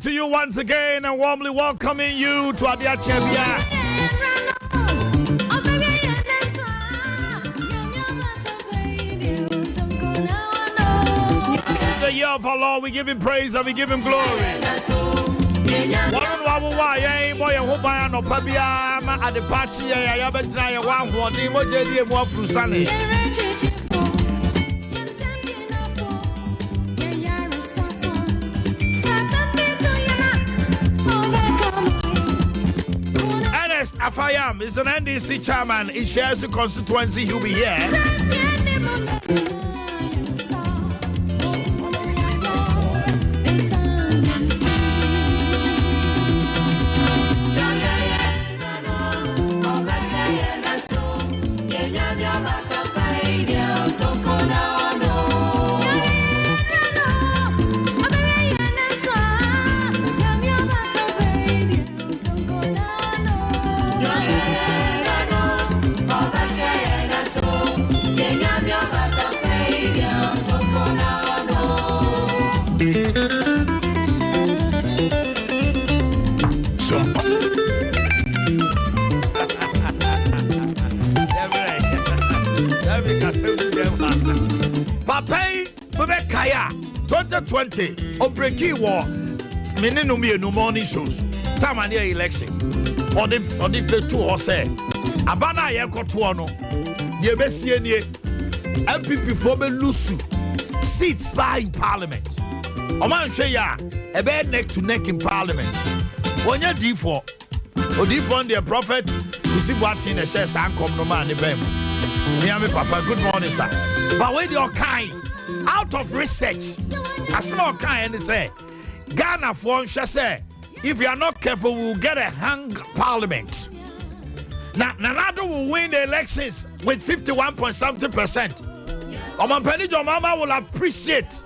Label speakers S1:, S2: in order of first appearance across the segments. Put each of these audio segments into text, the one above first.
S1: To you once again and warmly welcoming you to Adea Akye Abia. The year of our Lord, we give him praise and we give him glory. Afayam is an NDC chairman. He shares the constituency. He'll be here. Papai Boakye 2020 Obreki war menenumi no morning shows tamania election or the two or say abana ye koto no ye besie nie MPP for be lusu seats by in parliament omanhwe ya e be neck to neck in parliament onye D4 odi the prophet usibuati na share sankom no man ne bem me papa good morning sir. But when you're kind, out of research, a small kind, and say, Ghana for say, if you are not careful, we will get a hung parliament. Now, Nanado will win the elections with 51.something%. Omanhene Yaw will appreciate.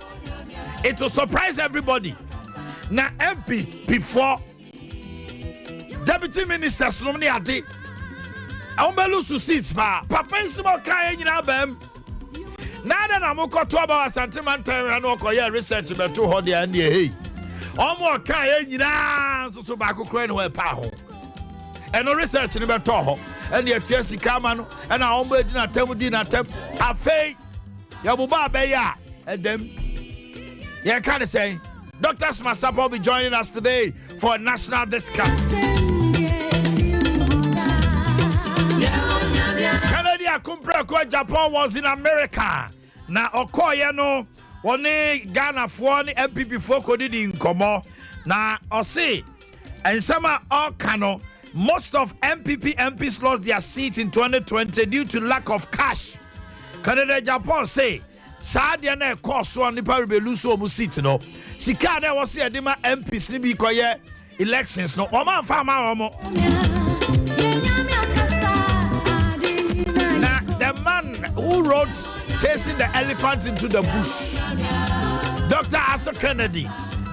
S1: It will surprise everybody. Now, MP before Deputy Minister Slumni Adi, Ombelu seats, Papa is small kind in Abem. Nada na moko to about sentimental and okoye research be to ho dia na hey omo kan e nyina so baako kran ho pa ho eno research ni be to ho ene atua sika ma no ena omo edina tam di na tam afei ya buba be ya edem ya can say Dr. Sompa will be joining us today for a national discuss. Canada Kumpre Japan was in America. Na okoye no woni Ghana fo ni MPP fo kodidi nkomo na ose ensama okano most of MPs lost their seats in 2020 due to lack of cash. Canada Japan say sadia na ekoso nipa rebeluso omu seat no sika na wose edema MPs ni bi koye elections no oman fama omo na the man who wrote Chasing the Elephants into the Bush, Dr. Arthur Kennedy,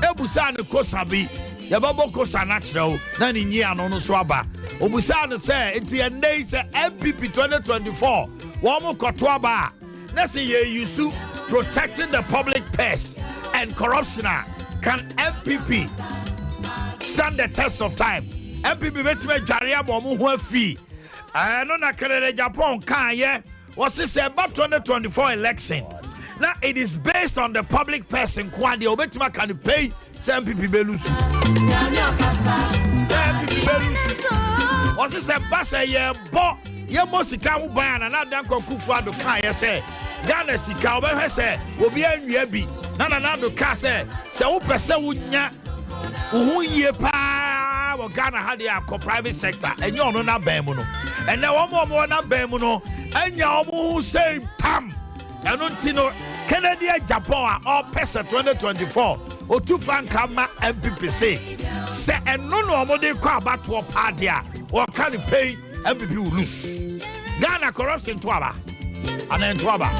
S1: Ebusan Kosabi, Yababo Kosanachno, Nani Niano Swaba, Obusan say, it's the day say MPP 2024, Wamo Kotwaba, Nasi Yusu, protecting the public purse and corruption. Can MPP stand the test of time? MPP Betime Jaria Bomu fee. I know that Canada Japan can was this about 2024 election. Now it is based on the public person. Kwadi Obetima can pay some people belus. What's this a bass a year? Bo, your Mosika ban and not done Kufa do Kaya say. Ghana Sika, where say, will be a yebi. Nana do Kase, so Pesa Wunya, who ye pa, or Ghana had the private sector, and you're not Bemuno. And now one more not Bemuno, and you say Tam, and Untino, Kennedy, Japan, or Pesa 2024, or two fan Kama MPPC. Say, and no more they call back to a party, or can you pay MPP will lose. Ghana corruption to Aba, and then to Aba.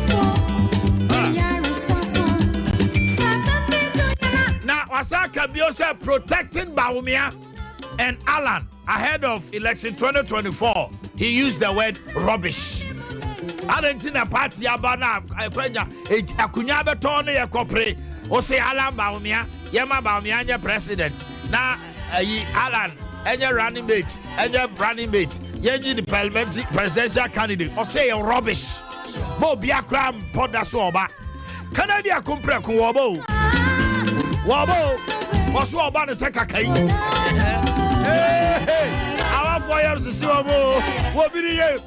S1: Now, Wasaka Biosa protecting Baumia and Alan ahead of election 2024. He used the word rubbish. Argentina party abana akunya beton ye kopre o say Alan Baumia yema Baumia anya president na Alan anya running mate yenyi the parliamentary presidential candidate o say rubbish bo biakra poda so oba Canada kumpre ku wobo wasu oba ne sekakai our 4 years to see wobo wo bi ye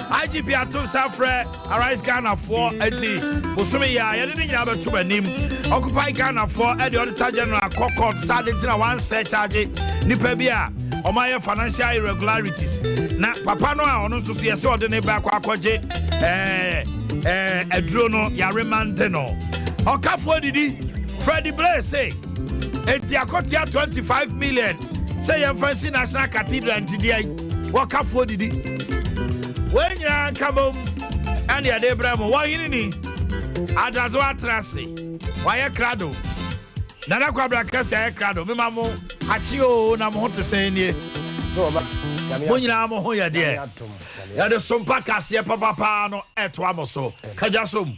S1: IGP ato safre arise Ghana for enti usumi ya ye de nyina beto banim occupy Ghana for e the auditor general court sadintina one search charge nipa bia omaye financial irregularities na papa no a ono so so yese ode ne ba akwaje edro no ya remande no okafo didi Freddie Blaze say enti akotia 25 million say ye fancy national cathedral ntidi wakafo didi when you come and ya de bramo wa yini adazo atrase wa ye krado nana kwabra kase ye krado me mamo achi o na mo hote sen nie so ba mo nyina mo ho ye de ya de sompa kase papa no eto amoso kaja som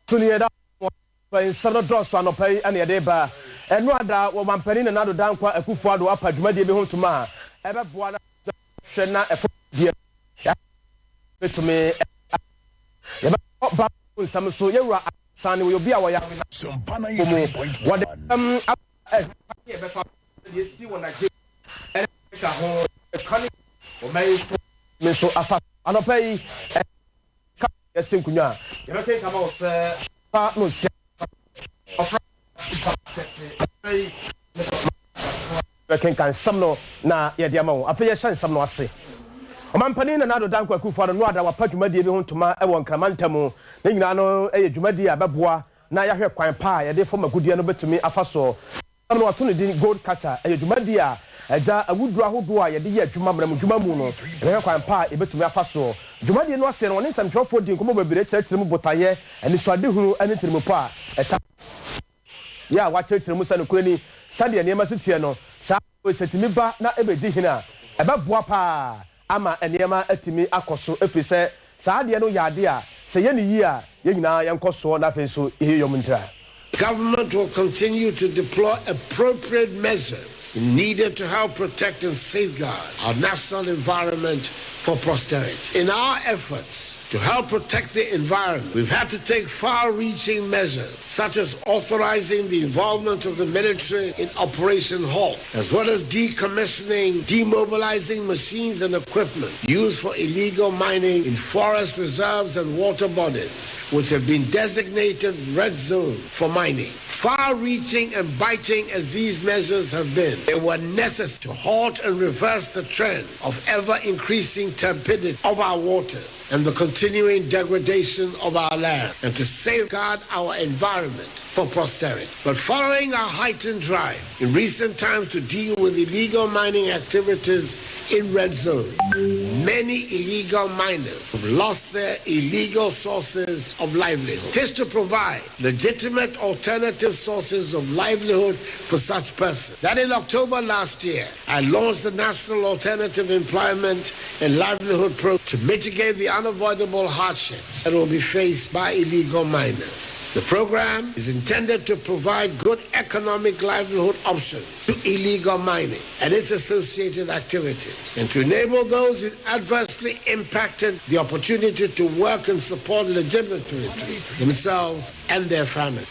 S2: Tunieda when Sano Dross no pay and Adeba and Rada or Mampani and Nado Dankwa a Kufuado up at Madi home to Ma ever Buana Shena a to me some so you are son will be our Sompa what you see when I get a home or may so I pay. Yes, Sinkunya. You don't think about no can some no na Yadiamo. I feel some no say. Omanhene na do danko akufo no ada wa padwumadi bi ho ntoma e won kramantamu ne nyina no e dwumadi abeboa na yahwe kwan pa ye de fo magudie no betumi afaso no wato ne din gold catcher e dwumadi a eja awuduru ahodo a ye de ye adwuma mram dwuma mu no e kwan pa e betumi afaso dwumadi no ase no ne samtwofo din komo babire kyerɛkyerɛ mu botaye ani swade hunu ani tirimopo a eta ya wa kyerɛkyerɛ mu sane kurani sade ne ma setie no sa o setimi ba na e be di hina e beboa pa ama enema atimi akoso efise saade no yade a se ye ne yi a ye nyina yenkoso na afenso ihe yomuntra.
S3: Government will continue to deploy appropriate measures needed to help protect and safeguard our national environment for posterity. In our efforts to help protect the environment, we've had to take far-reaching measures, such as authorizing the involvement of the military in Operation Halt, as well as decommissioning, demobilizing machines and equipment used for illegal mining in forest reserves and water bodies, which have been designated red zone for mining. Far-reaching and biting as these measures have been, they were necessary to halt and reverse the trend of ever-increasing increasing turbidity of our waters and the continuing degradation of our land, and to safeguard our environment for posterity. But following our heightened drive in recent times to deal with illegal mining activities in red zone, many illegal miners have lost their illegal sources of livelihood. It is to provide legitimate alternative sources of livelihood for such persons that in October last year, I launched the National Alternative Employment and Livelihood Program to mitigate the unavoidable hardships that will be faced by illegal miners. The program is intended to provide good economic livelihood options to illegal mining and its associated activities, and to enable those adversely impacted the opportunity to work and support legitimately themselves and their families.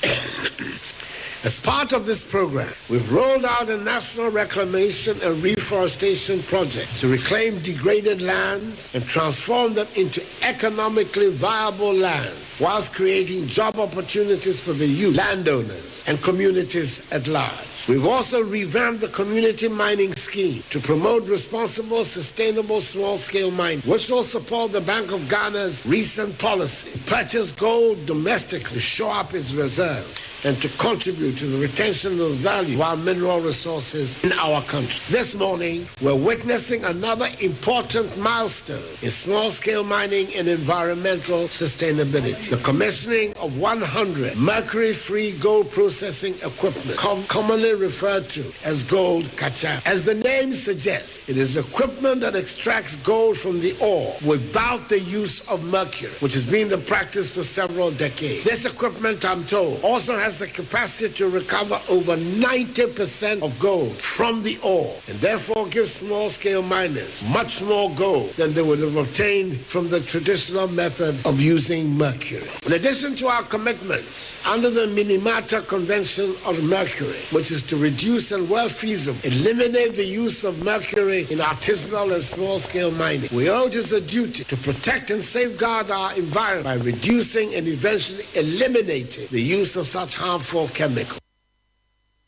S3: As part of this program, we've rolled out a national reclamation and reforestation project to reclaim degraded lands and transform them into economically viable land, whilst creating job opportunities for the youth, landowners, and communities at large. We've also revamped the community mining scheme to promote responsible, sustainable, small-scale mining, which will support the Bank of Ghana's recent policy to purchase gold domestically to shore up its reserves and to contribute to the retention of value of our mineral resources in our country. This morning, we're witnessing another important milestone in small-scale mining and environmental sustainability: the commissioning of 100 mercury-free gold processing equipment, commonly referred to as gold kacha. As the name suggests, it is equipment that extracts gold from the ore without the use of mercury, which has been the practice for several decades. This equipment, I'm told, also has the capacity to recover over 90% of gold from the ore, and therefore gives small-scale miners much more gold than they would have obtained from the traditional method of using mercury. In addition to our commitments under the Minamata Convention on Mercury, which is to reduce and, where feasible, eliminate the use of mercury in artisanal and small-scale mining, we owe it as a duty to protect and safeguard our environment by reducing and eventually eliminating the use of such harmful chemicals.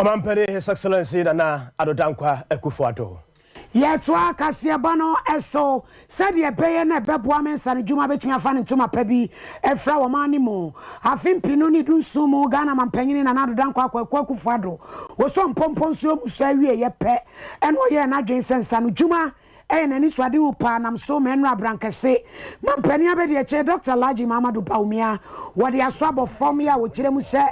S2: Omanhene, His Excellency Nana Adea Akye Abia.
S4: Yetwa kasiabano eso said ye pay na beboa mensa ne dwuma betun afa ne ntoma pa bi efra wo mani mo afin pinu ni dun sumu Ghana mampanyini na Adea Akye Abia wo so mpompon so musa wie ye pe eno ye na dwen sensa no dwuma nani swade upa nam so menra brankese mampani abedi eche Dr. Laji Mamadou Baumia wode aswabo form ya wo kire mu se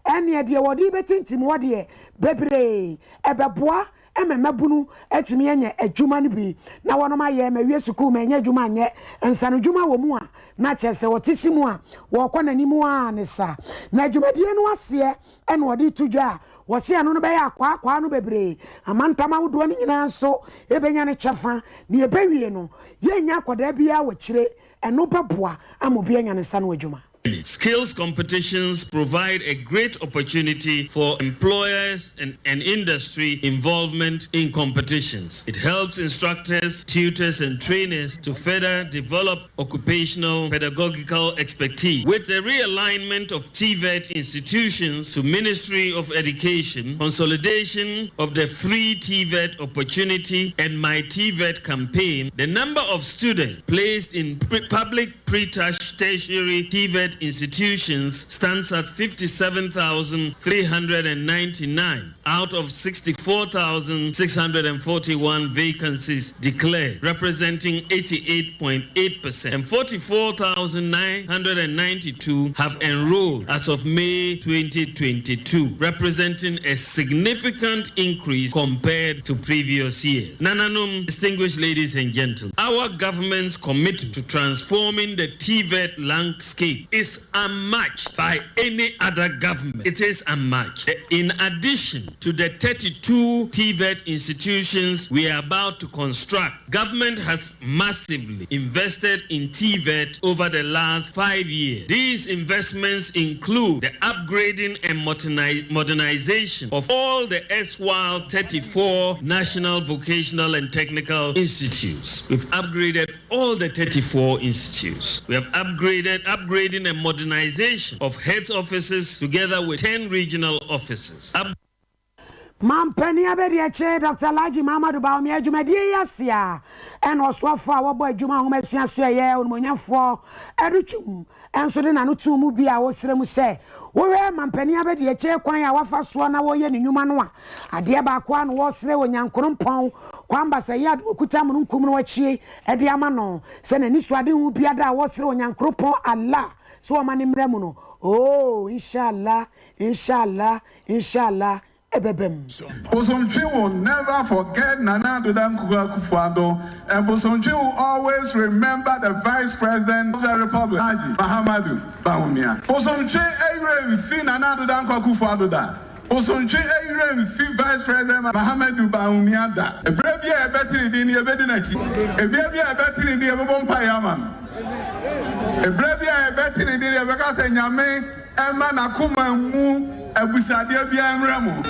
S4: ene de wode betintim wode bebre ebeboa ememabunu etumi enye adwuma no bi na wono ma ye mawie sukuu ma enye adwuma anye nsano dwuma wo mu a na chese wotisimu a wo kwa nanimu a ne sa na adwumadie no ase ene wode tudwa wose anu no be ya kwa no bebre amantama wodo ni nyina nso ebenya ne chefa ne ebewie no ye nya akoda bia wo kire eno beboa amobi enya ne sa no adwuma.
S5: Skills competitions provide a great opportunity for employers and industry involvement in competitions. It helps instructors, tutors, and trainers to further develop occupational pedagogical expertise. With the realignment of TVET institutions to Ministry of Education, consolidation of the free TVET opportunity, and My TVET campaign, the number of students placed in public pre-tertiary TVET institutions stands at 57,399 out of 64,641 vacancies declared, representing 88.8%, and 44,992 have enrolled as of May 2022, representing a significant increase compared to previous years. Nananum, distinguished ladies and gentlemen, our government's commitment to transforming the TVET landscape is unmatched by any other government. It is unmatched. In addition to the 32 TVET institutions we are about to construct, government has massively invested in TVET over the last 5 years. These investments include the upgrading and modernization of all the SWAL 34 National Vocational and Technical Institutes. We've upgraded all the 34 institutes. We have upgrading and modernization of heads offices together with 10 regional offices.
S4: Mampani abedi eche Dr. Laji Mamadu Baumi adwumadi yasia eno oswafo a wo bo adwuma ho masuaso ye onmonyafo edutwum enso de nanu tu mu bia wo sire mu se wo we mampani abedi eche kwan ya wafa so na wo ye ne nnwuma no a ade ba kwa no wo sire onyankrompon kwamba se ya okuta mu nkum no wachie ede ama no se na nisu ade hu bia da wo sire onyankrompon Allah so o mani mremu no oh inshallah
S6: Bosomchi will never forget Nana Adodan Kufuado, and Bosomchi will always remember the Vice President of the Republic, Haji Mahamadu Bawumia. Bosomchi Eyre Fi Nana Adodan Kufuado da. Bosomchi Eyre Fi Vice President Mahamadu Bawumia da. A baby a better in the Bedinachi. A baby a better in the Bompayaman. A baby a better in the Bekas and Yame, and Manakuma Mu. Abusadia bia nramo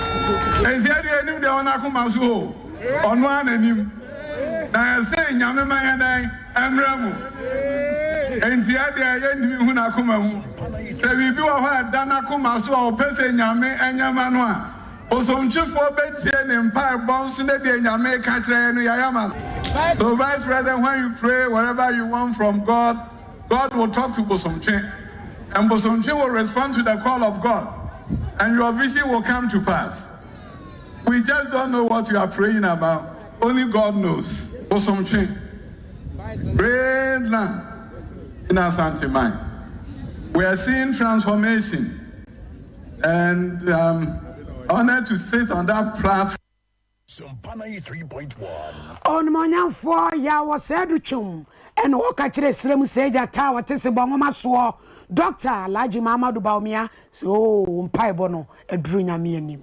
S6: enzia de anim de ona akoma so ono ananim na se nyame man dan nramo enzia de ayendimi hu na akoma hu se bibi wo ha dan akoma so o pese nyame anyama no a osomchifo betie ne mpa bonso ne de nyame ka kire no yayama. So Vice President, when you pray whatever you want from God, God will talk to Bosomchi, and Bosomchi will respond to the call of God, and your vision will come to pass. We just don't know what you are praying about. Only God knows. Bosomchi, great land in our Asante mind. We are seeing transformation, and honored to sit on that platform.
S7: Sompa 93.1.
S4: On Omanhene Yaw was educhum and walk at Srem Seja Tower Tessibongoma Swo. Dr. Laji Mamadu Baumi so Paibono a drunya meanim.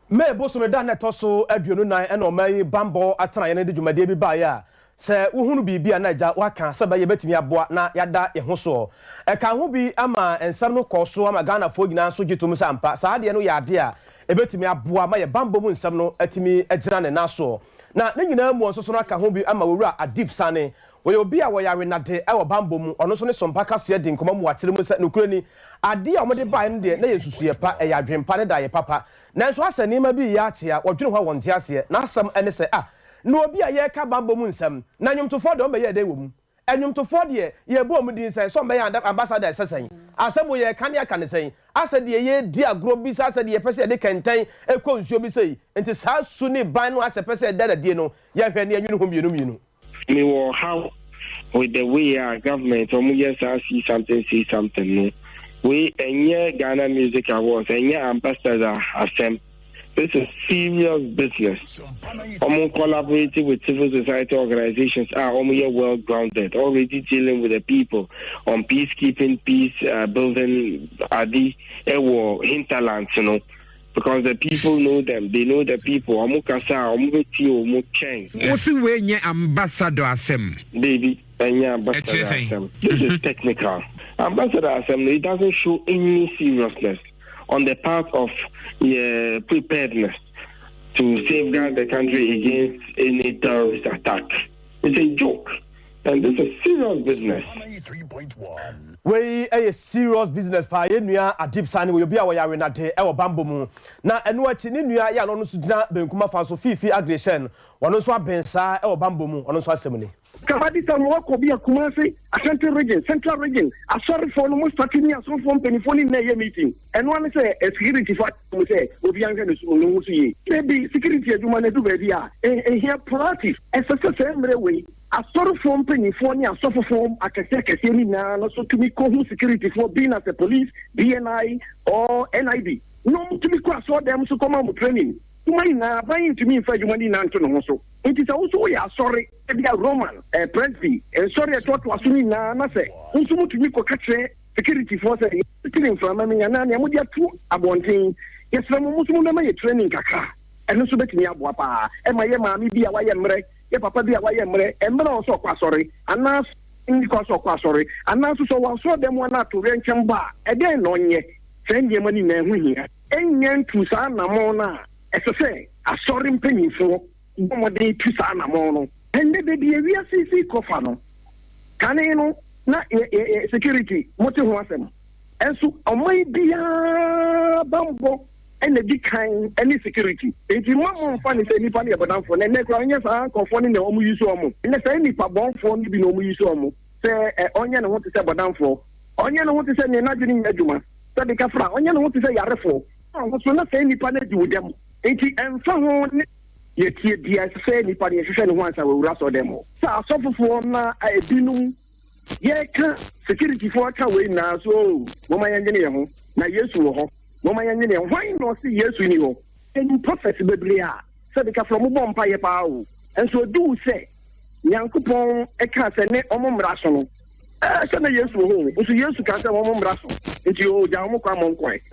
S2: Me boso da na toso aduonu nan e no man bambo atana ye ne de dwumade bi ba ya se uhunu bibia na ja waka se ba ye betimi aboa na yada ye ho so e ka ho bi ama ensam no koso ama Ghana fo gina so gitum sampa sa de no ya de a e betimi aboa ma ye bambo mu ensam no atimi agira ne naso na ne nyina mu onso so no aka ho bi ama wura adip sane we obi a wo yare na de e wo bambo mu ono so ne Sompa kase de nkoma mu akire mu se no kure ni ade a omode ba ne de na ye susu ye pa e ya dwempa ne da ye papa nanso asani ma bi ya ache a wodwene ho wonte ase na asam ene se na obi a ye ka bambo mu nsam na nwumtofo de o be ye de wo mu enwumtofo de ye bo mu din se so be ya ambassador sesan asem ye ka ne aka ne sen ase de ye di agro bi ase de ye pese de kenten ekọ nsuo bi sei enti sa su ni ban no ase pese de da de no ye hwe ne anwunu ho mienu
S8: me will how with the way our government yes see something no we enye Ghana Music Awards enye ambassador asem. This is serious business. Collaborating with civil society organizations are well grounded, already dealing with the people on peacekeeping, peace building, hinterlands, you know, because the people know them, they know the people.
S9: What's the way ambassador asem?
S8: Baby, ambassador asem. This is technical. Ambassador asem, it doesn't show any seriousness on the part of preparedness to safeguard the country against any terrorist attack. It's a joke, and this is serious business.
S7: 93.1.
S2: We a serious business pa ye nua adip sane we obi a wo yare na de e wo bambo mu na enu achi ni nua ya no so gina benkuma fa so fifi aggression wono so abensa e wo bambo mu wono so asemni
S10: Kafadi some work will be a Kumasi, a central region. I'm sorry for almost starting here, so from telephone in a meeting. And one say a security fact will say, with young and maybe security as you want to do where they are. And here proactive, as a same way. A sort of form penny for me, a sort of form, I can take a seminar, also to me, security for being as a police, BNI, or NIB. No, to me, I saw them to come out with training. Buying to me for you money also. It is also we are sorry, a Roman, a Presby, and sorry I thought was me na say. Also to me catch security force sitting from me and I would have two abonting. Yes, from Muslim training kaka. And also bet me abwapa. And my mammy be a YMRE, a papa be a YMRE, and also sorry, and now in the course of sorry, and now so I saw them one out to rent and bar. Again on ye, send your money now here. And yen to San Namona. As I say, a sorry penny for one day to Sana Mono. And the baby a CC Cofano. Caneno, not security, what you want them. And so, I might be a bumbo, and the decline any security. If you want fun is any funny about for the next one, yes, I'm conforming the Omu Yusomo. And the same if a bomb for me be no Yusomo. Say, Onion want to say about for. Onion want to say, Najin Meduma. Say the Kafra, Onion want to say Yarefo. I was not saying any panel with them. And someone yet the say any party once I will wrestle them. So I suffer for a binum. Yeah, security for a way now, so Mama Engineer, now yes, Mama Engineer, why not see yes, we know? And you prophecy, Biblia, said the from Bompire Power. And so do say, Yankupon, a cat and Omum Rational. I can yes, so yes, you can't say Omum Rational. It's your Jamukamon quite.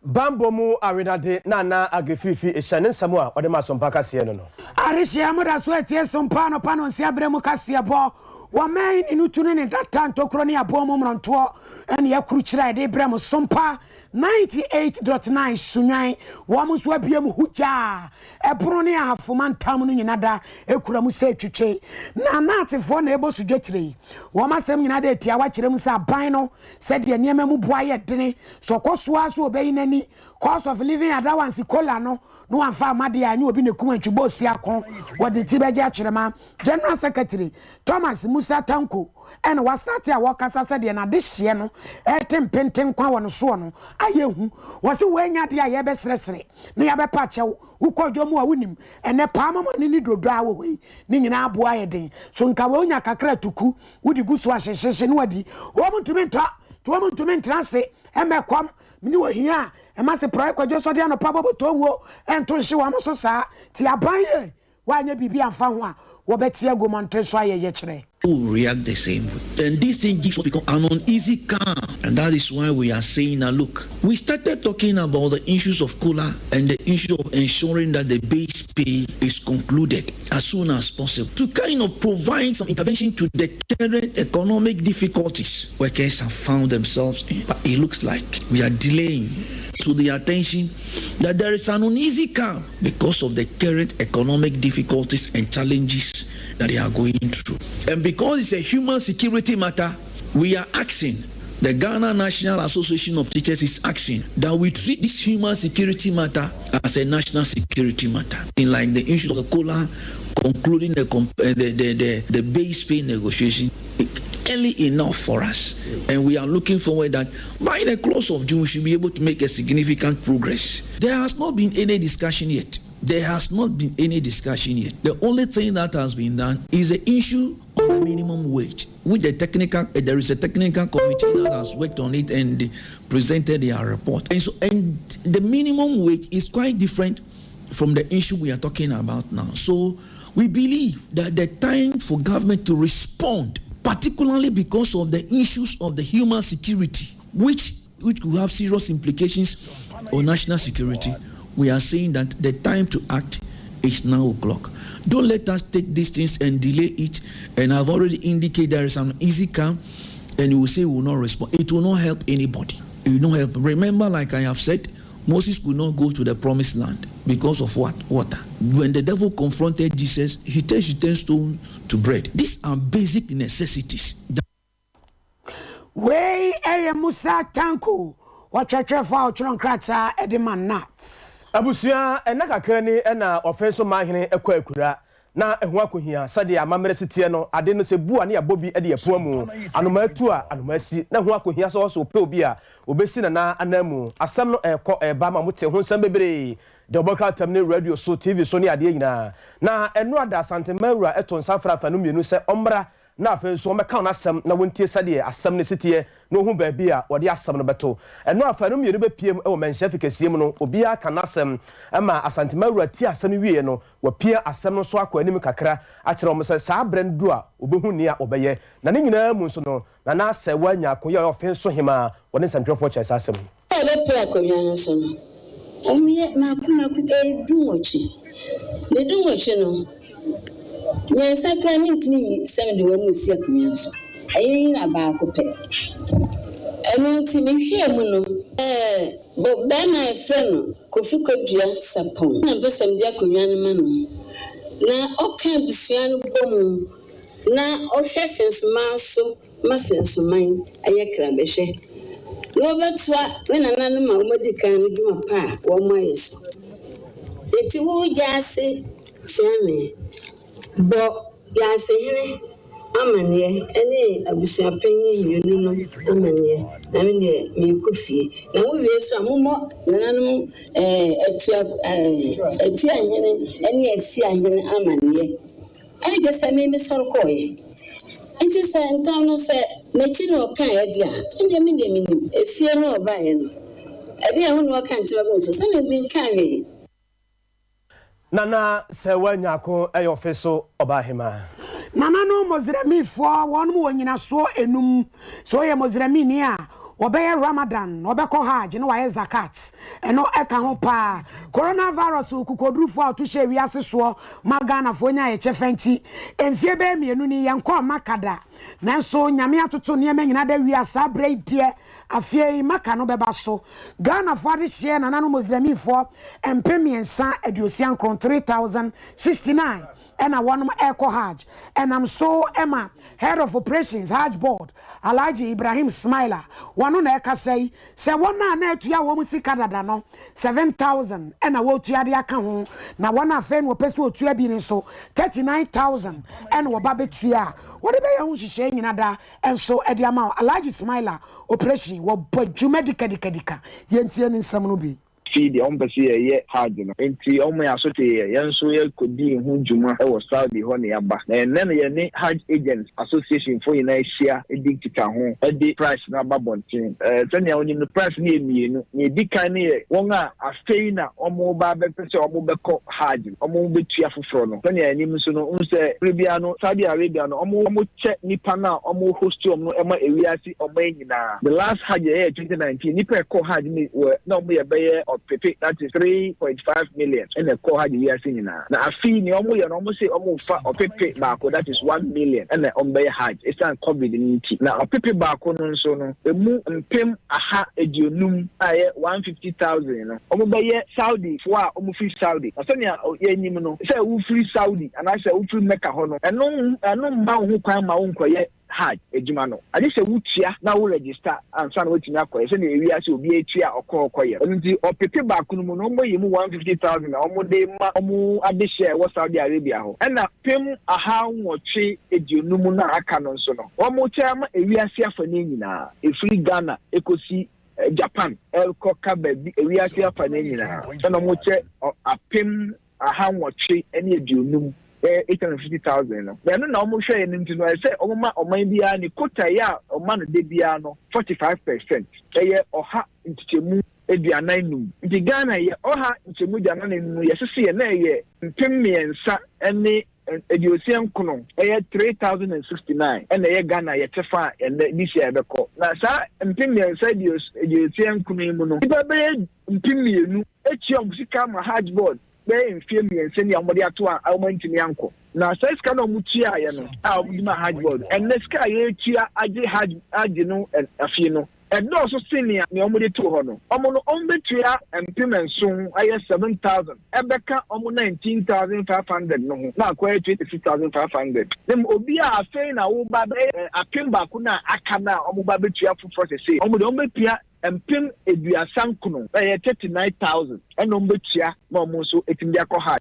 S2: Bambomu arenade nana agrififi eshanen samua ode ma Sompa kasie no.
S4: Arishia mo da so etie Sompa no pa no nsia bremu kasie bo. Wa main inu tunu ne data ntokro ne abo mo mronto ene yakuru kira de bremu Sompa 98.9 sunyan wa mo so abiem huja ebro ne ahafoma ntam no nyinada ekura mu se twetwe na natifo na ebo so dwetire wa masem nyinada etia wa kire mu se aban no se de niam mu boa ye dene so koso aso obeyi nani cost of living adawansi kola no no amfa amade anyi obi ne kuma ntwibo siakon wode tibeje akirema general secretary Thomas Musa Tanko and was start a work as I said na de hye no tempenten kwa wono so no ayehu was wenya de aye be sresre na ya be pa chew ukodwomu a wonim ene pa mama ni dodo awo we ni nyina abo aye den so nka we onya kakra tuku wodi gusu ahyehye no wadi wo mutumi ntrase emekwam mini wo hia e ma se prai kwadwo so de no pa bobo to wo ento hye wo so saa ti aban ye wanya bibi amfa ho a wo betie agomontre so aye ye kire.
S11: Who react the same way. And this thing gives us become an uneasy calm. And that is why we are saying now, look, we started talking about the issues of COLA and the issue of ensuring that the base pay is concluded as soon as possible to kind of provide some intervention to the current economic difficulties workers have found themselves in. But it looks like we are delaying to the attention that there is an uneasy calm because of the current economic difficulties and challenges that they are going through. And because it's a human security matter, we are asking, the Ghana National Association of Teachers is asking that we treat this human security matter as a national security matter. In like the issue of the COLA, concluding the base pay negotiation early enough for us. And we are looking forward that by the close of June, we should be able to make a significant progress. There has not been any discussion yet. There has not been any discussion yet. The only thing that has been done is the issue of the minimum wage, which there is a technical committee that has worked on it and presented their report. And the minimum wage is quite different from the issue we are talking about now. So we believe that the time for government to respond, particularly because of the issues of the human security, which could have serious implications on national security, we are saying that the time to act is now o'clock. Don't let us take these things and delay it. And I've already indicated there is an easy calm, and you will say we will not respond. It will not help anybody. It will not help. Remember, like I have said, Moses could not go to the promised land because of what? Water. When the devil confronted Jesus, he turned stone to bread. These are basic necessities.
S4: Way Musa Tanko, what your for Krata Ediman Nuts.
S2: Abusia enakakani ena ofenso mahene ekwa ekura na ehu akohia sade amamere sitie no ade no se bua ne abobi ede yapo mu anoma atu a anoma si na ehu akohia so pe obi a obesi na anamu asem no ekọ eba ma mote ho nsem bebre de obaka tamne radio so tv so ne ade nyina na enu ada asante mawura eto nsafra fa no mienu se omra na afenso o meka na asem na wontie sade asem ne sitie no hu ba bia wode asem no beto eno afa no mienu be piem e wo menhye fikasiem no obi aka na asem ama asante mawura ti asem wie no wa pia asem no so akọ anim kakra a kire o se saa brand a obehu ne a obeye na ne nyina mu so no na se wanya akoya ofenso hima wone santwefo che saa asem
S12: ele pe akonya no so no omiye na kuma ku edumochi ne dumochi no nye sacrament ni send the one see akonya so ayi na ba ko pe enu ti mi hwe mu no bo be na efe no kofi kodua sapon na besem dia akonya no ma no na oka bisua no bomu na o hwe fensuma so ma fensuman aye kra be hwe No better when another mamma can do a pa or my so. It's all just say, Sammy. But Yassay, Amania, any of the champagne you know, Amania. I mean, you could feel. Now we are some more, Nanum, a tea, and yes, Amania. I just made me so coy. It is a town say, Natural Kayadia, and the minimum, a fear no buying. I didn't know what kind of so some have been carried.
S2: Nana Sewanyako, a officer Obahima.
S4: Nana no Mozremi for one more in a so enum, so a Mozremi near. Obey Ramadan, Obeko Hajj, no I zakat, and no ekahopa. Coronavirus kukodru for to share so magana fonya echefenti. En fiebe mi enuni yanko makada. Nanso nyame atoto ne nyina da wi asabre die afie maka no beba so. Ghana for this share nana no Muslim for empemiensa aduosian kron 3069. And I want Echo Hajj. And I'm so Emma, head of operations, Hajj board, Alaji Ibrahim Smiler. One on Eka say one na to ya woman see Canada no 7,000 and I will to ya the account. Now one of them will pay to ya being so 39,000 and will baby to ya. What about you saying in Ada and so at the amount Alaji Smiler operation will put you medical Yentian in some nubi.
S13: See the embassy a hard, you know. And see, only a sort of young soil could be in Hunjuma or Saudi Honiaba. And then the Hajj Agents Association for United share a dictator home at the price number bonting. Tanya in the price near me, near Dicani, Wonga, a Staina, or mobile or mobile Hajj, or mobile cheerful frono. Tanya and Nimusono, Unse, Ribiano, Saudi Arabia, or more check Nipana, or more hostum, no Emma Eliasi or Mayina. The last Hajj 2019, Nipa Hajj were not be a bayer or Pepe, that is 3.5 million. And the core had years in now. Now, I feel you almost say almost or Pepe Barco, that is 1 million. And the Ombe Hajj, it's not COVID in it. Now, a Pepe Barco, no, so no, the moon and Pim, aha, a dunum, I 150,000, you know. Ombe Saudi, for free Saudi. I said, yeah, say, free Saudi, and I said, free Mecca Hono. And no man who can my own quiet. Hard, Ejimano. I just say, Wuchia now register and son waiting up. I said, we are to be a chair or call quiet. And the or Pepe Bakuno, no you move 150,000 or more day, at the share was Saudi Arabia. And now, Pim, a how much a Junumuna canon sono. One more time, we are here for Nina, a free Ghana, a could see Japan, El Coca, we are here for Nina. And I'm a Pim, a how much any Junum. 850,000. Then no more share into no. I say, oh, my, or maybe I quota ya or man de biano 45%. Or ha into Chemu, a 9. The Ghana, or ha into Mudan, yes, see a nay, Pimmy and Sa, and the Education Kuno, 3,069, and the Ghana, Yetafa, and this year the call. Now, sir, and Pimmy and said, Education Kuno, if I beg Pimmy, it's your Sikama Hajj board. They infirm me and send your body to our to me uncle. Now, says Cano Mutia, I'll be my hard word. And let's go here, I did had you know, and a few. And also senior, nobody to honor. Omono Ombetria and Piment soon, I have 7,000. Ebeka, Omo 19,500. No, now quite 26,500. Then Obia are saying, I will buy a Pimba Kuna Akana, Omobabetria for 40. Omo Ombetria. And Pim Adea Sankuno, 39,000. And Umbetia, Momoso, Etimbiako High.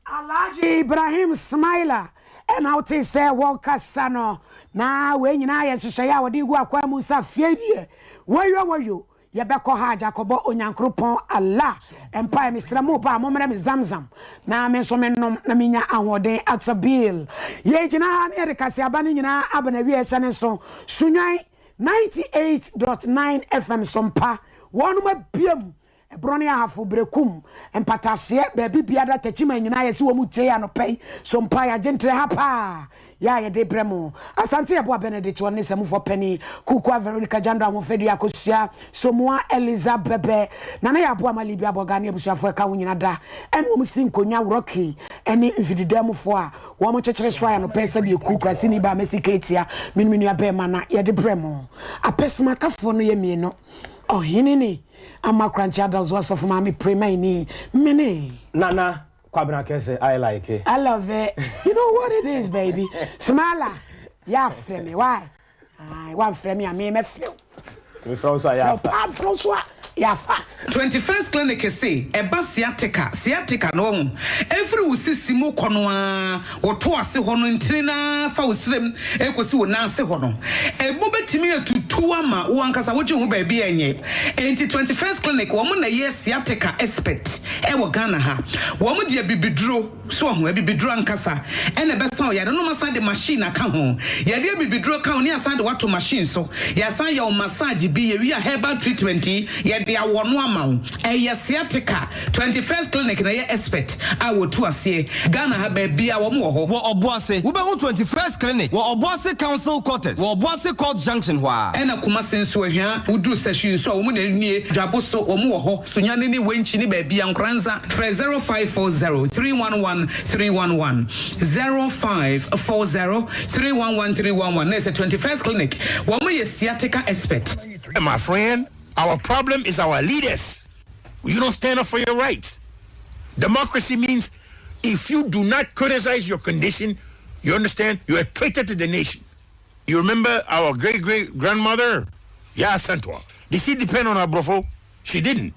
S4: Alaji Ibrahim Smiler, and how to say, Walker Sano. Now, when you know, say, I would do what Musa Fiedi. Where were you? Yabeko ha Jacobo Onyankropon Allah Empire Mr. Moba Momem Zamzam na me so menom na minya ahode at a bill ye jina na Erika se abane nyina abana wi ehye so sunwan 98.9 FM Sompa one ma biam broni ahafo brekum empatase baby biada tachima nyina ye se wo mutey anopay Sompa ya gentle hapa ya ye de bremo asante ebo Benedict woni se mu for penny kukwa Veronica Janda ho fedu akosua somoa Elizabeth na na ya abo amalibi abogane abusuafo ka wo nyina da eno mu sin konwa rocky ene mfididamfo a wo mo chekere so ya no pesa bi kukwa sini ba mesiketia minminu abema na ye de bremo apesma kafo no ye mieno oh hinini amakranchi adults was of mommy pre-mini mini
S2: Nana I like it.
S4: I love it. You know what it is, baby. Smala. Yeah, friend me. Why? I want friend me. I mean, me feel.
S2: We from so ya.
S4: From so yafa
S14: 21st clinic say eba sciatica no every usisimu kono a woto ase ho no ntina fa usrem ekosi wo nanse ho no ebo betimi atutu ama wo ankasa wo ho ba bia enye enti 21st clinic wo mo na ye sciatica expert e wo Ghana ha wo mo de bibiduro so ho bibiduro ankasa e na besa ya no masa de machine aka ho ya de bibiduro ka ho ne asa de wato machine so ya san ya o massage bi ya wi herbal treatment ya de awono ama sciatica 21st clinic na ye expert a wo to ase Ghana ha ba bia wo mo ho
S15: wo oboase wo be ho 21st clinic wo oboase council quarters wo oboase court junction wa
S14: e na kuma senso ahia udru session so wo mo na nie dwabo so wo mo ho so nyane ni wenchi ni ba bia nkranza 0540 311 311 0540 311 311 na 21st clinic wo mo ye sciatica expert.
S1: My friend, our problem is our leaders. You don't stand up for your rights. Democracy means if you do not criticize your condition, you understand, you're a traitor to the nation. You remember our great-great-grandmother? Yeah, Santwa. Did she depend on her brofo? She didn't.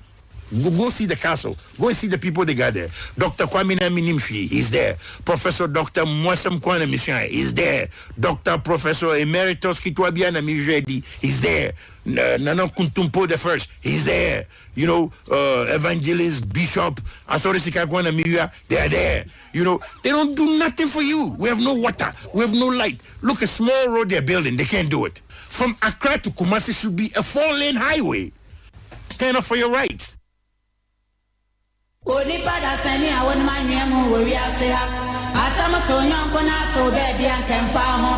S1: Go see the castle. Go and see the people they got there. Dr. Kwame Naminimshi is there. Professor Dr. Mwasam Kwana Mishai is there. Dr. Professor Emeritus Kitwabiana Miredi is there. Nana Kuntumpo the first, he's there. You know, Evangelist, Bishop, Asorisika Kwana Miria, they are there. You know, they don't do nothing for you. We have no water. We have no light. Look, a small road they're building. They can't do it. From Accra to Kumasi should be a 4-lane highway. Stand up for your rights.
S16: Onipada seni awon manwemu wo wiase ha asama to nyonko na to baby anka mfa ho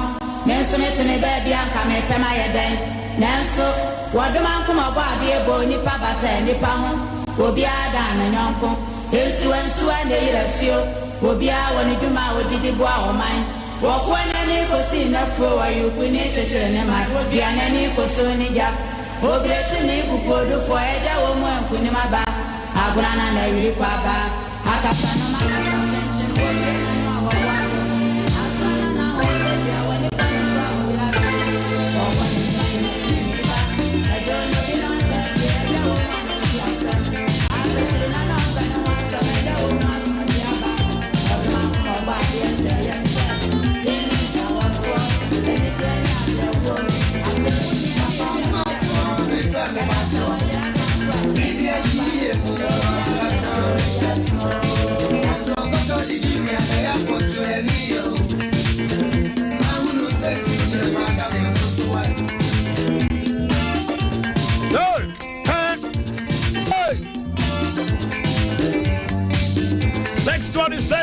S16: menso metene baby anka me pema yeden nanso wadoma nkoma bo ade ebo nipa bata nipa ho obi ada na nyonko ensu na yirasio obi a woni dwuma odidi bo a oman wo kwana ni kosi na fro wa yuku ni chechere ne ma obi anani koso ni ja obreti ni bupodo fo eja wo mo enku ni maba Agurana na yuri kwa ba akapana mana mention asana na hole dia wale panwa ula I don't know if I'm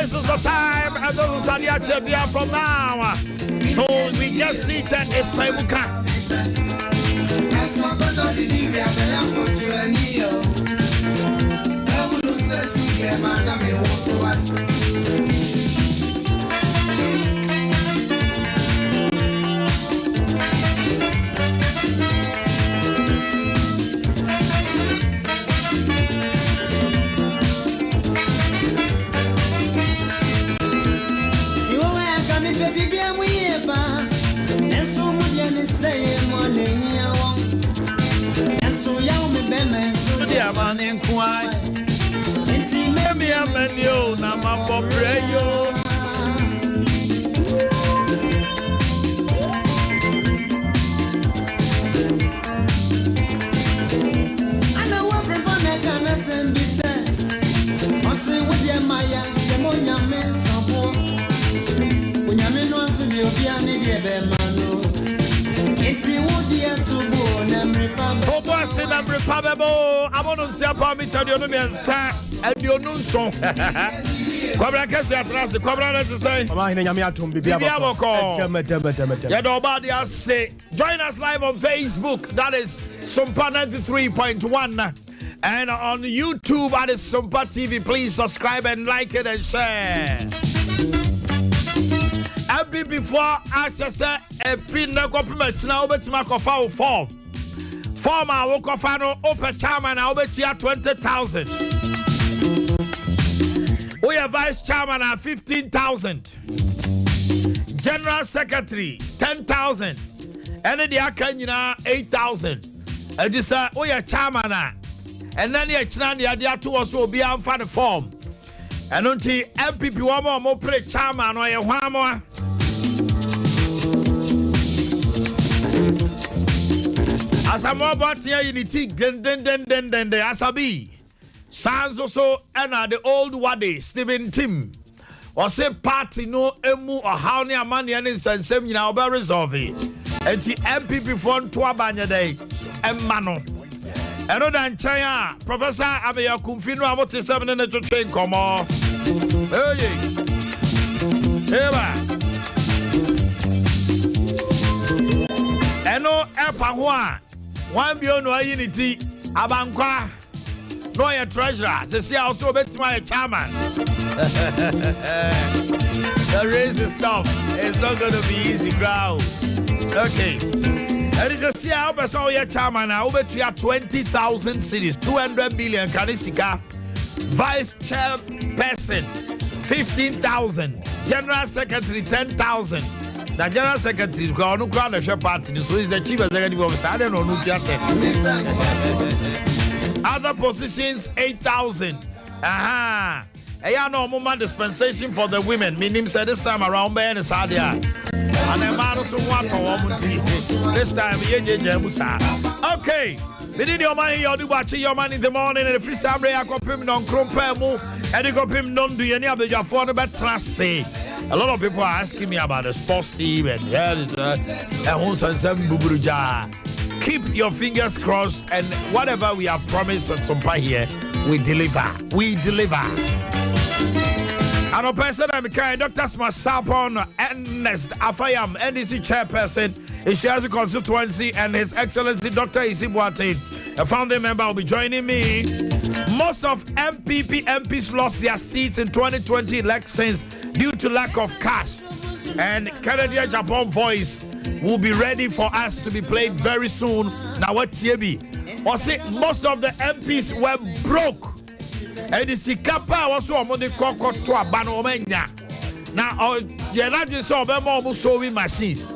S1: This is the time, and this is Adea Akye Abia from now. So we get seated, it's Pemuka. I want to see a permit and you know me and sir and you know so. Kwabra kesi atrase kwabra na to say
S2: Omanhene Yaw atom bibia
S1: boko. Say join us live on Facebook, that is Sompa 93.1, and on YouTube that is Sompa TV. Please subscribe and like it and share. Every before access a free na compliment na obetima kofa form. Former Wokofano Open Chairman, I'll bet you 20,000. We have Vice Chairman at 15,000. General Secretary 10,000. And the Akanyina 8,000. And this oh yeah chairman and then you china the idea to also be on for the form. And until MPP one more play chairman or one more. As I'm about here unity den asabi. Sounds also and the old wadi Stephen Tim. Or say party no emu or how near money and same you know about resolve it. And the MPP fund to abanya day and mano. And other China, Professor Adea Akye Abia about 7 in the train come on. Hey, and no Epahua 1 billion no unity Abankwa. No, your treasurer. To see also bet my chairman. The race is tough. It's not going to be easy ground. Okay. And it's just see how much your chairman now over to 20,000 cities, 200 million Kanisika. Vice chairperson, 15,000. General secretary, 10,000. The general secretary, no ground the share party, so is the chief executive officer. I don't know. Other positions 8,000. Aha. I no moment dispensation for the women. Meaning say this time around Ben is Adea. And a man also want to this time okay. We did your money, you do watch your money in the morning and the free Sabre Akopim non Crumpemu and the Copim non do any of your phone about trust. A lot of people are asking me about the sports team and keep your fingers crossed, and whatever we have promised at Sompa here, we deliver. We deliver. And a person I'm kind, Dr. Smasapon Ernest Afayam, NDC chairperson, is shares a constituency, and His Excellency Dr. Boakye, a founding member, will be joining me. Most of MPs lost their seats in 2020 elections due to lack of cash. And Canadian Japan voice will be ready for us to be played very soon. Now what TB? Or say most of the MPs were broke. And the Sikapa was so among the Coco to a Banomania. Now the saw almost sewing machines.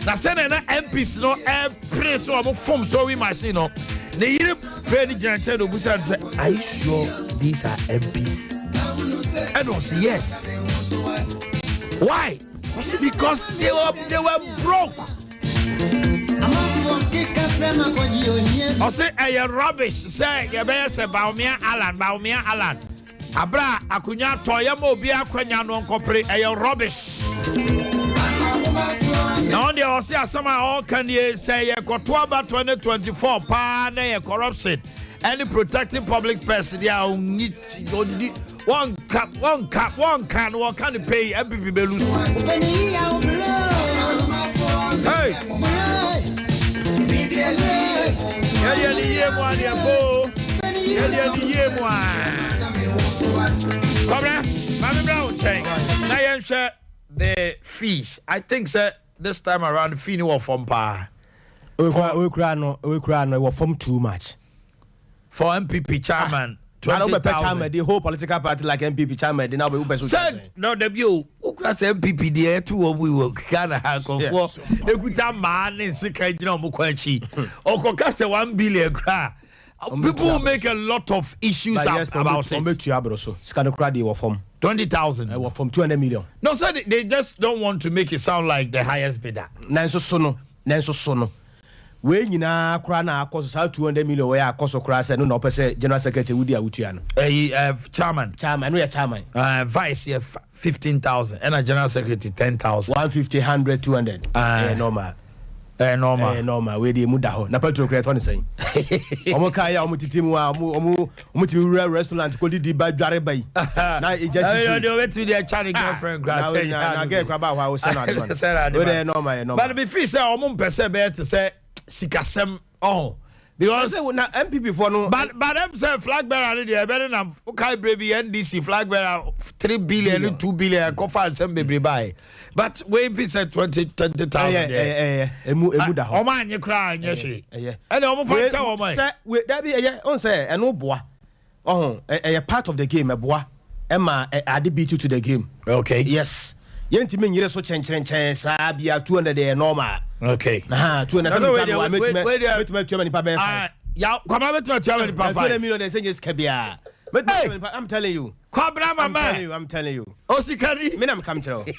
S1: Now sending MPs no air press or foam sewing machine. No, they even fairly gentle and say, are you sure these are MPs? And I was yes. Why? Because they were broke. I say a rubbish. Say you better say Baumia Alan. Abra akunya toya mo bia kwanya no nkopre a rubbish. Now they all say some all can you say October 2024 pa na corruption and protecting public person they are need one can pay MPP Belus. Hey. The fees. I think sir, this time around the fee was from par.
S2: We were from too much.
S1: For MPP chairman.
S2: 20,000. The whole political party like MPP chairman, they now be
S1: said no the view. Who class MPP there too we will kind of have for they could have man in secret mukwanchi or cost 1 billion. People make a lot of issues about it. 20,000.
S2: I was from 200 million.
S1: No, sir, they just don't want to make it sound like the highest bidder.
S2: Nanso sono. We nyina kra na akoso 200 million we akoso kra se no na opese general secretary wudi awutua no
S1: chairman
S2: no ya chairman
S1: vice 15,000 and a general secretary 10,000
S2: 150 100 200 normal we dey muda ho na patron create one say omo kan ya omo titimu omo ti restaurant ko di ba dware bai na e just
S1: you dey wait to their charity girlfriend grass
S2: na get kwa ba ho say na de we dey normal
S1: but be feel say omo mpese be to say sikasem because
S2: na MPP for no
S1: but them say flag bearer dey better na kai baby NDC flag bearer 3 billion 2 billion ko fa sem bebre buy but we visit 20,000
S2: there emu da ho
S1: o ma anye kra anye she and o mo fa cha o mai
S2: say we that be on say eno boa part of the game boa e ma ade beat you to the game
S1: okay
S2: yes yenti me nyire so chenchen saa bia 200 de normal.
S1: Okay.
S2: 200 me ni pa be 5.
S1: Ya kwaba betu me ni pa 5.
S2: 200 million de say ska bia. I'm telling you. I'm telling you.
S1: Osikari.
S2: Me na me come tell. Me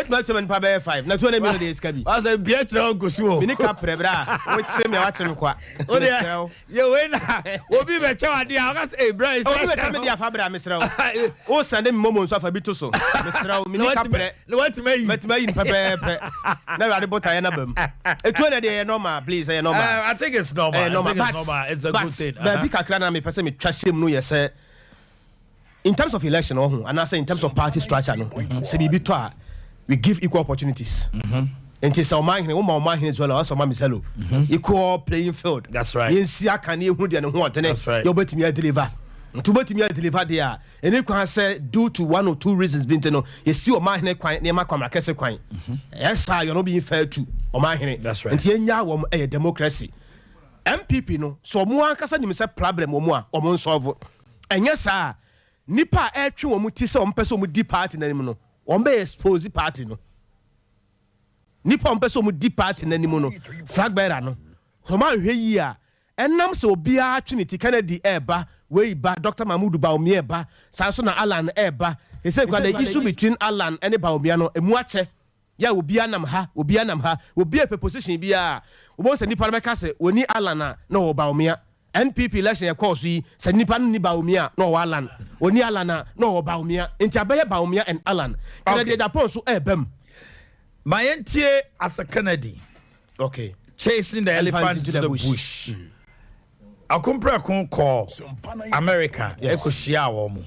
S2: me pa be 5. Na 200 million de ska bi.
S1: As a Pietro Gosuo.
S2: Me ni ka prebra. O che me wa che me kwa.
S1: O de ye we na obi be che wade a ka say bra is.
S2: Obi be che me dia fa bra me sra. O sande me momo nso afa bi to so. Me sra me ni ka pre.
S1: No what me yi.
S2: Me yi pepe. Na wade bota ya na bam. E 200 de normal please, normal.
S1: I think it's normal. It's a good thing.
S2: But bi kakra na me pese me twa shem no ye say in terms of election and I say in terms of party structure no say bibi to we give equal opportunities. And it's Omanhene as well, also Mamiselo. Equal playing field.
S1: That's right.
S2: Yensia can you that's right. You're betting me deliver. To bet me deliver there. And you can say due to one or two reasons being to know you see Omanhene quite near my Kese quite. Yes, sir, you're not being fair to Omanhene.
S1: That's right.
S2: And Yenya a democracy. MPP no so mo ankasa nim say problem mo a mo solve. And yes, sir. Nipa etwe wo muti se o mpese o di party nanim no o be expose party no nipa o mpese o di party nanim no flag bearer no so ma hwe yi a enam se obi a Trinity Kennedy eba we ba Dr. Mahmoud Baumia eba sanso na Alan eba he say the issue between Alan and Baumia no emu ache ya obi anam ha obi a preposition bia obo se nipa na meka se oni Alan na o Baumia NPP election ya course yi se nipa ni Baumia no Alan oni Alana no Baumia enti abaye Baumia and Alan Kennedy Japan so ebem
S1: my entie as a Kennedy
S2: okay
S1: chasing the elephant into the bush akompra kon call America ekoshia wo mu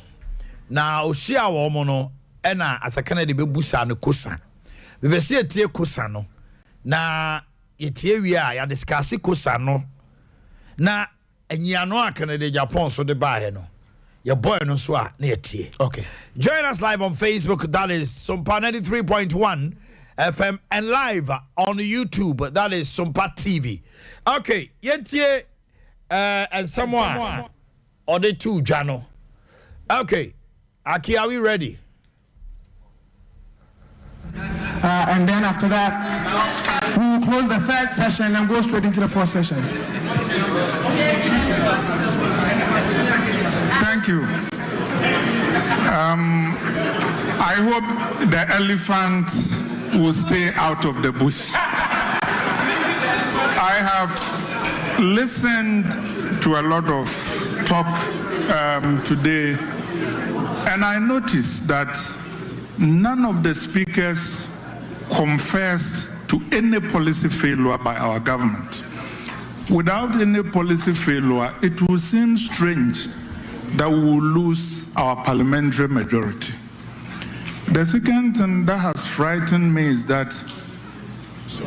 S1: na oshia wo mu no na as a Kennedy be busa no kosa be be se tie kosa no na yetie wi a ya discuss kosa no na enyiano a Kennedy Japan so de ba no your boy no so a na yetie.
S2: Okay,
S1: join us live on Facebook, that is Sompa 93.1 FM, and live on YouTube, that is Sompa TV. Okay, yetie and someone or the two Jano. Okay, Aki, are we ready?
S17: And then after that, we will close the third session and go straight into the fourth session.
S6: Thank you. I hope the elephant will stay out of the bush. I have listened to a lot of talk today, and I noticed that none of the speakers confessed to any policy failure by our government. Without any policy failure, it will seem strange that we will lose our parliamentary majority. The second thing that has frightened me is that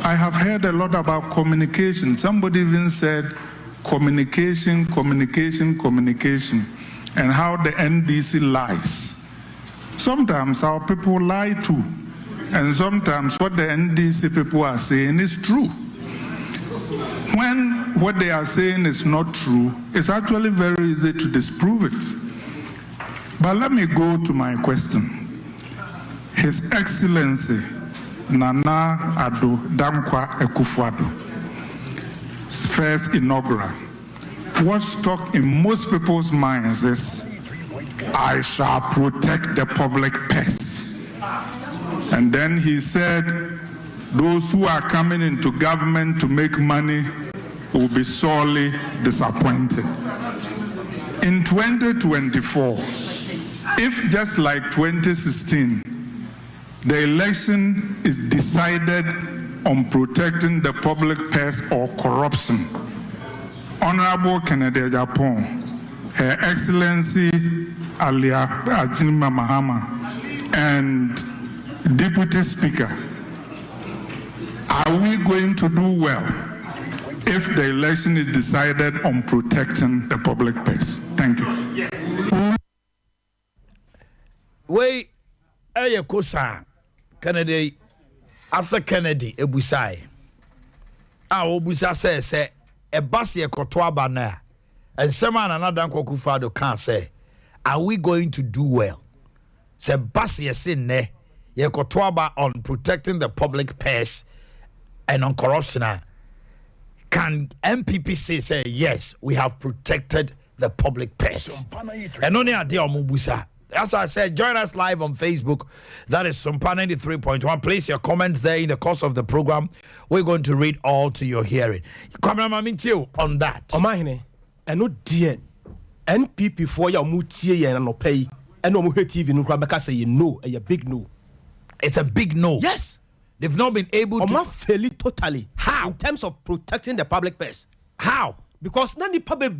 S6: I have heard a lot about communication. Somebody even said communication, and how the NDC lies. Sometimes our people lie too, and sometimes what the NDC people are saying is true. When what they are saying is not true, it's actually very easy to disprove it. But let me go to my question. His Excellency Nana Addo Dankwa Akufo-Addo, first inaugural, what stuck in most people's minds is, I shall protect the public purse. And then he said, those who are coming into government to make money will be sorely disappointed. In 2024, if just like 2016, the election is decided on protecting the public purse or corruption, Honorable Kennedy Japan, Her Excellency Adea Akye Abia, and Deputy Speaker, are we going to do well if the election is decided on protecting the public purse? Thank you. Yes.
S1: Wait, Kosa Kennedy after Kennedy Ebusai. Obusa say a basi ekotoaba na and someone another Akufo-Addo can say, are we going to do well? Say basi sin ne yekotoaba on protecting the public purse and on corruption. Can MPP say yes, we have protected the public purse? And only Adea Mubusa. As I said, join us live on Facebook. That is Sompa 93.1. Place your comments there in the course of the program. We're going to read all to your hearing. Cameraman Mintio on that.
S2: Omanhene, and no dear NPP for your mutie and no pay. And no TV no Rebecca say no, a big no.
S1: It's a big no.
S2: Yes.
S1: They've not been able to
S2: fail it totally.
S1: How?
S2: In terms of protecting the public purse.
S1: How?
S2: Because none the public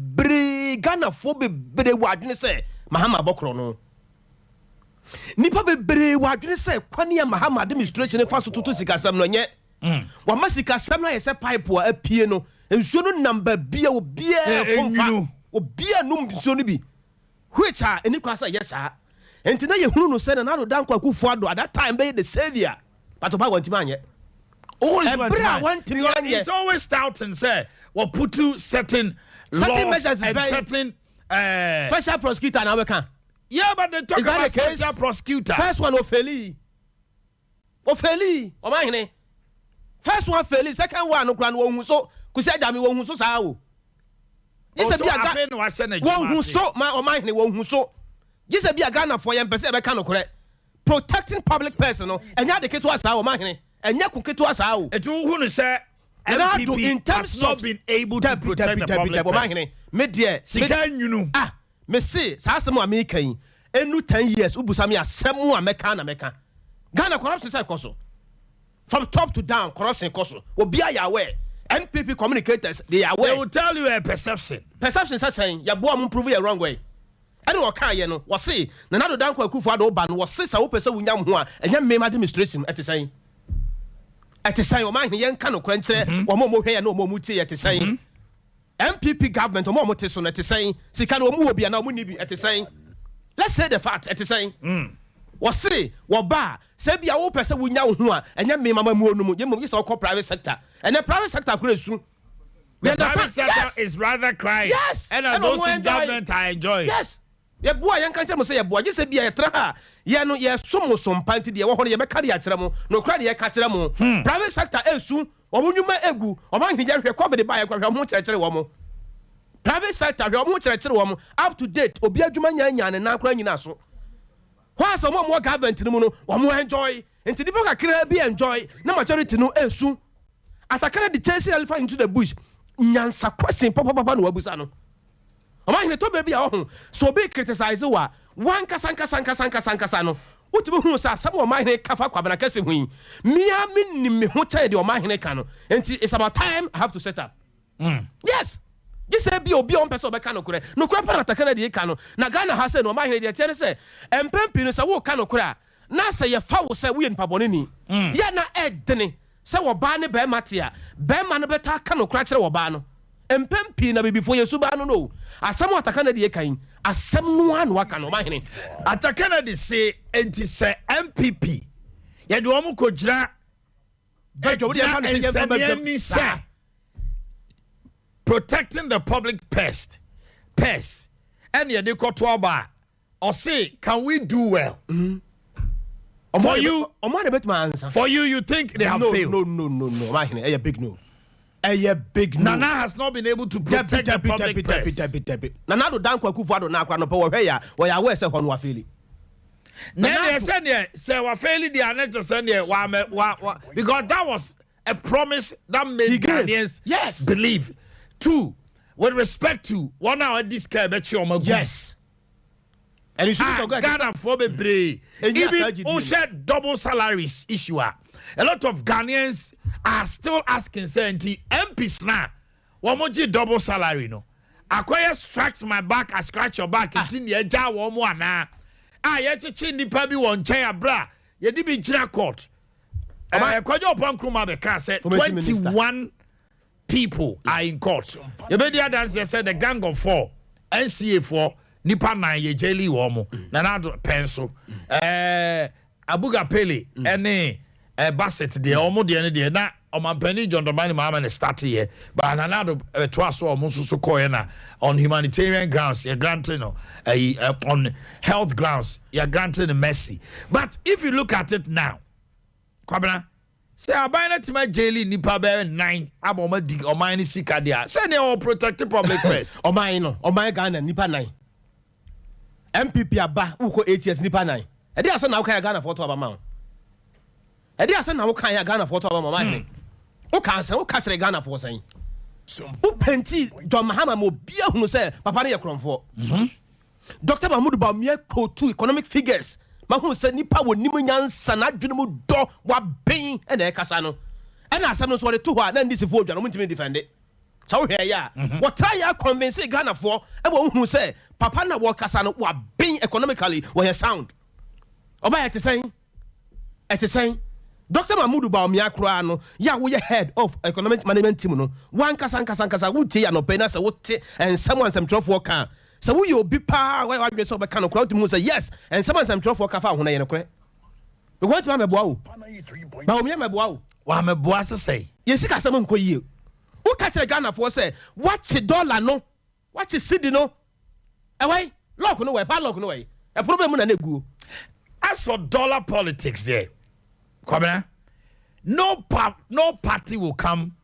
S2: Ghana for be wadwene say Mahama Bokro no. Nipa bebre wadwene say kwani Mahama administration fa so tutu sikasam no nye. Wa masikasam na yese pipe wa apie no. Ensuo no number bia obi fonfa. Obi anum nsuo no bi. Which are any kwasa yes ah. Enti na ye hunu no say na do dan kwa kufu ado at that time be the savior. But Oba want manye.
S1: He's always stout and say, well, put to certain laws and certain
S2: special prosecutor now we can.
S1: Yeah, but they talk about special prosecutor.
S2: First one Ofeli. Omanhene. First one Ofeli, second one no gran wo hu so kusi ajami wo hu so saa o. Yese bi aga
S1: no ase na
S2: wo hu so ma Omanhene wo hu so. Yese bi aga na for yem pese be ka no kore. Protecting public person no enya de keto asa Omanhene. Enya ku keto asa o.
S1: Etu hu no say MPP in terms of being able to protect the public person.
S2: Me dear
S1: sika nyunu.
S2: Me say sa asem a me kan enu 10 years ubusa me asem a meka na meka. Ghana corruption say koso. From top to down corruption koso. Obi a aware. NPP communicators they are aware.
S1: They will tell you a perception.
S2: Perception say saying ya bo am prove you wrong way. Ene wo kan ye no wo say na do dan kwa kufu ado ba no wo say sa wo pese wo nyam ho a enya mema administration ete saying. Ete saying o man yen kan no kwankyere wo mo hwe ye na o mo tie ete saying. MPP government o mo te so na ete saying sika na o mu obi na o mu ni bi ete saying. Let's say the fact ete saying. Wo say wo ba say bia wo pese wo nya ho a enya mema ma mu onum ye mo say o private sector. And the private sector kure su.
S1: The private sector is rather crying.
S2: Yes.
S1: And those in government are enjoying.
S2: Yes. Ye boy yan kan tell mo say ye boy say bia ye tra ha ye no ye somo sompa nti de wo ho ye meka de akere mo no kra de ye ka kere mo private sector esu obunwuma egu Omanhene Yaw hwe covid ba ye kwa hwe mo kere wo mo private sector hwe mo kere wo mo up to date obi adwuma nya ne na kra nyina so wha so mo government ni mu no wo mo enjoy nti di boka kra bi enjoy na majority no esu atakara the chasing elephant into the bush nyansa question papa no wabusa no Omanhene to baby a ho so be criticize wa wan kasanka no utimi hu sa sam Omanhene kafa kwabana kase hu mia minni me ho chai de Omanhene ka no enti it's about time I have to set up. Yes. You say be obi on person be ka no kure no kure pa atakara de ka no na Ghana ha say no Omanhene de tiene say empempi no say wo ka no kure na say ye fa wo say we npa bone ni ya na edene say wo ba ne be matia be ma no beta ka no kura kire wo ba no empempi na bibifo yesu ba no asem atakana de kan asem no anu aka no Omanhene
S1: atakana de say enti say MPP ye de omo kogira protecting the public purse and ye de kotoba or say can we do well? For you, you think they have failed?
S2: No. Omanhene, a big no. A big no.
S1: Nana has not been able to protect the public purse.
S2: Nana do dan kwa kufu ado na kwa no po hwe ya wo ya we se hono afeli.
S1: Na they said there say wa faili they are not just saying there because that was a promise that made Ghanaians believe. Two, with respect to one hour this guy bet you on
S2: yes. And you should go
S1: Ghana for be even who said double salaries issue. A lot of Ghanaians are still asking certainty MPs now. One more double salary no. Acquire scratch my back, I scratch your back. It's in the edge one more now. Yet chin the pabi one chair bra. You did be jina court. Kwajo Pankruma Beka said 21 people are in court. You bet the others said the gang of 4, NCA 4. Nipa na ye jelly womo na na pencil Abuga Pele ene Basset de omo de ne de na Omanhene John Dramani Mahama started here, but Nanado twice or Mususu Koyena on humanitarian grounds, you're granting on health grounds, you're granting a mercy. But if you look at it now, Kwabena, say I buy that my jaili nipa bear 9 aboma dig or mine sika dia. Say they all protect the public press.
S2: O my Ghana nipa 9. MPP aba uko 8 years nipa 9. E dey asa na uka Ghana for to abama. E dey asa na uka Ghana for to abama man. Uka asa uka kire Ghana for say. U penti John Mahama mo bia hunu say papa ne yekromfo. Dr. Mahmoud Bawumia quote two economic figures. Mahu say nipa wo nimu nyansa na adwene mu do wa ben e na e kasa no. E na asam no so de to ho a na ndisi fo dwa no mutimi defend it. So here ya. What try ya convince Ghana for e wo hunu say papa na wo kasa no wa ben economically wo sound. Oba e te saying Dr. Mahmoud Bawumia kura no ya wo ye head of economic management team no. Wan kasa wo tie ya no pe na say wo te and someone some 12 kan. So we you be pa why we so be kan okra to say yes and someone some 12 ka fa ho na ye no kre. We want to meboa wo. Bawumia meboa wo.
S1: Wa meboa say.
S2: Yes ka sam nko yie. Wo ka kire Ghana for say watch dollar no. Watch cedi no. E why? Lock no way, pa lock no way. E problem na negu.
S1: As for dollar politics there. Kwabena, no party will come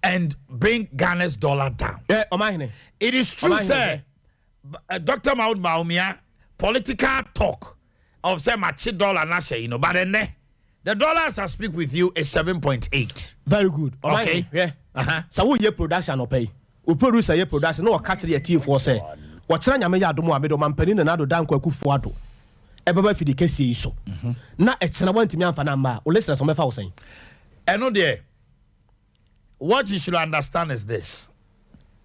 S1: and bring Ghana's dollar down.
S2: Omanhene.
S1: It is true, sir. Dr. Mahmoud Bawumia, political talk of say machi dollar na share, but then the dollar as I speak with you is 7.8.
S2: Very good.
S1: Okay.
S2: Yeah. So we ye production no pay. We produce ye production no catch the team for say. What tranya me ya do mo amedo Omanhene na do dan kwaku fuado. Ebeba fi the case so. Na etena wantimi amfa na ma. O listeners o mefa wo sen.
S1: Eno there. What you should understand is this.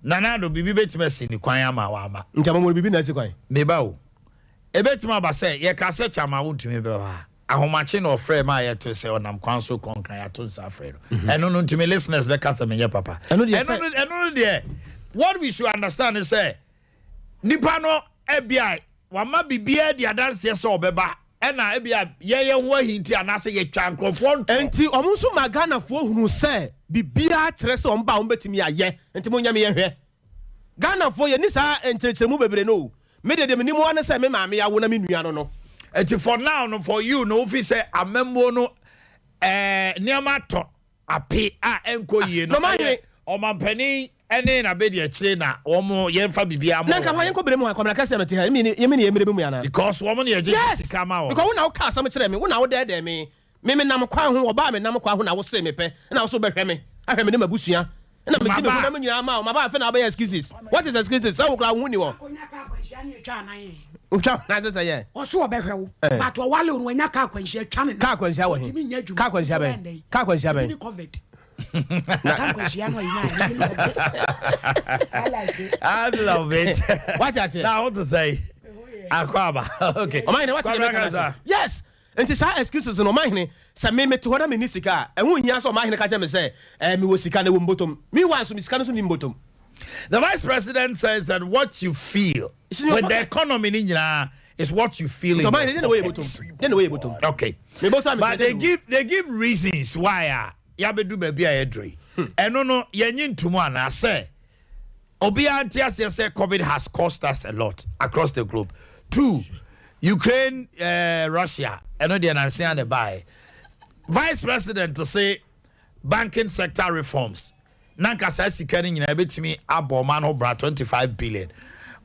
S1: Nanado bibi betima si ni kwan ama wa ama.
S2: Nkama mo bibi na si kwan.
S1: Meba o. Ebetima ba say ye ka se chama wontumi be wa. Ahomache no frɛ ma ye to say onam kwan so konkran ya to sa frɛ no. Eno no ntumi listeners be ka se me ye papa. Eno there. What we should understand is say nipa no FBI wama bibia di adanse so obeba ena ebia ye ho ahinti anase ye twa nkrofo
S2: enti omunso magana fo hunu se bibia kire se omba ombetimi aye enti mo nyame ye hwe Ghana fo ye ni sa entretremu bebre no me de me ni mo ane se me maame ya wo na me nua no
S1: enti for now no for you no fi say amembo no niama to ape a enko yie no Omanhene ene na be de akire na omo ye mfa bibia mo.
S2: Na nka hwan ko bere mu ha komna kase mete ha me ni emire mu ya na.
S1: Because woman ye je sika ma wo.
S2: Because wo na wo ka asam kire me, wo na wo de me. Me nam kwa ho, oba me nam kwa ho na wo se me pe. Na wo so behwe me. Ahwe me ne mabusua. Na me ti be ho na me nyina ma, ma ba fe na be excuses. What is excuses? So wo kra ho ni wo.
S4: Onya ka akwanhia ne twa nan ye.
S2: Utwa na ze ye.
S4: O so obehwe wo. But o wale no nya ka akwanhia twa ne.
S2: Ka akwanhia wo he. Ka akwanhia be. Ka akwanhia be.
S4: COVID.
S1: I love it.
S2: What I say?
S1: Now I want to say Akwaba. Okay.
S2: Omanhene what you say? Yes. Enti sa excuses no Omanhene say me to hoda me ni sika. E hu hia so Omanhene ka tell me say me wo sika na wo mbotom. Me wan so me sika no so ni mbotom.
S1: The vice president says that what you feel with the economy is what you feel in
S2: your pocket.
S1: Okay. But they give reasons why yabedu baby ayedre eno no yenyi ntumu ana say obi antiase say COVID has cost us a lot across the globe. 2 Ukraine Russia eno de ananse an buy vice president to say banking sector reforms nanka sa sika ni nyina betimi aboma no bra 25 billion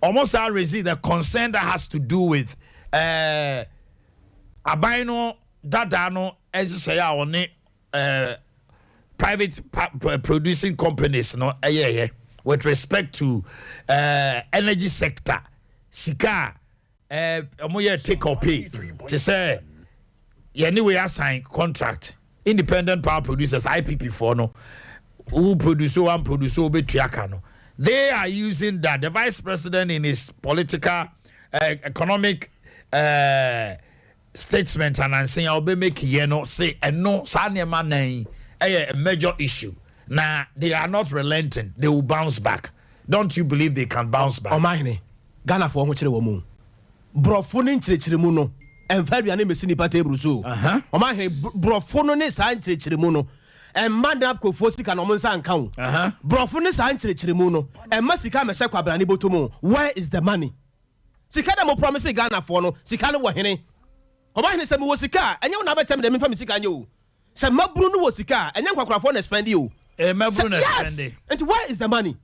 S1: almost I receive the concern that has to do with abino dada no say ya one private producing companies no with respect to energy sector sika omoye take or pay to say anyway assign contract independent power producers IPP for no who produce one produce betuaka no they are using that. The vice president in his political economic statement and saying I'll be making say no sanema nai a major issue. Now they are not relenting. They will bounce back. Don't you believe they can bounce back?
S2: Omanhene, Ghana for which wo mu. Brofo ne nchirechiremu no. Enfa bia ne mesi ni pata ebruso. Omanhene brofo no ne sa nchirechiremu no. ɛmma na kofo sika no mo nsa nka wo brofo ne sa nkyerɛkyerɛ mu no ɛmma sika mɛhyɛ kwabra ne botomu. Where is the money? Sika da mo promise Ghana for no sika no wɔ hene. Ɔba hene sɛ me wɔ sika ɛnyɛ wo na bɛtɛm de me fa me sika nyɛ o. Sɛ maburu no wɔ sika ɛnyɛ kwakrafo na spend you.
S1: Maburu na spend.
S2: And where is the money?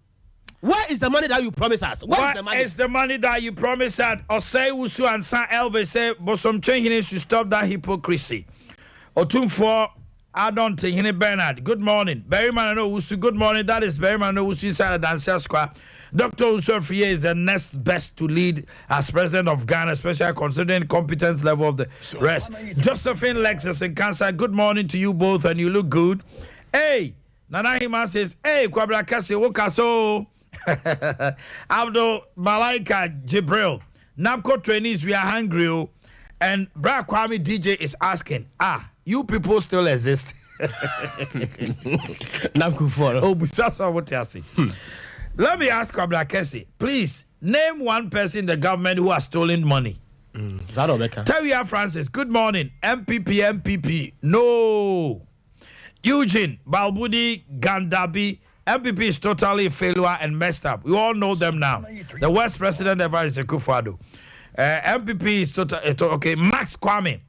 S2: Where is the money that you promise us?
S1: Where is the money that you promise us? Osei Wusu and San Elvis say, but some change should stop that hypocrisy. Otumfo Adon Hine Bernard. Good morning. Berryman no Wusu. Good morning. That is Berryman no Wusu inside the Dancer Square. Dr. Usofie is the next best to lead as president of Ghana, especially considering competence level of the rest. Josephine Lexus in Cancer. Good morning to you both, and you look good. Hey, Nana Hima says, hey, Kwabra Kasi Wokaso. Abdul Malaika Jibril. NAPCO trainees, we are hungry. And Brad Kwame DJ is asking, you people still exist? Let me ask Kwabra Kasi, please name one person in the government who has stolen money. Tawia Francis, good morning. MPP. No. Eugene Balbudi Gandabi. MPP is totally failure and messed up. We all know them now. The worst president ever is Akufo-Addo. MPP is okay. Max Kwame.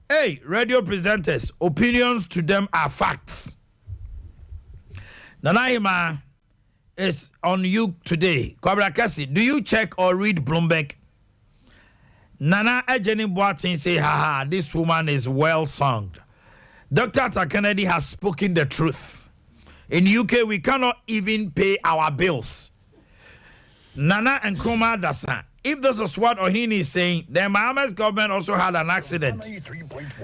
S1: Hey, radio presenters, opinions to them are facts. Nanaima is on you today. Kwabra Kasi, do you check or read Bloomberg? Nana Ejeni Boateng say, haha, this woman is well sung. Dr. Kennedy has spoken the truth. In UK, we cannot even pay our bills. Nana and Nkrumah Dasan. If this is what Omanhene is saying, then Mohammed's government also had an accident.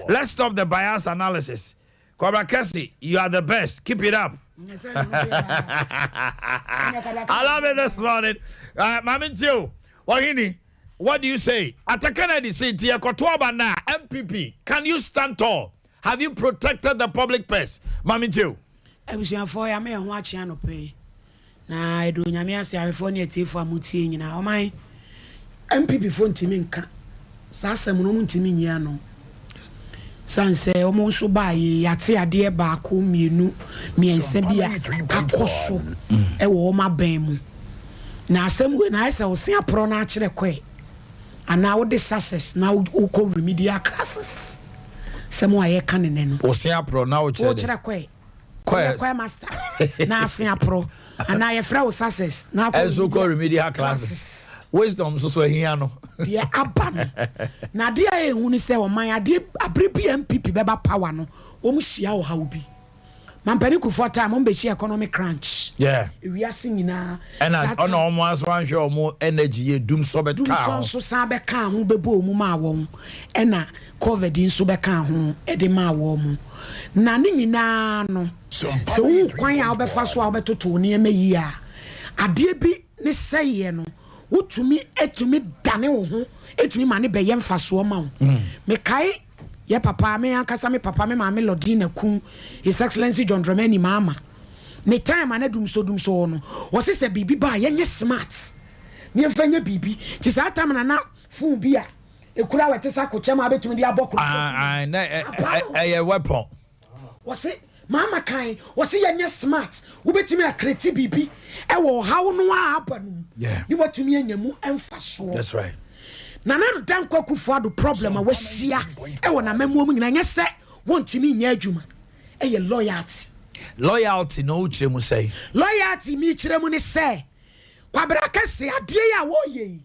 S1: Let's stop the bias analysis. Kwabra Kasi, you are the best. Keep it up. I love it this morning. Mamintio, Omanhene, what do you say? Kennedy said, MPP, can you stand tall? Have you protected the public purse? Mamintio.
S4: Ebusuafo ya me ho achi anope na edo nyame ase arefo ne etiefo amutie nyina o man MPP fo ntimi nka sasem no ntimi nyia no sanse o mo so baaye yate ade ba ko mienu miensa bia akoso e wo ma ban mu na asem we na ese wo se apro na akire kwe ana wo de success na wo ko remedial classes semo aye kanene no
S1: wo se apro na wo
S4: kire kwe Kwe master na afia pro and na yefra success na
S1: so called remedial classes wisdom so here no
S4: ye aban na de e hu ni se o man ade abre MPP beba power no o mu hia o ha obi man pani ku for time o be chi economic crunch we are singing na
S1: and on almost one show more energy ye dum so be ka
S4: so sa be ka ho bebo mu ma won e na covid nso be ka ho e de ma wo mu na ni nyina no so kwan a obefa so a obetoto ne emayi a ade bi ne seye no utumi etumi dane wo ho etumi ma ne be ye mfa so ma wo me kai ye papa me ankasa me papa me ma me Lodina Kum His Excellency John Dramani mama ne time ana dum so no wo se bibi ba ye nye smart ne mfanya bibi ti sa time na fu bi a ekura wete sa ko chema betumi di aboko
S1: na weapon
S4: wose mama kan wose yenye smart wo betimi akreti bibi e wo hawo no aba no ni watumi anyamu emfa so
S1: that's right
S4: na dan Akufo-Addo problem a wahia e wo na mamuo mu nyina nyese wontimi nya adwuma e ye loyalty
S1: no uchiremu say
S4: loyalty mi chiremu ni say Kwabra Kasi ade ya wo ye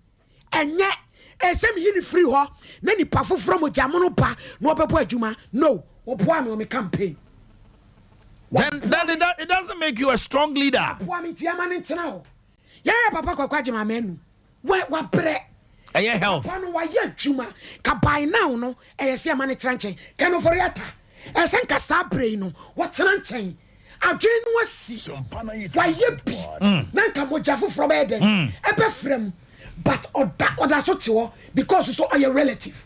S4: enye esem yini free ho na ni pa foforo mo jamono pa na obebo adwuma no oboa me o me campaign.
S1: Then it doesn't make you a strong leader.
S4: Papa Papa Kwakwaje Mamenu. Wa bre.
S1: Eye health.
S4: Papa no wa ye adwuma. Ka by now no eye se amane tranchen. Kan for yata. Esen ka sa bre no. What tranchen. Adwen no asi. Wa ye bi. Na ka moja foforo be den. Ebe frem. But oda so tiwo because so are your relative.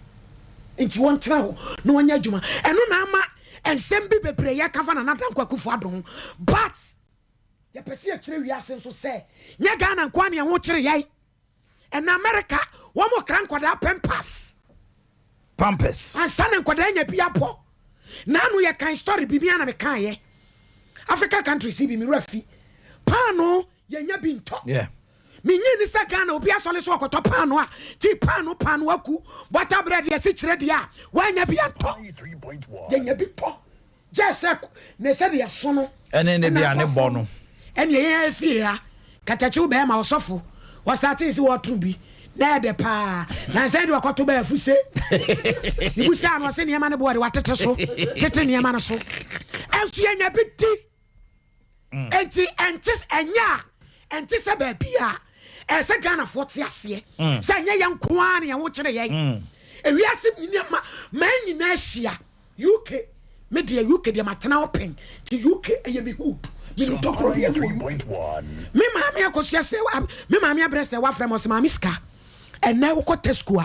S4: Inti won tra ho no anya adwuma. Eno na ama ensem bi bebre ya kafa na Nadanko Akufo-Addo but ya pese ya kire wiase so say nya Ghana kwa na ho kire yai en America wo mo kran kwada pampers
S1: and
S4: stand kwada nya bia po na anu ya kan story bibia na me kan ye Africa countries bi mi rafi paano yenya bi nto
S1: yeah
S4: minye ni sa Ghana obi asole so akoto paano a ti paano aku butter bread ye si kire dia wanya bi nto yenya bi to just ne se de so no
S1: ene ne bia ne bo no
S4: ene ye afie ha katachi be ma osofo was starting si what bi na de pa na say de akoto ba afuse ibu sa no se ne ma ne bo de watete so tete ne ma no so enso yenya bi ti enti entis enya entisa ba bia ese Ghana 40 ase se nya yan koa ne yan wo kire yen ewiase ni ma nyina ahia UK media UK de matena open ti UK eye me hood me no tokro de 3.1 me ma me akosia se me ma me abrese wa frem o se ma miska and now ko Tesco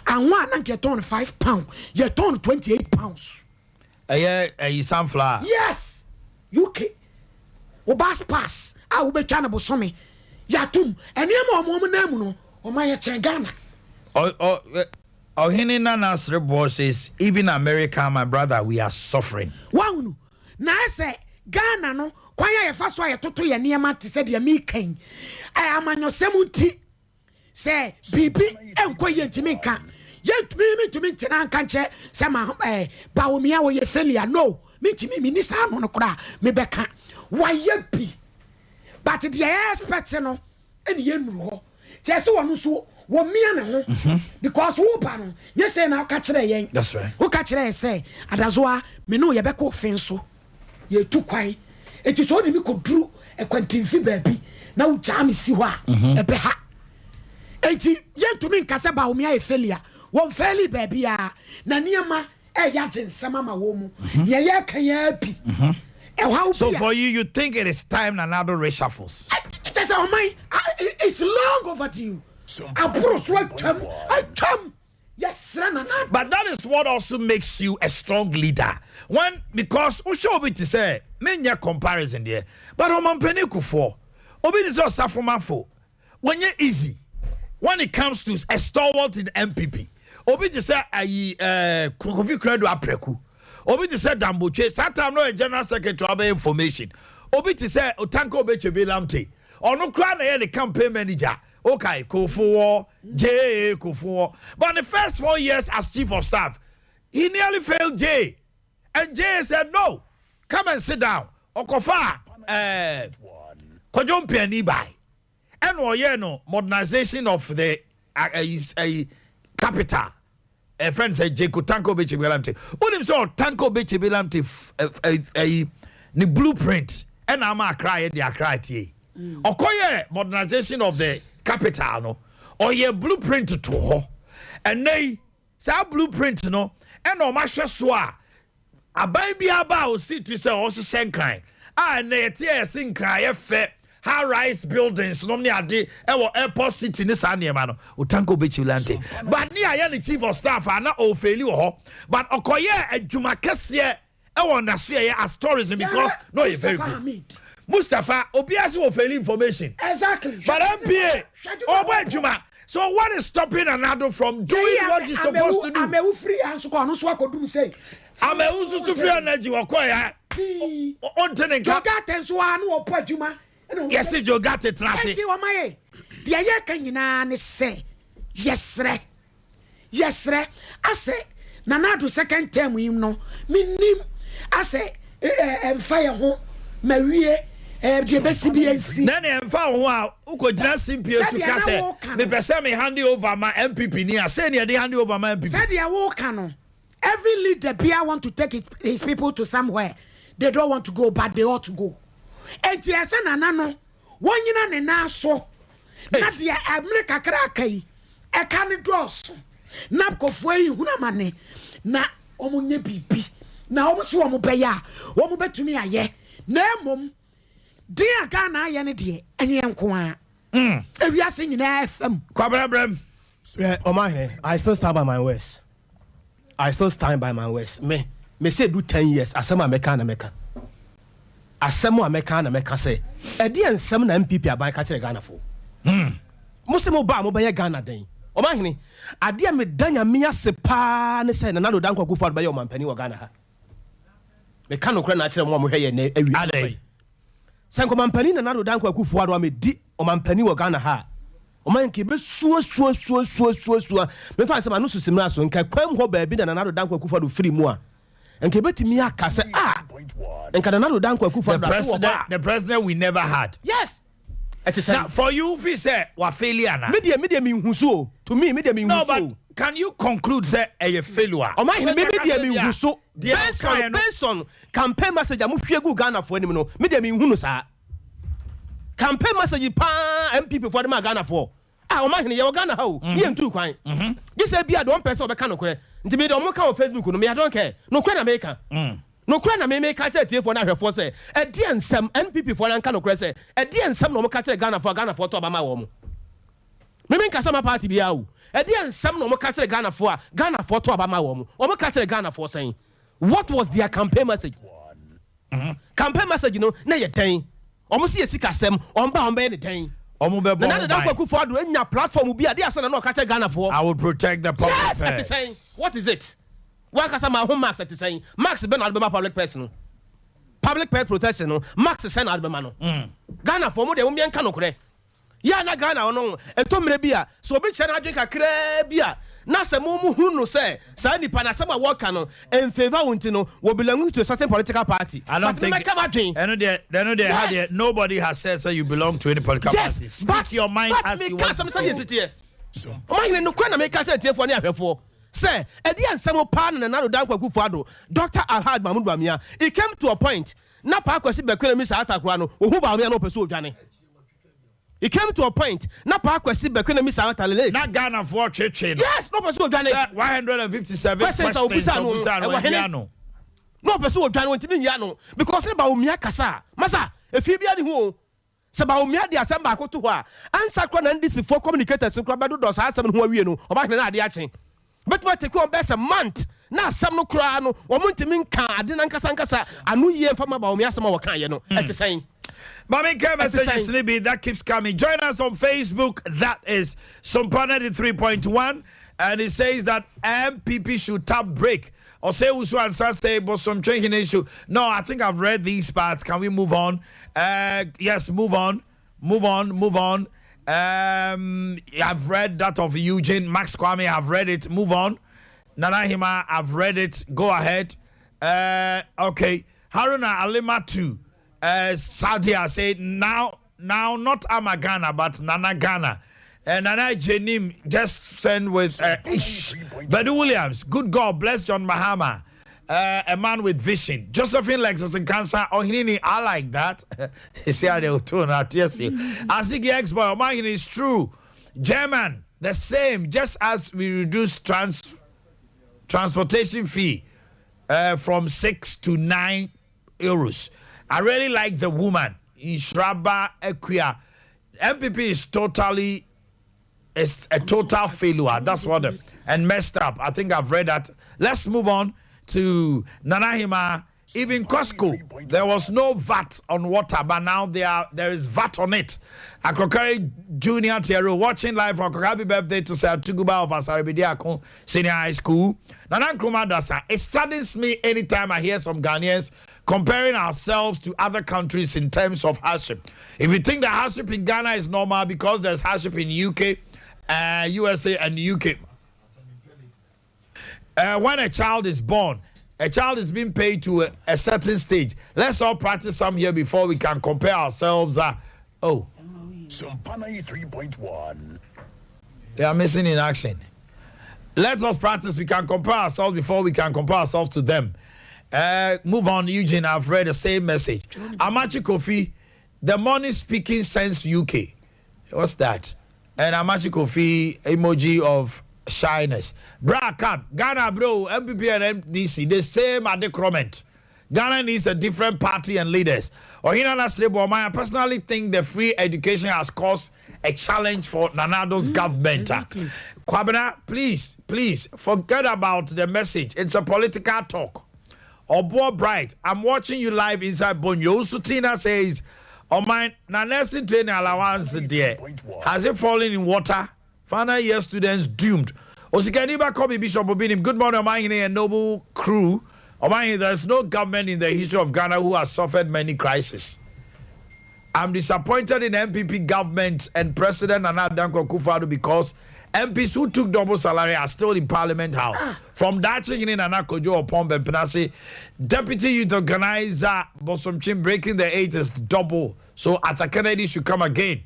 S4: anwa na nke ton 5 pound ye ton 28 pounds
S1: sunflower
S4: yes UK o pass a wo betwa na bosome yatum eniam omo na mu no o ma ye chen Ghana
S1: Omanhene Yaw says even America, my brother, we are suffering.
S4: Wow, na say Ghana no kwanya ye fa so ye toto ye niema te se de mi kan amanyo semunti say bibi enko ye ntimi kan ye tumi ntena kan che se ma ba wo mia wo ye failure no mi timi mi ni sa no kura me beka wa ye bi but the expect no eni ye nuru ho che se wonu so wo mia na ho because wo ba no ye say na ka kire yen
S1: that's right
S4: wo ka kire say adazoa me no ye beka ofin so ye tu kwai eti so de mi ko duru e kwantimfi baabi na wo jam si ho a e be ha eti ye tumi nkase ba wo mia e failure wo faili baabi a na niema e ya jensema ma wo mu ye ye kan ya bi
S1: so for you think it is time another reshuffles?
S4: It's long overdue.
S1: But that is what also makes you a strong leader. Because Ushobi to say, many comparison there. But Omanhene Kufo, Obi is also Safomafo. When you're easy, when it comes to a stalwart in MPP, Obi to say, Kofi Kredo Apreku. Obi to say Damboche, Satam no general secretary of information. Obi to say Otanko Bechebe Lamte. Or no crown the campaign manager. Okay, Kofuo, J. Kofuo. But the first 4 years as chief of staff, he nearly failed J. And J said, no, come and sit down. Okofa, Kojompe and Ibai. And no modernization of the capital. A friend said, Jeko Tanko Bechibelamte. Unim so Tanko Bechibelamte the blueprint. And I'm a cry, they are crying. Okoye modernization of the capital, no, or ye blueprint to ho. And they say blueprint, no, and no masha swa. A baby about see to say also shankai. And they tear sing cry fe. High rise buildings, no near the airport city in this animal, Utanko Bichilante. But near any chief of staff are not all failure, but Okoye and Jumakasia, I want to see as tourism because no, you're very good. Mustafa, Obiasi will fail information.
S4: Exactly.
S1: But MPA, Juma. So what is stopping another from doing what he's supposed to do?
S4: I'm a free answer. I'm
S1: a free energy. Yes, you got it.
S4: The year can you say yes, re. Yes, re. I say, Nana second term, we know. Minim. I say, fire home, Marie.
S1: Then I'm found who could just simply say, the person may hand over my MPP near senior, they hand over my MPP.
S4: Said you walk on. Every leader Pia want to take his people to somewhere. They don't want to go, but they ought to go. And yes, and no, 1 year and a so. Not the America cracky. I can't draw. Napko for you, Hunamane. Na omunye bibi. Na almost one mobaya. One mobile to me, aye. No, mum. Dear Ghana, any dear, and young Kwan. If you are singing FM,
S2: Cobrabram. Omanhene, I still stand by my words. I still stand by my words. Me say do 10 years. Asema America. Asema America say. Edi and some MPP abai catch Ghana for. Muslim Obama obey Ghana den. Omanhene, Adea me danya miya sepa ne say na do danko go for by your Omanhene wa Ghana ha. meka no kra na kyerɛ mo mo hwɛ yɛ na awi sanko mampani na nado danko akufo ado amedi o mampani wo Ghana ha o man ke be suo me fa se ma no susimra so nka kwam ho ba bi na nado danko akufo ado free mu a nka betimi aka se nka nado danko akufo ado
S1: the president we never had.
S2: Yes.
S1: Now for you fi say wa failure na
S2: media me huso to me media me huso.
S1: No, but can you conclude say a failure?
S2: O man media me huso based on campaign message am hwe gu Ghana for anim no media me hunu sa campaign message pa MPP for dem Ghana for Omanhene Yaw Ghana ha o ye ntu kwan just say bia don person obeka no kore nti me don mo ka on Facebook no me I don't care no kore na me ka no kura na me ka tell tie for na hwefo say e de nsam NPP for na nka no kura say e de nsam no mo ka tell Ghana for to obama wo mo me nka sama party bia o e de nsam no mo ka tell Ghana for to obama wo mo o mo ka tell Ghana for saying what was their campaign message? Campaign message no na ye den o mo se sika sem o mba ye ne den
S1: o mo be bon
S2: na da kwaku for do nya platform bia de asa na no ka tell Ghana for
S1: I will protect the public.
S2: Yes, what is it? One kasa my home Max at the saying Max Ben Alabama public person. Public pet protection no Max send Alabama no. Ghana for mo de umi enka no kore. Ya na Ghana no etomre bia so obi che na adwenka kra bia na se mo mu hu no say sa nipa na sama work no in favor unti no we belong to a certain political party.
S1: I don't think nobody has said so you belong to any political party. Speak your mind as you want to.
S2: Omanhene no kwa na make catch tie for na ahwefo. Say, Adea Nsamo Pan and Nado Danko Akufo-Addo, Dr. Ahad Mahmoud Bamia, it came to a point. Na pa kwesi bekwe Mr. Atakwano, who Bamia no pursue Johnny. It came to a point. Na pa kwesi bekwe Mr. Atalele.
S1: Na Ghana for Cheche.
S2: Yes, no pursue Johnny.
S1: 157 questions.
S2: No pursue Johnny went to Yano because about Umia Kasa. Masa, if you be at home. Saba Umia de asamba ko to ho answer kro na ndisi for communicators kro bedo dos asem ho awie no Omanhene na ade ache. But what take on best a month now some no cry no or muntimin can didn't nkasa anu ye fama ba omi asema wo kan ye no at the same
S1: Mami message snippet that keeps coming. Join us on Facebook. That is Sompa 93.1 and it says that MPP should tap break or say usu and say but some training issue. No, I think I've read these parts. Can we move on? Yes, move on. I've read that of Eugene Max Kwame. I've read it. Move on. Nana Hima. I've read it. Go ahead. Okay. Haruna Alima too. Sadia said now not Amagana but Nana Ghana. Nana Jenim just send with Ish. Bedu Williams. Good God bless John Mahama. A man with vision. Josephine Lexus and cancer. Omanhene, I like that. You see how they will turn out. Yes, Asigi ex-boy. Omanhene is true. German, the same. Just as we reduce transportation fee from 6 to 9 euros. I really like the woman. Adea Akye. MPP is totally a total failure. That's what and messed up. I think I've read that. Let's move on to Nana Hima. Even Costco, there was no VAT on water, but now there is VAT on it. Akrokari Junior Thierry watching live for happy birthday to Sir Tuguba of Asaribidiako Senior High School. Nana Nkrumah Dasa, it saddens me anytime I hear some Ghanaians comparing ourselves to other countries in terms of hardship. If you think the hardship in Ghana is normal because there's hardship in UK, USA and UK. When a child is born, a child is being paid to a certain stage. Let's all practice some here before we can compare ourselves.
S7: Sompa 93.1.
S1: They are missing in action. Let us practice. We can compare ourselves before we can compare ourselves to them. Move on, Eugene. I've read the same message. Amachi Kofi, the money speaking sense UK. What's that? And Amachi Kofi emoji of shyness. Bra cap, Ghana bro, MPP and MDC, the same at the comment. Ghana needs a different party and leaders. I personally think the free education has caused a challenge for Nanado's government. Kwabena, please, forget about the message. It's a political talk. Obo Bright, I'm watching you live inside Bonyo. Sutina says, oh my, na nursing training allowance there. Has it fallen in water? Final year students doomed. Osikaniba Kobe Bishop Obinim. Good morning, Omanhene and noble crew. Omanhene, there is no government in the history of Ghana who has suffered many crises. I'm disappointed in MPP government and President Nana Danko Akufo-Addo because MPs who took double salary are still in Parliament House. From Dachi in Nana Kojo upon Bempenase, Deputy Youth Organizer Bosomchin breaking the age is double. So Arthur Kennedy should come again.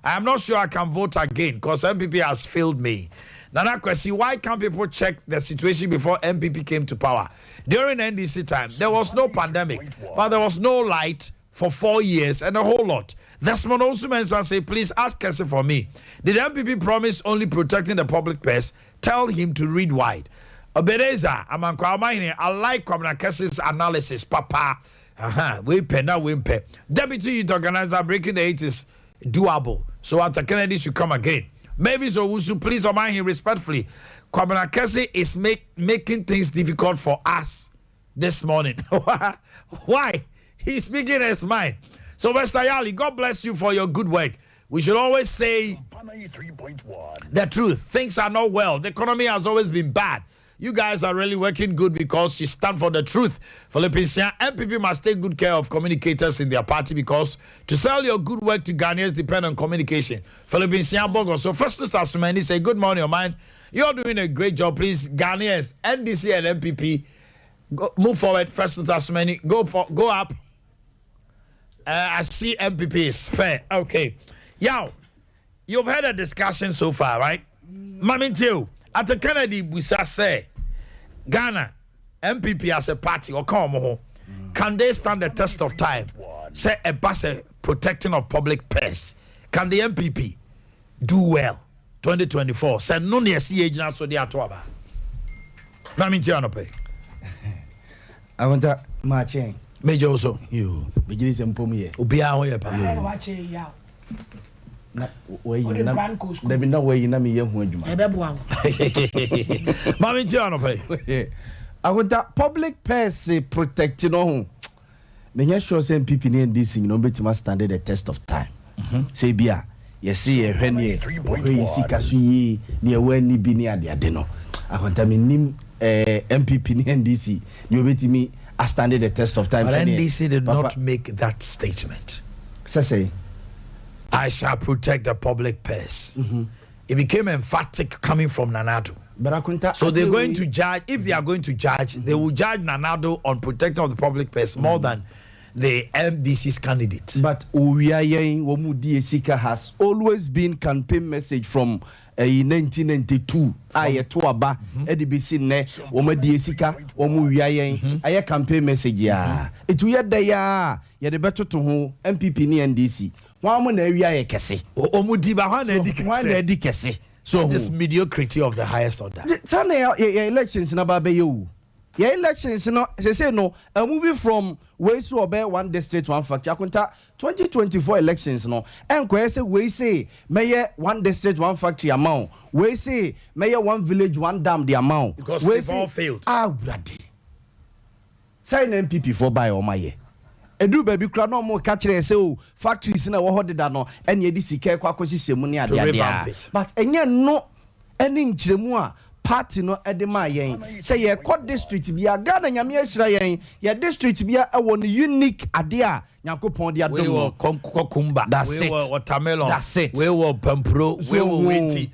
S1: I am not sure I can vote again because MPP has failed me. Nana Kwesi, why can't people check the situation before MPP came to power? During NDC time, there was no pandemic, but there was no light for 4 years and a whole lot. Desmond Osumensa say, please ask Kese for me. Did MPP promise only protecting the public purse? Tell him to read wide. Obedeza, Amankwa Omanhene, I like Kwabena Kese's analysis, Papa. We pay, now we pay. Deputy Youth Organizer breaking the 80s doable. So Arthur Kennedy should come again. Maybe Zowusu, please Omanhene respectfully. Kwabena Kese is making things difficult for us this morning. Why? He's speaking his mind. So, Mr. Yali, God bless you for your good work. We should always say the truth. Things are not well. The economy has always been bad. You guys are really working good because you stand for the truth. Philippines MPP must take good care of communicators in their party because to sell your good work to Ghanaians depend on communication. Philippines Bogo. So, first, Mr. Sumeni, say good morning, man. You're doing a great job. Please, Ghanaians, NDC and MPP, move forward. First, Mr. Sumeni, go up. I see MPP is fair. Okay. Yaw, you've had a discussion so far, right? Mami Teo, at the Kennedy, we say, Ghana, MPP as a party, or can they stand the test of time? Say a bus protecting of public purse. Can the MPP do well? 2024. Say no near see agent so they are to about. Mami Teo, no pay.
S18: I want that marching.
S1: Major also.
S18: You, begin some poem here.
S1: Ubia, where
S4: Boakye Yaw.
S18: There be no way you know me young when you
S1: Mami Tiano pay.
S18: I want that public purse protecting on. Many sure say people in this thing, you know, bet must stand the test of time. Say Bia, you see a penny, you see Kasuyi, near when ni be near the adeno. I want to mean MPP in DC. You bet me. I stand the test of time.
S1: But NDC did not make that statement.
S18: Say,
S1: I shall protect the public purse. It became emphatic coming from Nanado. So they're going to judge, if they are going to judge, they will judge Nanado on protection of the public purse more than the MDC's candidate.
S18: But Uriayen Womudi Sika has always been campaign message from 1992. Aye to aba edibisi ne Womadi Sika Womuyayen aye campaign message ya. It we da ya ye de beto to ho MPP ni NDC. Wa mo na awia ye kese.
S1: Omudi ba ha na
S18: edi kese.
S1: So this mediocrity of the highest order.
S18: Sana ya elections na ba be you. Your elections, say no, a movie from way so obey one district, one factory. 2024 elections, no, and we say, mayor one district, one factory amount. We say, mayor one village, one dam the amount.
S1: Because they've all failed.
S18: Ready. Sign MPP for buy or my Edu baby cry no more catch say oh factories in a wahod no and ye this care kwakosi semuni adia. But enye no any nchiremu party no edema yen say ye court district bia Ghana nyame asira yen ye district bia e won unique adea Nyankopon dia
S1: we were kokumba, we were watermelon,
S18: that's it,
S1: we were pampro, we were wheat.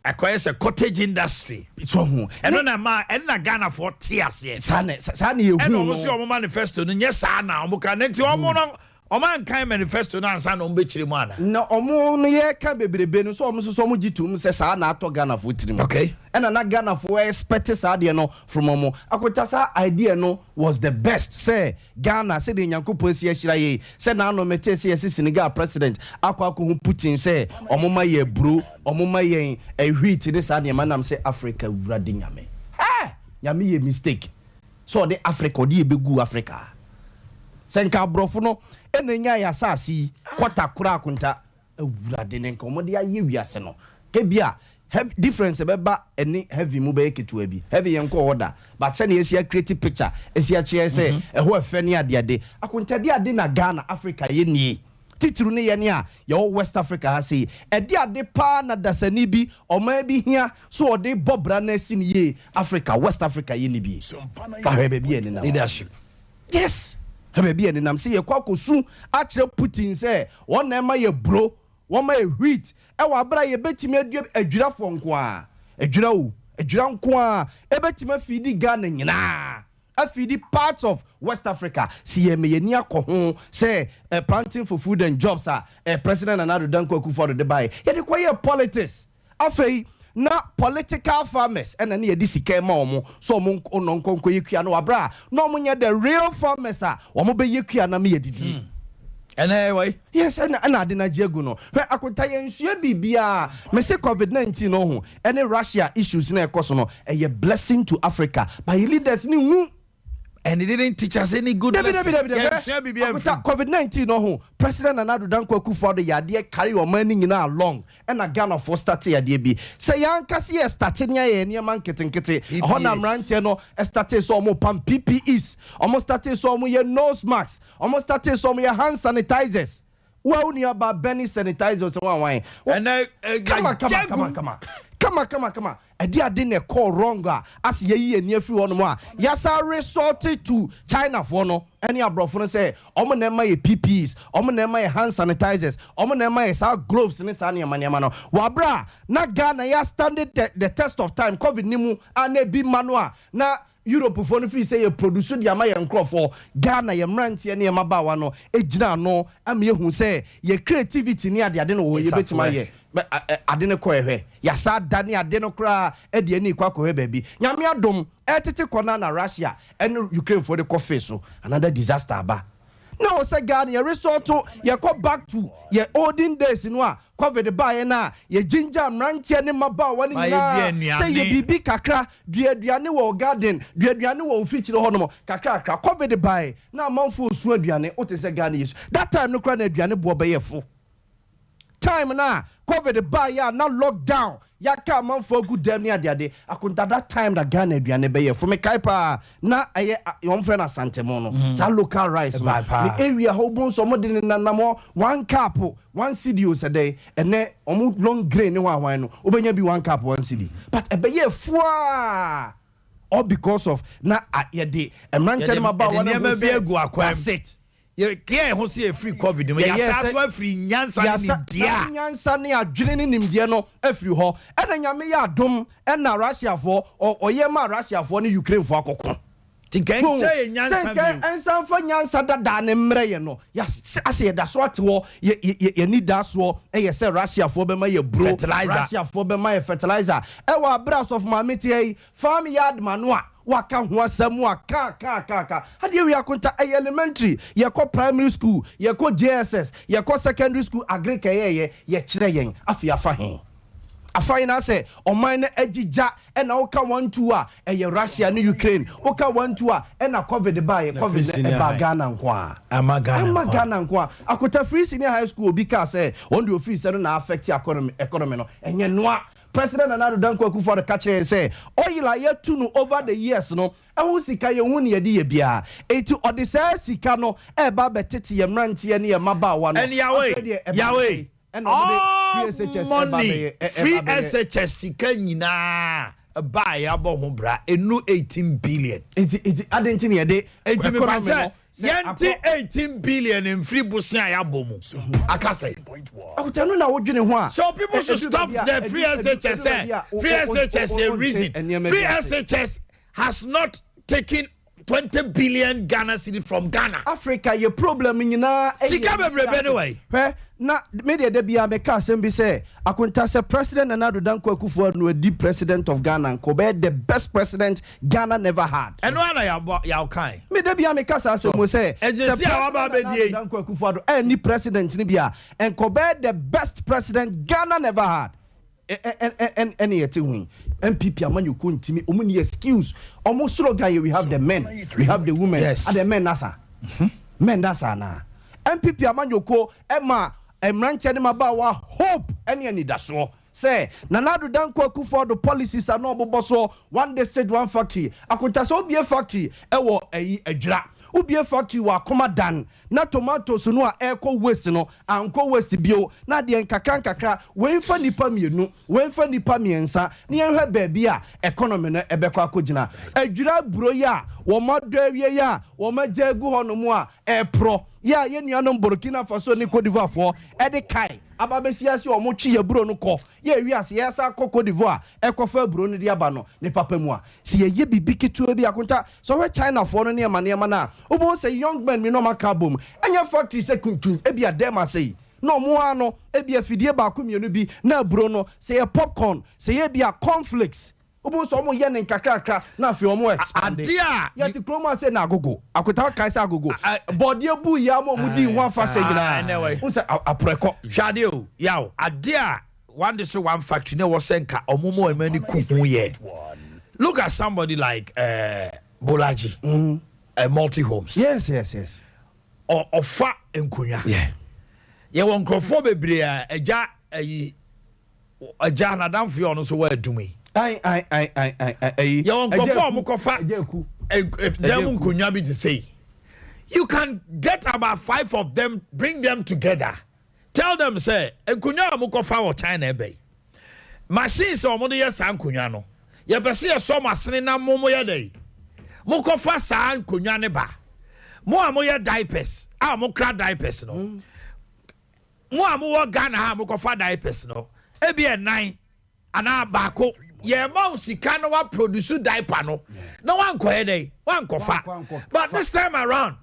S1: Acquires a cottage industry.
S18: It's wrong.
S1: And on a man and a Ghana for tears yet.
S18: Sani you
S1: and almost your manifesto. Yes, I now connect your man kind manifesto now and on beach mana.
S18: No, Omo ye can be benu so almost so much to says I not to Ghana for trim.
S1: Okay.
S18: And an Ghana for expected idea no from Omo. Akotasa idea no was the best. Say Ghana said in Yankupo Shiraye. Say now no metesi Senegal president. Akwaku Putin say Omoma ye bro. Omoma ye a wheat this idea man say Africa rading yame. Ah, yami ye mistake. So the Africa di begu Africa. Senka brofo no enenya ya sasi kwata kura kunta ewurade ne nkomo de aye wiase no ke bia difference beba any heavy mu be ketu abi heavy yenko order but say na esi create picture esi a chere say eho afa ni ade ade akunta de ade na Ghana Africa ye nie titru ne yene a yo West Africa ha sei ede ade pa na dasani bi oman bi hia so ode bobra na si ye Africa West Africa ye ni bi ka hebe bi ene na
S1: leadership
S18: yes hebe bi ene nam se ye kwakosu a kire Putin say won na ma ye bro won ma ye wheat e wa bra ye betimi adua adwira fo nko a adwira o adwira nko a e betimi afidi Ghana nyina afidi parts of West Africa si ye meyeni akoho say planting for food and jobs president Nana Danko Akufo-Addo de buy ye de kwaye politics afei na political farmers and na ye di sika ma omo so omo nkonko yekua no abra na omo nye the real farmers omo be yekua na me yedidi
S1: Anyway,
S18: yes, and ade na jegu no. Hwe akonta ye nsue bibia. Me say COVID-19 no ho. Any Russia issues na ekoso no. A blessing to Africa. But leaders ni hu.
S1: And it didn't teach us any good lesson.
S18: COVID-19 no ho. President Nana Danko Akufo-Addo yade carry your money nyina along. And a Ghana for start yade bi. Say yanka si start nya ye niam nketenkete. Hona mrantie no start so mo pam PPEs. Almost start so mo ye nose masks. Almost start so mo ye hand sanitizers. Wa uni aba Benny sanitizers wan. And come on. Edi ade ne call wrong as ye ni afri wono mo a yasa resort to China for no any abrofo no say omo na ma ye PPEs omo na ma ye hand sanitizers omo na ma ye sa gloves ni sa ne ma no wa bra na Ghana ya standard the test of time COVID ni mu ana bi mano na Europe for no fi say ye produce dia ma ye nkrofo Ghana ye mrantie ne ma ba wa no ejina no am ye hu say ye creativity ni ade no wo ye betima ye adene ko ehwe ya sa dani adene kra e de ani kwa ko he baby nyame adom etete kona na Russia and Ukraine for the coffee so another disaster aba now say Ghana ye resort to ye go back to ye olden days no a COVID buy na ye ginger mrantie ne maba wani na say ye bibi kakra duaduane wo garden duaduane wo fichire ho no kakra COVID buy na manfo su aduane o te say Ghana yesu that time no kra na aduane bo be ye fo time na COVID buy ya na lockdown ya ka man for good damn near ade akunta that time that Ghana aduane be ye for me kaipa na aye your friend asante mo no sa local rice the area ho bon so mo de na mo one cup 1 cedi o sede ene omo long grain ne wan no obenya bi 1 cup 1 cedi but e be ye fua all because of na ye de emranche ma ba wan
S1: na be egu akwam ye care ho see free COVID me ya so free nyansa ni dia
S18: nyansa ni adwene ni nimdie no afiri ho ena nyame ya adom ena Russia for oye ma Russia for ni Ukraine for akoko
S1: tinkan che nyansa bi
S18: ensan fa nyansa dada ne mre ye no ya ase ye da so ate wo ye ni da so e ye se Russia for be ma ye bro Russia for be ma ye fertilizer e wa brass of mameti hey farm yard manua waka ho asemu aka hade we akonta elementary ye ko primary school ye ko JSS ye ko secondary school agric ye kire yen afia fa hen afai na say oman na agija e na oka 1-2 a e Russia ni Ukraine oka 1-2 a e na COVID ba ye COVID e ba Ghana nko a Ghana nko a akota free senior high school obi ka say on the office na affect economy no enye noa President Nana Danko Akufo-Addo catch say oil ye tunu over the years no ehun sika ye hu ne ye di ye bia eti odisa sika no e ba betete ye mrantie ne ye maba wa no
S1: and yawe and free SHS sika nyina ba ya bo ho bra enu 18 billion
S18: eti adenti ne ye de
S1: eti me pa Yanti 18 billion in free busia ya bomu. Akase. So people should stop the free SHS. Free SHS a reason. Free SHS has not taken 20 billion Ghana cedi from Ghana.
S18: Africa, your problem in na.
S1: Sika bebre anyway.
S18: Na media de bia meka asem bi say akunta say President Nana Danko Akufo-Addo no di president of Ghana ko be the best president Ghana never had.
S1: And no na ya kan.
S18: Media bia meka asem mo say
S1: Agency awaba be die
S18: Danko Akufo-Addo any president ni bia and ko be the best president Ghana never had. And any hu MPP amanyo ko ntimi omu ni excuse omo slogan we have the men we have the women and the men nasa men nasa na MPP amanyo ko ema emranche ne maba wa hope any da so say Nana Danko Akufo-Addo policies are no bobo so one day state one factory akunta so be a factory e wo ayi adwira ubie factory wa koma dan na tomatoes no a eko waste no anko waste bio na de nkakra we fa nipa mienu we fa nipa miensa ne ehwe baabi a economy no ebekọ akogina adwira buro ya wo modwa wie ya wo magya gu ho no mu a epro ya ye nuanom Burkina Faso ni Cote d'Ivoire fo ede kai ababesia si omo twi ya buro no kọ ye wiase ye sa kọ Cote d'Ivoire ekofa buro no de aba no ne papa mu a si ye bibi ketu bi akonta so we China fo no ne ma na obo say young men me no maka bom anya factory se kuntun e bi adema say no mo ano e bi afidie ba ko mienu bi na buro no say popcorn say ye bi a cornflakes obo so mo ye ne nkakrakra na afi omo expand
S1: Adea
S18: ya ti kroma say na agogo akota kai say agogo body bu ya mo mudi ho fa say gina unse apreko
S1: hwade o yaw Adea one day so one factory ne was senka omomo emani kuhu ye. Look at somebody like Bolaji multi homes.
S18: Yes.
S1: Or fa enkunya.
S18: Yeah.
S1: Ye won krofo bebre eja na damfo ono so wa adumi.
S18: I
S1: Ye won krofo mo kofa dem nkunya bi to say. You can get about 5 of them, bring them together. Tell them say enkunya mo kofa wo China ebe. Machines o mo de yes enkunya no. Ye pese ye so masene na mo ye dey. Mo kofa sa enkunya ne ba. Mo amoye diapers mo kra diapers no mo amowo Ghana ha mo kofa diapers no e bi enan ana baako ye ma sika no wa produce diaper no na wan koye dey wan kofa but this time around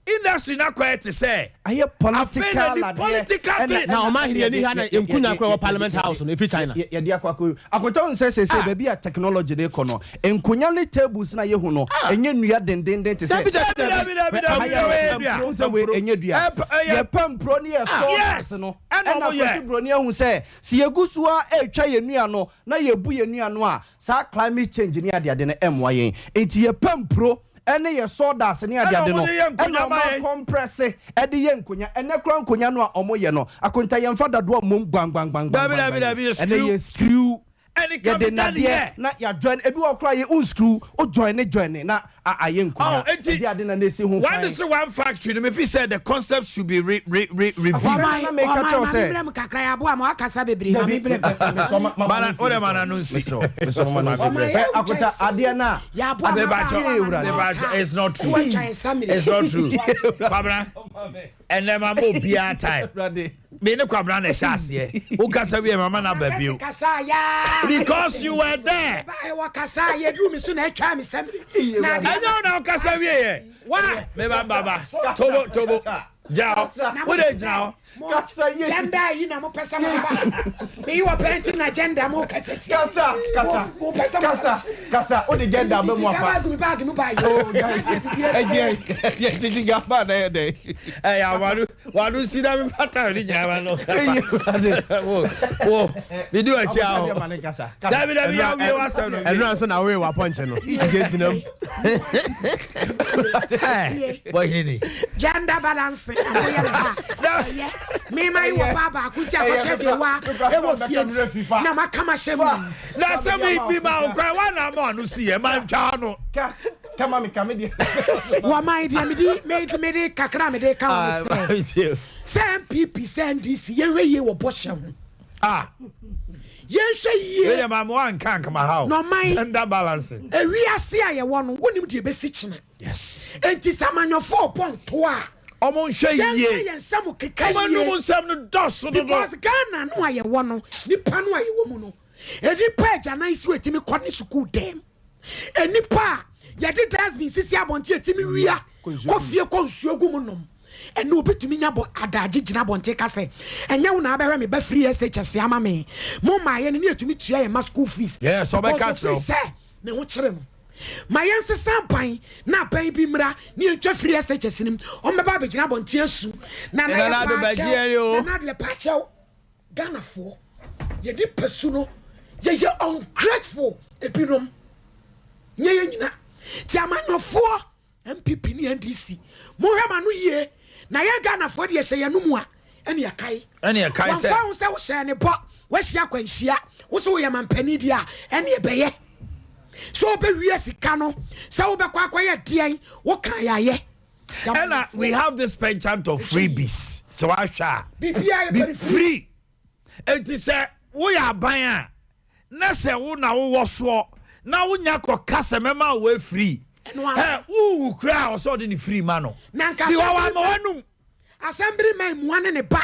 S1: industry na quiet to say
S2: aye political
S1: thing
S2: na Omanhene ni ha na enkunya kwa parliament house no efi China
S18: ye dia akwa akoton say baby a technology dey kono enkunya ni tables na ye hu no enye nua denden te say enye dua ye pampro ni ye so no na kwesi bro ni hu say si yegusuwa etwa ye nua no na ye bu ye nua no a sa climate change ni ade na emwa yen enti ye pampro ene ye sodas ne ade no ene ma compress e de ye nkonya ene kra nkonya no a omo ye no akonta ye mfa dado mom gbang ene ye screw
S1: any come down here
S18: na ya join ebi wo kra ye unscrew o join na aye nkonya e ade na na si hu
S1: one is one factory me fi said the concept should be reviewed
S4: na make a say me kakra ya bo am akasa bebre ma me bre
S1: mana ore mana no si
S18: akota ade na
S4: ya bo
S1: it's not true babra ene ma mo bia time me ne kwabra na shase o kasa wi mama na babio because you were there
S4: I wa kasa ye do me so na atwa me sem
S1: na enyo na kasa wi ye wa me baba tobo jao wo de jao
S18: kasa ye
S4: gender yi na mo pesa mo ba me you are painting na gender mo kateti
S18: kasa o de gender be mo afa
S4: bag me ba
S18: ye titi gaba na ye dey
S1: ya wadu si da me fata ri jama no kasa wo me do a jao David ya we wasa no
S2: enu so na we wa punch no gentinam
S1: boy hini
S4: gender balance me my baba kucha ko cheje wa e wo fie na makama shemu
S1: na se me ma kwa wa na ma no si e ma ntwa no
S18: kama me kamedi
S4: wa my dia me di kakra me de ka say MPP send this ye we wo boshem yen hwe ye
S1: we ma mo an kan kama how
S4: no my
S1: gender balance
S4: e wi ase aye wo no wonim de be si kina
S1: yes
S4: enti samanyofo ponto a
S1: omo nhwe ye
S4: yensam keka ye
S1: omo no nsam no doso do
S4: because Ghana no aye wo no nipa no aye wo mu no edi page na isi wetimi kɔ ne school dem enipa ya de dustbin sisi abonti etimi wia kofie konsuo gu mu nom ene obetumi nya bo adaje gina bonte ka se enya wo na abehwe me ba free SHS ama me mo ma ye ne etumi tua ye ma school fees
S1: yes obeka tro
S4: ne ho kire no ma yense sampan na pan bi mra ne entwa free SHS nim o me ba be gina bonte asu na na
S1: do ba giere o
S4: na de pa chew Ghana fo ye de pesu no ye ungrateful ebinom nye ye nyina ti amanyofo MPP ni NDC mo hema no ye na ye Ghana fo de ye se ye no mu a ene ye kai se wa fa wo se ne bo wa hia kwanhia wo so ye mampani dia ene ye beye so be wi sika no se wo be kwa ye den wo kan ya ye
S1: And we have this penchant of freebies. So I shall be free. It is a we are buying. Nese wo na wo woso. Na wo nya ko kasa mema we free. Who cry or so the free mano.
S4: Nanka assemblyman one ne ba.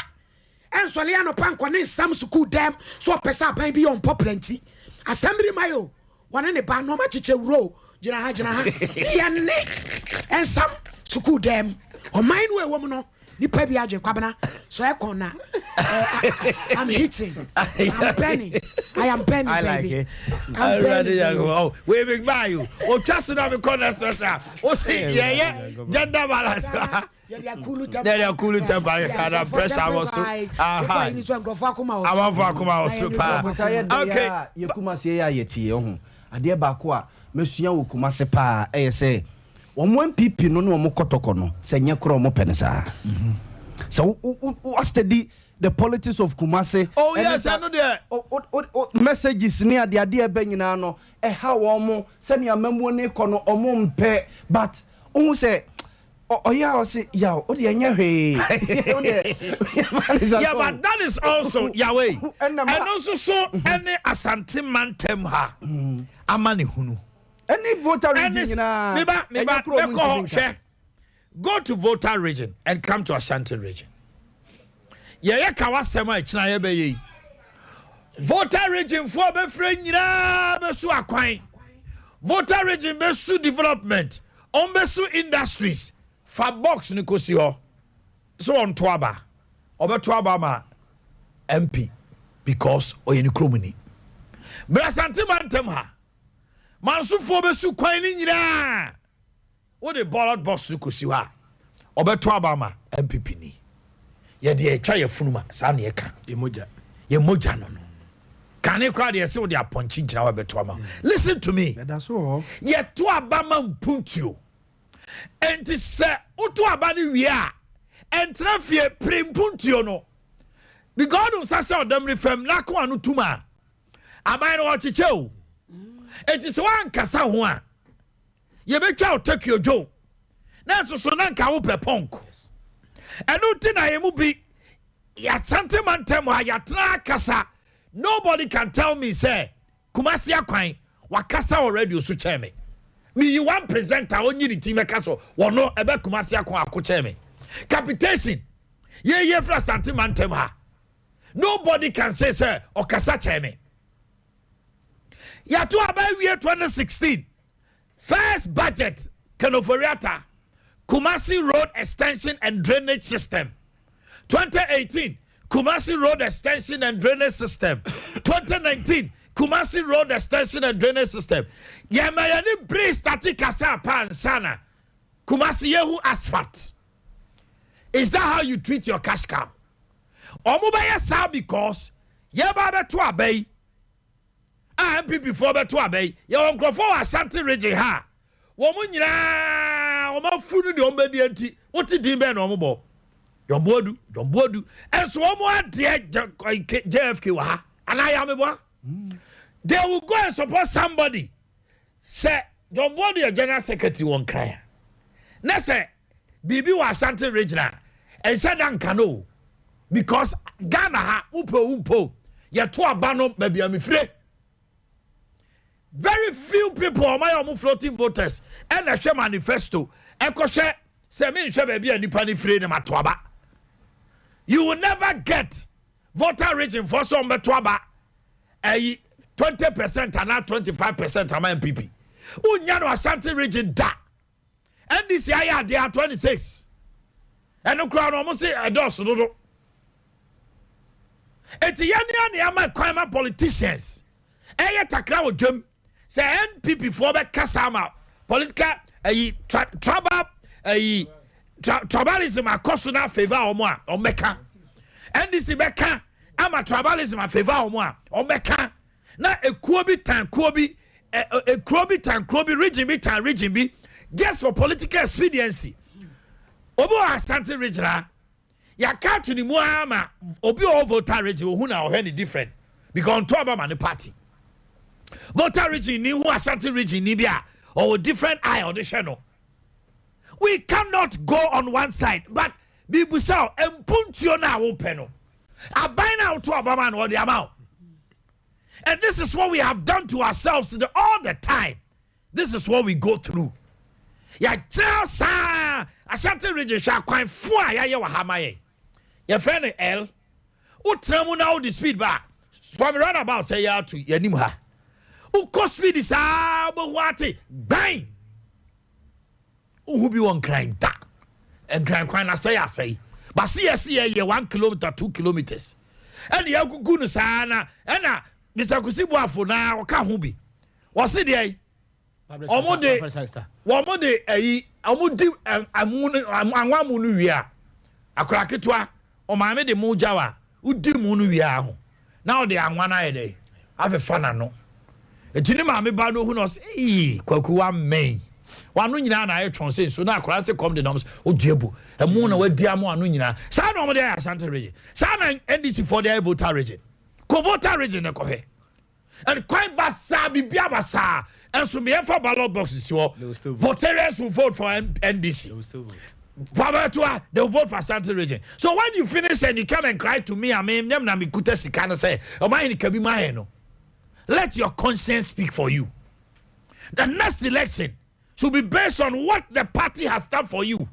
S4: En Soliano Panko ne Sam Suku dem so pesa ban bi on poplanti. Assemblyman yo one ne ba no ma chiche ro. Jina ha ya ne en Sam Suku dem. O mine we woman no nipa bi agye kwabena so e kona. I'm hitting. I'm penny. I am penny. I like
S1: it. I'm ready. Oh, we big buy you. Oh, just to have a corner special. Oh, see, yeah. Gender balance. They are cool temper. And pressure was so. I want to come out super. Okay.
S18: You come and say, "Yeti, oh, Adea Akye Mesua wo kuma se pa say one pipi no no mo kotoko no se nye kro mo penisa." So study the politics of Kumasi.
S1: Oh yes, I know there.
S18: Messages near the idea benyina no how omo se ne amamwo ne kono omo mpe but who say yeah say yeah o de anya hwe.
S1: Yeah, but that is also Yahweh. And also so any asante mantem ha amane hunu.
S18: Any voter region
S1: go to voter region and come to Ashanti region. Yeah, kawasema ichina ye be voter region for be friend nyina be su akwan. Voter region be su development, on be su industries. Fa box ni kosi ho. So on toaba. Obe toaba ma MP because oyeni kromuni. Brasante mantem ha. Mansu fo be su kwan ni nyina. What the ballot box ni kosi ha. Obe toaba ma MPP ni. Ye de twa ye funuma sa na ye ka ye moja no no kan e kwa de se wo de aponchi gina wa beto ama. Listen to me,
S18: that's all
S1: ye to abama mpuntio enti se uto abani wi a entra fie prempuntio no because on sasa odam refem na ko anu tuma aban no chiche o enti se wan kasa ho a ye betwa o take your joe na so na nka wo peponko. And nothing I am be ya sentimental ya kasa. Nobody can tell me say Kumasi akwan wakasa already so cheme. Me you one presenter only the team kaso wono ebe Kumasi akwan akocheme. Capitation ye fra sentimental ha. Nobody can say okasa cheme. Ya to about year 2016 first budget Kanoforiata Kumasi Road Extension and Drainage System. 2018, Kumasi Road Extension and Drainage System. 2019, Kumasi Road Extension and Drainage System. Yamayani breeze stati kasa pan sana. Kumasi yehu asphalt. Is that how you treat your cash cow? Omubaya sa because yeba betu abey. MPP for betu abey. Ya onkrofo Ashanti region ha. Womu nyina oma funu de ombedi anti woti din be no ombo Dombodu and so omo ade JFK wa ha anaya mebo they will go and support somebody say Dombodu your general secretary won kaya na say bibi wa Ashanti regional and said no because Ghana ha upo ye to aba no baby amifre. Very few people are my floating voters and a share manifesto. Echo share, say me share baby and nipani free them at Twaba. You will never get voter region for some Twaba 20% and not 25% of my MPP. Unyano Ashanti region da. And this year they are 26. And no crowd almost say a dos. It's yani ama crime politicians. Eye takra wo dwem. Say NPP for be kasama political tribalism akoso na favor omo a omeka NDC beka ama tribalism a favor omo a omeka na ekuo bi region bi just for political expediency obo Ashanti regional ya ka to ni mu ama obi o voter region hu na o he ni different because on top about the party. Voter region ni who Ashanti region ni bia or different eye or the channel. We cannot go on one side. But Bibusao and Puntiona open. I buy now to Abaman or the amount. And this is what we have done to ourselves all the time. This is what we go through. Ya tell sa Ashanti region shall quite far ya wahamaye. Your friend L. Utramu now the speed bar. Swam run about say ya to Yanimha. U cost me this wati bang. Who be one crime da and crime I say. But see 1 kilometer, 2 kilometers. And the Yakugunu sana and Mr. Kusibwa for now or Kahubi. Was it there? Omode amudi amunu wia akraketwa o ma me de mujawa udi munu wia ho now they anwana ede have fun ano etini ma me ba no hu no say kwaku wa men wanu nyina na aye twonse so na akrate come the noms oduebu emu na wadi amo anu nyina sa na omode ya Ashanti region sa na NDC for the voter region ko voter region e ko he and quite basa bibia basa. And so, me for ballot boxes, voters will vote for NDC. They will vote for Ashanti region. So when you finish and you come and cry to me, I mean, say, let your conscience speak for you. The next election should be based on what the party has done for you.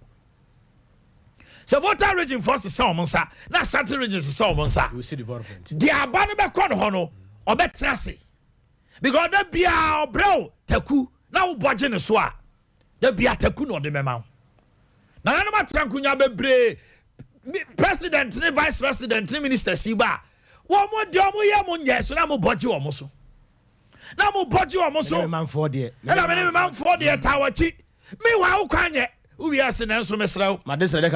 S1: So voter region first is Sompa, now Ashanti region is Sompa. You see development. They are banning corner hono or betrasi. Because the bia bro teku na uboje ne so a the bia teku no de mema na na ma trankunya bebre president ne vice president ne minister siba wo mo de omo ye mo nye so na mo boje wo mo so na mo boje wo mo so man for de na me man for de tawachi me wa wo kwanye uwi ase na so mesraw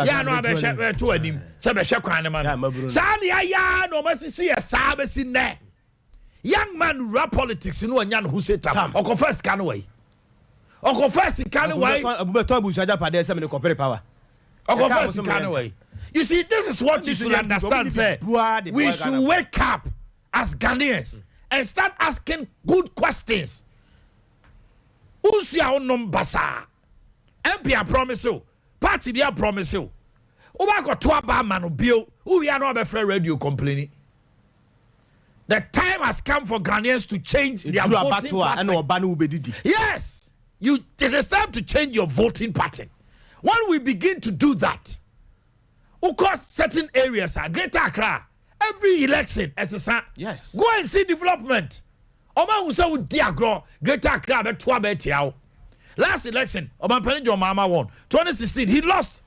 S1: ya no abehwe to anim se behwe kwan ne ma sa de aya no masisi ya sa besi ne young man rap politics no anyan who say tam or first can way or first can way power or first can way. You see, this is what you should understand, sir. We should wake up as Ghanaians and start asking good questions. Who's your number, sir? MP I promise you, party be I promise you. Who I got 2 bar man bill, who we are not a fair radio complaining. The time has come for Ghanaians to change their voting pattern. Yes, it is time to change your voting pattern. When we begin to do that, of course, certain areas are Greater Accra. Every election, yes, go and see development. Greater Accra, last election, Omanhene Yaw won. 2016, he lost.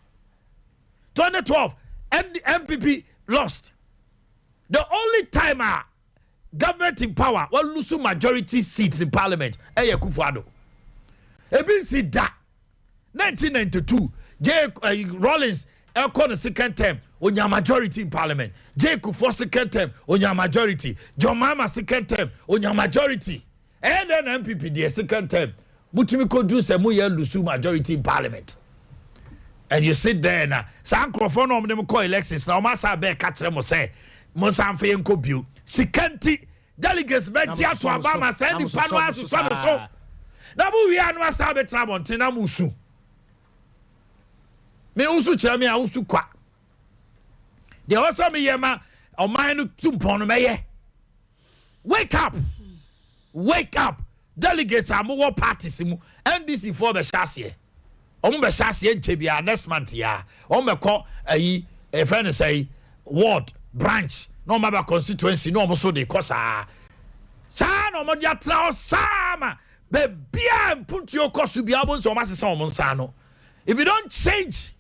S1: 2012, and the MPP lost. The only time government in power will lose majority seats in parliament. Kufuado. Ebinsi da 1992. Rawlings the second term on your majority in parliament. Kufuor second term on your majority. John Mahama second term on your majority. And then MPP the second term. Butimiko do se mu ye lose majority in parliament. And you sit there now. San Crawford no them call elections. Now masa be catch them say Monsanfe enko bio. Sikanti delegates media to Obama send the panwa to so. Na bu wi anu asa be trabonte na musu. Me usu kira me a usu kwa. De osa me yema Omanhene tumpon no meye. Wake up. Wake up. Delegates are more parties mu NDC for be shasie. Omo be shasie nchebia next month ya. Omo be call a friend say ward branch no maba constituency no so de kosa sa no mo dia tra sama be bia put your kosu bia bon so masese o monsa no. If you don't change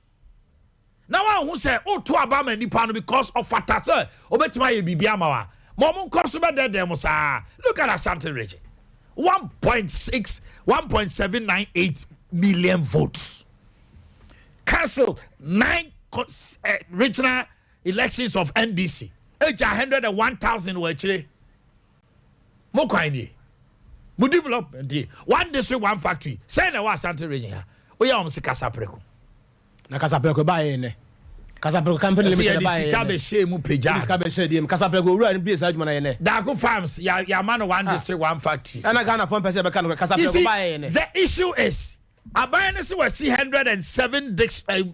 S1: now one who say oh to abama nipa no because of fatase obetima ye bibia ma wa mo kosu be de dem sa. Look at Ashanti region 1.798 million votes. Cancelled 9 regional elections of NDC. 101,000 were actually. Mo kwani. Mo development. One district, one factory. Say na wa Ashanti region here. We are on Kasapreko.
S2: Na Kasapreko ba ene. Kasapreko company limited ba ene.
S1: Sika be share mu peja.
S2: Sika be share dem. Kasapreko ura ni place adwuma na ene.
S1: Dago farms ya man one district, one factory.
S2: Ana Ghana phone person be kan Kasapreko ba ene.
S1: The issue is Aban ne se wasi 107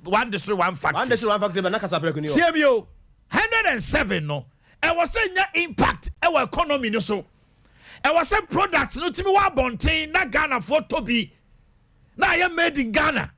S1: one district one factory.
S2: One district one factory ba na kasa preko ni o.
S1: CMO 107 no. E was say nya impact e wa economy no so. E was say products no timi wa bonten na Ghana for to be. Na ye made in Ghana.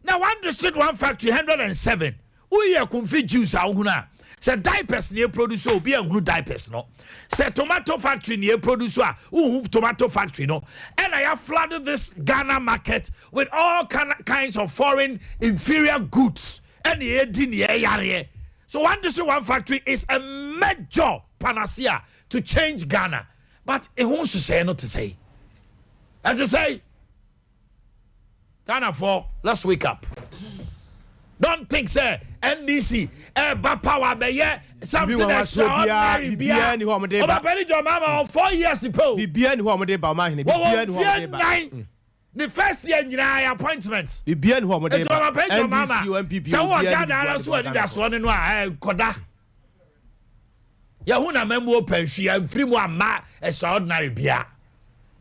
S1: Now one district one factory 107. We are confused juice ahuna. Say diapers near produce obi and who diapers no. Say tomato factory near produce who tomato factory no. And I have flooded this Ghana market with all kinds of foreign inferior goods. And the so one district one factory is a major panacea to change Ghana. But it won't say not to say. I just say Ghana for let's wake up. Don't think say NDC power be something extraordinary bia ni ho mo de ba obabeni jo mama 4 years ago
S2: bibia ni ho mo de ba Omanhene bibia ni ho mo de ba
S1: the first year nyina appointments
S2: bibia ni ho mo de ba
S1: NDC MPP so what Ghana so adi da so no koda ya hu na memu opanhwia mfiri mu ama extraordinary bia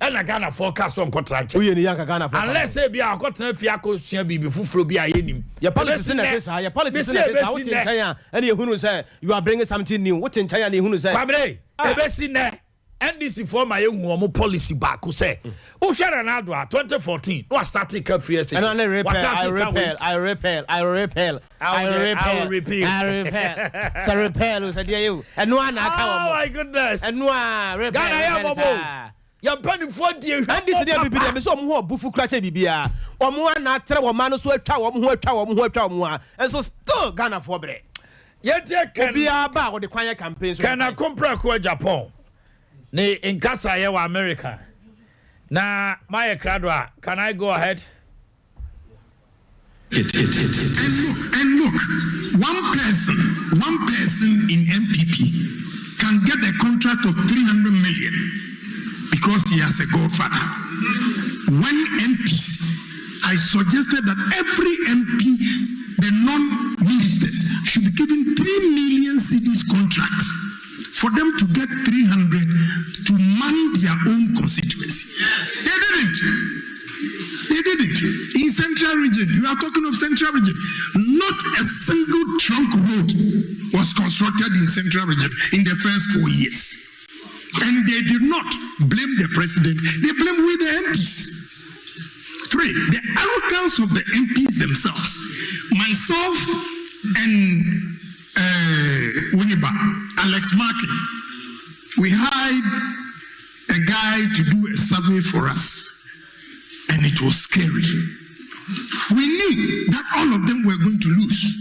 S1: and Ghana forecast on contract. Unless say be a cotton fiaco shall be before be a yenim. Your politics in a your politics in China, and you say you are bringing something new. What in China, who say, Fabre, a bessin there. NDC for my own policy back who say, oh, share an adwa 2014. No, starting cup free. And I repel.
S2: So repel, said you. And one,
S1: oh my goodness.
S2: And one, repel.
S1: Your penny for dear,
S2: and this is be some who bufu crash bibia. Or na tra wo man so atwa wo mo and so still Ghana for bre.
S1: Yet can
S2: be about the choir campaigns.
S1: Can I compare ko Japan? Ne in Casa Yawa America. Na my Kradwa, can I go ahead?
S19: And look, one person in MPP can get a contract of 300 million. Because he has a godfather. When MPs, I suggested that every MP, the non-ministers, should be given 3 million cedis contract for them to get 300 to man their own constituency. They didn't. In Central Region, you are talking of Central Region. Not a single trunk road was constructed in Central Region in the first 4 years. And they did not blame the president. They blamed with the MPs. 3, the arrogance of the MPs themselves. Myself and Alex Markin, we hired a guy to do a survey for us. And it was scary. We knew that all of them were going to lose.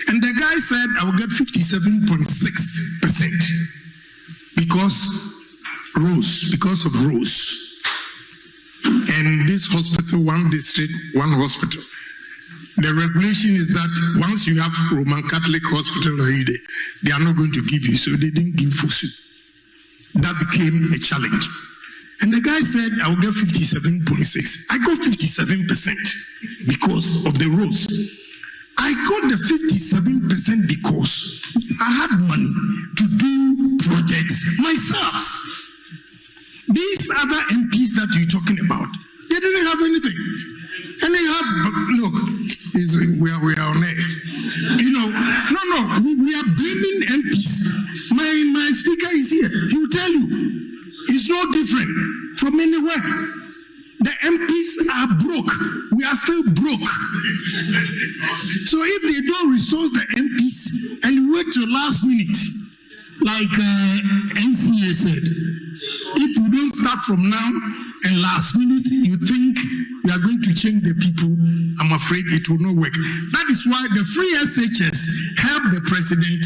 S19: And the guy said, I will get 57.6%. Because of Rose. And this hospital, one district, one hospital. The regulation is that once you have Roman Catholic hospital, they are not going to give you, so they didn't give Fosu. That became a challenge. And the guy said, I will get 57.6. I got 57% because of the Rose. I got the 57% because I had money to do projects myself. These other MPs that you're talking about, they didn't have anything. And they have, look, we are on air. We are blaming MPs. My speaker is here. He will tell you. It's no different from anywhere. The MPs are broke. We are still broke. So if they don't resource the MPs and wait till last minute, like NCA said, if you don't start from now and last minute you think you are going to change the people, I'm afraid it will not work. That is why the free SHS helped the president.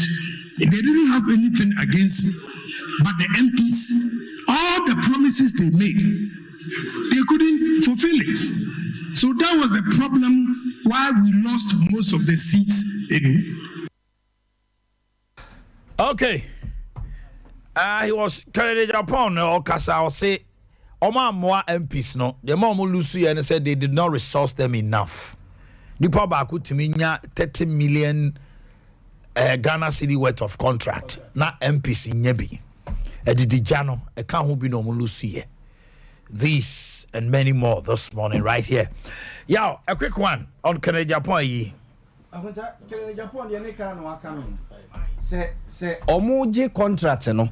S19: They didn't have anything against, but the MPs, all the promises they made, they couldn't fulfill it. So that was the problem why we lost most of the seats in.
S1: Okay. He was carried upon or Kasa or say Oma more MPs no. The mom Lucy and said they did not resource them enough. Nipa baku to me 30 million Ghana city worth of contract. Na MPs in Nyebi. Edidi Jano, a can't who be no Lucy. these and many more this morning right here. Yaw, a quick one on Kennedy Japan.
S18: Say omoje contract no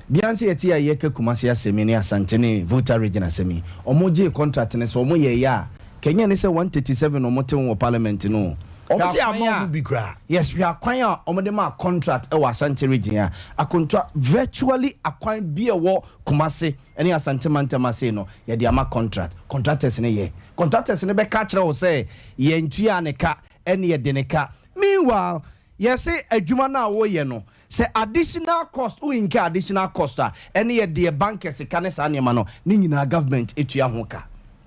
S18: bianse yeti ayeke kumasi asemi ne asantene voter region asemi omoje contract ne so omoye ya Kenya ne say 137 omote won parliament no
S1: omosi amount bi gra.
S18: Yes, we are kwan a omode ma contract e wa asante region a akonto virtually akwan bi e wo kumasi ene asante mantama say no ye de ama contractors ne ye contractors ne be ka kire wo say ye ntua ne ka ene ye de ne ka. Meanwhile, yes, adwuma na wo ye no say additional cost uinka additional cost any ye the bankers can say anema no ni nyina government etua ho ka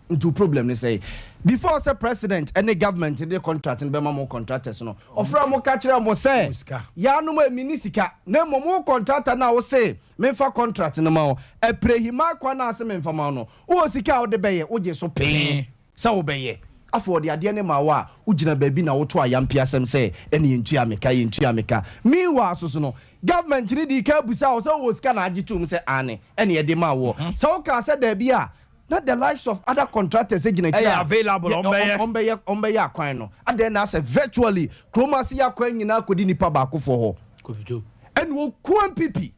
S18: into problem ni say before say president any government the contract be ma mo contractors no ofra mo ka kire mo say ya no ma minisika na mo contractor na wo say memfa contract no ma o eprehima kwa na say memfa ma no wo sika wo de beye wo je so pe sa wo beye afọ de ade ne ma wa ugina baabi na woto ayampi asem say ene yentua meka meanwhile so no government ni di ka busa o so wo sika na agitum say ane ene ye de ma wo so wo ka say da bia not the likes of other contractors agina
S1: kira available on be
S18: akwan no ade na say virtually kromasi akwan nyina akodi nipa ba akofo ho
S1: Kofijo
S18: ene wo kuan pipi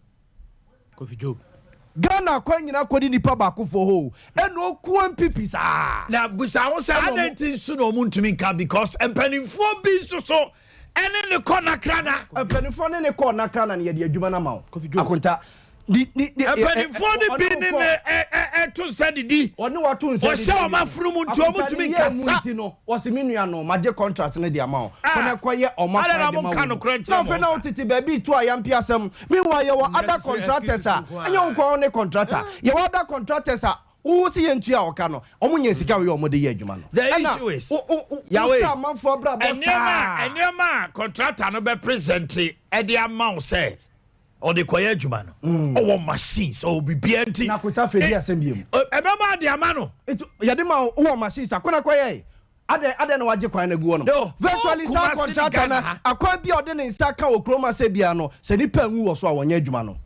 S1: Kofijo
S18: Ghana kwanyina kodi nipa ba akofo ho eno kuan pipi sa
S1: na busa wo say identity so no muntumi nka because empanimfo bi so ene ne kona krana
S18: empanimfo ne kona krana ne ye de adwuma na ma akonta
S1: empanimfo ne bi ne to sadidi
S18: oni wato nsadidi
S1: o sha o mafuru muntu o muntumi nkasa
S18: no o se minua no maje contract ne de ama o kona koye o ma
S1: fa de ma
S18: na fe na otiti baby to ayampi asem meanwhile ye wa other contractors enye nko ne contractor ye wa other contractors who see yentua oka no omunye sika we omode ye adwuma no
S1: the issue is
S18: yawe amanfo bra boss
S1: enema contractor no be present e de amount say or the koye adwuma no o machines o bibia nti
S18: na kota fe dia asem biem
S1: ebema de amano
S18: ye de ma o machines akona koye ade na waje kwan na guo no virtually sa contractor na akwa bia ode ne nsa ka okroma se bia no se ni pa nwu wo so a wonye adwuma no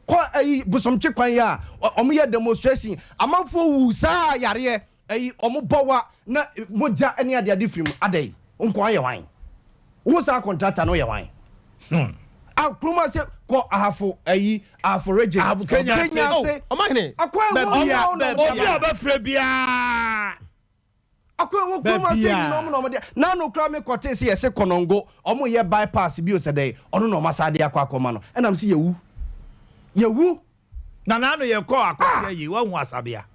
S18: kwa ayi busomche kwan ya omo ye demonstration amanfo wu sa yare ayi omo bowa na moja ene ade frim adai nko aye wan wo sa contractor no ye wan akroma se ko ahafo region
S1: ahafo Kenya
S18: se
S2: Omanhene
S18: akwa
S1: obi abafre bia
S18: akwa wo kroma se no na no kra me kote se yese konongo omo ye bypass bi o se dai ono no masade akwa no enam se yewu
S1: na no ye ko akwa ye wa hu asabia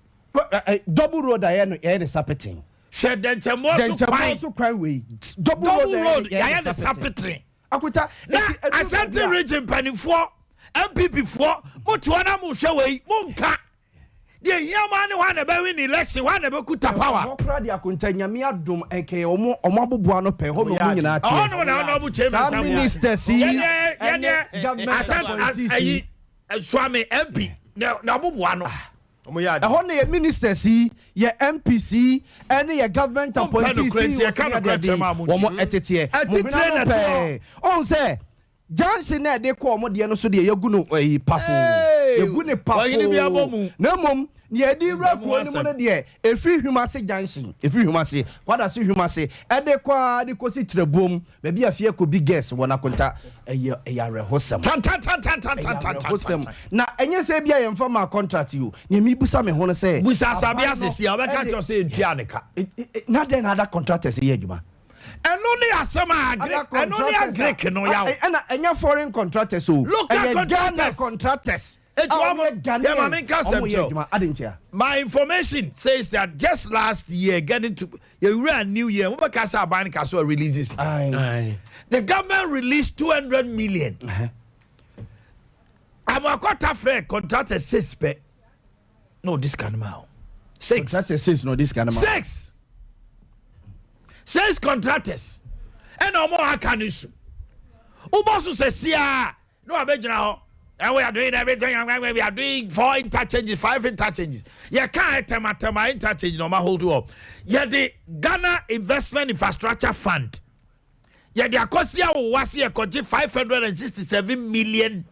S18: double road aye no ye sapetin
S1: she denchemo so kwan
S18: we
S1: double road aye the sapetin
S18: akuta
S1: na Ashanti region panifo MPP fo moto na mo hwe we monka de hiama ne wa na be win election wa na be kuta power
S18: okra de akunta nyame adom enke omo aboboa no pe ho no nyina ate
S1: no na obu chairman
S18: sam minister si
S1: government swami MP na aboboa no
S18: ho na minister si ye MPC ene ye government appointee si wo etete on say Johnson na de ko mo de no so de yagu no pafo yagu ne pafo na mom ne edi rakuo ni mo no de efi hwumase Johnson efi hwumase kwada se hwumase ede kwa de ko si trebom ba bia fie ko big guest wona konta eya rehosem na enye se bia ye mfa ma contract you ne mi busa me ho no se
S1: busa sabia sisi obeka cho se ntua ne ka
S18: na den other contractors ye adwuma
S1: eno ne asema Greek no yawo
S18: ena enya foreign contractors so
S1: local
S18: contractors
S1: my information says that just last year getting to a new year releases the government released 200 million I'm a quarter fair contractor 6 no this kind of amount 6
S18: contractor 6 no this kind of amount
S1: 6 contractors and no more can issue Ubosu says no abegina and we are doing everything we are doing 4 interchanges 5 interchanges you can't tema interchange no ma hold you up yeah the Ghana Investment Infrastructure Fund yeah the akosia wasi ekoji $567 million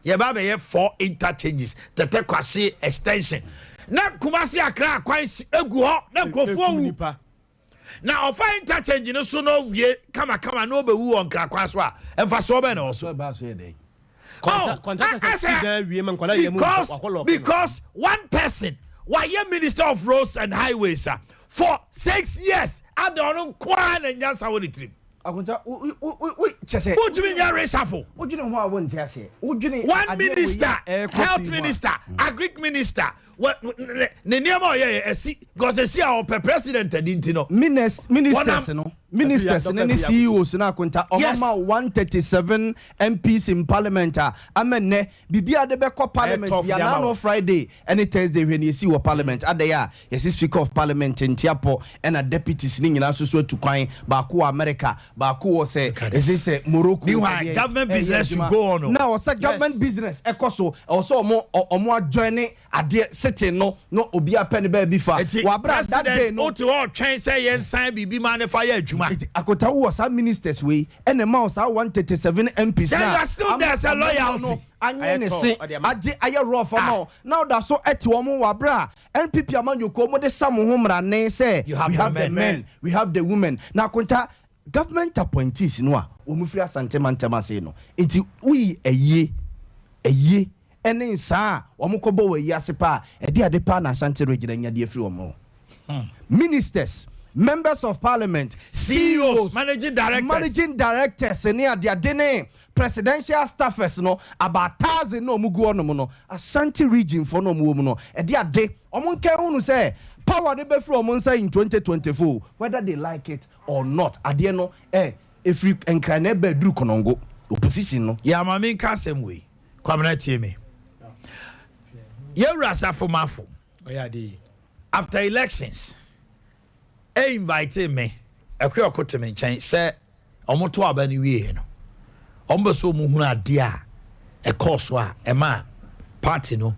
S1: ye ba be 4 interchanges tete kwase extension na Kumasi Accra kwan egu ho na nkofo wu na ofa interchange no so no wie kama no be wu on kra kwa so a emfa so be na so
S2: ba so ye dey
S1: because one person why Minister of Roads and Highways for 6 years I don't kwan and nyansa woni trim
S2: akunta we chese
S1: what do you mean reshuffle
S2: ujune ho a won tiase ujune
S1: one minister health minister agri minister what ne niamo ye esi because esi our president didn't know
S2: ministers no ministers and CEOs na akunta omama 137 MPs in parliament amenne bibia de be parliament ya na no Friday any Thursday when you see what parliament adaya yes speaker of parliament in Tiapo and a deputies ni nyina so to kwan ba ko America ba ko say is this Morocco
S1: government business should go on
S2: now was government business ekoso also omo join ade sitting no obi apene ba bi fa
S1: wa bra that day no to all train say yen sign bibi man fire
S2: akota was our ministers we and the mouse 137 MPs
S1: now you are still there's a loyalty
S2: anye se age aye rough now that's so eti omo wa bra NPP amanyoko mo de sam ho mra ne say we have the men we have the women na konta government appointees no a omufiri asante mantama say no enti we eye ene nsa omokobo we yase pa e de ade pa na asante region anya de afiri omo ministers members of parliament, CEOs, managing directors, and near their dinner, presidential staffers, no about 1,000 no mugu no Ashanti region for no muno. And dear day, Omon Kerunu say power the be from Monsa in 2024, whether they like it or not. Adieno, if you enkrane be dru konongo opposition no.
S1: Yeah, mami ka same way. Kwabena tie me. Ye rasa for mafu. After elections. Invite me. Akwa kote me nchen say omoto aba ni wie no. Ombe so mu hunu ade a e course a e ma party no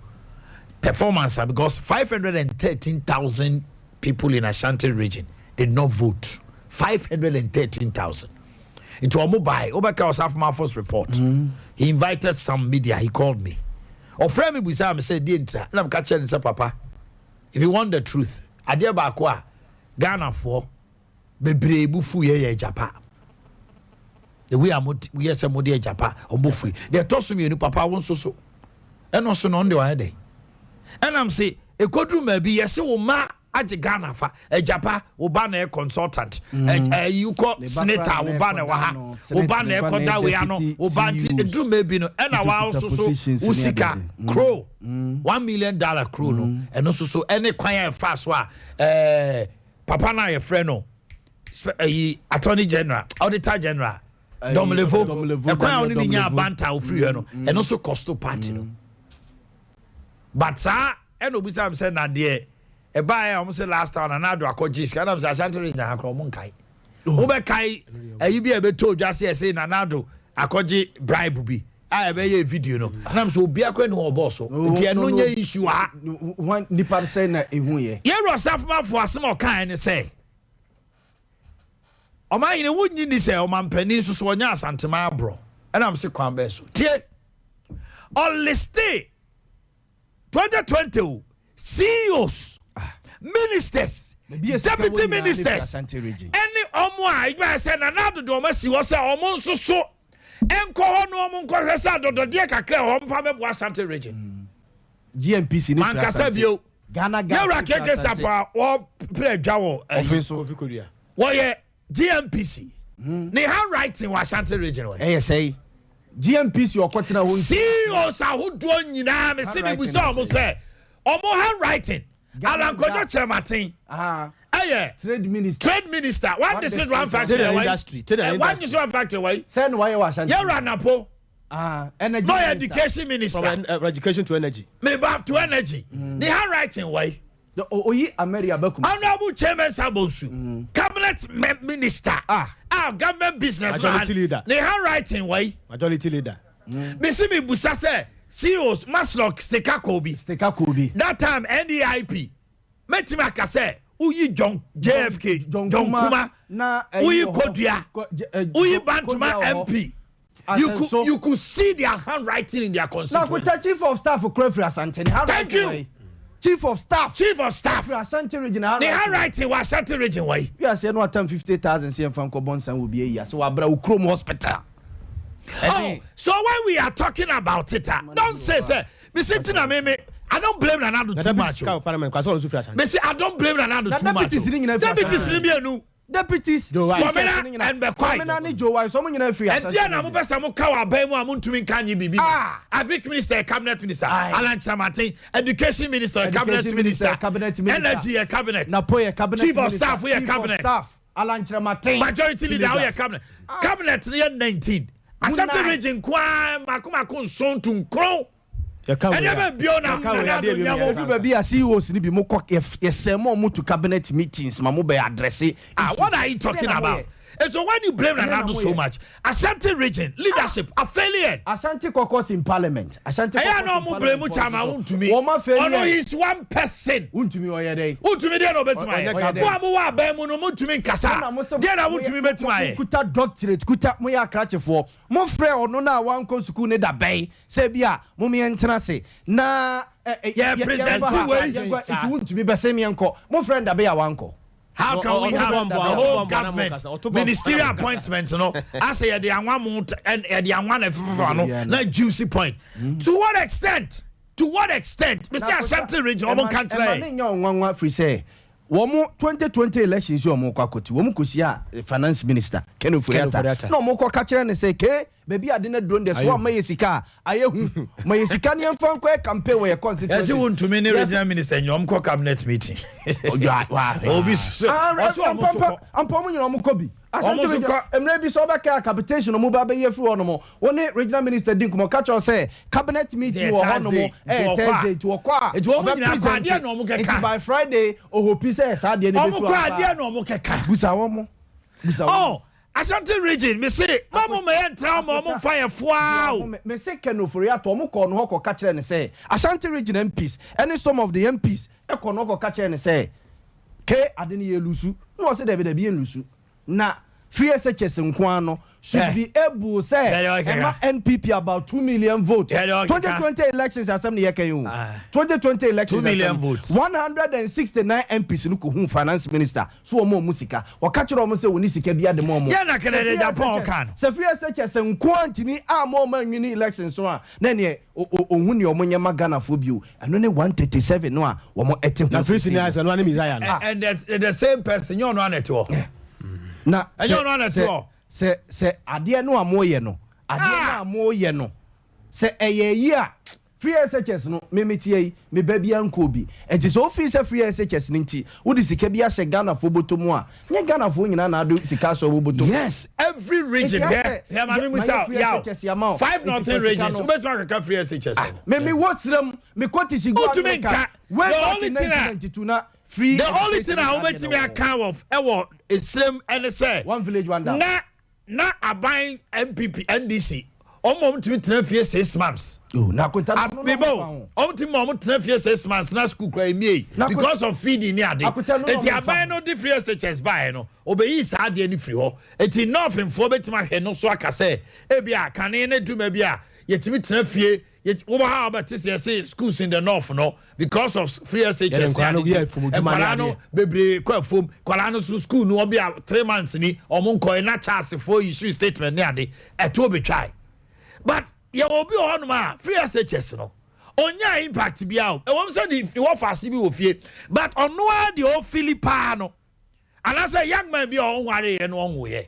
S1: performance because 513,000 people in Ashanti region did not vote. 513,000. Into a mobile Obaka was half my first report. He invited some media. He called me. Or friend me beside me said, "Dintra." And I'm catching say, "Papa, if you want the truth, Adea Akye Ghana for bebre bufu ye japa the way we yes amode japa obufu they toss me papa won so and also no de wa dey and I'm say e kodru ma bi yes wo ma age Ghana fa japa wo ba na consultant you call senator wo ba na wa ha wo ba na ekoda we ano wo ba nti edru ma bi no and wa also so usika crow $1 million crow no and also so any kwan fa so Papa na your friend no attorney general auditor general Domlevo e kwa oni nya banta ofri no and also costo party no but sa and obisa am say na de e ba am say last time na do akogye ska na am say Ashanti region akro mo nkai wo be kai ayi bi e be to dwa say na do akogye bribe bi a be ye video no na am say obi akwa ni obo so ti e no nya issue a
S2: one nipa say na ehun ye
S1: ro safma fo asem kan ni say Omanhene wunyi ni say omampani so onya asantema abro and am say kwan be so tie on list 2020 CEOs ministers deputy ministers any omo a igba say na do ma si wo say omo nso so enko ho no omo nko hwesa dodo de kakra ho mfa mebo Asante region
S2: GMPC ni
S1: Asante Ghana Yara keke sapa o play dwawo
S2: Kofi Korea
S1: wo ye GMPC ni handwriting wa Asante region we
S2: say GMPC okotena won
S1: CEOs ahodo nyina me se bibu so omo say omo handwriting alankojo cherematin
S2: trade minister
S1: one district one factory one district one factory
S2: send why you Ashanti
S1: Yara napo
S2: energy
S1: no education minister
S2: from education to energy
S1: me back to energy the handwriting way
S2: oyi America bakum
S1: honorable chairman Sabonsu cabinet minister government business
S2: majority leader
S1: the handwriting way
S2: majority leader
S1: me see me busa say CEOs Maslock Stekakobi that time NEIP metima ka say uyi John JFK John Kuma uyi Kodua uyi Bantuma MP you could see their handwriting in their constituencies.
S2: Now, chief of staff for Crefri Asante.
S1: Thank you.
S2: Chief of staff.
S1: Asante
S2: region.
S1: The handwriting was Asante region. Why?
S2: You are saying what 50,000 CM from Kobonsan will be a year. So Abra Ukrom Hospital.
S1: Oh, so when we are talking about it, don't say, sir. I don't blame Nanado too much. I don't blame Nanado too much. Deputies and be quiet.
S2: Someone in free.
S1: And then I'm going to kawa bemu amuntumi kanyi bibi. Agric minister, cabinet minister, Alan Chamati, education minister, cabinet minister, energy cabinet,
S2: Napoya cabinet,
S1: chief of staff we cabinet,
S2: Alan Chamati,
S1: majority leader we cabinet, cabinet near 19. Asante region kwa makuma kun son tun kro. And never beyond
S2: be a CEOs ni bi mo yesemo mo to cabinet meetings ma mo be address.
S1: What are you talking about? And so when you blame Nanado so much, Asante region leadership a failure.
S2: Asante caucus in parliament. Asante
S1: I no mo blame Chama to me. Oh no, he's one person.
S2: Untumi oyede.
S1: Untumi dey no betima. Mo wa ba mu no mo tumi kasa. Dey na untumi betima.
S2: Kuta doctorate, kuta mo ya krachefo. Mo frɛ ono na wan ko school ne da bɛn. Se bia mo me entena se. Na
S1: present way.
S2: It untumi be se me enko. Mo friend da bɛ ya wan ko.
S1: How can we have the whole government ministerial appointments? No, I say the Anwamu and the Anwan no juicy point. To what extent? To what extent? Mr. Asante region, Omo country.
S2: Free say. Womu 2020 elections you omo kwakoti. Womu kusia finance minister Ken Ofori-Atta. No mo kwa kachire ne say ke baby ade na drone de so mayesika ayehu. Mayesika ne mfa nkwa campaign we constituency.
S1: Yes, you to me regional minister nyom ko cabinet meeting. Obi so.
S2: Ampo mo nyina mo ko bi. Emre bi so ba ka capitation mo ba be ye free ono mo. Woni regional minister din ko catch us say cabinet meeting wo hono mo Thursday to okwa.
S1: It wo mo nyina kwa ade na mo keka.
S2: By Friday ohopi say sa ade ne be so.
S1: Omo kwa ade na mo keka.
S2: Busa wo mo.
S1: Oh, Asante region, me say, Mama me enter mo fire foul.
S2: Me say Ken Ofori-Atta omo ko no ho ko catch ne say. Asante region MPs, any some of the MPs e ko no ko catch ne say. Ke ade ne ye lusu. No say David be lusu. Na free SHS nkwano should be able say NPP about 2 million votes. 2020 elections assembly yake 2020 elections
S1: 2 million votes.
S2: 169 MPs no ko finance minister so omo musika o ka kire omo say woni sika bia de mo
S1: ya na kene Japan kan
S2: se free SHS nkwantimi amo manwini elections so a na ne ohun ne omo nyema Ghana fo bio eno ne 137 no a omo ete
S18: na free seniors no ani Messiah
S1: and the same person you know aneto
S2: na
S1: se
S2: ade no amoye no se eyeyi a free SHS no memetie me ba bia nko bi enti so office free SHS nti wodi sika bia hye Ghana fo botomu a nye Ghana fo nyina na ado sika so botomu.
S1: Yes, every region there mami musa yaw 5 northern regions so betu aka free SHS
S2: me wotsram me kotisi go
S1: to make the only thing I want to be account of is same and say
S2: one village one down
S1: na abain MPP NDC omo to 6 months.
S2: Na konta
S1: no omo to 6 months na school kwa emi because of feeding ni ade eti abain no the free SHS buy no obeyi sa ade ni free ho eti enough info betima he no so aka say e bia kane ne duma bia yetimi tena fie over how about this say schools in the north no because of free SHS kwalano bebre kwa fom kwalano school no obi 3 months ni omonko na chance for issue statement ni ade eto betwai but ye obi ho no ma free SHS no onya impact bia o e won say the wo fase bi wo fie but ono a the o Philippa no and I say young man bi o nware ye no onwo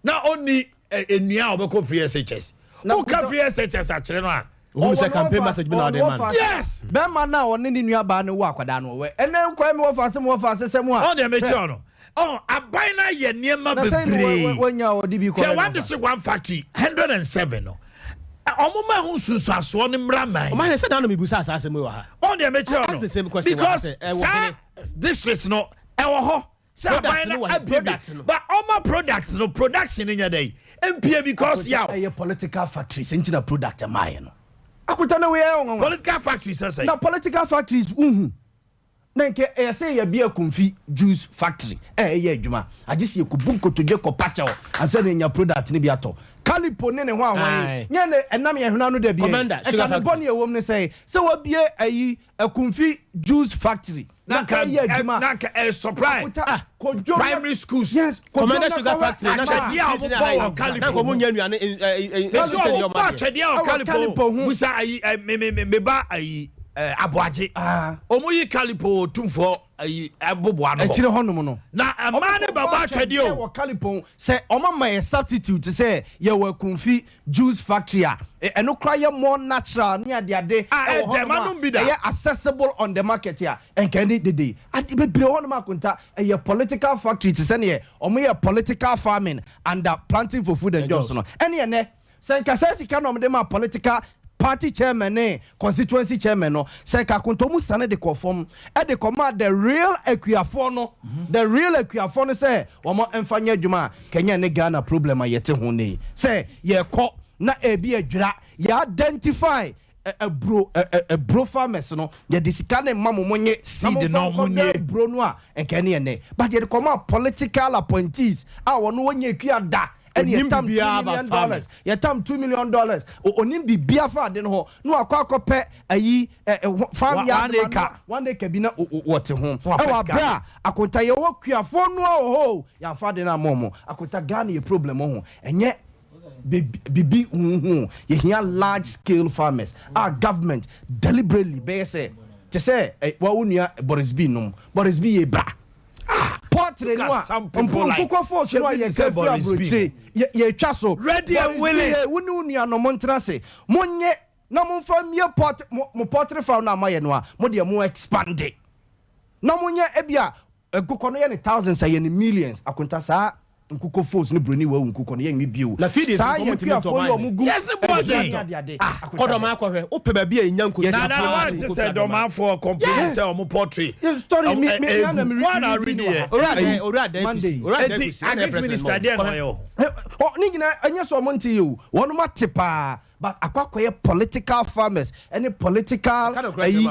S1: na oni enua obeko free SHS no ka free SHS a kire no a
S18: who say campaign message be na dey man.
S1: Yes.
S2: Be man na one ni nua ba ne wo akwada no we. Ene kwa me wo fa se mo a.
S1: On dey make sure no. Oh, abai na ye niema bebre.
S2: Wonya odi bi ko.
S1: Ke one this one factory 107 no. Omuma hu susu aso ne mra man.
S18: Omanhene said na no me busa asase me wa ha.
S1: On dey make sure no.
S18: That's the same question.
S1: Because districts no e wo ho. Say abai na but all my products no production in your day. MPA because ya
S2: political factories entina product am no. Akutana we on
S1: political factories say
S2: na political factories na nke e say ya bia kumfi juice factory ye adwuma agisi ekubun kotodwe ko pacha o ase na nya product ni bi ato
S18: calipo ne ho awon nya ne enam ye hwena no da bi
S2: Commander, sugar factory.
S18: Boni e wom ne say wo bie ayi akumfi juice factory
S1: Naka surprise. Primary schools.
S2: Yes. Commander sugar factory.
S1: Na ko munya nuane calipo. Musa ayi meba ayi aboaje. Omuyi calipo tumfo ayi aboboa no.
S18: Etire honom no.
S1: Na amane baba twede o.
S18: Wo calipo say omama ye substitute say ye wa kumfi juice factory a eno kra ye more natural ne ade accessible on the market here and can it dey ade bebre honom akonta ye political factory to say ne omo ye political farming and planting for food and jobs no ene ne say nkasa sika no de ma political party chairman constituency chairman no say ka kontomu sane de konform e de command the real equiafo no the real equiafo no say omo emfanya adwuma Kenya ne Ghana problem ayete ho ne say ye ko na ebi adwira ya identify a bro farmers no ye disika ne mamomonye
S1: seed no munye
S18: bro no a enkene ne but ye de command political appointees a wono wonye equiada and you tam $2 million. You tam $2 million. Onim bi bia fa de no no akwa pe ayi farm yard 1 acre bi na wote ho. E wa bra akonta ye wo kuafo no ho ya fa de na momo akonta Ghana ye problem ho. Enye bibi ye here large scale farmers. Our government deliberately be say to say wa unua Boris B no Boris B ye bra. Portrait no
S1: some people like
S18: ye twa so
S1: ready and willing
S18: wonu nua no montra se monye na monfa mie portrait fa na maye no a mo de mo expand na monye ebia ekukọ no ye ne thousands aye ne millions akonta saa nkuko force ne broni wa nkuko no ye nwi bio
S2: na feed is
S1: yes
S2: kodom akọhwe ope ba bia enya nkuko
S1: na want to say doma for company say omo portrait
S18: story me
S1: one are reading
S2: already
S1: minister there no yo
S18: ni gina anya so mo nti yo wonu matepa but akwakoye political farmers any political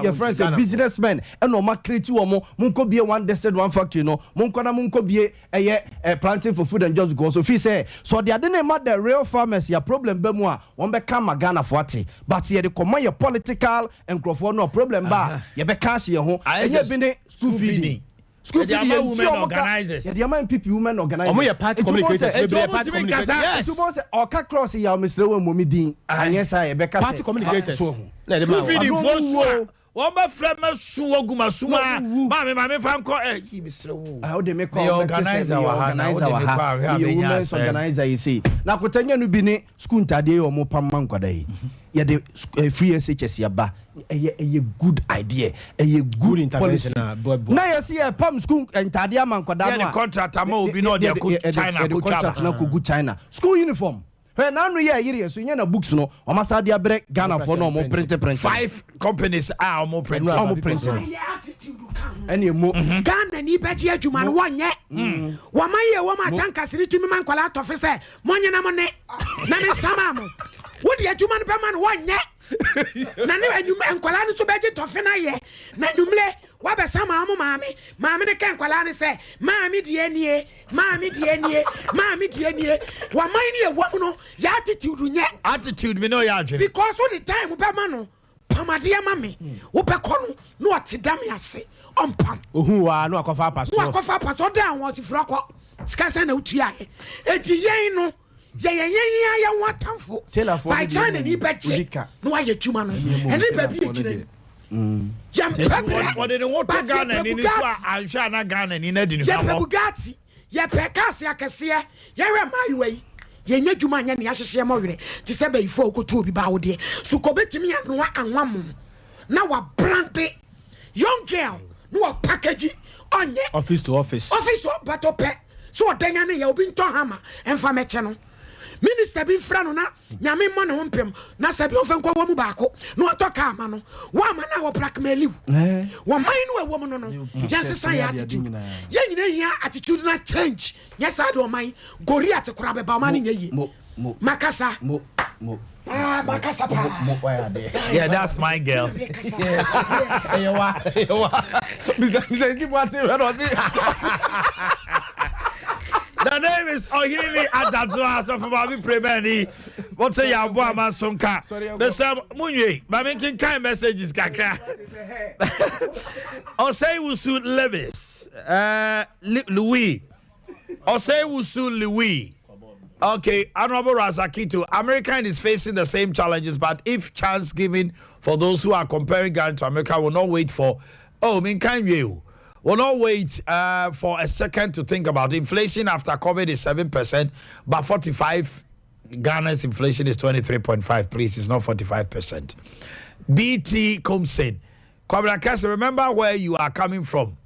S18: your friends a businessmen and no ma create wo mo munko bie one desert one factory no munko bie planting for food and jobs go so fi say so they dey ma the real farmers your problem be mu a won be ka Ghana for ate but ye dey command your political and crofo no problem ba ye be ka se ye ho enye bi ne school feeding school feeding
S1: women organizers
S18: the amount people women organizers
S2: omo ye party communicators
S18: yes to say oka cross ya mesre we momi din anyesa ye be ka
S2: party communicators
S1: school feeding for so wọ́n bá fẹ́ mẹ́ sun oguma suma maame fa nkọ́ yìí misiri wu.
S18: o de me call
S1: the organizer wa ha na o de me call ha bẹ nya sẹ.
S18: organizer yi say na akotanya no bi ne school ntade yi omo pam man kwada yi ye de free SHS ya ba eye good idea eye good international na ye see pam school ntade man kwada no.
S1: Yeah, the contract ama obi no de ko China ko
S18: contract na ko go China school uniform. Hey, now no yere so na books no o masa dia bre Ghana for no mo print
S1: 5 companies are mo print
S18: any mo
S4: Ghana ni beji adwuma no wonye wo maye wo ma tanka siri tumi man kwala to fe se monye na mo ne na me sama mo wo di adwuma no be man wonye na ne anwum enkwala no so beji to fe na ye na nwumle wa be sama mo maame ne kan kwala ne se maame die nie wa man ne wo no ya
S1: attitude me no ya adwene
S4: because all the time be man no pamade ma me wo be kono no otedam ase ompam
S2: ohu wa no akofa
S4: paso down what ifra ko skasa na utua eti yen no ye watamfo by China ni beche no aye twuma no ene ba bi echire jam pebre
S1: what they want to Ghana ni so ansha na Ghana ni na di ni
S4: so Bugatti ye pekase akese ye we mayiwe ye nya dwuma nya ne ahyehye mo were ti se ba ifo okotu obi ba wo de so ko betimi anwa anwam na wa brande young girl no wa package onye
S2: office to office
S4: but ope so odanya ne ye obi nto hama emfa meche no minister bi fra no na nyame mo ne hompem na sabi ofenko wo mu baako no otoka ama no wa ama na wo blackmail you wo man no wo mu no yes say attitude ye nyina hia attitude na change yes I do man gori atekura be ba man nya yi makasa makasa pa
S1: yeah that's my girl
S18: Mr. keep watching
S1: My name is Omanhene Yaw so for my premier. What say ya boy man sonka. The same munye. But making kind messages kakra. Or say Wusu Levis. Louis. Or say Wusu Louis. Okay, Honorable Razakito, America is facing the same challenges, but if chance given for those who are comparing Ghana to America, will not wait for, will not wait for a second to think about it. Inflation after COVID is 7%, but 45, Ghana's inflation is 23.5, please, it's not 45%. BT Kumsin, Kwabra, remember where you are coming from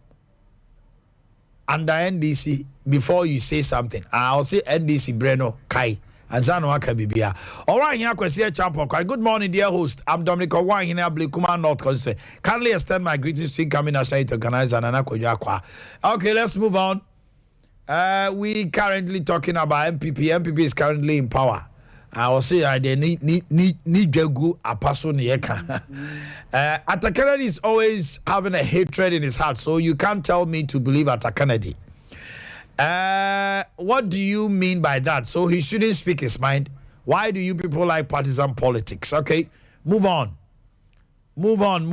S1: under NDC before you say something. I'll say NDC Breno Kai and Zanwaka Bibia. All right, here Kwesi Champion. Good morning, dear host. I'm Dominic Omanhene Yaw, Kuma North Constituency. Kindly extend my greetings to incoming national organizer Nana Kojakwa. Okay, let's move on. We currently talking about MPP. MPP is currently in power. I will say they need Jagu Apaso Nieka. Atta is always having a hatred in his heart, so you can't tell me to believe Atta Kennedy. What do you mean by that? So he shouldn't speak his mind. Why do you people like partisan politics? Okay, move on. Good morning,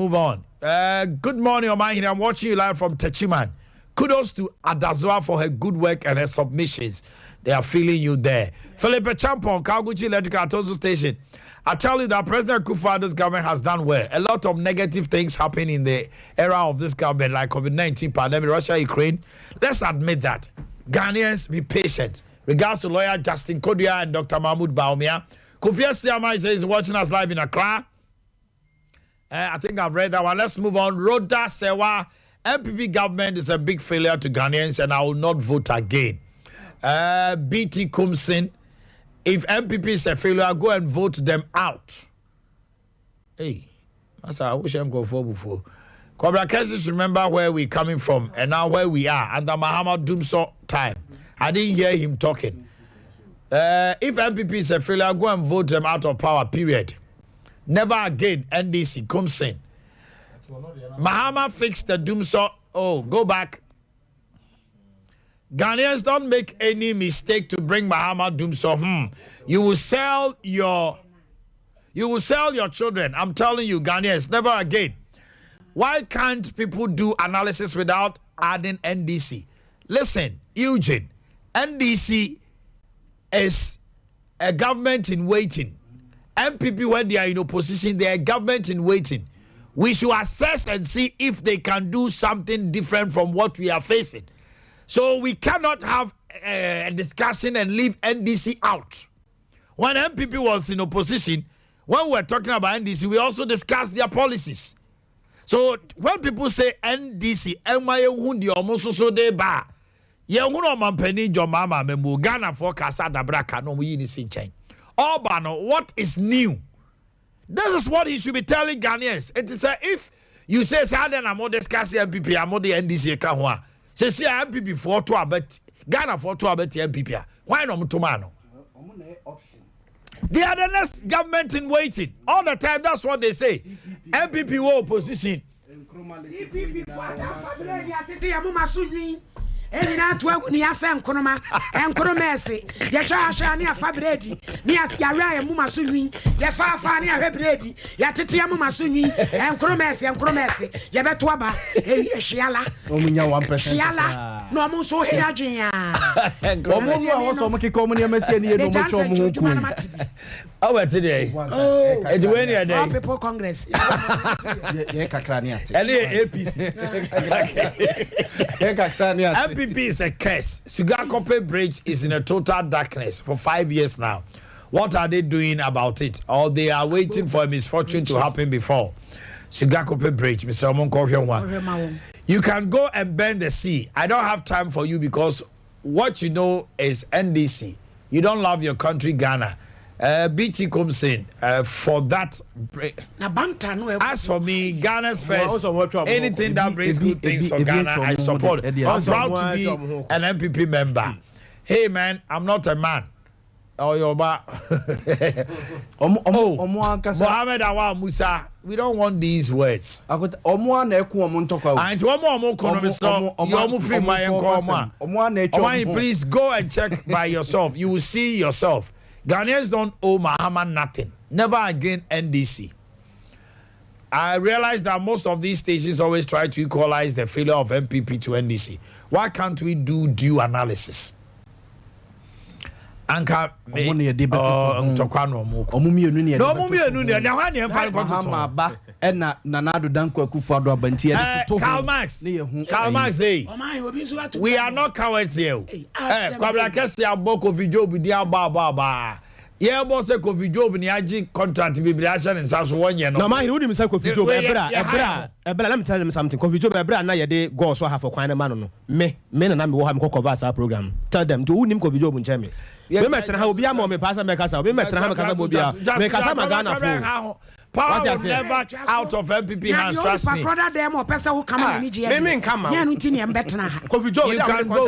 S1: Omanhene. I'm watching you live from Techiman. Kudos to Adazwa for her good work and her submissions. They are feeling you there. Philippe Champon, Kalguchi Electrical Tozo Station. I tell you that President Kufuor's government has done well. A lot of negative things happen in the era of this government, like COVID-19 pandemic, Russia, Ukraine. Let's admit that. Ghanaians, be patient. Regards to lawyer Justin Kodia and Dr. Mahmoud Baumia. Kofi Siama is watching us live in Accra. I think I've read that one. Let's move on. Rhoda Sewa, MPP government is a big failure to Ghanaians and I will not vote again. BT Kumsin, if MPP is a failure, go and vote them out. Hey, I wish I'm going for before. Cobra Cases, remember where we're coming from and now where we are under Mahamat Dumso time. I didn't hear him talking. If MPP is a failure, go and vote them out of power, period. Never again, NDC, Kumsin. Mahama fixed the Dumso. Oh, go back. Ghanaians, don't make any mistake to bring Mahama Dumso. You will sell your children. I'm telling you, Ghanaians, never again. Why can't people do analysis without adding NDC? Listen, Eugene, NDC is a government in waiting. MPP, when they are in opposition, they are a government in waiting. We should assess and see if they can do something different from what we are facing. So we cannot have a discussion and leave NDC out. When MPP was in opposition, when we were talking about NDC, we also discussed their policies. So when people say NDC, what is new? This is what he should be telling Ghanaians. It is if you say, I'm more discussing MPP, I'm more the NDC. Say, see, MPP for two, but Ghana for two, but MPP. Why not Tomano? They are the next government in waiting. All the time, that's what they say. MPP war opposition.
S4: Ena tuagu ni asa nkonoma ese ye hwa ne afa bredi ne yare ya muma sunwi ye fa ne ahwe bredi ya tete ya muma sunwi enkonoma ese ye beto aba hwiala
S18: omunya 1%
S4: hwiala no mo so he adwen ya
S18: omunya wo so mo kiko mo ne amasi ne no mo cho mo ku
S1: awa today e do any day
S4: all people congress
S18: ye kakra ne ate
S1: ele APC
S18: ye kakra ne ate
S1: MPP is a curse. Sugarcope Bridge is in a total darkness for 5 years now. What are they doing about it? Or they are waiting for a misfortune to happen before? Sugarcope Bridge, Mr. Omonko. You can go and bend the sea. I don't have time for you because what you know is NDC. You don't love your country, Ghana. BT comes in for that. As for me, Ghana's first. Anything that brings good things for Ghana, I support. I'm proud to be an MPP member. Hey man, I'm not a man. Oh, Yoba. Mohammed Awa Musa. We don't want these words. And one more free my please go and check by yourself. You will see yourself. Ghanaians don't owe Muhammad nothing. Never again NDC. I realize that most of these stations always try to equalize the failure of MPP to NDC. Why can't we do due analysis? Anka Tokwano Moko. Karl Marx, we are not cowards here. Yeah, boss, Kofi Job ni aji contract bibliation in South one year.
S2: No, man, who say Kofi Job? Let me tell him something. Kofi Job, na ye de go so have for kwana man no. Me na me wo ha me cover our program. Tell them to who nim Kofi Job nche me. We metra ha obi am me pasa me kasa. We metra ha me kasa bobia. Me kasa magana fo.
S1: Power will never out of MPP hands, trust me. You can go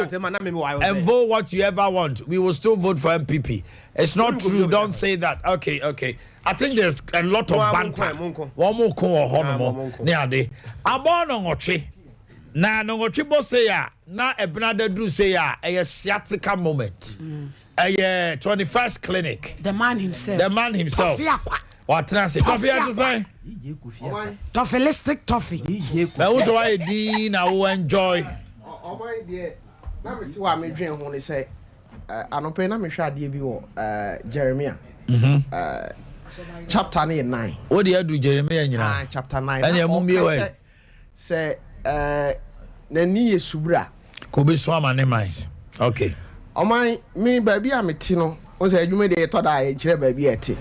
S1: and vote what you ever want. We will still vote for MPP. It's not true. Don't say that. Okay. I think there's a lot of banter. One more call honomo. Neade. Abono ngochi. Na ngochi bo say ya. Na ebnade do say ya. A sciatica moment. A 21st clinic.
S4: The man himself.
S1: What trans coffee to say?
S4: Toffeelistic toffee.
S1: But also I did now enjoy.
S18: Oh my dear. Now me too am dream when they say anope na me hwa de bi wo Jeremiah. Chapter 9.
S1: What do you do Jeremiah nyina?
S18: Chapter 9.
S1: And you me we
S18: say na ni yesubra.
S1: Ko be so amane mai. Okay.
S18: Oh my me baby am ti no. O say adwuma de to da e kire baby ete.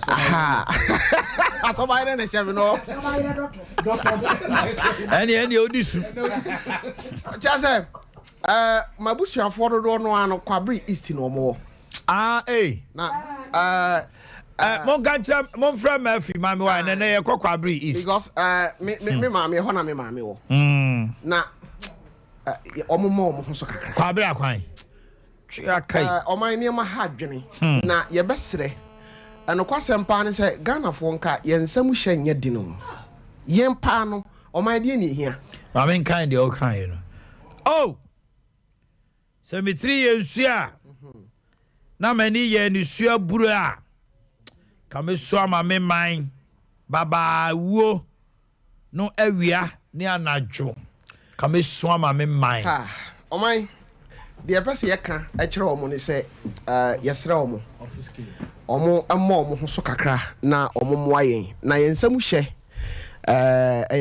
S18: Aha. Asoba na chef no.
S1: Any odisu.
S18: Just mabusuafo dodo no ano Kwabri East no mo.
S1: Na mon gancha mon friend Murphy mami wa na ye Kwabri East.
S18: Because me mami ho na me mami wo. Na omo so kakra.
S1: Kwabri akwan.
S18: Omanhene Yaw ha dwene na ye besere eno kwasempa ne se Ghana fo nka ye nsam hye nya di no ye mpa no omanhene ni hia
S1: ma men kan de o kan you know oh cemetery ye nsua na mani ye nsua buru a ka me so ama me man baba wo no awia ni anadwo ka me so ama me man
S18: oman the person yeka e kire omo ni se yesre omo ho so kakra na omo moa yen na yensam hye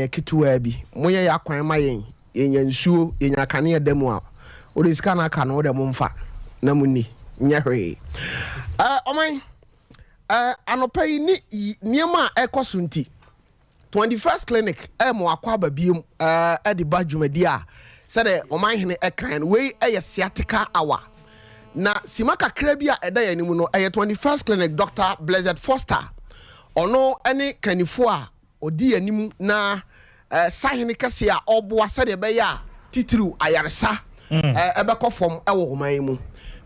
S18: kitua bi moye yakwan ma yen yenya nsuo yenya kane edemu a odiska na aka no demu mfa na munni nya hwe oman anopai ni niema ekoso nti 21st clinic mo akwa babiem edi badwumadi a said Omanhene ekan we sciatica hour na simaka krabia eda yanimu no 21st clinic Dr. Blessed Foster ono ene kanifo a odi yanimu na sahene kase a oboa said be ya titru ayaresa ebekọ fom ewo oman mu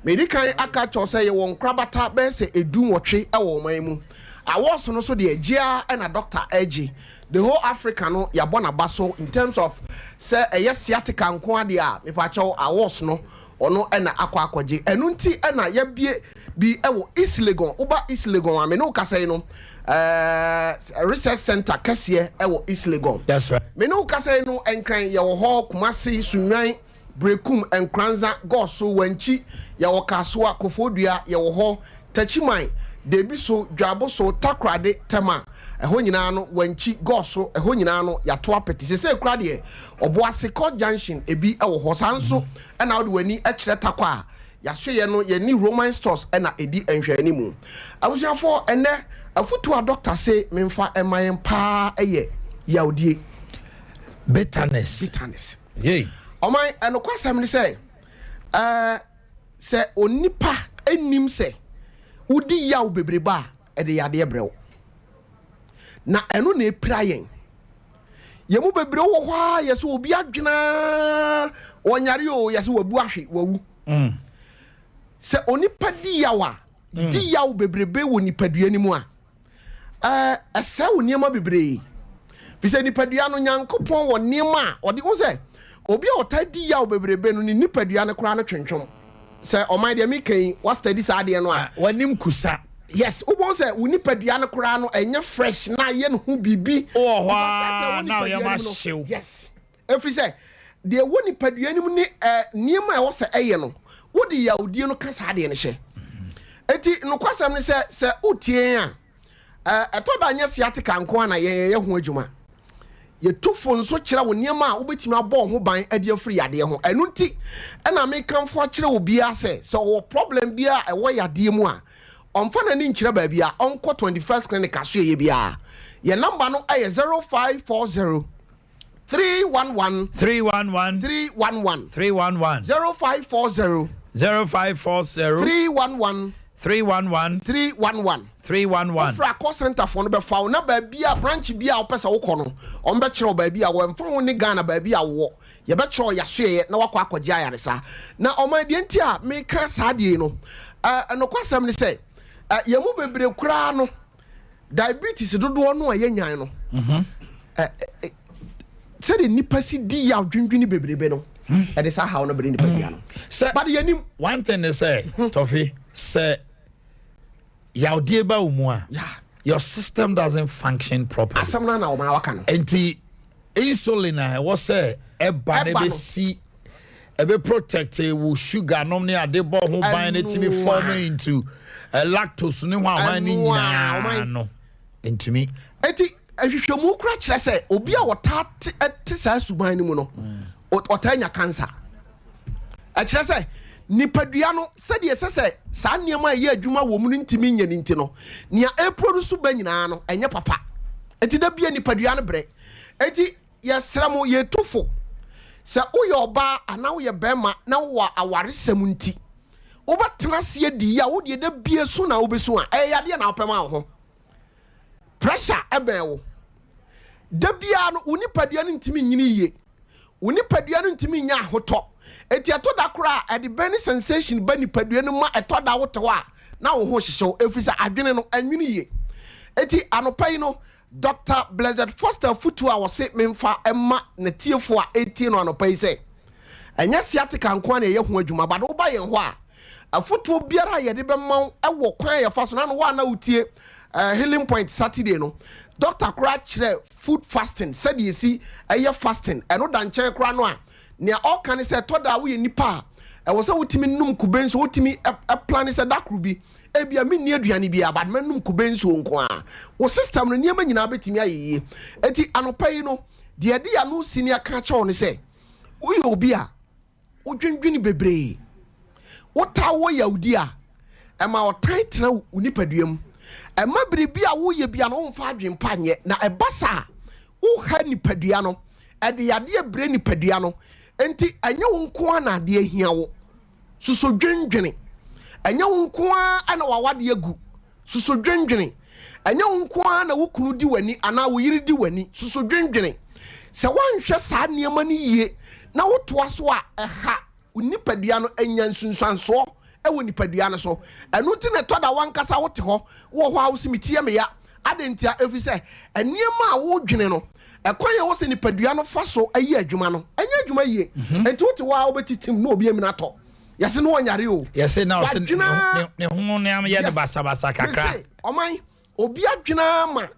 S18: medikan aka cho say ye won krabata be se edu nwotwe ewo oman mu awoso no so de agia na Dr. Ag the whole Africa no yabona baso in terms of say sciatica nko ade a mepacho awoso no ono na akwaje enu nti na yabie bi ewo East Legon uba East Legon ame no kasa no research center kase ewo East Legon.
S1: That's right.
S18: Me no kasa no enkran ye wo ho Kumasi Sunwan Brekum Enkranza Goso Wanchi ye wo Kasoa Kofodua ye wo ho Tachiman Debiso Dwaboso Takrade Tema eho nyina no Wanchi Goso eho nyina no yato apeti se krade Oboase Court Junction ebi ewo ho sanso na wode wani ekire takwa yahwe no ye ni Roman stores na edi enhwani mu abusuafo ene afutu a doctor say memfa emayen pa eye yaudie
S1: bitterness
S18: yey oman eno kwasam ni say se onipa enim se udi yaw bebreba e de yade brew na eno na eprayen yemu bebre wo hwa yeso obi adwena onyare o yeso wabu ahwe wawu
S2: se onipa di yawa di yaw bebrebe wo nipadua ni mu a ese wo niema bebre fi se nipadua no Nyankopon wo niema odi wo se obi a ota di yaw bebrebe no ni nipadua no kra no twentwom se o mind me kan what study sa de no a
S1: wanim kusa
S2: yes ubon say woni padua no kura no enye fresh na ye no hu bibi
S1: na ye ma hyew
S2: yes every say de woni padua nim ni niema e wo say eye no wodi yawdie no kasa de ne hye eti no kwasam ne se utie a etoda anya siate kanko na ye hu adwuma ye tufo nso kire wo niema a wobetimi abɔ ho ban ade afiri yade ho enu nti na me kanfo kire obi ase so wo problem bia e wo yade mu a onfa na ni nkire ba bia onko 21st clinic aso ye bia ye number no aye 0540 311
S1: 311
S2: 0540 311 Fra call center for no be found na ba bia branch bia wo pesa wo kono on be kire ba bia wo mfa wo ni Ghana ba bia wo ye be kire ya so ye na wakọ akọje ayaresa na o ma de nti a me ka sa de no no kwasam ni say ye mu bebre kura no diabetes dodo no ye nyan no say the nipa si di ya dwendwini bebrebe no e de sa how no bre nipa bia no but ye nim
S1: one thing is say Toffee say yaudie ba umua your system doesn't function properly
S2: asamna na o ma waka no
S1: enti insulin was say e ba ne be si e be protect wo sugar nom ne ade bo ho ban ne timi form into lactose ne ho awan ni nyina no entimi
S2: enti ahwehwemu kura kire say obi a wota te sa suban ni mu no otanya cancer a kire say nipadua no se de sese sa niema ye adwuma wo mu ntimi nya ninti no nia e produce ba nyina no enye papa enti da bia nipadua no bre enti yesra mo ye tufo se uye oba ana uye bema na wa awaresem nti obatena se di ya wo de da bia su na obesu a yade na opema ho pressure ebe wo da bia no unipadua no ntimi nyini ye unipadua no ntimi nya hoto eti atoda kura e de beni sensation ba nipadua no ma etoda woto a na wo ho hyehyew efisa adwene no anwini ye eti anopai no Dr. Blessed Foster Futu a wose memfa emma ne tiefo a eti no anopai se enya siatika nko na ye ho adwuma ba do ba ye ho a afutu biara ye de be ma ewo kwan ye fa so na no wa na utie healing point Saturday no Dr. Kura kire food fasting said ye see eye fasting eno da nchen kura no a ne all kan say toda wo ye nipa e wo se wotimi num kuben so wotimi plan say dakru bi e bia me ni aduane bia bad manum kuben so nko a wo system no niema nyina betimi ayeye enti anopai no de de ya no senior ka cha won say wo ye obi a wo dwendwini bebre wo ta wo yaudi a e ma o titena unipaduam e ma biribi a wo ye bia no mfa adwempa nye na e basa wo ha nipadua no e de yade bre nipadua no enti anya wo nko na de ahia wo suso dwendwene anya wo nko ana wawade agu suso dwendwene anya wo nko na wo kunu di wani ana wo yiri di wani suso dwendwene se wanhwe saa niema ni yie na wo toa so a ha unipadua no anya nsunsanso e wo nipadua no so eno ti ne toda wankasa wo te ho wo ho awosimitie me ya adentia efi se eniema a wo dwene no ekoye wo se nipadua no fa so ayi adwuma no anya adwuma yie enti wo te wa wo betitim na obi amina to yese no wanyare o
S1: yese na o se ne ho ne am ye de basa kakra
S2: oman obi adwena ma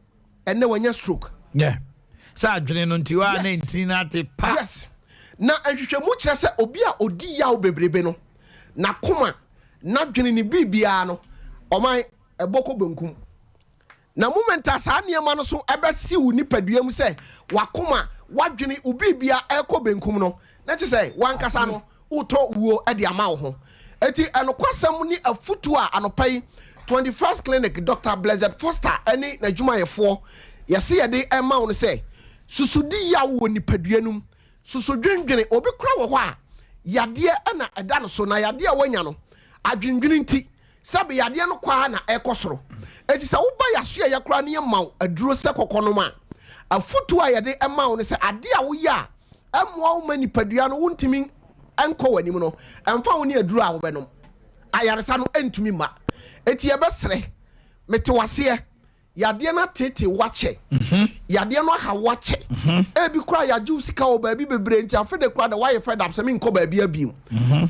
S2: ene wanya stroke
S1: sa adwene no nti wa na nti na te pa
S2: yes na ahwehwemu kire se obi a odi ya wo bebrebe no na koma na dwene ni bibia no oman eboko benkum na moment asa niema no so ebesi wo nipadua mu se wakoma wadwene ubibia eko benkum no na che se wankasa no uto uo e de ama wo ho eti enokwasam ni afutu a anopai 21st clinic Dr. Blessed Foster eni na dwumayefo yese ye de ema wo no se susudi ya wo nipadua num susudwendwene obi kura wo ho a yade na eda no so na yade a wanya no adwendwene nti sabe yade no kwa na ekosoro eti sa wo ba yaso ya kura ne ma aduro se kokono ma afutu a yade ema wo no se ade a wo ya emwa wo manipadua no wontimi enko wani mu no emfa wo ne aduro a wo benom ayaresa no entumi ma eti ebesre metewase yadeɛ na tete wache yadeɛ no ha wache ebi kura ya ju sika o baabi bebre nti afede kura da why fed up se me nko baabi abiem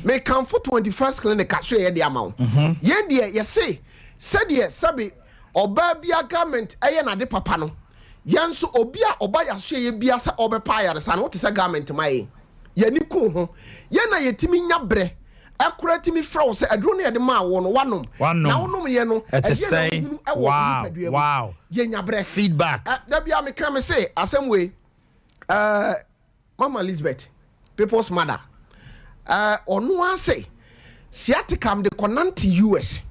S2: me kan for 21st clinic aso ye de ama wo ye de ye se sabi oba bia government eye na de papa no yanso obi a oba ya so ye bia sa obepa yaresa no wote se government mai ye ni ko ho ye na yetimi nya bre akurati mi fra wo se aduro no ye de ma wo no wanom na wonom ye no
S1: wow
S2: ye nya bre
S1: feedback
S2: da bia me kan me say asem we Mama Elizabeth people's mother onu ase siatikam de konante US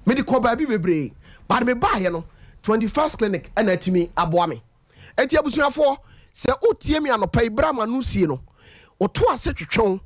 S2: medical baby bebre but me ba ye no 21st clinic and atimi aboa me eti abusuafo se otie mi anopa ibrahim anu sie no oto ase twetwon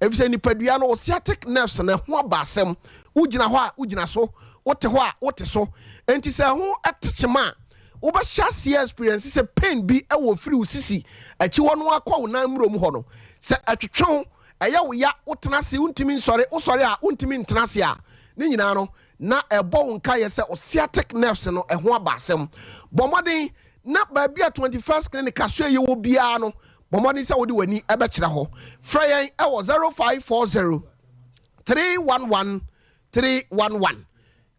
S2: efise nipadua no sciatic nerves na ho abasem ugina ho a ugina so wote ho a wote so enti se ho atechema wo ba hya experience se pain bi e wo free usisi achi wono akọ na mrom ho no se atwetwon eya wo ya wotena se untimi nsore wo sore a untimi ntena se a ni nyina no na ebo nka ye se sciatic nerves no e ho abasem bomodin na ba bia 21st clinic aso ye wo bia no bomodin se wo de wani e be kire ho fra yen e wo 0540 311 311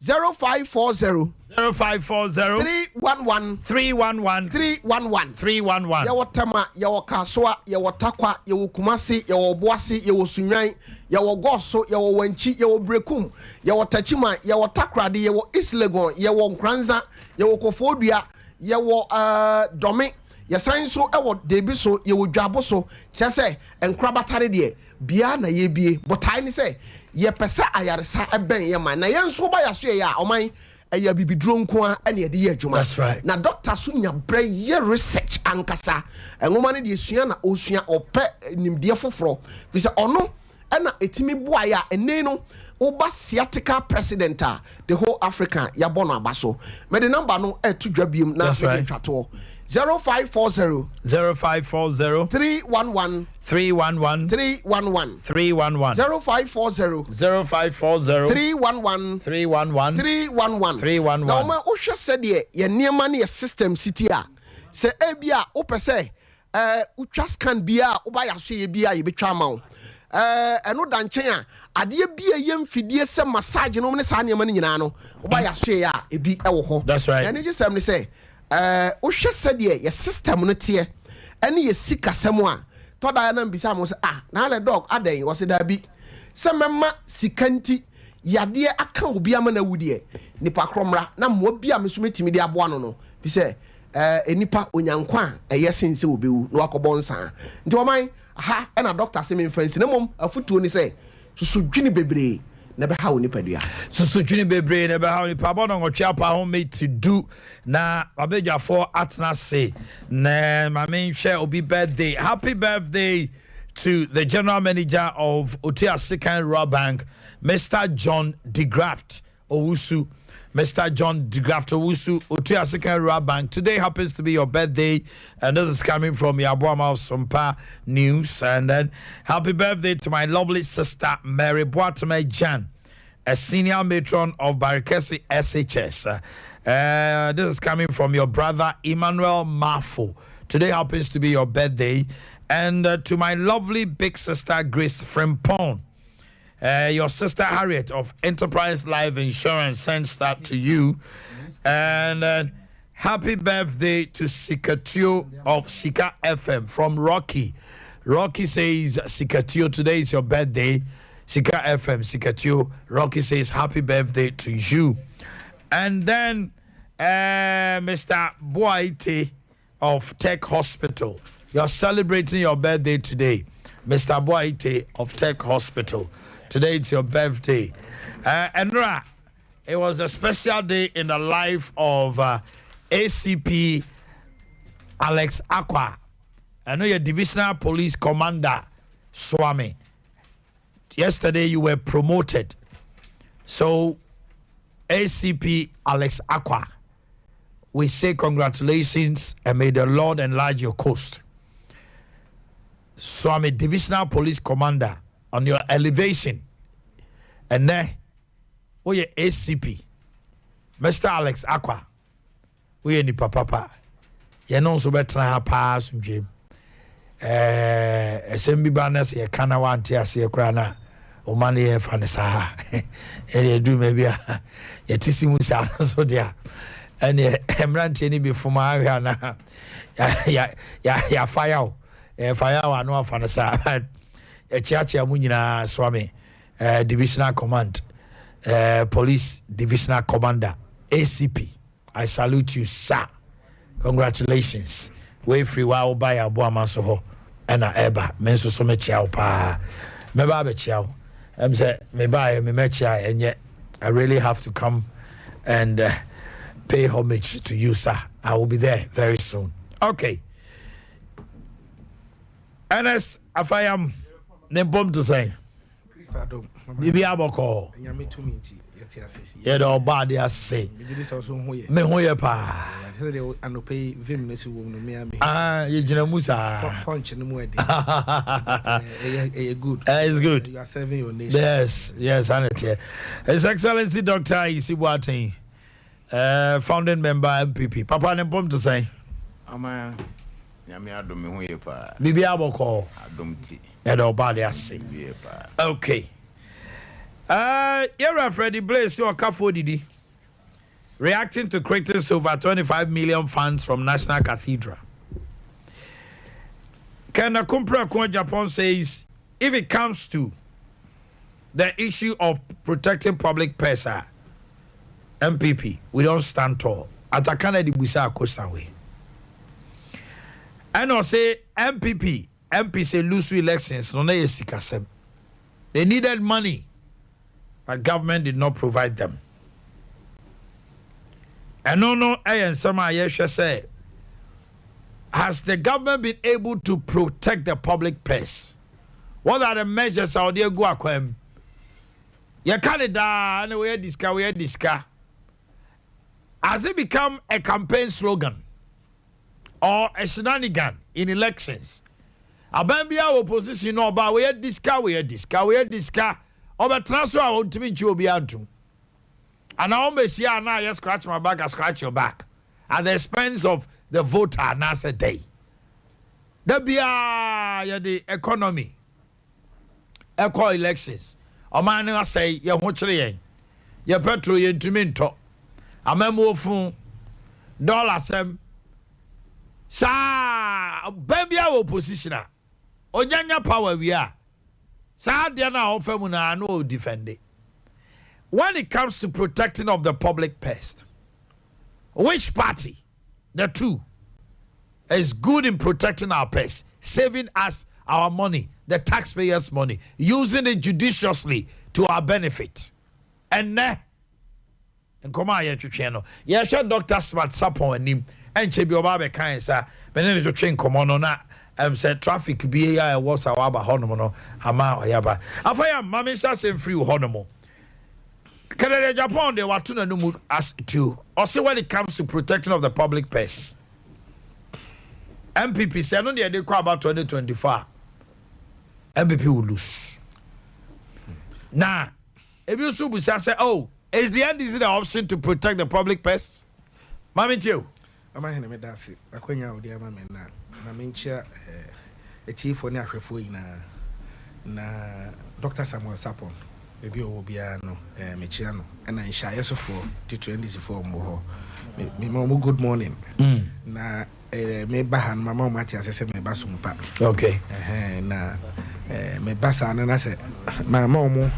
S2: 0540 311 311 yawo tama yawo kasoa yawo takwa yawo kumasi yawo boase yawo sunwan yawo goso yawo wanchi yawo brekum yawo tachima yawo takrade yawo islegon yawo nkranza yawo kofodua yawo dome yasan so ewo debi so yawo dwabo so kyese enkrabatare de bia na yebie botai ni se ye pesa ayaresa eben ye man na yenso ba yaso ye a oman eya bibidro nko a ene de ye adwuma.
S1: That's right.
S2: Na doctor so nya bre ye research ankasa enwoma ne de esua na osua ope nimde foforo fi se ono ena etimi boa ya ene no oba sciatica president the whole Africa ya bono abaso me the number no to dwabiem na me twato 0540
S1: 0540
S2: 311
S1: 311
S2: 311
S1: 311
S2: 0540
S1: 0540
S2: 311
S1: 311
S2: 311
S1: 311
S2: now ma ohwe se de ye niema ne system city a se ebia opese utwa scan bia oba ya so ye bia ye betwa ma wo eno da nchen a ade bia ye mfidie se massage no ne sa niema ne nyina no oba ya so ye a ebi ewo ho.
S1: That's right.
S2: And you just ne say ohwe se de ye system no tie ene ye sika semo a toda na mbisa mo se na le dog adan wo se da bi se memma sikanti yade aka obi ama na wudie nipa kromra na mo bia me so metimi de aboa no bi se enipa onyankwa eye sense obewu na wakobon san nti oman aha na doctor se me fancy na mom afutuo ni se susudwini bebre na be ha oni padua
S1: susudwini bebre na be ha oni pa bono ngotwa pa ho me to do na abejafo atna se na ma me hwe obi birthday. Happy birthday to the general manager of Otea Second Rural Bank, Mr. John DeGraft Owusu. Mr. John DeGraft Owusu, Otea Second Rural Bank. Today happens to be your birthday, and this is coming from Yabuama Sompa News. And then happy birthday to my lovely sister Mary Boatme Jan, a senior matron of Barikesi SHS. This is coming from your brother Emmanuel Mafo. Today happens to be your birthday. And to my lovely big sister Grace Frimpong. Your sister Harriet of Enterprise Life Insurance sends that to you. And happy birthday to Sikatio of Sika FM from Rocky. Rocky says, Sikatio, today is your birthday. Sika FM, Sikatio. Rocky says, happy birthday to you. And then Mr. Boakye of Tech Hospital. You're celebrating your birthday today. Mr. Boakye of Tech Hospital. Today it's your birthday. Andra, it was a special day in the life of ACP Alex Akwa. I know you're Divisional Police Commander, Swami. Yesterday you were promoted. So, ACP Alex Akwa, we say congratulations and may the Lord enlarge your coast. So I'm a Divisional Police Commander on your elevation and then we ACP Mr. Alex Akwa we ni papa ye no so betra ha pa asumdwem SMB banners ye kana wante ase kura na Omanhene Yaw fa ne sa e do maybe ye tisi mu sa so dia and emrante ni be fuma ahia na ya fire fire no fa ne sa e chiachia mu nyina swami divisional command police divisional commander ACP I salute you sir. Congratulations. We free wow buy a boa maso ho ena eba men so me chiao pa me ba be chiao say me buy me chia and yet I really have to come and pay homage to you sir. I will be there very soon. Okay. Ernest Afayam nempom to say Bibi aboko yeah the bad they say me ho ye pa you jina musa
S17: good
S1: it's good
S17: you are serving your nation
S1: yes His Excellency Dr. Isibuatin founding member MPP papa nempom to say
S20: ama nyame adom me ho ye pa
S1: Bibi aboko
S20: adom ti
S1: yeah the bad they say okay. You're Freddie Blaze, your Kafo Didi, reacting to critics over 25 million funds from National Cathedral. Kena Kumpra Kwa Japan says, if it comes to the issue of protecting public purse, MPP, we don't stand tall. Atakana di busa akosawe. And I say MP say lose elections, no na yesikasem. They needed money. But government did not provide them. And no, say, has the government been able to protect the public purse? What are the measures out there go akwem? Ya Canada, and we discuss. Has it become a campaign slogan or a shenanigan in elections? Abambia opposition no ba we discuss. Oba transfer I want to meet you be antum. And I almost here now you scratch my back, I scratch your back. At the expense of the voter nasa day. There be the economy. Eco elections. Omanhene say ye hochire ye petrol ye ntumi nto. Amemo fun dollar sem. Sa bambia opposition a. Onyanya power we are. No defend it. When it comes to protecting of the public purse, which party, the two, is good in protecting our purse, saving us our money, the taxpayers' money, using it judiciously to our benefit? And come on here to channel. Yeah, sure, Dr. Smart Sapon and him, and Chebi Obabe kind, sir, but then to train come on that. Said traffic be a was our honomo ama yaba afaya mamisa sem free honomo Canada Japan they were tuna no as to also when it comes to protection of the public purse MPP said no they call about 2024 MPP will lose now if you subu say oh is the end is the option to protect the public purse mami tio
S17: Omanhene me dasi akwenya odi ama me na menchia etifo ne ahwefo ina na Dr. Samuel Sapon ebi o bia no mechia no na nhya yesofo T20 mbo ho me mo good morning na me bahan mama mati asese me basumpa
S1: okay
S17: na me basa na se mama mo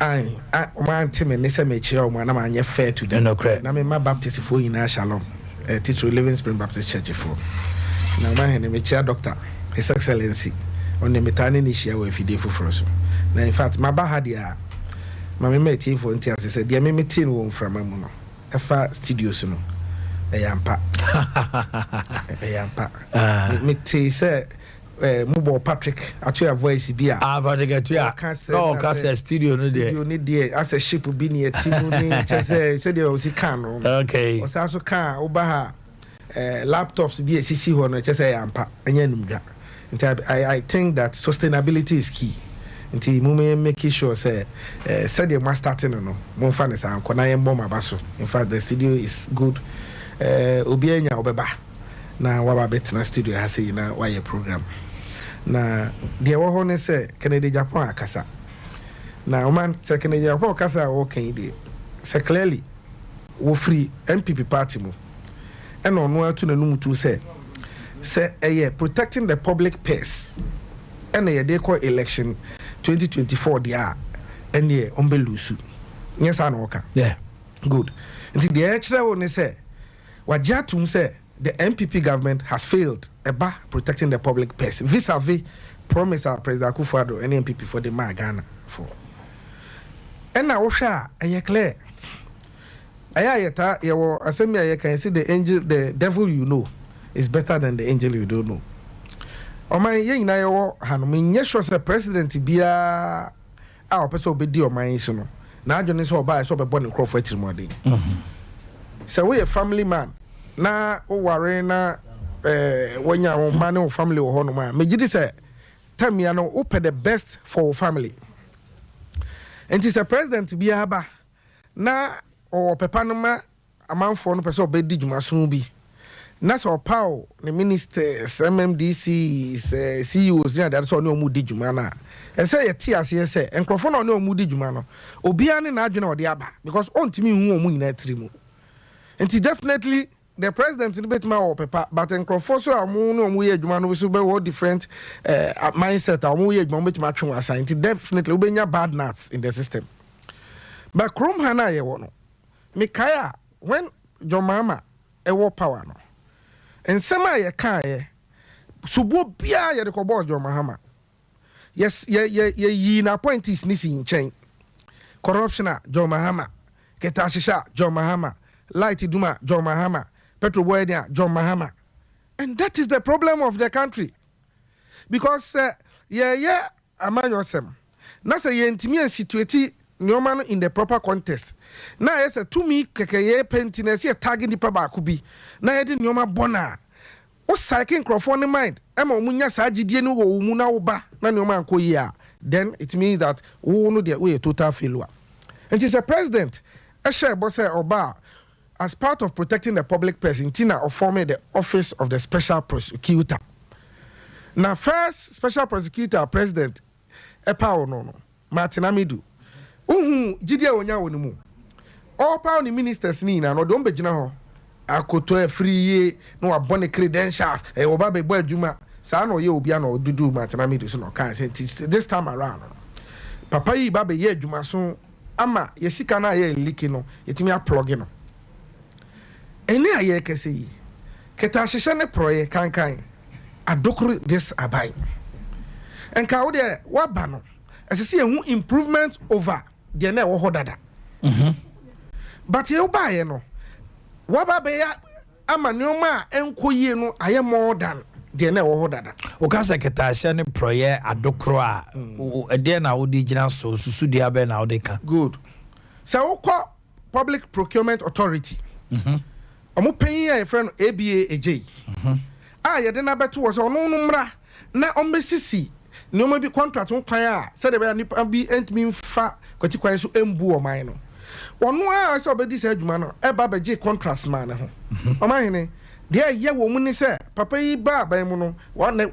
S17: ai man timi ne se mechia o na ma anye fair to them na me ma baptist fo ina shalom Teacher Living Spring Baptist Church for. Now, my name is Doctor, His Excellency, on the Metani Nishia with Fide for us. Now, in fact, my Bahadia, my mate for Intias said, dear me teen womb from Mamuno, a far studios, no, a yampa. A yampa. Me say, Mubo Patrick, actually a voice be a
S1: Patrick, no, Casa studio, no, dear.
S17: You need dear, as a ship would be near Timu, said you was a can.
S1: Okay.
S17: Was also can, Obaha, laptops be a CC one, just a yampa, and yenumga. I think that sustainability is key. nti mume make sure say said you must start no mo fa ne sa nkona ye mbom abaso. In fact the studio is good. Obi anya obeba na waba betena studio ha say na why program na de wo ho ne say Kennedy Japan akasa na man say Kennedy Japan akasa wo kan de say clearly wo free MPP party mu and no atu na num tu say protecting the public purse and they call election 2024 dia and ye ombelusu yes I know
S1: yeah
S17: good until the extra one say wajatum say the MPP government has failed about protecting the public purse vis-a-vis promise our President Akufo-Addo and MPP for the Ghana for and now sha aye clear ayayeta yawo asemi aye can see the devil you know is better than the angel you don't know. Oman ye nyina yawo hanom nye sure say president bia a opese obedi oman so no na adwene so oba so obebo ne crop atirimode. So we a family man na o ware na wanya wo man o family wo hono ma megidi say time ya no open the best for family. And it's a president bia ba na o pepa no ma amanfo no pese obedi dwumaso bi. Na so pow the ministers MMDC CEOs na that so no mu di dwuma na e say ye ti ase say enkrofo no mu di dwuma no obia ne na adwene ode aba because ontimi hu omu nyina trimu. And definitely the president in betima or pepa but enkrofo so amu no mu ye dwuma no so be all different mindset amu ye dwuma betima twen assign. Definitely obenya bad nuts in the system. But krom hana ye wo no Mikaya when Jomama e wo power no and sema ye kan subo bia ye de ko bo John Mahama yes ye na appointees ni si nchen corruption John Mahama keta shisha John Mahama light duma John Mahama petrol boy John Mahama and that is the problem of the country because amanyosem na say ye ntimi situate Nyoman in the proper context. Now yes, to me kekeye pentiness ye tagging the paba kubi. Na yedi nyoma bona. O psyching crofone mind. Ema munya sajidie no wo muna oba na nyoma anko ya. Then it means that we no the way total failure. And she's a president. A share boss oba as part of protecting the public purse in Tina or forming the office of the special prosecutor. Now first special prosecutor president epa no Martin Amidu. Jidia wonya wonimu all power ni ministers ni na no don begina ho akoto free no abone credentials oba be bo adwuma sa na oye obi na odudu matena me so no kan say this time around papa yi ba be ye adwuma so ama ye sika na ye liki no yetimi aploge no eni aye kese yi keta hyehyɛ ne proye kankan adokru this abai enka wo de waba no asese ehu improvement over de na wo hodada but you buy no waba be ya amanioma enkoyie no aye more than de na wo hodada
S1: o ka sekretary ne proye adokro a de na wo di gina so susu de abe na wo de ka
S17: good so wo call public procurement authority omo pen ya friend ABA AJ ye de na beto wo so no mra na ombesisi no bi contract on kwan a said the nipa bi entimi mfa kwati kwan so embu o man no ono a so obedi sa adwuma no e ba beje contract man ho Omanhene de ye wo mu ni se papa yi ba ban mu no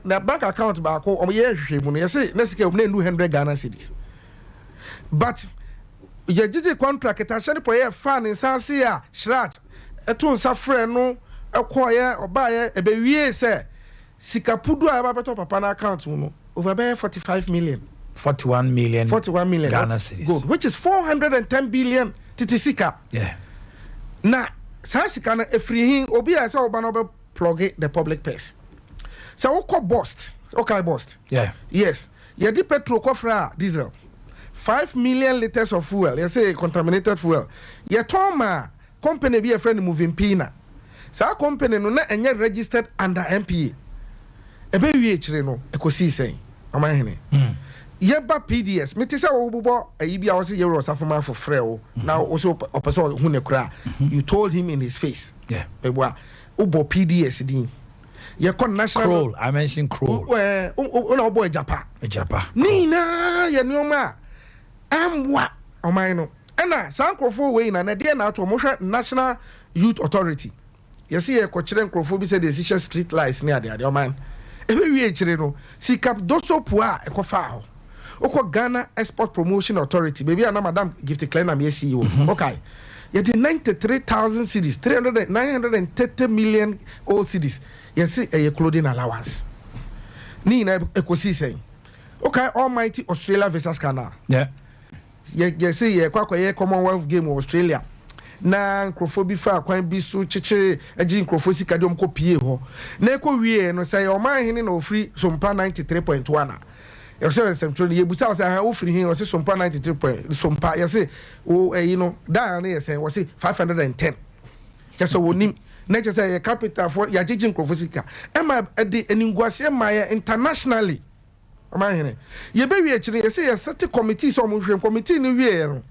S17: na bank account ba ko o ye hwehwe mu no ye se na sika mu na 200 Ghana cedis but ye gigi contract ta hye ne pro ye fan nsanse a shrat eto nsa frɛ no ekoye obaye ebe wie se sika pudu a ba beto papa na account mu no over 41 million
S1: Ghana cedis.
S17: Good, which is 410 billion titisika.
S1: Yeah.
S17: Na sasika na efrihin obi a say oba no be plug the public purse. So we call bust. Okay, bust.
S1: Yeah.
S17: Yes. You di petrol kofra diesel. 5 million liters of fuel. You say contaminated fuel. You toma company be a friend moving pina. So company no na enye registered under MPA. Ebe wi echire no ekosi sen. Omanhene. Yeba PDS meti say wo bubo ayi bia wo say ye rosafoma for frɛ now also opperson hu ne kra you told him in his face
S1: yeah
S17: eboa ubo PDS din you con national
S1: Kroll, I mentioned Kroll.
S17: No boy Japa. Nina ya nyoma amwa omaino. Ena sankrofo we na na dia na to mo National Youth Authority. You see e ko kire nkrofo bi say the social street lights near the oman. Ebe wie kire no sikap doso poa e ko fa ho. Oko Ghana Export Promotion Authority. Baby na Madam Gift Klein am CEO. Okay. You did 93,000 cities, 930 million old cities. You see a clothing allowance. Nina ekosi saying. Okay, almighty Australia versus Canada.
S1: Yeah.
S17: You see a Commonwealth game of Australia. Na nkrofo fa kwan bi so cheche agi nkrofo sika dem ko pie ho. Na eko wie no say Omanhene na ofri Sompa 93.1. You say Central you busa say how ofri hin o say Sompa 93. Sompa you say o you know that na say was say 510. Just so wonim na just say capital for ya gigi nkrofo sika. Ema de eningwase ma internationally. Omanhene. Ye be wie chire you say a certain committee so mo hwem committee ni wie no.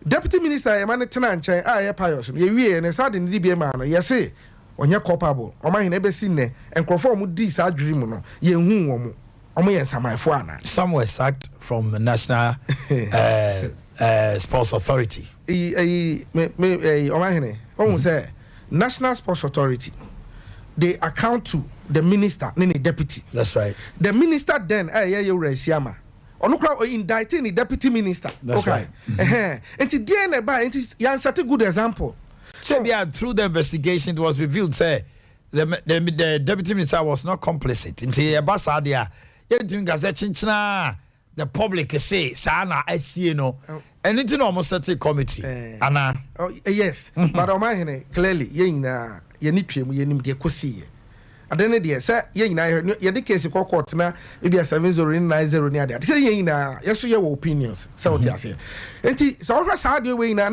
S17: Deputy Minister Emmanuel Tenanche aye pious ye wie ne sa de ni bi ma no ye say onye culpable Omanhene be sin ne enkrofo mu di sa adwiri mu no ye hu wo mu omo ye nsamanfo ana. Some
S1: were sacked from the National Sports Authority.
S17: Omanhene omo say National Sports Authority they account to the minister ne deputy.
S1: That's right.
S17: The minister then ye Resiama onukra indicting the deputy minister.
S1: That's okay.
S17: Right. And today na ba yan set a good example.
S1: So yeah, through the investigation it was revealed say the deputy minister was not complicit. Into Abasadia, the public say sana no anything almost set a committee. Anna.
S17: Oh yes. But Omanhene clearly ye need to ye nim de kosi. Adene de say ye nyina ye de case ko court na e bia 7090 ni ade. Say ye nyina yeso ye opinions. Say what you say. Enti so what say ade we na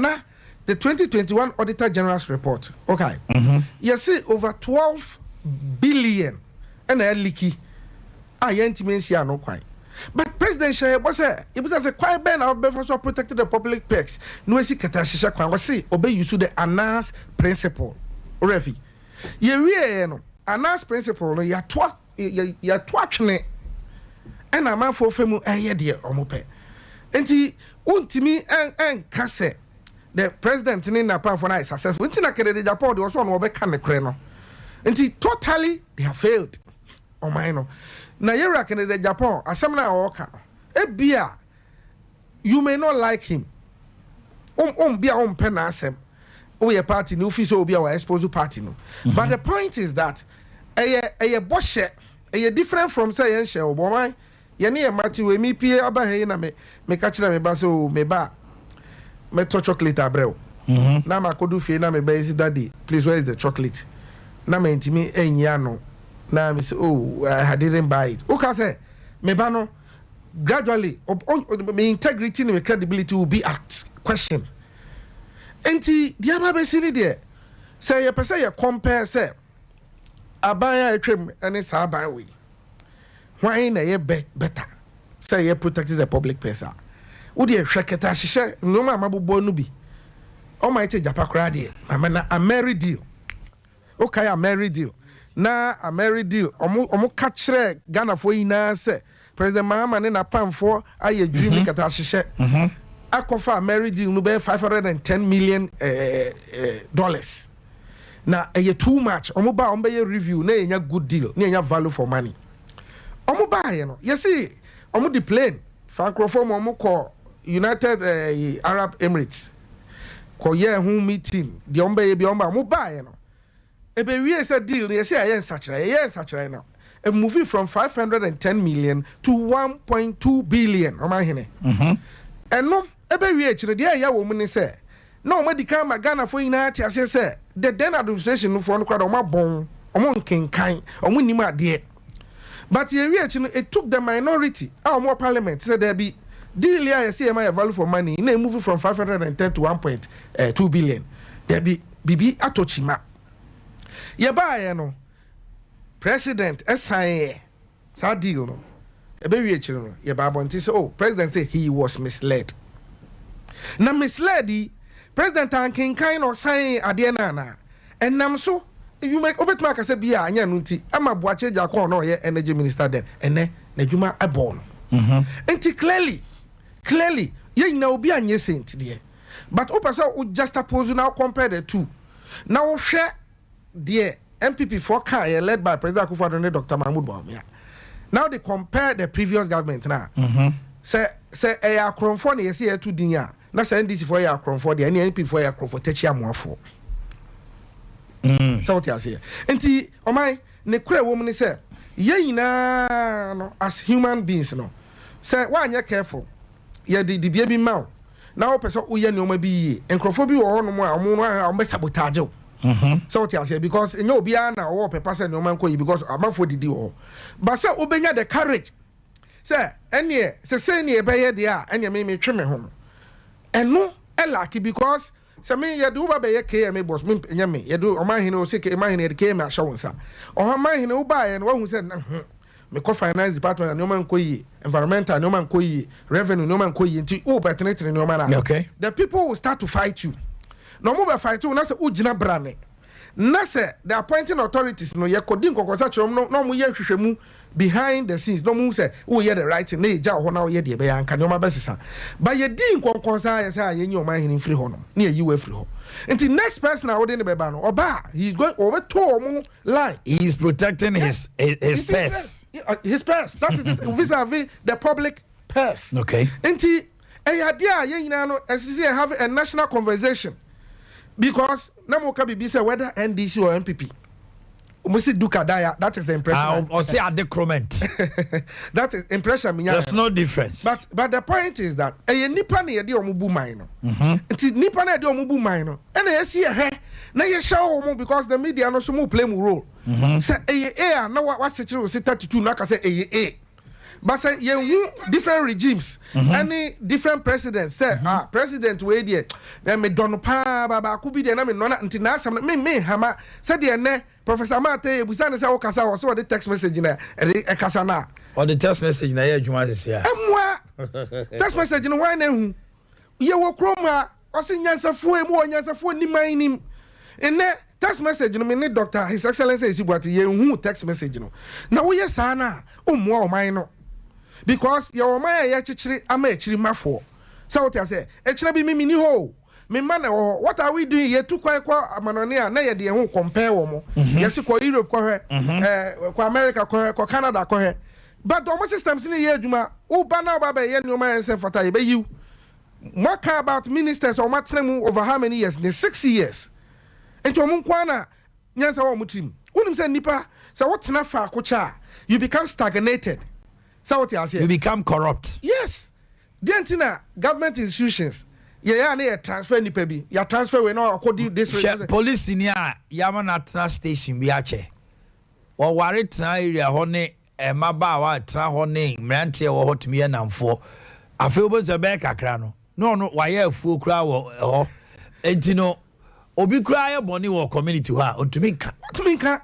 S17: the 2021 Auditor General's report. Okay. You see over 12 billion and a leaky. I intimacy no quite. But President Shea was it was a quiet ban out before so protected the public pecs. No see katashisha kwan was say obey you to the ANAS principle. Refi. Ye wie no ANAS principle no ya twatwene and a man for femu eye de omope. Enti untimi en kase the president in Japan for nice successful. Intina kere Japan they also no be kan no. Enti totally they have failed. Oh my no. Na yera kene Japan asem na oka. Ebia you may not like him. Bia pen na asem. Oye party no office obi our expose party no. But the point is that a boshe different from say yen share obo ye ne mati we mi pie aba he na me ka kire me ba so me ba me to chocolate abreu. Na ma kodu fie na me ba is daddy please where is the chocolate? Na me ntimi enya no. Na me say oh I didn't buy it. Okay say me ba no gradually my integrity and my credibility will be at question. Enti dia ba be sini de say ye pese ye compare say abaya etwem ene sa aban we why na ye better say ye protected the public pesa wo de hweketa hyehyɛ no ma mabobo no bi o ma ite japa kra de amana a married deal okay a married deal na a married deal omo ka kire Ghana fo yina say President Mahama ne na pamfo aye dream kata hyehyɛ akofa married deal no be $510 million dollars. Na too much. Omo ba ombe review na enya good deal, na enya value for money. Omo ba ye no. You see, omo the plane. Francophone omo ko United Arab Emirates. Ko ye hu meeting. The ombe ye bi omba omo ba ye no. Ebe we say deal, you see ayen sachra now. A movie from 510 million to 1.2 billion. Omanhene. And no ebe we chire de ya wo mu ni say no medical Ghana for ina ti ase say the then administration no for no kwada o ma bon o mo nkenkan o mo nim ade but ye we chire it took the minority our more parliament said there be deal ya say my value for money na move from 510 to 1.2 billion there be bibi atochima ye ba ye no president assign sa deal no ebe we chire no ye ba bonti say oh president say he was misled. Na misled president ankin kind of sign Adea na and nam so you make obet mark say bia anya no nti ama Boakye Jakon no ye energy minister then ene na dwuma ebon enti clearly ye nyina obi anye sent there but opasa o just oppose now compare the two now share the MPP for car led by President Akufo-Addo and Dr. Mahmoud Bawumia. Now they compare the previous government now. Say a akronfo na yesi etu dinya na say NDC for ya akronfo de any NPP for ya akronfo techi amoafo. So what you say? Enti omai ne kure wo mu ni say ye nyina no as human beings no. Say wa anya careful. Ye di bia bi ma. Na o pese o ye ne o ma bi yi. Enkrofo bi wo ho no mo a omo no a o sabotage. So what you say because in your biana or paper no man because I'm for the deal. But say obenya the courage. Say any say near by there and you may trim home. And no lucky because say me you do by a KM boss me you do Omanhene o sick Omanhene the KM show sa. Or Omanhene o buy and one who said me co finance department no man koyi environmental no man koyi revenue no man koyi into opportunity no man.
S1: Okay.
S17: The people will start to fight you. No more fight you na say ujina brane na say the appointing authorities no ye kodin kokosa chrom no mo ye hwehwemu behind the scenes no mo say wo ye the right na eja ho na wo ye de be yanka no ma besisa but ye din konkonsa ye say ye nyi Omanhene free ho no na ye yiwe free ho until next person I would in the beba no oba he's going over to line
S1: he is protecting his purse
S17: his purse that is it vis-a-vis the public purse
S1: okay
S17: until Adea ye nyina no asisi have a national conversation. Because Namoka Bibi say whether NDC or MPP. Umusi Duka Daya, that is the impression.
S1: Or say adecrement.
S17: That is impression.
S1: There's no difference.
S17: But the point is that a nipa ne yedi omubu mine. It nipa ne yedi omubu mine. And I see a hair. Na ye show omu because the media no so play mu role. Say a na what situation was 32 na ka say a. But say you different regimes, any different presidents say president we there. Then me don pa baba could be there na me no na ntina sam me hama say there ne Professor Mate Busane say o kasa o so the text message na e kasa na
S1: or the text message na ye adwuma sese a
S17: emwa text message no why na hu ye wo kroma o se nyansafo emu o nyansafo ni manim ene text message no me ne Dr. His Excellency Isibuati ye hu text message no na wo ye sa na o mo o man no because your man ya chichiri ama echiri mafo so what I say echira bi mimi ni ho me man what are we doing here to kwa amanone a na ye de ho compare wo mo yes ko Europe ko he ko America ko Canada ko he but the systems ni ye adwuma u ba na ba ye ni o man say fata ye be you what about ministers or matremu over how many years? 6 years ento mo kwa na nyansa wo mutim unim say nipa say what na fa kocha you become stagnated. So what you say?
S1: You become corrupt.
S17: Yes. Then government institutions. Yeah, na transfer ni pebi. Ya transfer we no according this
S1: police in ya Yamana station bi ache. Or ware tra area ho ne maba wa tra ho ne mrantie wo ho tumi namfo. Afi obo ze be kakra no. No wa ye afuo kra wo ho. Enti no obi kra ye boni wo community ha ontumi ka.
S17: Ontumi ka.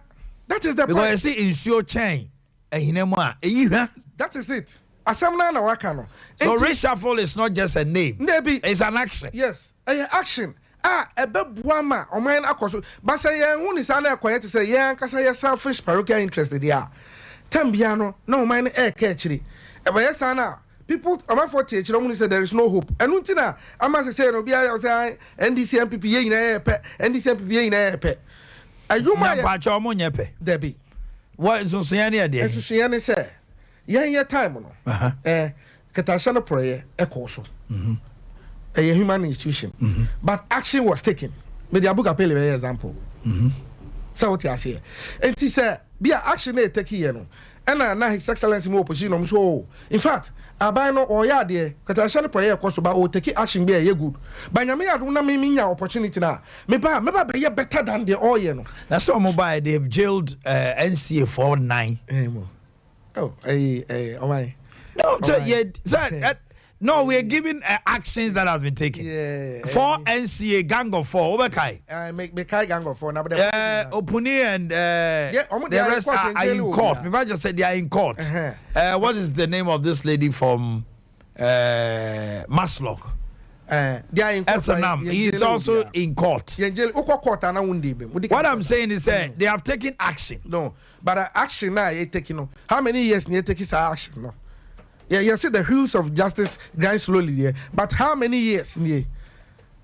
S17: That is the
S1: because you see insure chain ehinemu a ehihwa.
S17: That is it. Asamna na wakano.
S1: So reshuffle is not just a name.
S17: Maybe
S1: it's an action.
S17: Yes, action. Ebe buama oman akoso. But say ye hu ni sana akoye te say ye ankasa ye selfish parochial interest there. Tambia no na oman e ka chiri. Ebe ye sana people oman for tie chiri say there is no hope. Enu ntina ama say no bia say NDC MPP ye nyina ye pe. NDC MPP ye nyina ye pe. Ayuma
S1: ya pa cho mo nye pe.
S17: Debi.
S1: What so say any ade?
S17: So say any say yeah time no ketashano prayer ekoso a human institution but action was taken me the abuka pele example so what you say and he said be action e take here no and na His Excellency mo opposition so in fact abai no oya de ketashano prayer ekoso ba o take action be ye good but nyame adu na me nya opportunity na me ba be ye better than the oil no
S1: that's so mobile they have jailed NCA for 9
S17: Oh, oh my.
S1: No, so, yeah, no, we are giving actions that has been taken.
S17: Yeah.
S1: For NCA gang of 4, Obekai.
S17: Make gang of 4.
S1: Opuni and the rest are in court. Maybe I just said they are in court.
S17: Uh-huh.
S1: What is the name of this lady from Maslock?
S17: They are in court.
S1: SNM, he is also in court. What I'm saying is they have taken action.
S17: No, but action now you taking. How many years you taking action? No. Yeah, you see the wheels of justice grind slowly there. But how many years?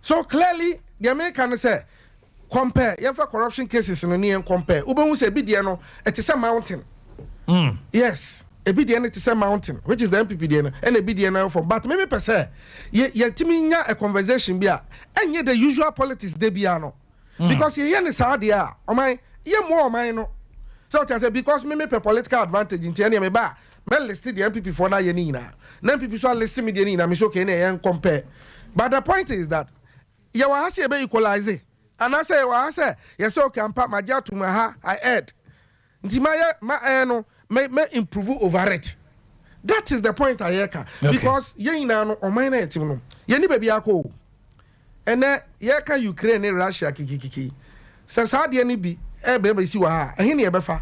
S17: So clearly, the Americans say, compare. You have corruption cases in the compare. Uber say, "Bidiano, it is a mountain." Yes, a BDN it is a mountain, which is the MPP and a BDN for. But maybe per se, ye timinya a conversation bia, and yet the usual politics de biano, because ye is hard ya. Oh my, ye more mine. So I say because maybe per political advantage in Tiania me ba. Men listed the MPP for na yenina. Na MPP so listed me the yenina. Me so can yan compare. But the point is that you will have to equalize it. And I say, yes, okay, I'm part my job to my ha. I add. My no may improve over it. That is the point I hear. Because yenina no mine etimo. Yeni baby ako. And then yeka Ukraine and Russia kiki. Since how the any be baby si wa. Ahini ebefa.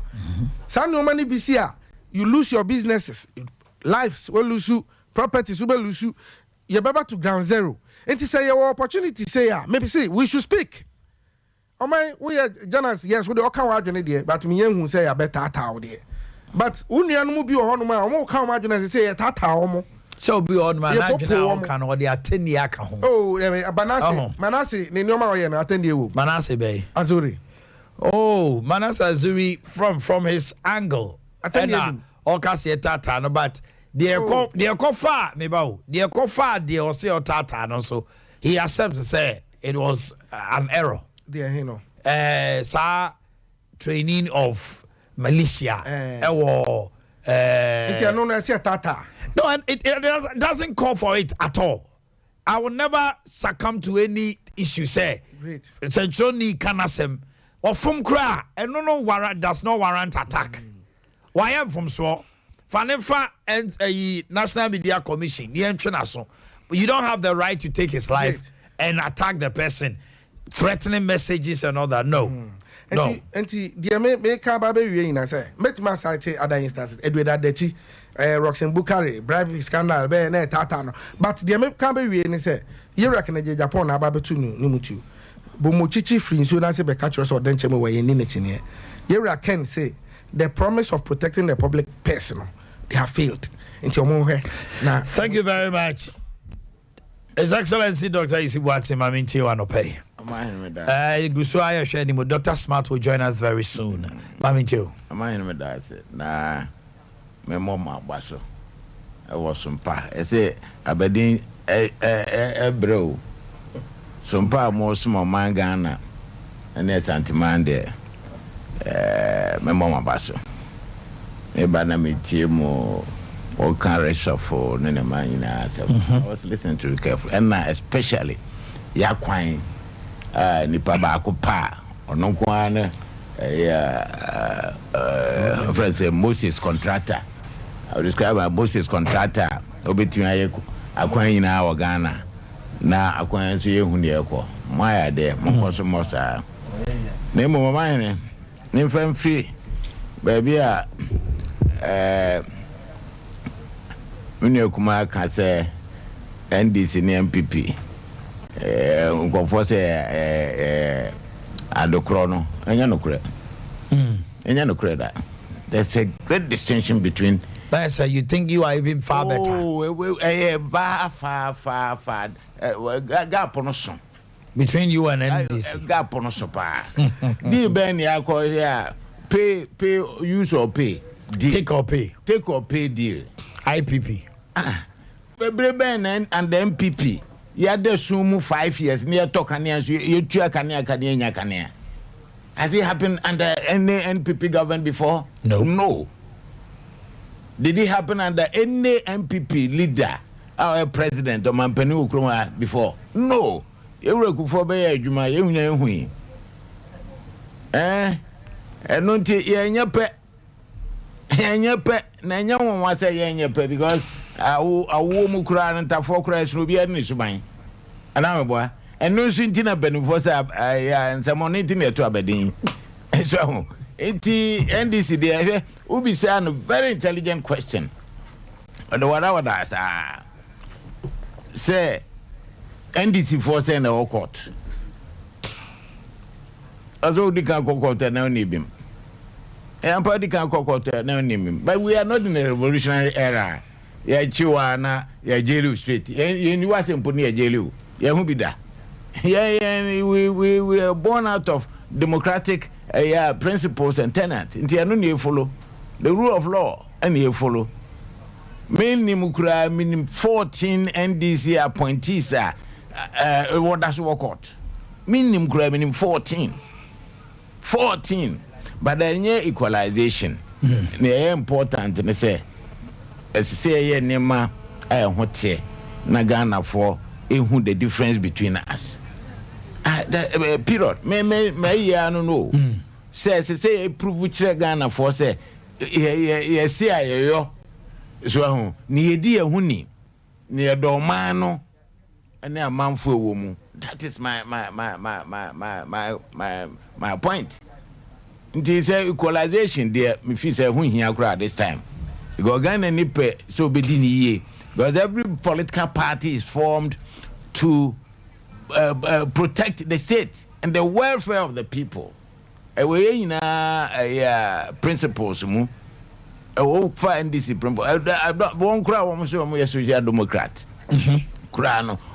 S17: San no money be sia. You lose your businesses, lives will lose you, properties will lose you. You're back to ground zero. And to say your opportunity, say maybe say we should speak. Oh my, we are journalists, yes, we all come there, but me who say I better out there. But only an move you on my own come out and say tata homo.
S1: So be on my can or the attend home.
S17: Oh, Manasi, Ninoma and attend you.
S1: Manasi Bay.
S17: Azuri.
S1: Oh, Manasa Azuri from his angle. Okasi tata no, but they go far mebao they go far they also tata no, so he accepts to say it was an error
S17: there you know
S1: training of militia no, and it doesn't call for it at all. I will never succumb to any issue say Centroni Kanasem or from Kra and no warrant does not warrant attack. Why am from so? Fanefa and a National Media Commission, the international. But you don't have the right to take his life and attack the person, threatening messages and all that. No. No.
S17: And the American baby in say, met my site other instances, Edward Adeti, Roxanne Bukari, bribery scandal, Tatano. But the American baby in say, you reckon a Japan Ababatu Numutu. Bumuchichi free so that's a catcher or denchemo way in Ninechinia. You can say, the promise of protecting the public person, they have failed. Now,
S1: thank you very much. His Excellency Dr. Isibuati Maminti Wanope. Guswaya Shenimu, Dr. Smart will join us very soon. Maminti.
S20: Nah, my mama basso. I was Sompa. I say, Aberdeen, bro. Sompa more small man Ghana, and that's anti-man there. My mama basso. Ebana me timo or can shuffle nene man in I was listening to you carefully, and especially Yaquine Nipa Bakupa or no one friends Moses contractor. I will describe a Moses contractor obetwin Aquine in our Ghana. Na Aquine to you who my idea, Mokoso Mosa. Name of mine. Name free, baby. When you come out, can say NDC and MPP. Go for say Adokrono, and you know credit. And you know credit. There's a great distinction between.
S1: But sir, you think you are even far better?
S20: Oh, far. Gaponoson.
S1: Between you and NDC.
S20: Gaponosopa. Dear Ben, ya call here. Pay, use or pay.
S1: Take or pay deal. IPP.
S20: Ben and the MPP. You had the sumu 5 years near Tokania, you two Kania. Has it happened under any NPP government before? No. Did it happen under any MPP leader, our president or Omanhene Yaw before? No. You work for Bay Juma, you know. And not your pet, Nanya was saying your pet because a woman cry and a 4 cries will be an issue mine. And I'm a boy, and no Sintina Benufosa, and someone eating it to Aberdeen. So, NDC, there will be saying a very intelligent question. But what I would ask, say, NDC for saying the court. As all the court and now name him. And party can court now name him. But we are not in a revolutionary era. Ya Chiwana, ya Jelu Street. You wasn't putting a Jelu. Ya Hubida. Yeah, we are born out of democratic principles and tenets. Inti anu ni follow the rule of law and you follow. Minimum 14 NDC appointees what does work out. Minimum 14. But then equalization. They important and say nema hote na Ghana for who the difference between us. Period. Me I don't know. Say prove Ghana for say yes yo. So ni edi ehuni ni edomano ene amanfo ewomu. That is my point. It say equalization there me feel say hu hia kura this time. Because Ghana nipe so bedi ni ye. Because every political party is formed to protect the state and the welfare of the people. We na principles mu. For NDC principle. One crowd almost social democrat.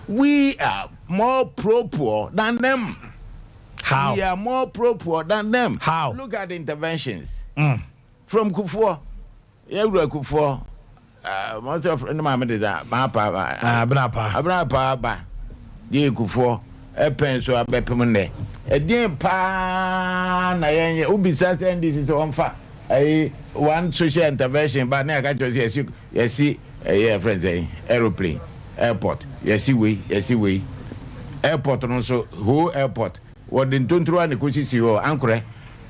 S20: We are more pro-poor than them.
S1: How?
S20: We are more pro-poor than them.
S1: How?
S20: Look at the interventions. From Kufuor. Kufuor. Most of them are Abnapa. Ye Kufuor. Penso abepemende. Edin pa na yenye ubisa send this is on fa. One social intervention but na ka just yes friends aeroplane airport yes we airport no so whole airport what the tontro and ko sisi ho ankore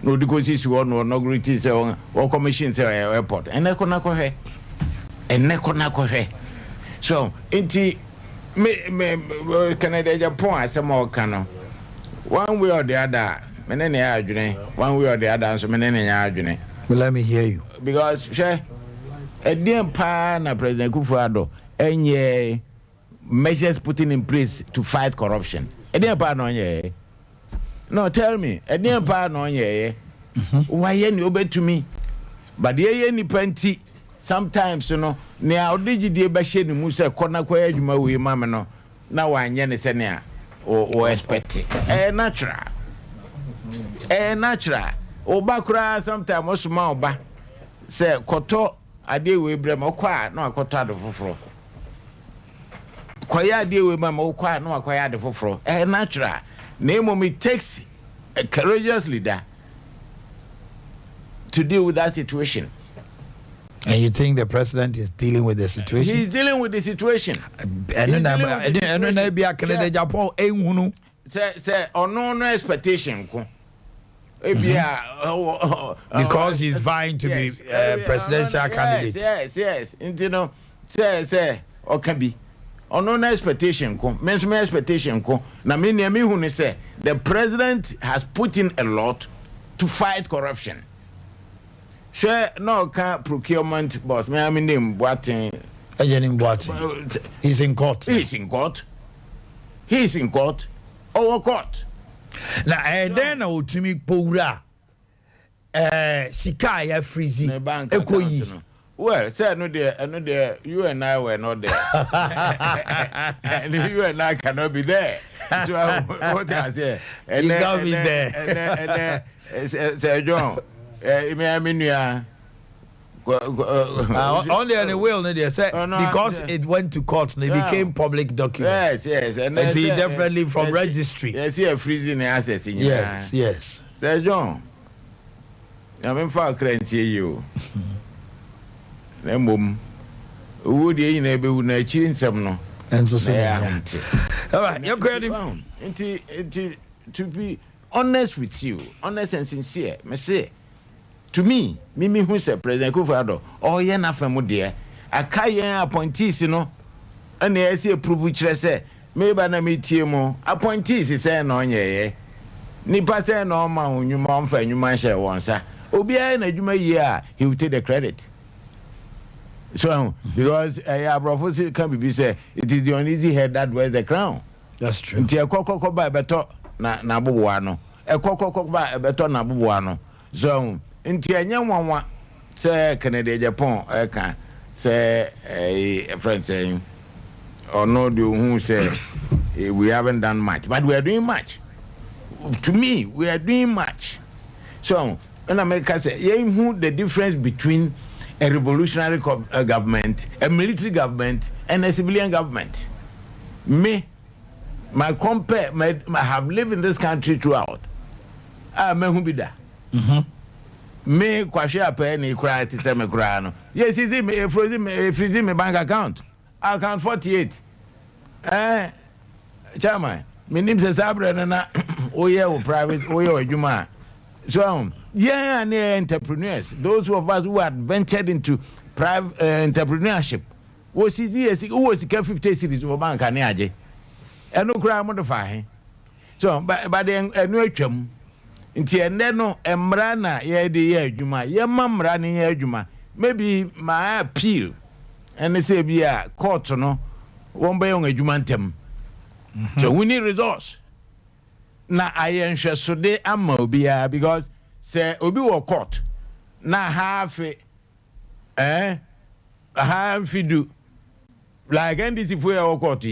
S20: no di ko sisi ho no inaugurate say o commission say airport eneko na ko hwe so enti me Canada Japan asemo kano one way or the other menene ya adwene one way or the other so menene ya adwene.
S1: Well, let me hear you.
S20: Because Adea pa na President Kufuor any measures putting in place to fight corruption. Adea pa no nye. No, tell me. Adea pa no nye. Why any obey to me? But ye ni plenty. Sometimes you know, ne odigi die be hye ni mu se kona kwa adwuma we mama no. Na wanye ne se ne o expect. Natural. Oba kura sometimes osuma oba say koto ade we brem okwa na akoto ade foforo kwaya ade we mama okwa na akwaya ade foforo natural name it takes a courageous leader to deal with that situation.
S1: And you think the president is dealing with the situation?
S20: He's dealing with the situation.
S1: And then be a Canada Japan ehunu
S20: say no expectation ko.
S1: Because he's vying to be presidential candidate.
S20: Yes. You know, say, or can be. No expectation. Mention expectation. Now, me who say the president has put in a lot to fight corruption. Sure, no car procurement boss. Me, I mean, name Boakye.
S1: He's in court.
S20: He's in court. Our court.
S1: Na then na otumi powura sika ya freezy ekoyi.
S20: Well, say no there you and I were not there. And you and I cannot be there. So what I say?
S1: You got me there.
S20: Say John, I mean you are
S1: only on the will they said because it went to court and it became public document.
S20: Yes.
S1: And he definitely from registry.
S20: Yes, he freezing access in
S1: yes.
S20: Sir John, I'm far cranky you. Mum, would you enable na chin some no?
S1: And so all right, you're credit.
S20: To be honest with you, honest and sincere, me say. To me who say President Kufuor ye na famu de akayen appointees no and e say approve kire say me ba na metie mu appointees say na onye nipa say na ma onwuma onfa nwuma hye wonsa obi ai na adwuma yi a he will take the credit. So because abrofo can be say it is the uneasy head that wears the crown.
S1: That's true.
S20: Nti ekokoko ba ebeto na boboa no. Ekokoko ba ebeto na boboa no. So nti enye nwanwa say Canada Japan can say a friend saying or no do who say we haven't done much, but we are doing much. To me, we are doing much. So when America say who the difference between a revolutionary government, a military government, and a civilian government. Me, my compare, I have lived in this country throughout. Me who be there. Me kwashe ape ni kura ti se me kura no. Yes, is me freezing me bank account. Account 48. Chairman, me name se sabre na oye o private oye o adwuma. So, yeah, and entrepreneurs, those of us who had ventured into private entrepreneurship. Was it who was the 50 cities of bank and aje? And no cry modify. So, but then a new chum. Nti ene no emra na ye de ye adwuma ye mamra ne ye adwuma maybe my appeal and say bia court no won be on adwuma ntem so we need resource na ayenhwe so de ama obia because say obi wo court na half do like NDC for your court.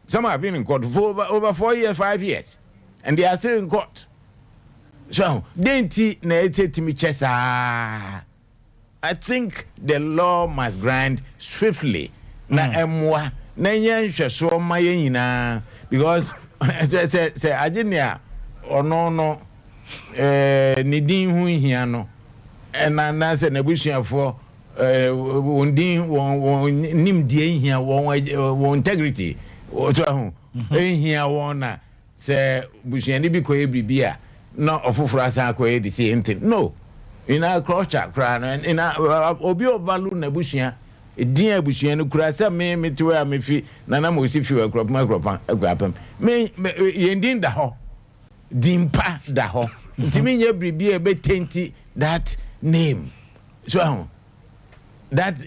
S20: Some have been in court for over 4 years 5 years and they are still in court. So, denti na etimi chesa. I think the law must grind swiftly. Na emwa na yenhwe so maye nyina because say agenia ono ni din hu hia no na say na busuafo wondin won nim die hia won integrity so hu hia won na say busuani bi ko ebribia no ofufura asa ko the same thing no in our culture cry and in obi value na busua edin abusua no kura say me to where me fi nana mo si fi akropa agwapam me yendin da ho dimpa da ho ntimi nya bribia be tenti that name so that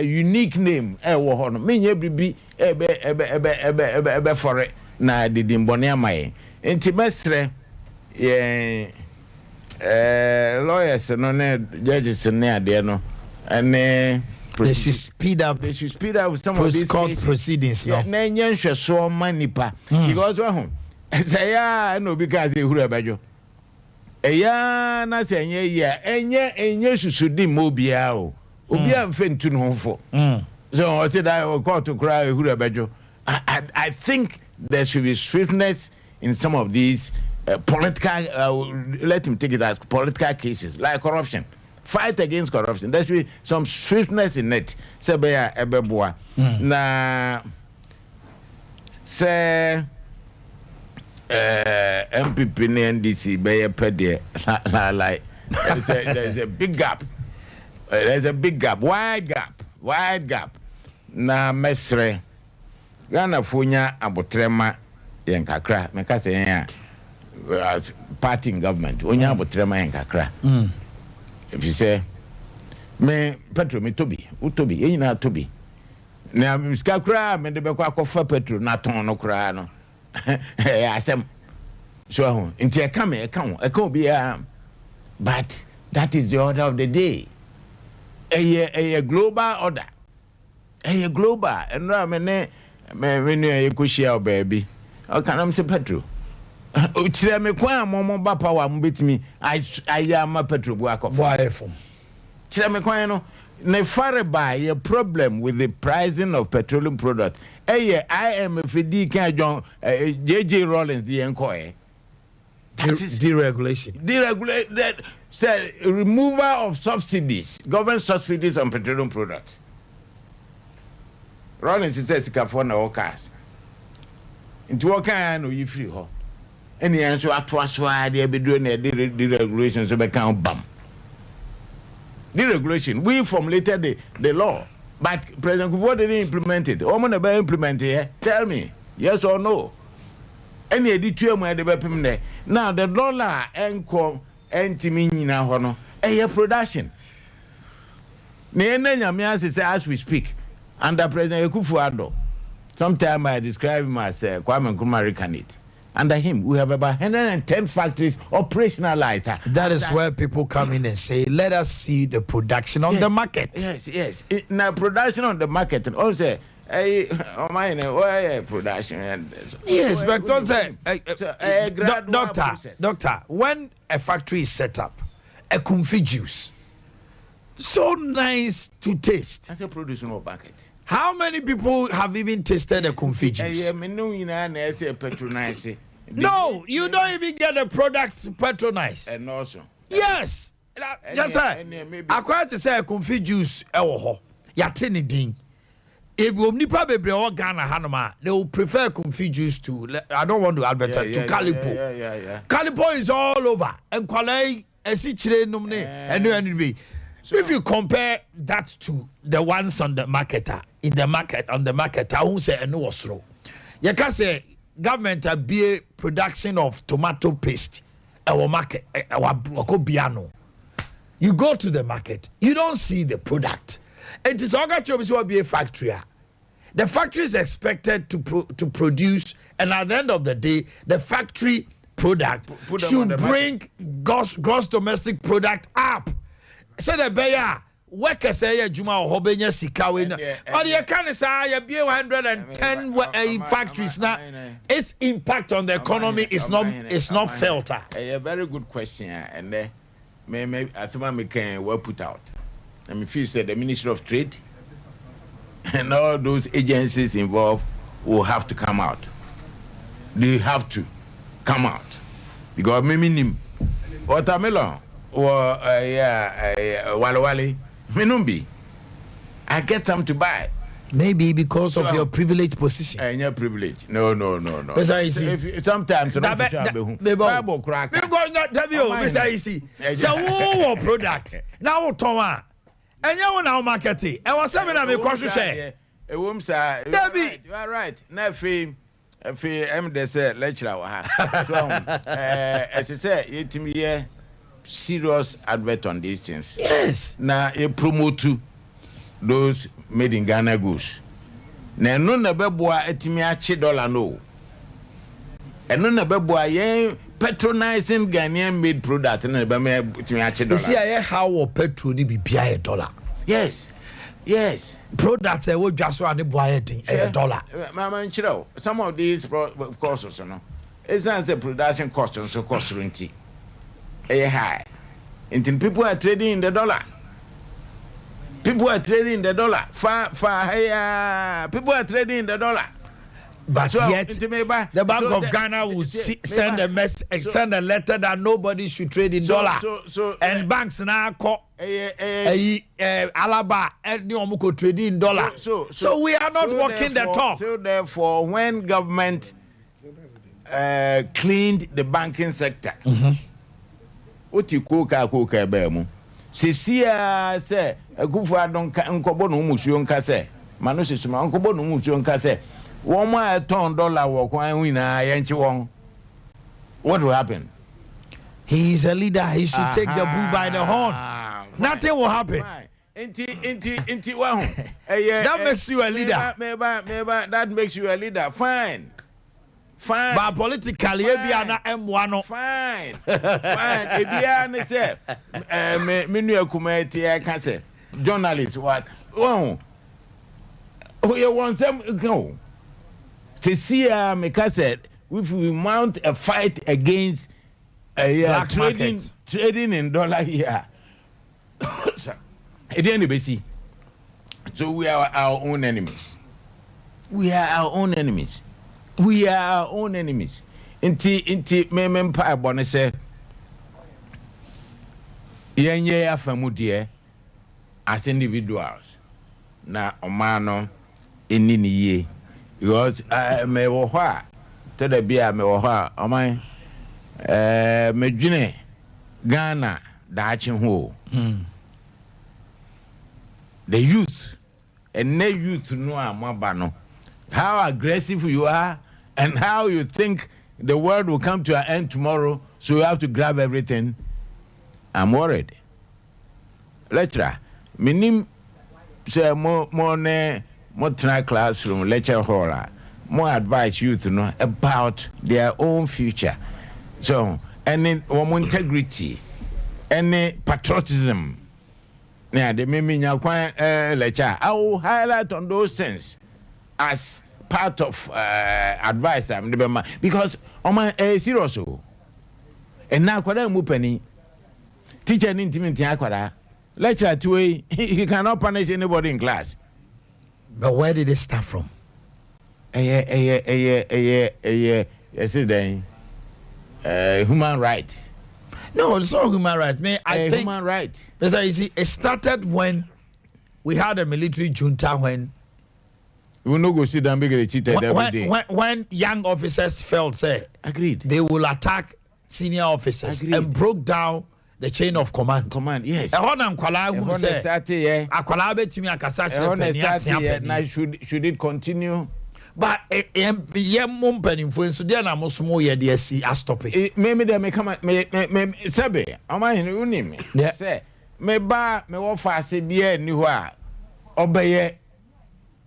S20: unique name wo ho no me nya bribi ebe for na didimbone amaye enti mesre lawyers no ne judges ne ade no and
S1: they should speed up
S20: some of these
S1: court proceedings no
S20: na nyenhwe so manipa because say ya no because e huru abajo eya na say enye susudi mobia o obi amfe ntu no hofo so I said I court to cry huru abajo. I think there should be swiftness in some of these political, let him take it as political cases, like corruption. Fight against corruption. There should be some swiftness in it. Sebeya ebeboa. Na say MPP and NDC be pede like there's a big gap. There's a big gap, wide gap. Na mesre Ghana funya abotrema yenkakra meka say ya party in government onya abotrema yenkakra if you say me petrol me tobi utobi yina tobi na miska kra me de bekwa kofa petrol na ton no kra no asem so ho nti e ka obi but that is the order of the day a global order a global and me ne ekohia obaby o kanam se petrol o kire me kwa momo ba power mo betimi ayama petrol bu akofo kire me kwa no ne fare by a problem with the pricing of petroleum products IMFD can John JJ Rollins the encoy that is deregulation that say removal of subsidies, government subsidies on petroleum products. Rollins says for na cars into what kind of you free ho any answer atwa they be doing the deregulation so be can bam deregulation we formulated the law but President Kufuor didn't implement it. Omo na be implement it tell me yes or no any editu am de be pim there now the dollar enko entimi nyina ho no production na enanya me as we speak under President Kufuor Sometimes I describe him as Kwame Nkrumah reincarnate. Under him, we have about 110 factories operationalized.
S1: That is where people come in and say, let us see the production on the market.
S20: Yes. Now, production on the market, and also, production.
S1: Yes, but also, doctor, when a factory is set up, a comfy juice, so nice to taste.
S20: That's a producer no market.
S1: How many people have even tasted a comfy juice?
S20: No,
S1: you don't even get the product patronized.
S20: And also,
S1: yes, yes, sir. I quite to say a comfy juice. Yatini ding. If we nipa bebre or Ghana Hanoma, they will prefer comfy juice to. I don't want to advertise to Calipo. Calipo is all over. And Kwalei, Esichre Numne, and if you compare that to the ones on the market, on the market, I won't say a no slow. You can say government be production of tomato paste, our market, our biano. You go to the market, you don't see the product. It is all be a factory. The factory is expected to produce, and at the end of the day, the factory product should bring gross domestic product up. So the buyer workers say Juma or Hobenya Sikawe. Or you can say you be 110 factories now. Its impact on the economy is not felt.
S20: A very good question, and maybe as one can well put out. I mean, if you said the Ministry of Trade and all those agencies involved will have to come out. They have to come out because maybe watermelon. Wali, Minumbi. I get some to buy.
S1: Maybe because of your privileged position.
S20: And your privilege. No.
S1: Mr. Isi.
S20: Sometimes
S1: Bible crack. We go not tell you, Mr. Isi. So war product. Now Toma. And you now marketing. And what's something I may cause you say?
S20: A woman say, you are right. Never. If I'm the lecturer, as I say, it me serious advert on these things.
S1: Yes.
S20: Now you promote those made in Ghana goods. Now no na beboa etimi achi dollar no. And no na beboa ye patronizing Ghanaian made product na be me etimi achi dollar.
S1: You see how petrol ni be $1.
S20: Yes.
S1: Products e wo dwa so ane boa din $1.
S20: Mama nchiro some of these costs no. It's not a production cost so cost runti. High. And people are trading in the dollar. People are trading in the dollar. Far higher. People are trading in the dollar.
S1: But so, yet, the Bank of Ghana will send a letter that nobody should trade in dollar. And banks now call Alaba and Nyomuko trading in dollar. So we are not walking the talk.
S20: So therefore, when government cleaned the banking sector, Oti koka bemu. Sisia se Akufo Addo nkobo no musuo nka se mano sesuma nkobo no musuo nka se won ma $10 wo kwan wina ya nchi won. What will happen?
S1: He is a leader. He should take the bull by the horn. Nothing will happen.
S20: Inti wa
S1: That makes you a leader.
S20: Maybe that makes you a leader. Fine.
S1: But politically, Ebiana M1.
S20: Fine. Ebiana say, me community I can say journalists what? Oh, you want them go? To see me said if we mount a fight against trading in dollar here. At the end of the so we are our own enemies. We are our own enemies. Inti me mpa bone se yenye afamu de as individuals na omano eni ni ye because me wo ho a to da bia me wo ho a oman medwene Ghana daachi ho the youth and ne youth no amaba no how aggressive you are and how you think the world will come to an end tomorrow, so you have to grab everything. I'm worried. Lecturer, minim say more more try classroom lecture hall more advise youth about their own future. So any integrity, any patriotism. Yeah, they may mean lecture. I will highlight on those things as part of advice. Because serious. And now penny teacher intimate lecturer two he cannot punish anybody in class.
S1: But where did it start from?
S20: Human rights.
S1: No, it's not human rights. I think
S20: human rights.
S1: You see, it started when we had a military junta when
S20: we will not go sit down big cheated every day.
S1: When young officers felt say
S20: agreed
S1: they will attack senior officers and broke down the chain of command.
S20: Yes.
S1: Should
S20: it continue?
S1: But stop it.
S20: Maybe they may come Sabe, Omanhene say me ba me wo fa se bia ni ho a obeye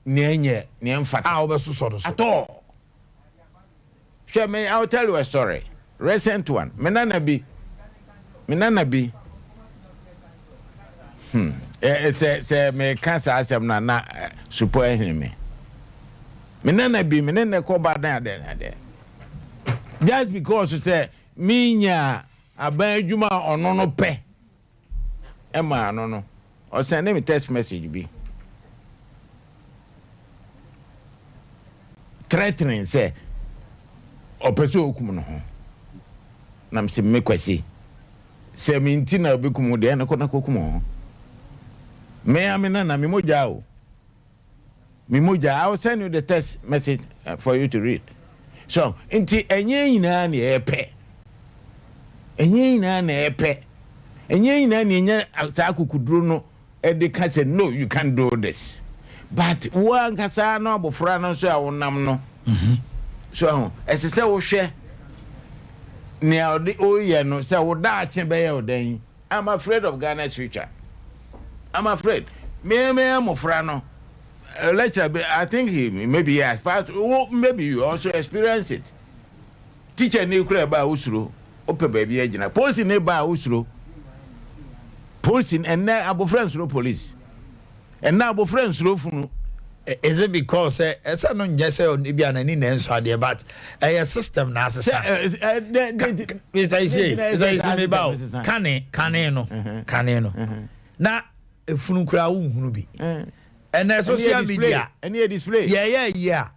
S20: nienye niemfata at all. Share me, I'll tell you a story. Recent one. Menana bi. It's me cancer asem na support him. Menana ko ba dan there. Just because you say minya abanjuma ono no pe. Emma no. Or send me text message be. Threatening say opeso okum no ho. Nam se me kwasi. Se minti na obekum de na kona kokum ho. Me amena na me moja o. Me moja, I will send you the text message for you to read. So, inti enye nyina na epe. Enye nyina na epe. Enye nyina na nya akukuduro no e de ka say no, you can't do this. But one kasa no abofra no so a wonam no. So, ese se wo hwe ne oye no say wo da ache be ye odan. I'm afraid of Ghana's future. I'm afraid. Me amofra no. Lecture, I think maybe he has passed. Maybe you also experience it. Teacher ne kura ba usuro, ope baby agina. Police ne ba usuro. Police and now abofra nsuro police. And now abofra nsuro funu.
S1: Is it because esa no nje say oni bia na ni na nso ade but a system na asesa. Mr. Ise me ba kane no. Na efunu kura wo hunu bi. And social media
S20: and here display.
S1: Yeah.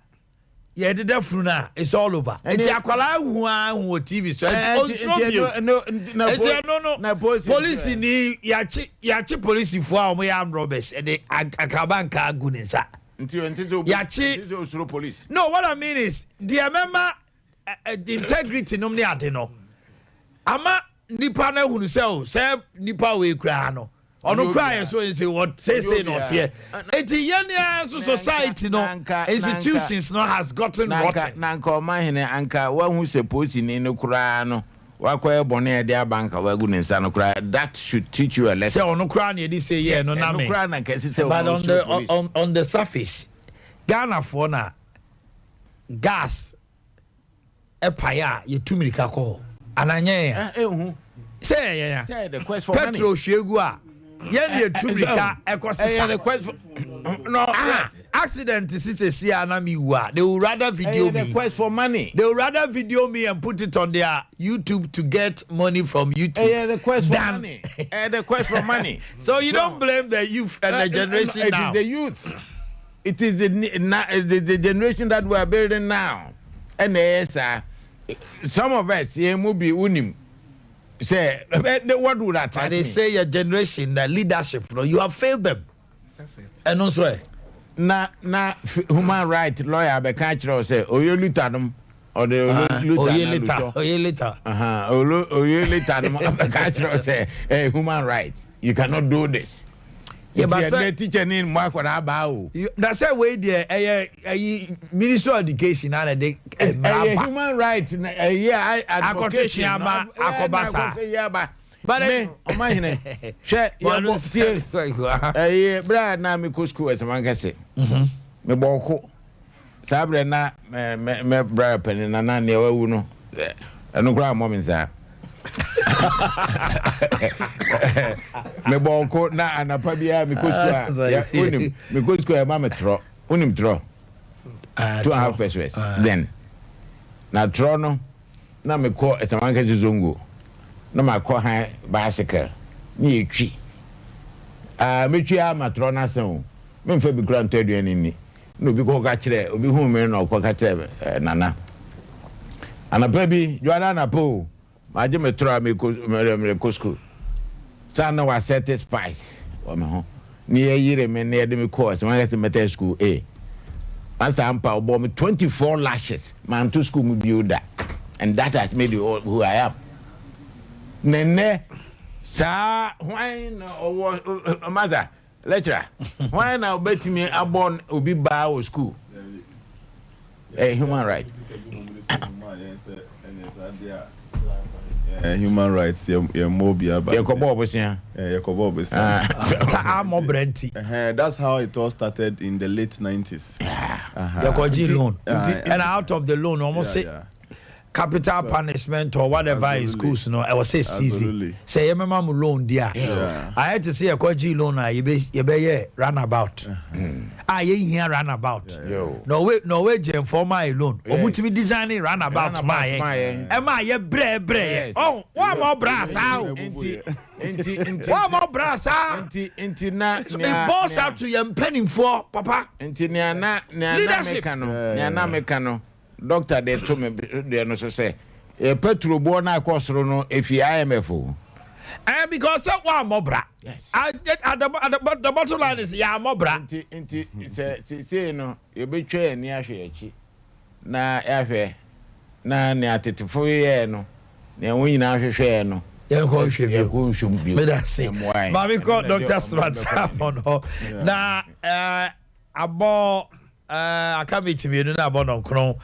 S1: Did that fruna, it's all over. It's akwala who TV so no police ni yachi police for armed robbers and the akabanka gunisa.
S20: Yachi police.
S1: No, what I mean is the member the integrity no no. Ama nipa na hunu say nipa we kra no. Ono cry so say what say not here. Eti society no institutions no has gotten rotten.
S20: Nanka Omanhene anka wa hu suppose ni no kura no. Wa kwa bone e dia banka wa gu nsa no kura. That should teach you a lesson.
S1: Say ono cry na dey say here no na me. But on the surface Ghana for na gas epaya ye tumirika ko. Ananye ya. Say
S20: the quest for money.
S1: Petro Shegu a Yen Tumika
S20: request
S1: accident is they will rather video me.
S20: Request for money.
S1: They will rather video me and put it on their YouTube to get money from YouTube.
S20: Request for money. Request for money.
S1: So you don't blame the youth and the generation now.
S20: It is the youth. It is the generation that we are building now. And some of us here will be unim. Say what would that?
S1: And they say your generation, the leadership, you have failed them. That's it. And also,
S20: na human rights lawyer be catch say oyo lutadum or the
S1: oyo
S20: lutadum catch say human rights. You cannot do this. Yeah, but the teacher in Makwara Bao.
S1: That's a way there. A Ministry of Education and a
S20: human rights. Yeah, advocation.
S1: Akobasa. But
S20: Omanhene, share your Brad Nami Kusku as a man can say. me boko sabre na me bra pen na na ne wawu no eno kra moment sa me boko na anapa bia me kosua ya unim me kosua ma me tro unim tro 2.5 pesos then na tro no na me ko esamanka zongo na ma ko han bicycle ni etwi me twi ama tro na sen me mfa bi kra nto aduane ni no bi ko ka kire obi hu me no ko ka kire nana anapa bi joana na po ma je me tro me ko school sana wa set spice o me ho ni yire me na de me ko esamanka se meta school Master Ampa obo me 24 lashes man to school me build that and that has made you who I am nene sa why no mother lecturer why now bet me abon obi ba o school human rights
S21: human rights mobia that's how it all started in the late 90s.
S1: Loan and out of the loan almost say capital punishment or whatever in schools, I was say easy. Say remember loan dear. I had to say a koji loan you be runabout. Ye here runabout. No way for my loan. Omutimi designing runabout my am I bre. Oh, one more brass out. One more brass out. It boss up to your penny for papa. Leadership.
S20: Mekano. Doctor they told me they no so say petrol bo na akosoro no efi IMF
S1: because one more bra. Yes. At the bottom line is ya more bra.
S20: Inti say no you be twa ani ahwe achi na ahwe na ne atetefo ye no ne wonyina ahwehwe no
S1: ye ko hwe bi me da say ma me call Dr. Smart Sapon na abo akamiti me no abo no kron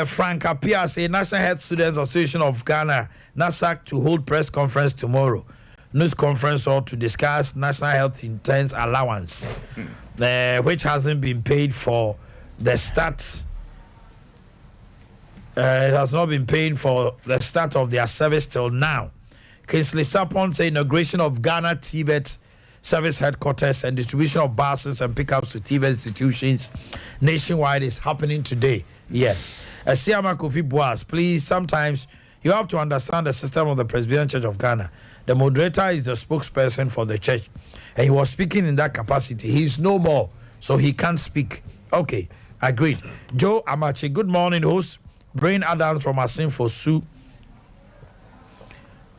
S1: Frank Apia say National Health Students Association of Ghana NASAC to hold press conference tomorrow. News conference or to discuss National Health Intense Allowance, which hasn't been paid for the start. It has not been paid for the start of their service till now. Kingsley Sapon say inauguration of Ghana TVET service headquarters and distribution of buses and pickups to TVET institutions nationwide is happening today. Yes. Siama Kofi Boas, please, sometimes you have to understand the system of the Presbyterian Church of Ghana. The moderator is the spokesperson for the church, and he was speaking in that capacity. He is no more, so he can't speak. Okay, agreed. Joe Amachi, good morning, host. Brain Adams from Asinfo Su.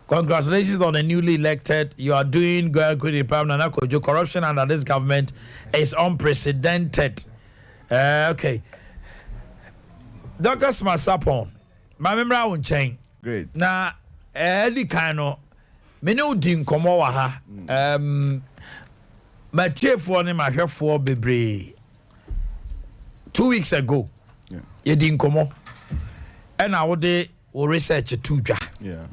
S1: Congratulations on the newly elected. You are doing good. Corruption under this government is unprecedented. Okay. Dr. Smasapon, my memory won't change.
S21: Great.
S1: Now, Eddie Kano, menu din komo wa ha. My chief one my chef for bebre. 2 weeks ago, you din komo, and I would research tuja.
S21: Yeah.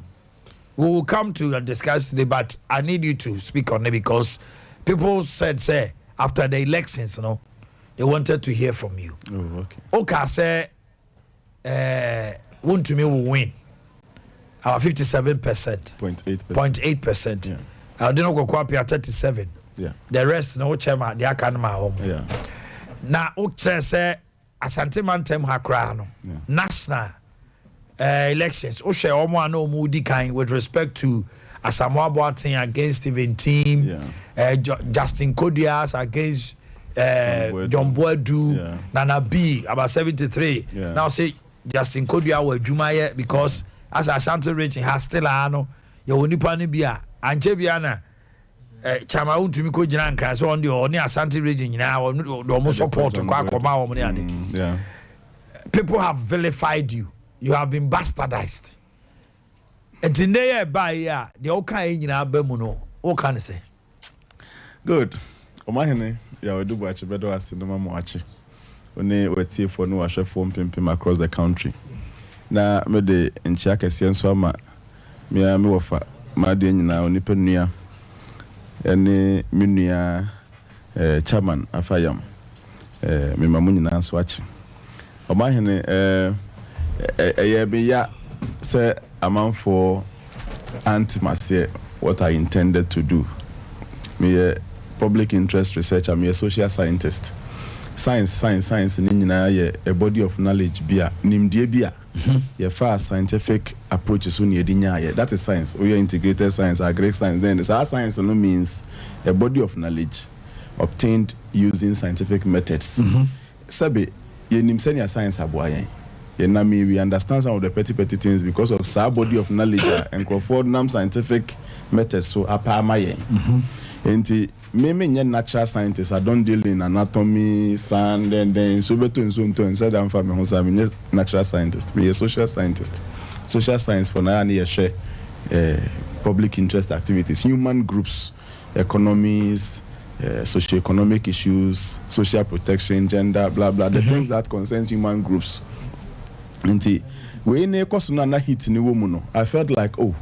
S1: We will come to discuss today, but I need you to speak on it because people said, say, after the elections, they wanted to hear from you.
S21: Oh, okay.
S1: Okay, say, want to me will win. Our 57%. 0.8%.
S21: Yeah.
S1: I didn't go quite 37.
S21: Yeah.
S1: The rest, no chairman, they are kind of my home.
S21: Yeah.
S1: Now, say, Asante Mantem Hakrano, national. Elections. Oshe Omo no Moody kind with respect to Asamoah Boateng against Stephen Team, Justin Kodias against John Boadu, Nana B about 73. Now say Justin Kodias were Jumaye because as Ashanti region has still ano you nipa ni bia anche bia na chama untumi ko jina nkan so on the oni Ashanti region nyina o support kwa akoma o ne ade. People have vilified you. You have been bastardized. And today, by the okay in Abemuno, what can I say?
S21: Good. Omanhene Yaw do watch better as the mama watch. When we see for no chef phone pimping across the country. Na me de nchia kese nso ama me wofa ma de nyina onipenua ene menua chairman afayam me mamu nyina so achi Omanhene be ya say amanfo antimase what I intended to do. Me a public interest researcher, me a social scientist. Science ni nyina ye a body of knowledge bia nimdie bia ye far scientific approaches when ye dinya. That is science. We are integrated science, agric science. Then our science no means a body of knowledge obtained using scientific methods. Sabe ye nimsenia science aboyen. We understand some of the petty things because of our body of knowledge and conform nam scientific methods so apamaye. And me natural scientist, I don't deal in anatomy, sand, and then so beto and so and said I'm from a natural scientist, be a social scientist. Social science for now near share public interest activities, human groups, economies, socio-economic issues, social protection, gender, blah blah, the things that concerns human groups. And when na hit ni woman, I felt like, oh,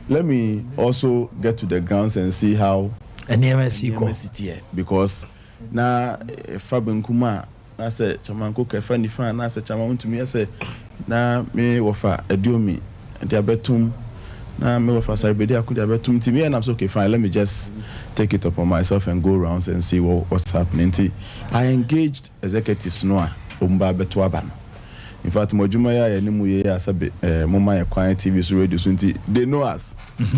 S21: let me also get to the grounds and see how because na Faben Kuma I said chamanko kefani fan na say chaman to me I say na me wofa ediomi diabetum na me wofa saribedi akudia betum ti me and I'm so okay fine, let me just take it upon myself and go around and see what's happening. I engaged executives no omba beto abano. In fact, Mojuma ya enimu ye asabe moma ya kwa TV so radio so nti they know us.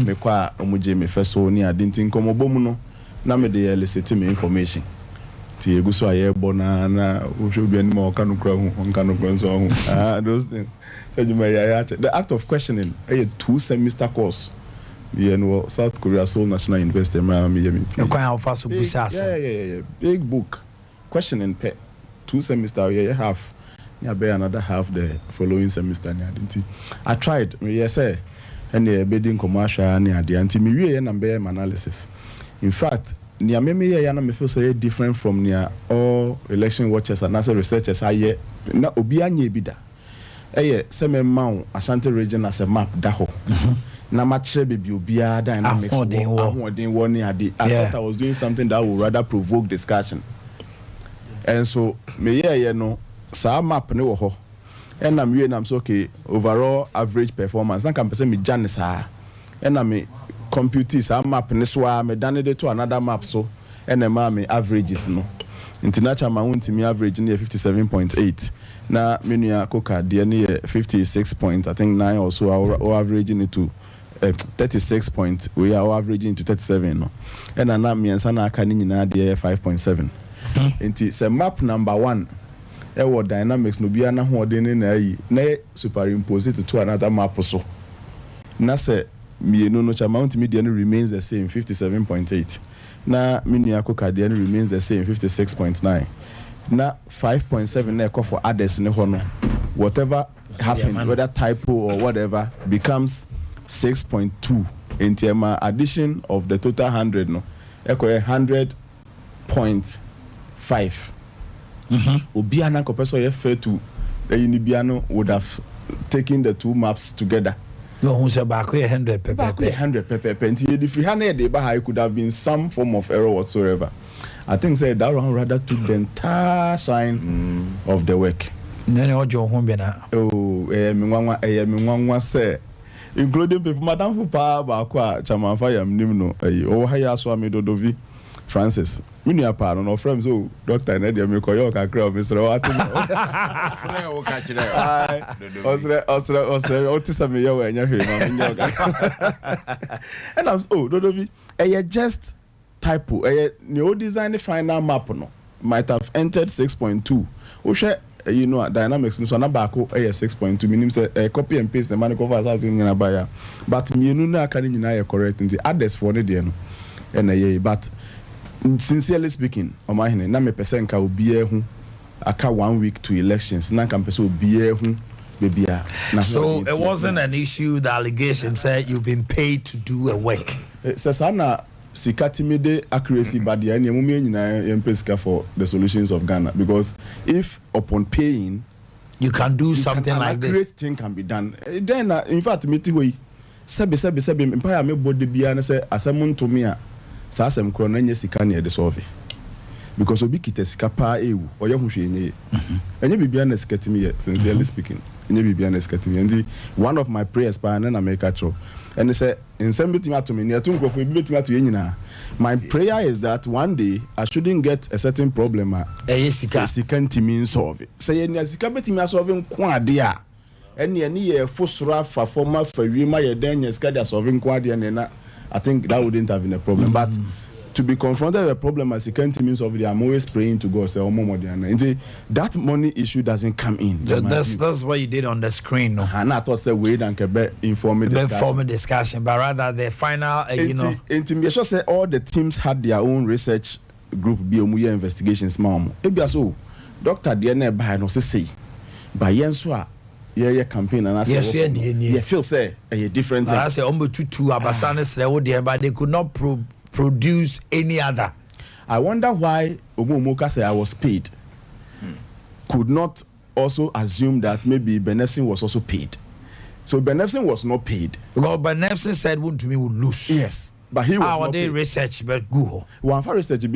S21: Me kwa omuje me feso ni adinti nkomo bomu no na me dey elicit me information. Ti egu so aye bona na ohwe bi anima oka no kra hu onka no kra so hu. Those things. So Juma ya the act of questioning a 2-semester course. We know South Korea Seoul National University me yemi. Yeah. Big book. Questioning 2 semester you have. Yeah, be another half the following semester. I tried. Yes, sir. And the bidding commercial and the anti me analysis. In fact, near me me feel say different from near all election watchers and NASA researchers. I na obianye bida. Seme mau Ashanti region as a map daho. Na matche baby obia dynamics. I thought I was doing something that would rather provoke discussion. And so me no. Sa map ne wo ho and I'm so okay overall average performance na can person me janisa and me compute sa map ne so a me dane de to another map so and me averages no international ma me average near 57.8 na menua koka de ne 56 point I think 9 or so our averaging it to 36 point we are averaging to 37 no and na me ansa na aka ni nyina de 5.7 enti say map number 1 ewo dynamics no bia na hoden na yi na superimpose it to another map so na say mienu no chamount media remains the same 57.8 na menua koka de remains the same 56.9 na 5.7 na call for others ne ho no whatever happened whether typo or whatever becomes 6.2 in term addition of the total 100 no equal 100.5 Obiana Kopeso fair to the Unibiano would have taken the 2 maps together.
S3: No, who's a back 100
S21: If you had it could have been some form of error whatsoever. I think say that one rather took the entire sign of the work. Say including people Madam Fupa Bakwa Chamanfa Yam Nimno oh Haya Swami Dodovi Francis. Mini apart no friends so doctor na dey me koyo kakra Mr. Otisa me yo enya hwe no and I'm Dodovi just typo new design the final map no might have entered 6.2 you know dynamics so na back 6.2 meaning say copy and paste the man cover as in na buyer but me no na aka ni nyina correct the others for ne dey no but sincerely speaking, Omanhene, na me person ka obiye hu aka 1 week to elections. Na can person obiye hu bebia.
S3: So it wasn't an issue. The allegation said you've been paid to do a work.
S21: Sasana sikatimide accuracy, but the any mumi nyina yempesika for the solutions of Ghana because if upon paying,
S3: you can do something like this.
S21: Accurate thing can be done. Then in fact, meti we sebe empire me body bia na say asamun to me a sasem kro na nya sika na e de solve because obi kita sika pa ewu oye hu hwe nye enye bibia na sika timi ye sincerely speaking enye bibia na sika timi and one of my prayers pa na na make acho and say in some betimi ato me ne to nkofo bi betimi ato ye nyina my prayer is that one day I shouldn't get a certain problem
S3: sika
S21: ntimi solve say ye na sika betimi solve nko ade a ene ye fosoro afa forma fa wi ma ye den ye sika dia solve nko ade na I think that wouldn't have been a problem but to be confronted with a problem as a can't means of it, I'm always praying to God. Say, oh, that money issue doesn't come in.
S3: That's what you did on the screen, no?
S21: And I thought, say, wait and informal
S3: discussion, but rather the final, you know.
S21: Intimidation say all the teams had their own research group, Biomuya investigations, mom. Maybe so, Dr. Diane by no say, by Yenswa. Yeah, campaign and I said, yeah, feel say a different thing.
S3: I say, two Abasane, but they could not produce any other.
S21: I wonder why Omomoka said I was paid. Could not also assume that maybe Benefsin was also paid. So Benefsin was not paid.
S3: Because Benefsin said one to me would lose.
S21: Yes. But he was not paid.
S3: Research but go.
S21: One for research on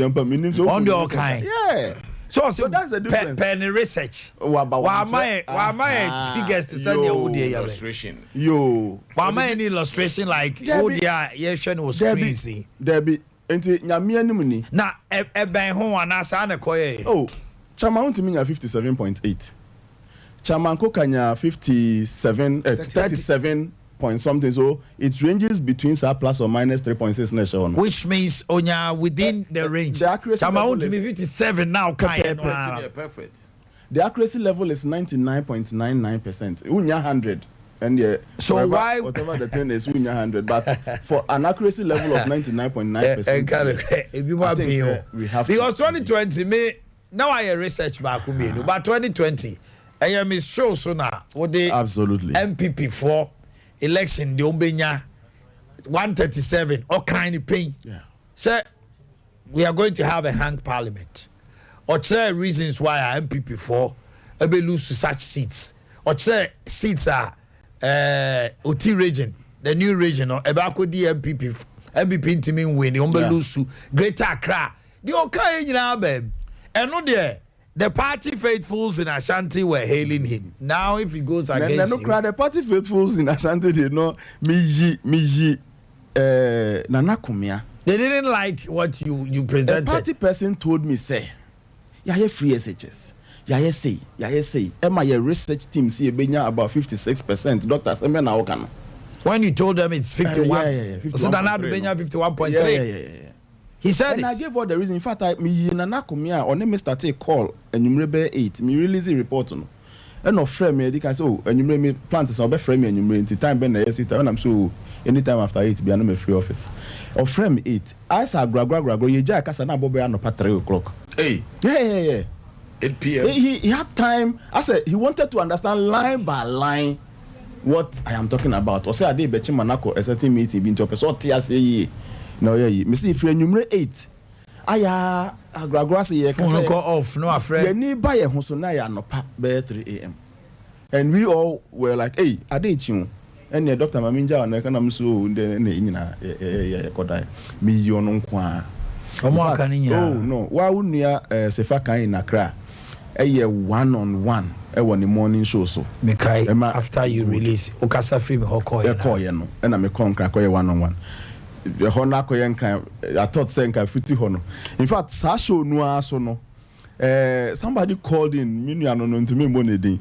S3: the all kind.
S21: Yeah. So that's the difference.
S3: Penny research. Why am I figures to send your illustration? Why am I any illustration like Yeshen was crazy?
S21: Debbie, enti nyame animuni.
S3: Na ben ho anasa na koye.
S21: Oh, Chama to me 57.8. Chama Kokanya 37 point something, so it ranges between plus or minus 3.6 nation.
S3: Which means onya within the range. The accuracy level is 57 now.
S21: Perfect. The accuracy level is 99.99%. Unya 100. And yeah,
S3: so
S21: whatever the thing is, unya 100. But for an accuracy level of 99.9%,
S3: we have because 2020 me now I research back but 2020 I am is show so now what they
S21: absolutely
S3: MPP for election the Ombenya 137 all kind of pain.
S21: Yeah.
S3: So we are going to have a hang parliament. Or say reasons why our MPP for be lose to such seats. Or say seats are OT region, the new region or Ebako D MPP teaming win the lose to Greater Accra. The okay now babe. And no there. The party faithfuls in Ashanti were hailing him. Now, if he goes against you,
S21: the party faithfuls in Ashanti did not Miji Nanakumia.
S3: They didn't like what you presented.
S21: The party person told me, say, yeah, free SHS. Yeah, say. Emma, your research team see about 56%. Doctors,
S3: when you told them it's 51,
S21: yeah.
S3: so Danado Benya 51.3.
S21: Yeah.
S3: He said
S21: and I gave all the reason. In fact, me started call and you 8. Me release a report on. And no frame me. They can say, oh, and you me plants are frame me and you into time when I'm so anytime after 8 be a free office. Or frame 8. I saw gra. You jack as an abobe no pat 3 o'clock.
S3: Hey.
S21: Yeah.
S3: 8 p.m.
S21: He had time. I said he wanted to understand line by line what I am talking about. Or say I did betchi manako a certain meeting being to a person TSA. No, yeah, Mr. If you're number 8, aya agragwase ye
S3: can go off, no afraid.
S21: You need buy a hosonaya no pa by 3 a.m. And we all were like, hey, I did you. And the doctor Maminja and I can so the kodai. Me yon kwa. Oh no, why wouldn't you Sefaka in Accra? A year 1-on-1 on the morning show so.
S3: Mekai after you release Okasa free me hoko.
S21: No, and I'm a concrete 1-on-1. The Honako Yanka, I thought Senka 50 Hono. In fact, Sasho Nuaso no. Somebody called in, Miniano to me money.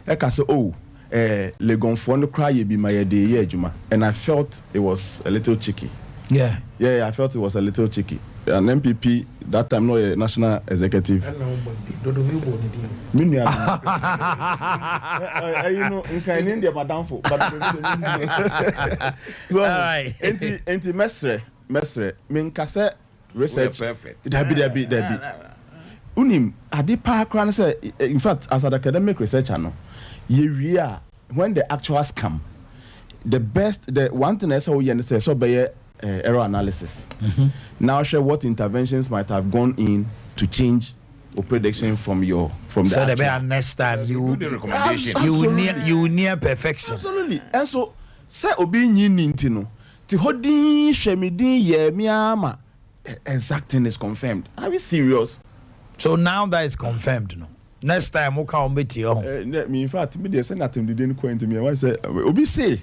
S21: I said, oh, Legon Fondo cry be my day, Juma. And I felt it was a little cheeky.
S3: Yeah,
S21: I felt it was a little cheeky. An MPP, that time, not a national executive. You know, in India, Madame for. So, anti Mestre, Minkase research.
S3: Perfect.
S21: Debbie. Unim, Adipa Kran say, in fact, as an academic researcher, no, when the actuals come, the one thing I saw you say, so by error analysis. Now share what interventions might have gone in to change a prediction from the
S3: so the next time you do the recommendation. You near perfection.
S21: Absolutely. And so say obi nyinti no ti hodi hwemidi ye miama exacting is confirmed. Are we serious?
S3: So now that is confirmed, no. Next time we'll come meet you.
S21: Me in fact, me they send that him didn't quite to me. I say, Obi say.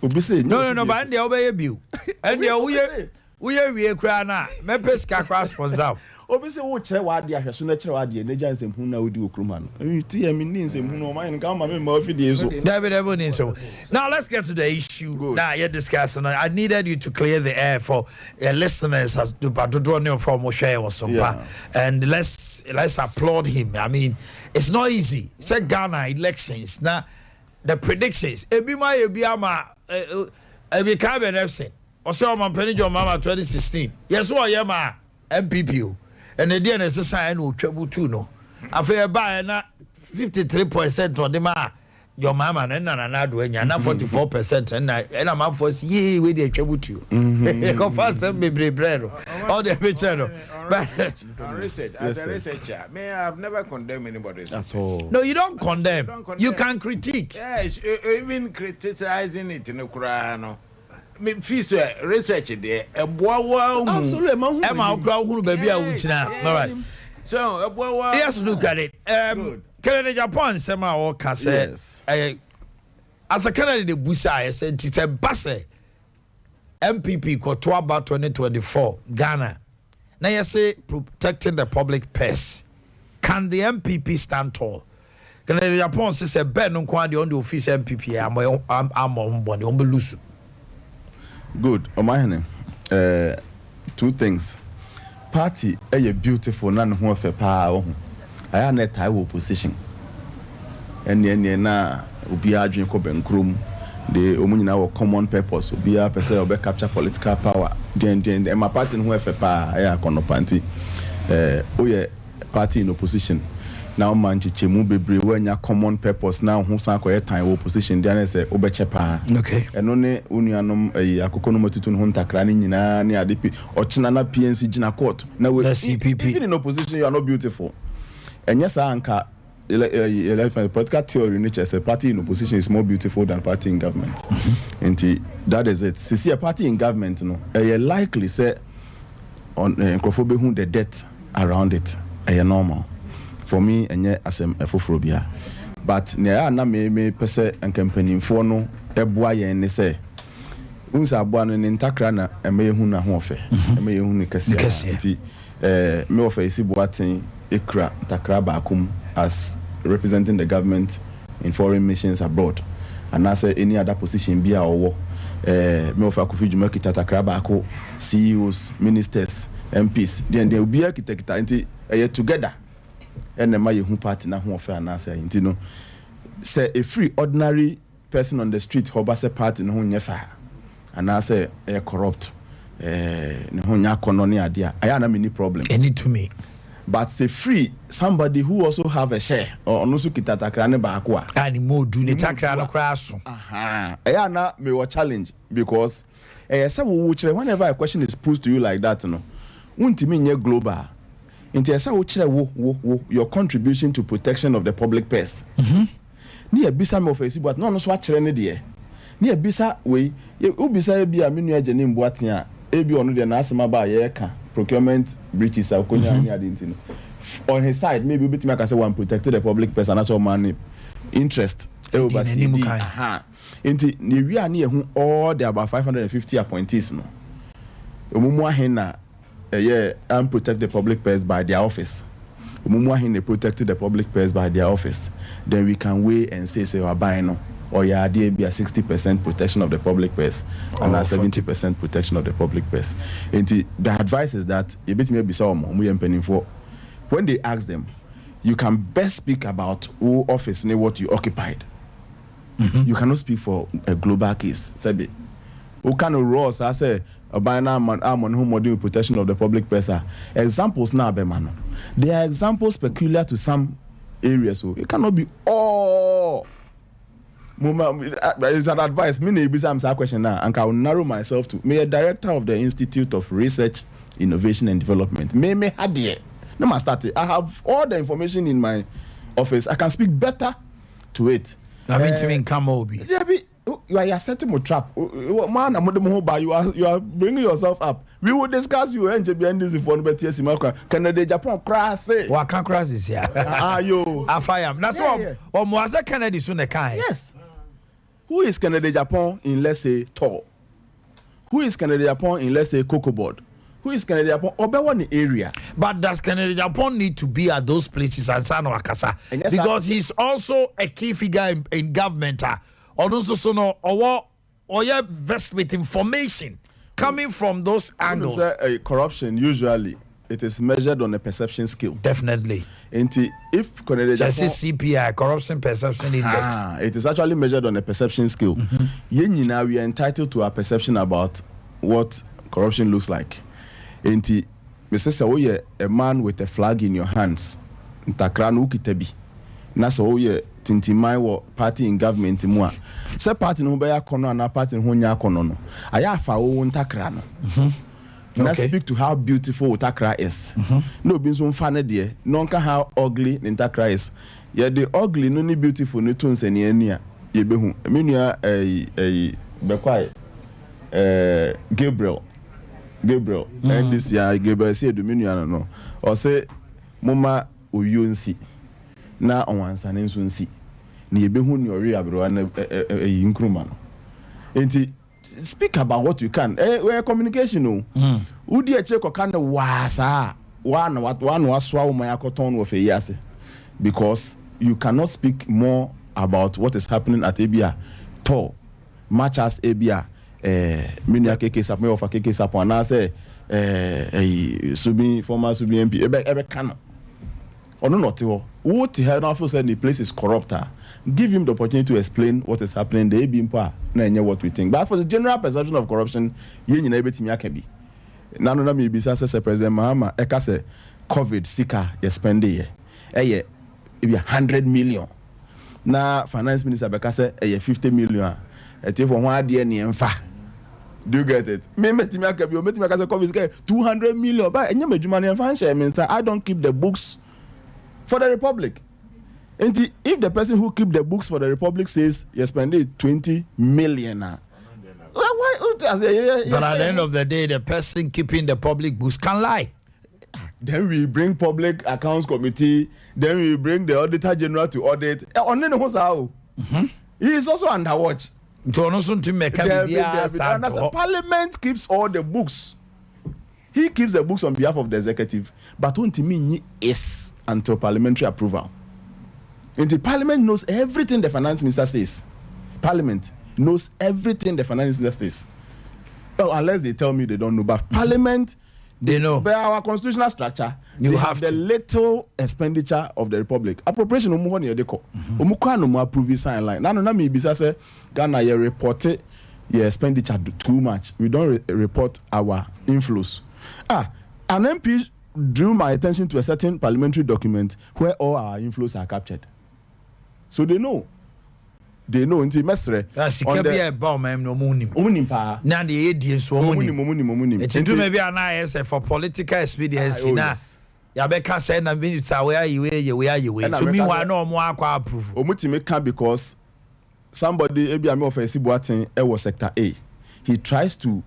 S3: No, but they obey you. And we cry now. Me pesca cross sponsor.
S21: Obi say wo chere wa dia hweso na chere wa dia na gyan sem hu na odi okruma no. You ti ya me nin sem hu no man ka ma me ma ofi die so.
S3: David so. Now let's get to the issue. Now you're discussing. I needed you to clear the air for listeners as to draw new from Moshe or Sompa. And let's applaud him. I mean, it's not easy. Say Ghana elections. Now the predictions. Ebiama ebi ka be nefsin. Oso man penjo mama 2016. Yes what yema MPP. And the DNA society no trouble too no. After buy na 53% of them your mama and na do enya na 44% and I'm for ye we dey trouble too. Confess some be brero. All the picture no. But
S20: research as a researcher, may I have never condemned anybody at
S21: all.
S3: No, you don't condemn. You can critique.
S20: Yes, even criticizing it no kura no. Me fees research there
S3: absolutely Emma crowd who baby all right
S20: so
S3: yes look at it Canada Japan sema or case as a Canada the busa said it's a basse MPP ko to about 2024 Ghana now you say protecting the public purse. Can the MPP stand tall? Canada Japan says a ben on the office MPP am on body on belusu.
S21: Good. Omanhene, two things. Party a beautiful none who of a power. I am net I will position. And na ubi adwin ko benkrum the omunyina common purpose ubi a person obe capture political power. Den my party who have a power I kono party. Party in opposition. Now man chichemu bebre when ya common purpose now who san ko time opposition there say obechepa
S3: okay
S21: eno ne unuanom akoko no matutu no ntakra ne nyina ne adepi ochina na PNC gina court na we
S3: CPP
S21: even in opposition you are not beautiful and yes anka political theory nature say party in opposition is more beautiful than party in government and that is it see a party in government no likely say on nkrofobe hu the debt around it normal. For me, enye asem efofrobia. But ne na me pese enkampanyin fo no eboa yen ne se. Unsa aboa no ne ntakra na emeyehu na ho ofe. Emeyehu ne kase. Nti me ofe isi boaten ekra ntakra baakum as representing the government in foreign missions abroad. And I say any other position be owo. Me ofe akufi djuma kita takra baako CEOs, ministers, MPs. Then they will be kita nti together. And the my party na who fair na say you say a free ordinary person on the street who say party no nyefa and I say corrupt no nya kononi adia I na many problem
S3: any to me
S21: but say free somebody who also have a share or no so kitatakra ne baako a
S3: ani mo do ne takra no kra so
S21: I na me wa challenge because say we chere whenever a question is posed to you like that no untimi nye global. Inti esa wo kire wo your contribution to protection of the public purse. Ni ebisa me ofesi but no so akire ne de. Ni ebisa we ubisa bi a menu agye ne mboaten a ebi ono de na asema ba ye ka procurement breaches a konya ni ade ntino. On his side maybe we bitimi aka say one protected the public purse and also money interest oversee. Inti ni wi ani ehu all the about 550 appointees no. Omumu na and protect the public purse by their office. They protected the public purse by their office. Then we can weigh and say we're buying or be a 60% protection of the public purse and a 70% protection of the public purse. And the advice is that when they ask them, you can best speak about who office and what you occupied. You cannot speak for a global case. Sabi, who kind of rules? I say. By now, I'm on whom model protection of the public purse. Examples now, man. There are examples peculiar to some areas, so it cannot be all. It's an advice. Me need some question now, and I will narrow myself to me a director of the Institute of Research, Innovation and Development. Me hadie. No man started. I have all the information in my office. I can speak better to it.
S3: I mean to me, come over.
S21: You are setting a trap. Man, you are bringing yourself up. we will discuss you and this for Canada, Japan, crass.
S3: What can crass is here?
S21: Yo,
S3: Afayam. That's what. Or Moaza Kennedy soon a kind.
S21: Yes. Who is Canada, Japan in, let's say, Tor? Who is Canada, Japan in, let's say, Cocoa Board? Who is Canada, Japan? Obewan area.
S3: But does Canada, Japan need to be at those places and Sano Akasa? Because he's also a key figure in government. Or also, so no, or yeah, vest with information coming from those angles.
S21: Corruption, usually, it is measured on a perception scale.
S3: Definitely.
S21: And if Canada, Japan,
S3: CPI, corruption perception index.
S21: It is actually measured on a perception scale. Now we are entitled to our perception about what corruption looks like. And Mr. Sawoye, a man with a flag in your hands, Ntakranu Kitebi. Nasa Oye, Tintimai party in government. Se party no be kono na party no nya kono no. Aya fa o Ntakranu. Let's speak to how beautiful Utakra is. No bin so mfa ne de, no nka how ugly Ntakra is. Ye the ugly no ni beautiful no tun se ne ani a ye behu. Menua bekwai Gabriel and this year Gabriel say do menua no. O say moma oyo nsi na onwansa ne nso nsi. Ni ye behu ni ori abro na nkruma no. Enti speak about what you can. Where communication no. Udi eche ko kan wasa one waswa umaya koton of a yase, because you cannot speak more about what is happening at Abia to much as Abia minia keke sapme of keke sapona say subi former subi MP ebe kan ono not what he had also said the place is corrupt. Give him the opportunity to explain what is happening. They be impa na what we think. But for the general perception of corruption, ye nyina betimi akabi. Na no na me bisa say President Mahama eka say COVID sika ye spend ye. Eye 100 million. Na finance minister beka say 50 million. Eti for one ade ne emfa. Do you get it? Me metimi akabi o metimi aka say COVID sika 200 million. But enye madwuma ne emfa share minister. I don't keep the books for the Republic. And if the person who keep the books for the Republic says you spend 20 million, but at
S3: the end of the day, the person keeping the public books can lie.
S21: Then we bring public accounts committee. Then we bring the auditor general to audit. He is also under watch. Parliament keeps all the books. He keeps the books on behalf of the executive, but don't mean is until parliamentary approval. And the Parliament knows everything the finance minister says. Parliament knows everything the finance minister says. Well, unless they tell me they don't know. But Parliament,
S3: they know.
S21: By our constitutional structure,
S3: you
S21: have the little expenditure of the Republic. Appropriation umuho ni yedeko. Umuko anu mu approve sign line. Na me bisa say Ghana ye report your expenditure too much. We don't report our inflows. An MP drew my attention to a certain parliamentary document where all our inflows are captured. So they know nti mesre
S3: sika bia ba o mam no munim
S21: pa
S3: na de edie so munim it do maybe an IS for political expedience na ya be ka say na minutes we are you to me why no mo akwa approve
S21: omutimi can because somebody ebi am of Esibuatin was sector A. He tries to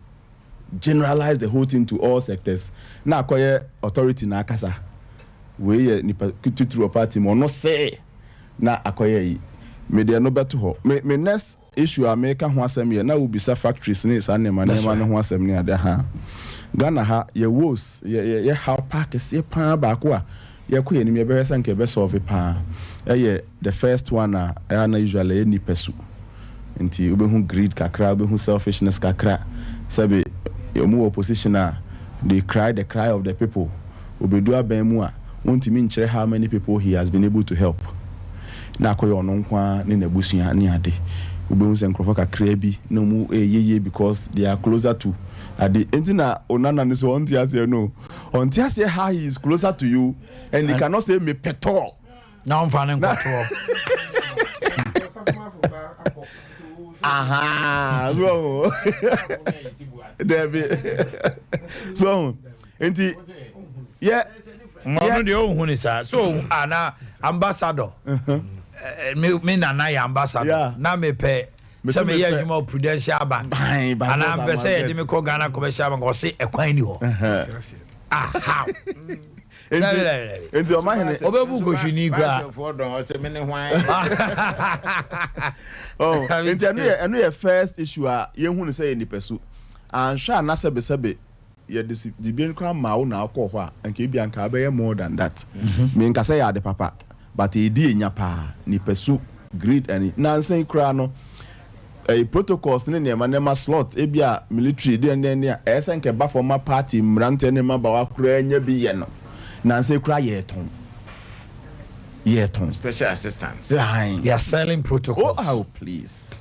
S21: generalize the whole thing to all sectors. Na akoye authority na akasa we ni through party mo no say na akoye media no beto ho me next issue America ho asem ye na ubisa factories ne sa nema no ho asem ne ade ha Ghana ha ye woes ye how park se pa ba ko a ye ko ye ni me be sanke be solve pa the first one na usually any pesu nti obehu greed kakra obehu selfishness kakra sabe your mu opposition they cry the cry of the people obedu aban mu a wontimi nkyere how many people he has been able to help na akoye ono nkwa ne nabusua ne ade obehu se nkrofo kakra bi na mu yeye because they are closer to ade entina onana ne so onti ase no onti ase how he is closer to you and he cannot say me peto
S3: na mfane nkwato
S21: aha so David so enti yeah
S3: no de ohun ni sa so ana ambassador me na ya ambassador na me pe Some year you more Prudential Bank. And I'm saying, you call Ghana commercial bank or say a coin you. How?
S21: Into Omanhene.
S3: Obebugo Shinigra.
S21: Oh, and we first issue you who say any pursue. And Sha Nasa Besabe, ye the being crown mao now call and keep Bianca more than that. Mean Casaya the papa, but he did nyapa, ni pursue, greed and Nancy Crano. A protocols in the manema slot, ebia military, then SNK buffer my party, Mrantenema Bawa Crania Bieno. Nancy cry yet.
S20: Special assistance.
S3: They are selling protocols.
S21: Oh, please.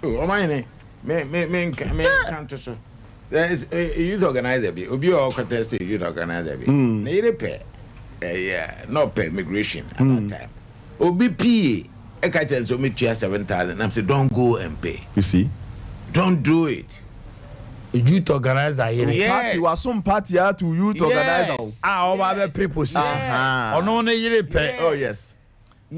S20: Oh, Omanhene, me can't so. There is a youth organizer, Obi or contest a youth organizer. Need pay. Yeah, not pay migration at that time. OBP. I can't tell you, me 7,000. I'm saying, don't go and pay.
S21: You see?
S20: Don't do it.
S3: Youth organizer here.
S21: Yes. You are some party to youth organizer.
S3: Our preposition. On year pay.
S21: Oh, yes.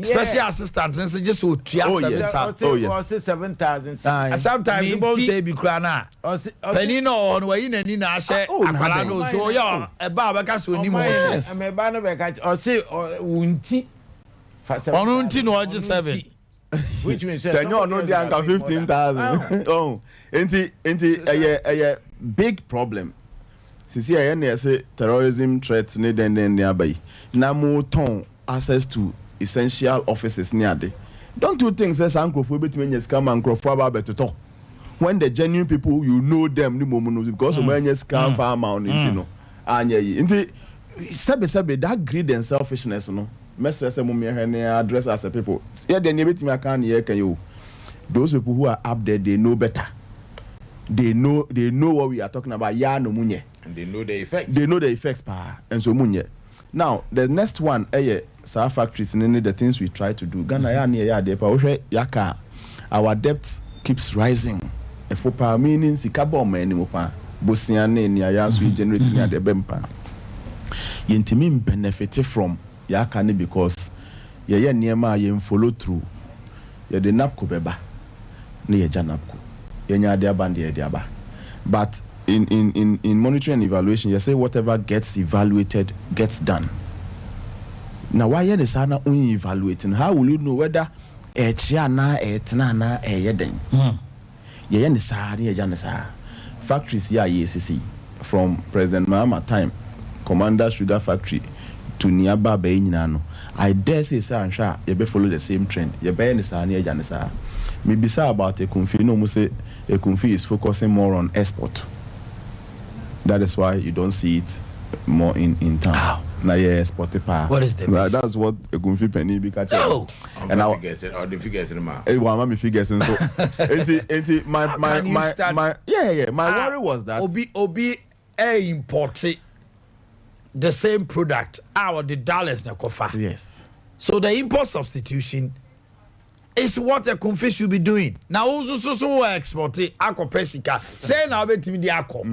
S3: Special assistant, and just so 7,000.
S21: Oh, yes.
S20: 7,000.
S3: Sometimes you won't say Bicrana. Penino on way in and in our share. Oh, no, so young. A barber so anymore.
S20: I'm a banner or say, or Wunti.
S3: On no, just 7.
S20: Which means,
S21: no, the anchor 15,000. Oh, a big problem. Sisi I say terrorism threats need and nearby. Namu ton access to essential offices near there. Don't do things as uncle for between your scam and crofaba better talk. When the genuine people you know them the moment because when you scam farm on it, you know. And yeah, sabe that greed and selfishness, no. Message address as a people. Yeah, then you me can you. Those people who are up there, they know better. They know what we are talking about. Yeah, no munye.
S20: And they know the effects.
S21: They know the effects, pa. And so munye. Now the next one, Sa factories and the things we try to do. Ghana ya near ya de pa. Yaka. Our debt keeps rising. If pa meaning sikabo ma anymore pa. Bosiane ni ya so generating ya de bempa. Yentimi benefit from Yakani because ye niema ye follow through ye de napko beba ne ye janapko ye nya de aba de aba. But in monitoring and evaluation you say whatever gets evaluated gets done. Now why ye the sana only evaluating? How will you know whether chia na etna na yeden ye ni sa ye jan sa factories ya ECC from President Mahama time Commander Sugar Factory to nearby Bainano. I dare say, sir, you be follow the same trend. You be any sa near Janessa. Maybe say about a Kumfi, no more say a Kumfi is focusing more on export. That is why you don't see it more in town. Now, yeah, export power.
S3: What is the
S21: that's what a Kumfi penny be catching.
S3: No.
S20: And I guess it or the figures in the mouth.
S21: My figures and so. My worry was that
S3: Obi imported the same product the dollars na kofa.
S21: Yes.
S3: So the import substitution is what a Kumfi should be doing. Now also so export it akopesika. Say now betimi di akọ.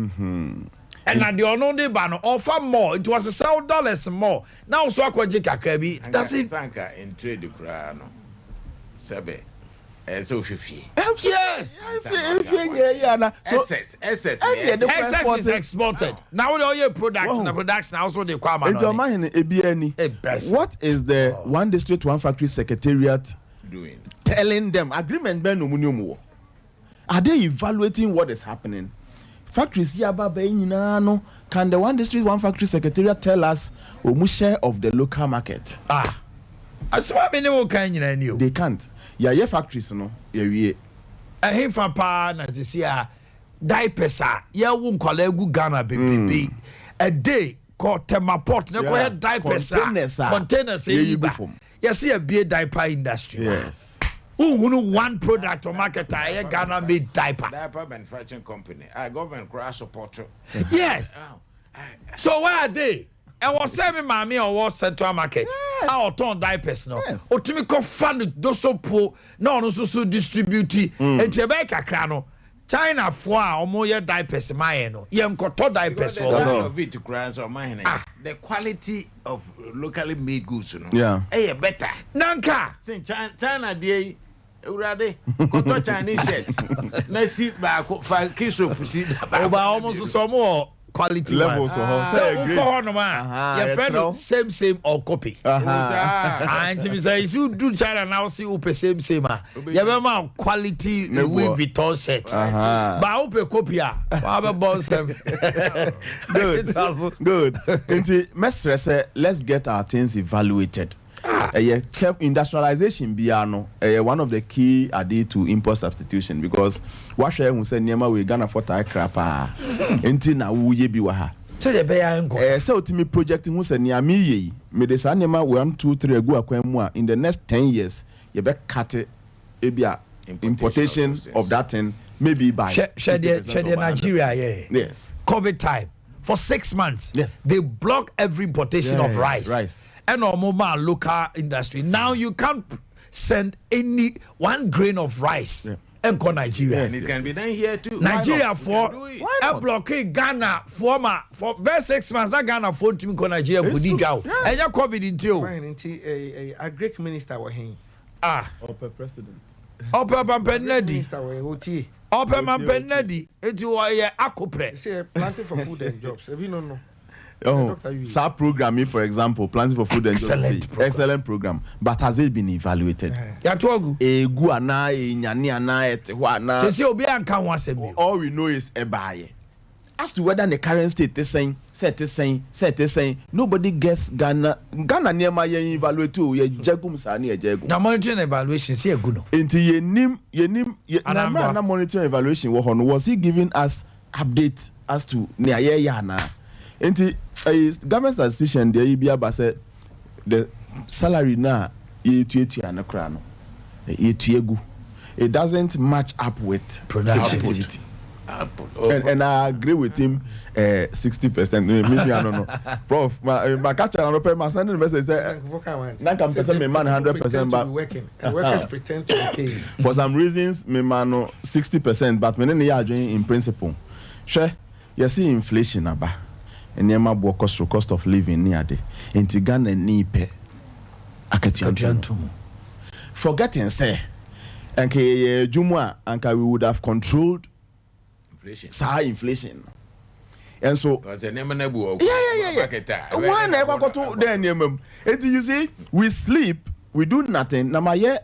S3: And now the unknown ban offer more. It was $7 more. Now so akwaje kakra bi. That's it.
S20: Thanka in trade kra no. Sebe. So 50.
S3: Yes.
S20: So excess
S3: is exported. Now all your products and the production also they come on.
S21: What is the one district one factory secretariat
S20: doing?
S21: Telling them agreement ben no. Are they evaluating what is happening? Factories here no. Can the one district one factory secretariat tell us share of the local market? They can't. Yeah, factories no. Yeah.
S3: A hefa pa na sisia diapers ya won kolegu Ghana baby. A day called Temaport na ko diapers containers you see a beer diaper industry.
S21: Yes.
S3: Who one product or market Ghana made diaper
S20: manufacturing company. Government cross support.
S3: Yes. So where are they? And was serving mommy or was central market. Our turn diapers no. Otumi ko fund doso po no so distribute and Tebeka crano. China for omo ye diapers my no. Ye nkoto diapers
S20: the quality of locally made goods no.
S21: Yeah.
S20: Better.
S3: Nanka.
S20: Since China dey Urade, koto Chinese shirt. Na si ba fa kiso pusi.
S3: Oba almost some more quality
S21: levels.
S3: So who call no man? Your friend same or copy. And to say you do China now see who same. You have quality Louis Vuitton set. But who copy? What boss them?
S21: Good. Let's get our things evaluated. Industrialization biano one of the key added to import substitution because what share we say niema we Ghana for tie crap enti na wuye bi wa ha so ultimate project who say niam ye me de sa niema 1 2 3 agu akwan mu a in the next 10 years you be cut ebia importation of that thing maybe by
S3: share Nigeria
S21: yes
S3: COVID time for 6 months
S21: yes
S3: they block every importation of rice and our local industry. Now you can't send any 1 grain of rice and call Nigeria.
S20: And it can be done here too.
S3: Nigeria for a blockade Ghana for best 6 months. That Ghana for to call Nigeria could go. And you COVID until
S17: a Greek minister were him.
S21: Upper president.
S3: Upper Pampenedi. Upper Pampenedi. It was a akopre.
S17: Say planting for food and jobs. If you don't know.
S21: SAP programming, for example, planting for food and excellent program. But has it been evaluated? All we know is a buy. As to whether the current state is saying, nobody gets Ghana near my evaluate too. Ye jagum sani ye jagum.
S3: Now monitoring evaluation, see a guno.
S21: Into ye nim. Na monitoring evaluation. Was he giving us update as to near yana? Into a government statistician, the Ibia said the salary now it doesn't match up with productivity. And I agree with him 60%. Maybe I don't know. Prof, my catcher and open my sending message say now can person me man 100% but
S17: workers pretend to be paid.
S21: For some reasons me man 60% but me no in principle. Sure, you see inflation aba. And Yama cost of living near the Intigana ni pe akatiantumu. Forgetting say, and Jumwa and we would have controlled inflation. And so, why never go to the you see, we sleep, we do nothing. Namaye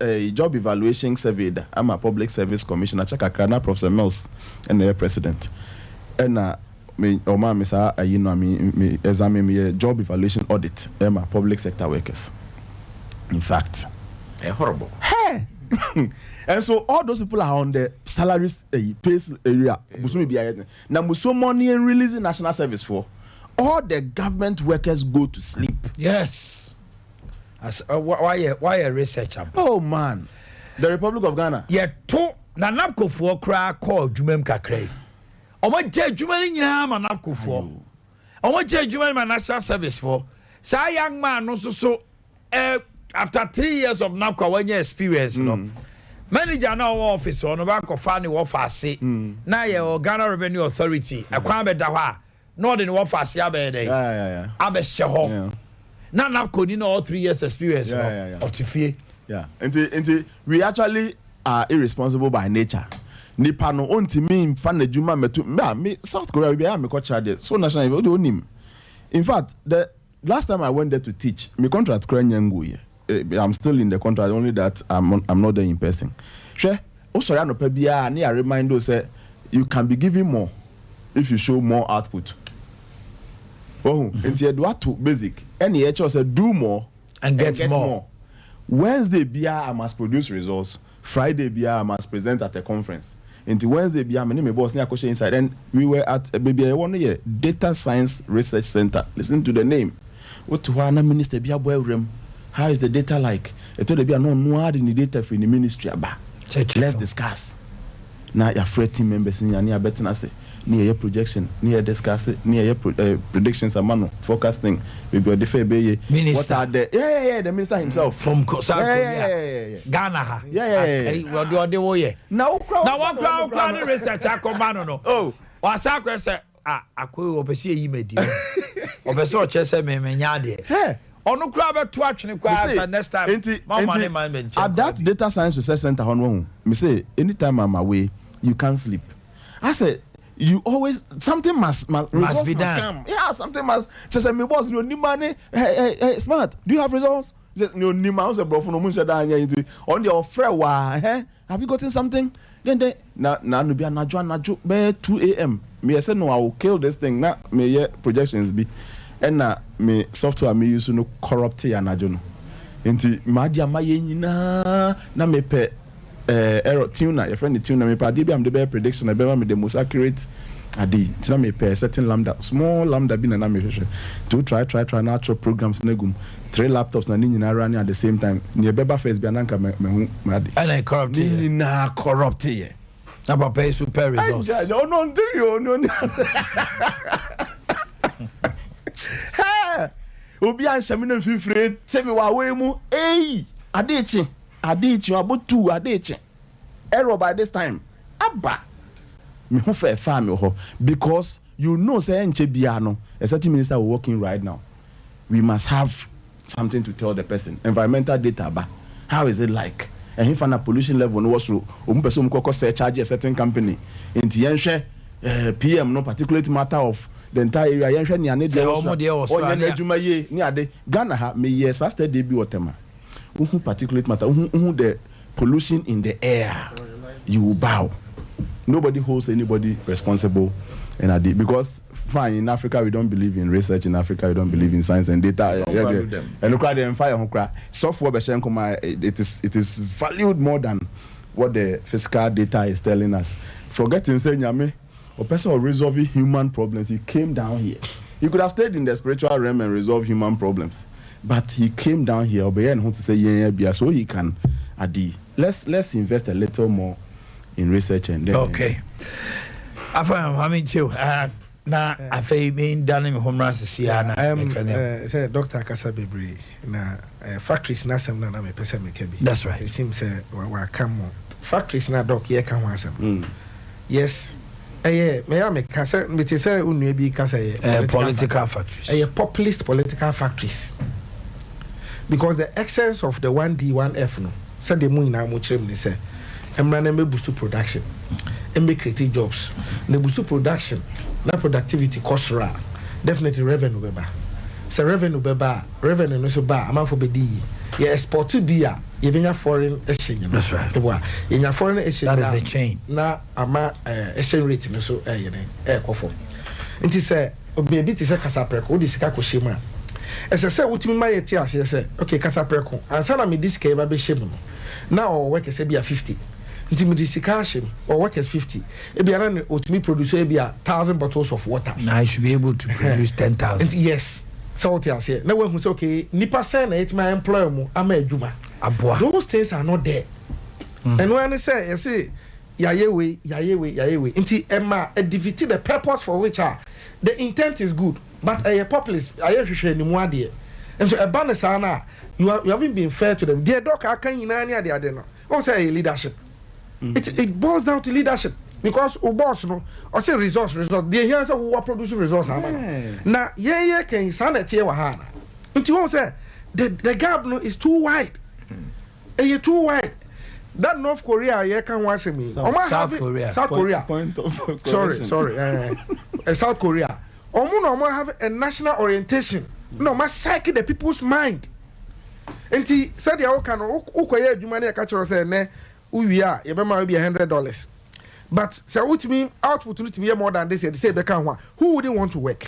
S21: a job evaluation survey. I'm a public service commissioner. Check a crana Professor Mills and the president. And me examine me job evaluation audit my public sector workers. In fact,
S20: horrible.
S21: Hey, and so all those people are on the salaries pays area. Now, so money and releasing national service for all the government workers go to sleep.
S3: Yes. As why a researcher?
S21: Oh man, the Republic of Ghana.
S3: Yeah, to na napko for cry called Jumem Kakre. Omo je jumani nyina ma napko for. Omo je jumani ma national service for. Sa young man no so after 3 years of napko when you experience no. Manager na office on back of funny office. Na ye Ghana Revenue Authority. Akwan be da ho a no de office abede.
S21: Yeah.
S3: Abe she ho. Na napko ni no all 3 years experience no. Otifie.
S21: Yeah. And we actually are irresponsible by nature. Nipa no onti me fan adwuma metu me South Korea we am me charge so national we do nim. In fact, the last time I went there to teach, me contract kranyangu I'm still in the contract, only that I'm not there in person. Sure, also no pe bia na remind us say you can be giving more if you show more output. Oh, and you do to basic. Any HR say do more
S3: and get more.
S21: Wednesday bia I must produce results. Friday bia I must present at a conference. Until Wednesday bia me boss near question inside, and we were at baby 1 year Data Science Research Center. Listen to the name. What to one minister bia boy room. How is the data like? I told the no in the data for the ministry about. Let's discuss. Now your free team members in your betting I say near your projection, near discuss it, near your predictions and forecasting. We be the what are the the minister himself
S3: from South Korea. Ghana. Well do the now one crowd research command no. Oh, Wasakwa say akwe obesi yi medi. Obeso che say me nya de. Ono kura be to atwene kwa next time.
S21: At that data science research center on me say anytime I'm away, you can't sleep. I said you always something must
S3: be done.
S21: Come. Yeah, something must. Just say me boss, you need money. Hey, smart. Do you have results? You need money. Bro, for no money, on your friend, have you gotten something? Then na no be anajo be 2 a.m. Me say no, I will kill this thing. Na me projections be, and na me software me use no corrupt anajo no. Inti madia maye nyina na me pe error tuner your friend the tuner me pa dey be am the better prediction I be the most accurate adi tina me pe certain lambda small lambda bi na me hwehwe to try natural programs na gum 3 laptops na nyina running at the same time ne beba first bi ananka me hu adi
S3: and corrupt
S21: na corrupt here
S3: na papa super results
S21: no do you no obi anhyɛ me na mfimfire tell me wa we mu adechi abotu adechi error by this time aba me ho fa me ho because you know say enche bia no a certain minister working right now we must have something to tell the person environmental data ba how is it like and if an pollution level no was so omu person ko charge a certain company enti yenhwe PM no particulate matter of the entire area yenhwe ni ane dey onye adwuma ye ni ade Ghana ha me yes as dey bi whatever particulate matter the pollution in the air you will bow. Nobody holds anybody responsible and because fine in Africa we don't believe in research, in Africa we don't believe in science and data and look at them fire software it is valued more than what the physical data is telling us. Forgetting saying Nyame a person of resolving human problems, he came down here. He could have stayed in the spiritual realm and resolve human problems, but he came down here to say so he can let's invest a little more in research and then
S3: okay I mean too na afei me dane me homra sesia na
S17: say Dr. Akasa Bebre na factories na sem na me pese me kabi
S3: that's right
S17: it seems say we come factories na doc ye kan wasem yes me am ka say me te say unu bi ka say
S3: political factories
S17: populist political factories because the excess of the 1D 1F no said the moon na mo chirem ni say emra na me boost production and make create jobs na boost production na productivity cost ra definitely revenue beba so revenue no so ba amafo bedi ye export bia ye benya foreign exchange
S3: that's right
S17: ye nya foreign exchange
S3: that is the chain
S17: na ama exchange rate no so kofo nti say obi ti say kasapreko odi sika ko shema ese say wutimi ma ye ti ase say okay kasapreko ansa na me diska ba be shema no na o work say bia 50 nti me disika shema or work as 50 e bia na otumi produce e bia 1000 bottles of water
S3: now I should be able to produce 10,000
S17: yes so what you say na we hu say okay nipa say na it my employer mu ama adwuma
S3: aboa
S17: those things are not there and when I say you see yayewe nti emma defeat the purpose for which the intent is good but a populist ayehwehwe ni mu ade and so a ban say na you haven't been fair to them the doc aka nyina ni ade no o say leadership it boils down to leadership because o boss no o say resource they hear say we produce resource na ye can sanity wa ha na nti o say the gap no is too wide too wide. That North Korea ye can want me South Korea
S21: point of
S17: sorry South Korea omo have a national orientation no ma psyche the people's mind enti said ya oka no ukoye adwuma na ya ka kiro say ne uwia ye be ma be $100 but say ultimate output no to be more than this say be kan who wouldn't want to work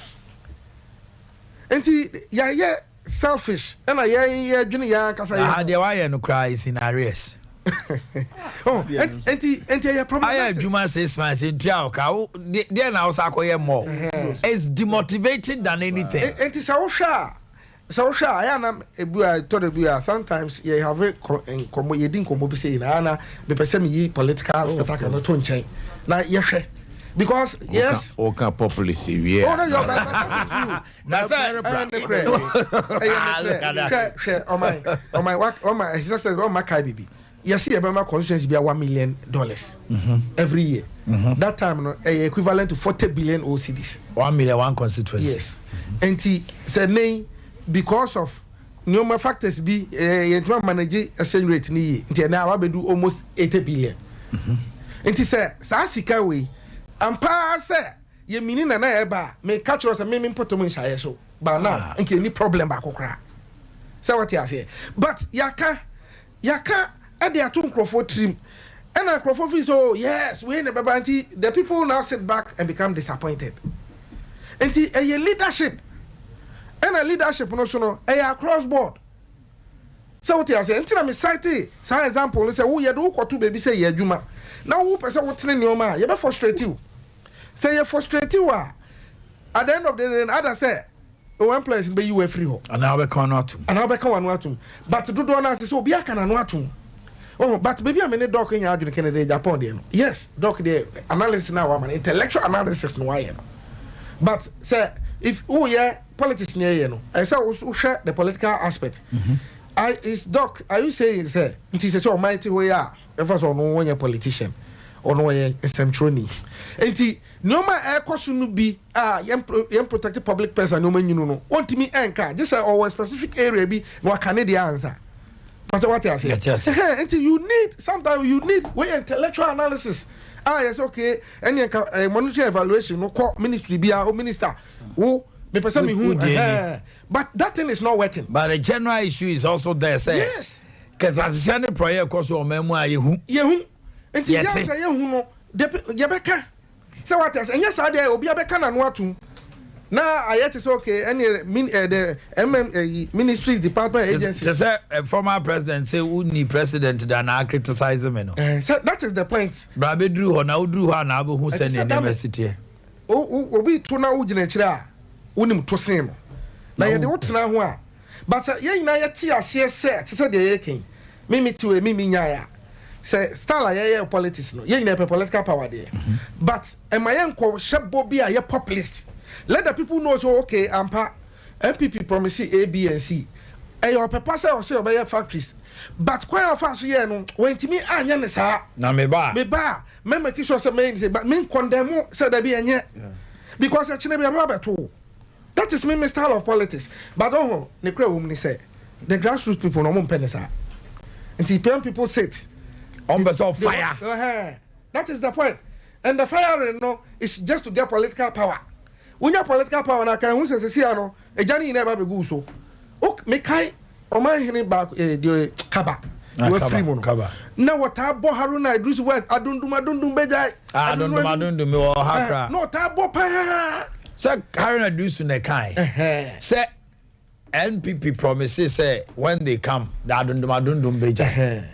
S17: enti ya selfish and ya adwene ya kasa ya
S3: dey why no cry is in arrears
S17: oh and your problem
S3: I have Juma 6 months in Tiao there now sakoye more it's demotivating than anything
S17: and it's so sure I am a told you sometimes you have a komo ye din komo bi say na be person yi political spectacle no to nchen na ye because yes
S20: okay populist we
S17: oh no your
S3: that's
S17: oh my he said oh my kai bibi yes see Ebema constituency be $1 million every year that time no equivalent to 40 billion OCDs
S3: 1 million one constituency
S17: yes and he said nay because of Nyoma factors be yentuma manage exchange rate ni nti na wa bedu almost 80 billion. Nti say sa sika we ampa say ye mini na eba me catch us me poto mo nhaye so ba now nke any problem ba kokra. Say what you say. But yaka at the Nkrofo trim. And Nkrofo feel so yes, we in the babanti, the people now sit back and become disappointed. And a leadership. And a leadership no so a cross board. So what you say, until me cite some example, say who you do ko to baby say ye juma. Now who person what in your man, you be frustrate you. Say you frustrate you at the end of the day, other say one place be you free ho.
S3: And now be kan atum.
S17: And now be kan wan atum. But do na say so obi aka na no atum. Oh, but baby, I mean, doc in Adrian Kennedy, Japan. Yes, doc, the analysis now, man, intellectual analysis, no, I know. But, sir, if politics near you know, I say also share the political aspect. Is doc, are you saying, sir, it is so mighty way are, if I saw no one a politician or no way a centroni. And no my air caution be young protected public person, no man, you know, want to me anchor, just a specific area be no Canadian answer. But what I say? Yes. Until you need sometimes you need intellectual analysis. Yes, okay. Any monetary evaluation, no court ministry be our minister. Who me person me who. But that thing is not working.
S3: But the general issue is also there, say.
S17: Yes.
S3: Because as a prayer course or memoir, you
S17: until you say you know Yabeka. So what else? And yes, I dare obi abeka na no atum. Now I yet is okay. Any the ministries, department, agencies.
S3: Former president say who need president than I criticize him.
S17: So that is the point.
S3: Brabe drew or now drew her now who send in university.
S17: Oh, we to now ujinechira. Unim to same. Now you don't know who. But ye na yet see set. Say the yaking. Mimi to a mimi nyaya. Say style ya politics no. Ye na political power there. But am I uncle Shabo be a populist? Let the people know so okay, MPP promise A, B, and C. And your papa say or say obey factories. But quite often so yeah no when to me anya sa
S3: na me ba
S17: me make sure say me say but me condemn say there be anya because actually be about that is me style of politics. But don't ne kra woman say the grassroots people no mo penisa. Until people sit
S3: on the fire.
S17: That is the point. And the fire no is just to get political power. When you political power na kan hu se se ano ejani na ba be gu so o me kai Omanhene back the kaba we free mo no na wata bo haruna idris west adundum bejai
S3: adundum me o hakra
S17: no ta bo pa
S3: say haruna idris na kai say NPP promises say when they come the adundum bejai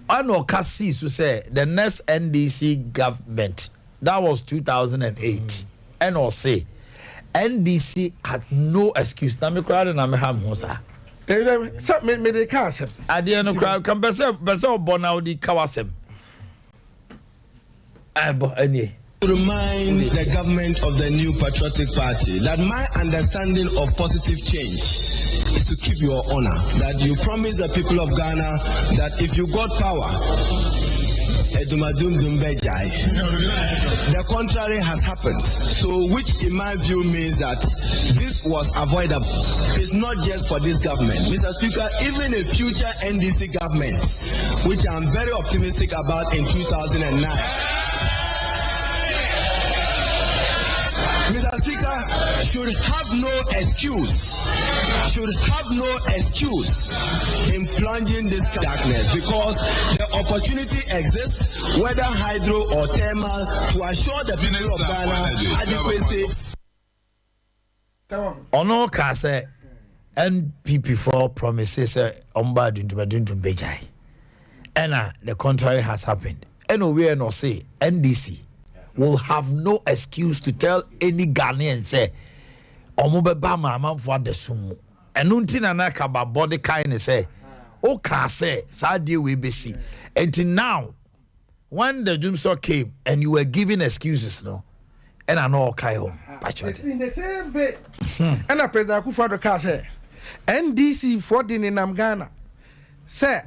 S3: ano kasi so say the next NDC government that was 2008 and or say NDC has no excuse. Na me crowd na me ham ho sa.
S17: Me dey kasem.
S3: Adea no crowd kan be say obona odi kawasem. Abo any.
S5: To remind the government of the new patriotic party that my understanding of positive change is to keep your honor. That you promise the people of Ghana that if you got power, the contrary has happened. So, which in my view means that this was avoidable. It's not just for this government. Mr. Speaker, even a future NDC government, which I'm very optimistic about in 2009. Mr. Speaker, should have no excuse in plunging this darkness because the opportunity exists, whether hydro or thermal, to assure the people of Ghana adequacy.
S3: Ono ka say NPP4 promises omba dundum bejai. And the contrary has happened. And we no say NDC will have no excuse to tell any Ghanaian say omobe ba mama for the sumu. And until na ka ba body kind say o ka say sa dey we be see. Until now when the Jumso came and you were giving excuses no and I know okay home.
S17: It's in the same way. And a President Akufo-Addo ka say NDC for the in Ghana say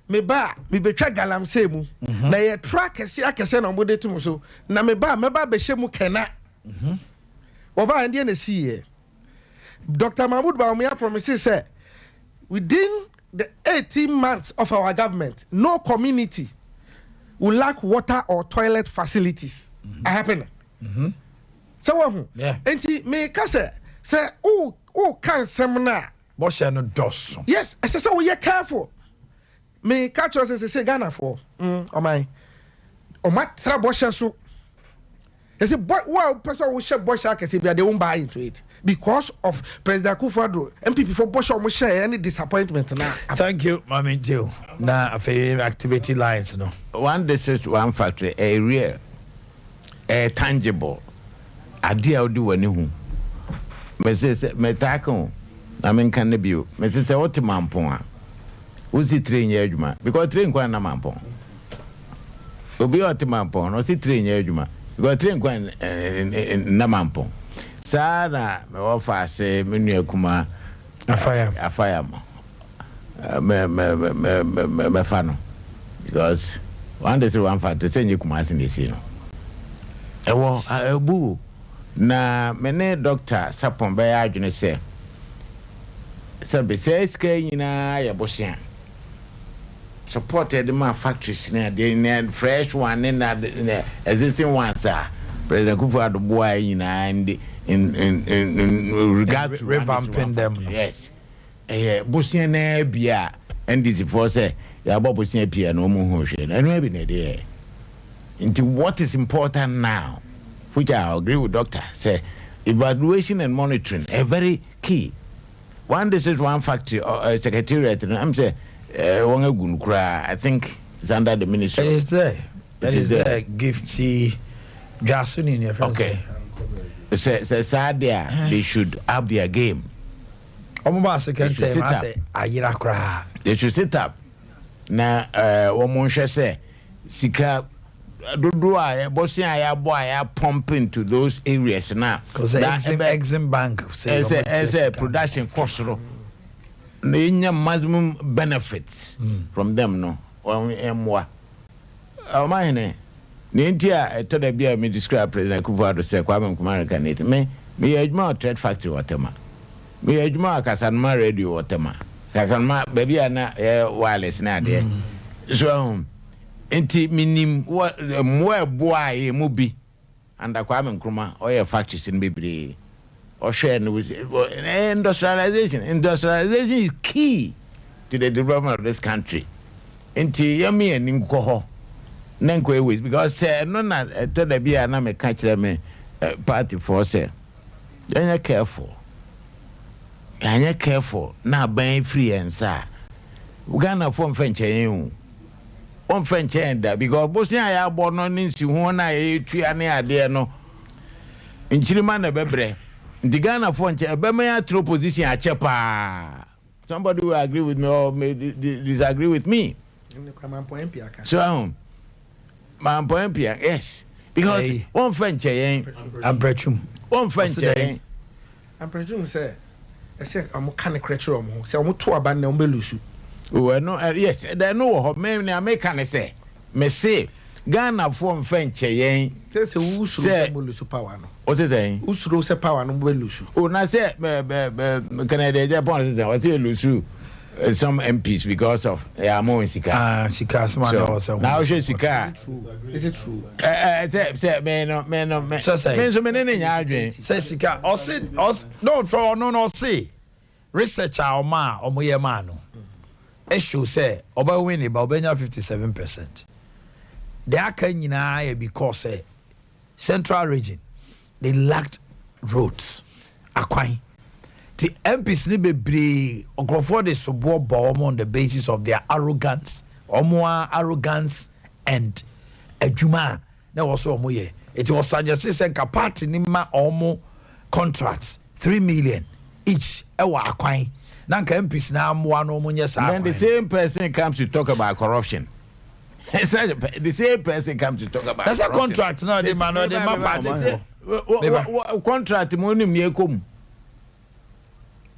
S17: me betwa galamsey mu na ye track akese na mbode tum so na me ba be hye mu kena oba ande na siye Dr. Mahmoud Bawumia promises say within the 18 months of our government, no community will lack water or toilet facilities. I happen. So, enti me kase say oh can semna
S3: Bosha no dos.
S17: Yes, I say so we are careful. Me catch us say Ghana for o my tra bosha so. They say person will share bosha can say they won't buy into it because of President Akufo-Addo. MPP for bosha almost share any disappointment now.
S3: Thank you, Mami Joe. Now for activity lines no.
S20: One district, one factory, a real, a tangible. Adea odi wani hu me se metako na men kan be o me se wote mampon a wo si train ya adwuma because train kwan na mampon obi wote mampon no si train ya adwuma because train kwan na mampon sana me wo fa se me nua kuma afaya mo me fa no because one day one fa to say nyi kuma sin dey see no ewo ebu na mene doctor sapon be adwene se be say ska nyina ya bosia supported my factories na the fresh one na existing ones are President Akufo-Addo boy nyina in regard to
S3: revamping them.
S20: Yes bosia na bia NDC for say ya bosia pia no mo ho hwe na no bi na dey into what is important now, which I agree with doctor, say evaluation and monitoring are very key. One this is one factory or secretariat, and I'm say I think it's under the ministry.
S3: It is there. That is there. Gifty gasoline in your friends.
S20: Okay. Say Sadia, they should up their game. They should sit up. Now, Omonhwe say sika do bosia ya pump into those areas now.
S3: Because the Exim Bank
S20: as a production cost they maximum benefits from them no or Omanhene Nintia told the beer me describe President Akufo-Addo say Kwame Nkrumah candidate me ejuma trade factory whatever me ejuma Kasanma radio whatever Kasanma baby na wireless na there so enti minim mo boy mu bi and Kwame Nkrumah oil factories in bebre or share with industrialization is key to the development of this country enti yami enim ko ho nankwe ways because no na to the bia na me catch them party for say you're careful na ban free and sa Ghana form fenchen on fenchen da because bosia ya bo no nsi ho na e tua ne ade no nchirima na bebre the Ghana form be me atro position a chepa somebody will agree with me or may disagree with me so man poempia yes because one fenchen
S3: ambrechum
S17: one fenchen ambrechum say I say am kan creature am say am to aba na am belusu
S20: oh no yes there no ho me na me kan say me say Ghana form fenchen
S17: say usuro belusu power no
S20: o say
S17: usuro say power no belusu
S20: oh na say Canada Japan say what say lusu some MPs because of more sika
S3: sika smart also
S20: now she sika
S17: is it true
S20: say me so me nya adwen
S3: say sika or say no for no say research our ma omoye ma no e show say oba win about 57%. The aka nyina because central region they lacked roads akwan. The MPs ni bebre okrofo de sobo bomb on the basis of their arrogance and adwuma na also omoye it was suggested say party ni ma omo contracts 3 million each ewa akwan na nka MPs na amwa no omo nyesa
S20: then the same person comes to talk about corruption. The same person comes to talk about
S3: that's a contract now the man the party
S20: for contract mo nim ne ekom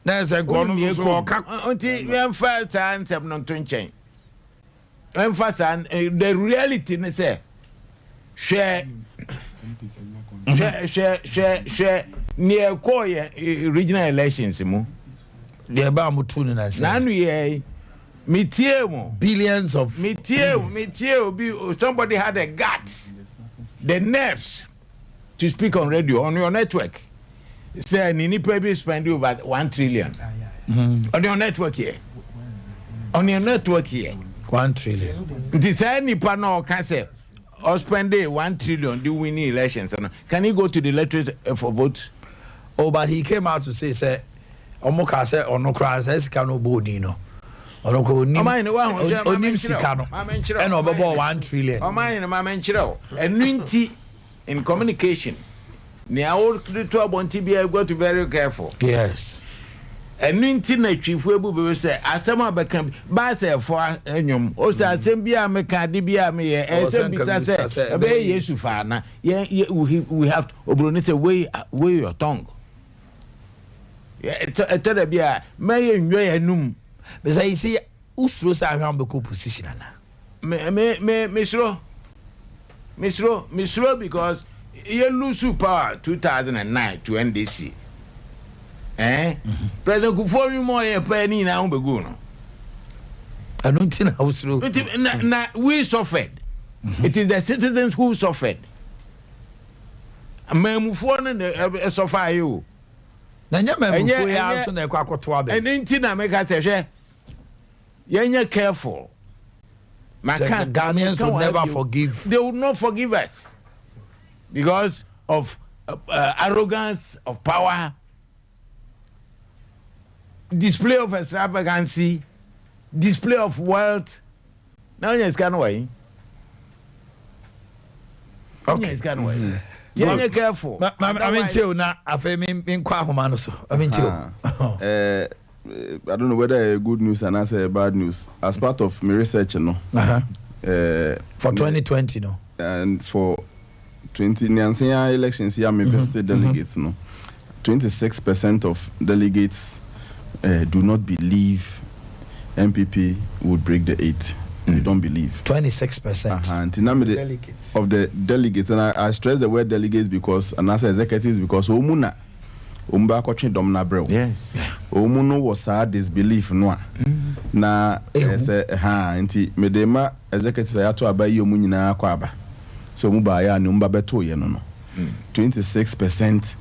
S3: na say go no so ka
S20: until we emphasize and some non twenchen emphasize the reality ne say share near call regional elections mu
S3: The about mutuni na say.
S20: Nanu ye. Mitiemo.
S3: Billions of.
S20: Mitiemo. Somebody had a gut, the nerves, to speak on radio on your network. Say Nini Pebi spend you about 1 trillion on your network here. On your network here.
S3: 1 trillion.
S20: This any panel can say or spend 1 trillion do winning elections. Can he go to the electorate for vote?
S3: Oh, but he came out to say Omoka said or no cry says cano bodino. Or no onim sikano. And over 1 trillion.
S20: Oh my menchiro. And ninety in communication. Near old trouble on TB got to be very careful.
S3: Yes.
S20: And ninety night chief will say, as some of become Basse for Enyum, also Assembia Mecadibia me, as a very yes, Fana. Yeah, we have to Obronese way your tongue. Yeah, tell a beer, may enjoy a num.
S3: But I see Usros I have the position.
S20: Miss Ro, because you lose power 2009 to NDC. President Kufuor more a penny now begun.
S3: I don't think I was true.
S20: We suffered. It is the citizens who suffered. Memufone suffer you. And then make us say, you're careful.
S3: Ghanaians will never forgive.
S20: They will not forgive us because of arrogance, of power, display of extravagancy, display of wealth. Now you're scanning away.
S3: Okay,
S20: scan away. You're careful.
S3: I mean, too, now I feel in Kwahumano. I mean, too.
S21: I don't know whether good news and answer bad news. As part of my research, for
S3: 2020, no,
S21: and for 20 elections, here, me visited delegates, no, 26% of delegates do not believe MPP would break the 8. They don't believe.
S3: 26%.
S21: Of the delegates, and I stress the word delegates because, and as executives, because Omuna. Domna bro.
S20: Yes.
S21: Omuno was a disbelief no. Na say nti medema executives ya to abayi omu nyina akwaba. So mu ba ya no mba beto ye no. 26%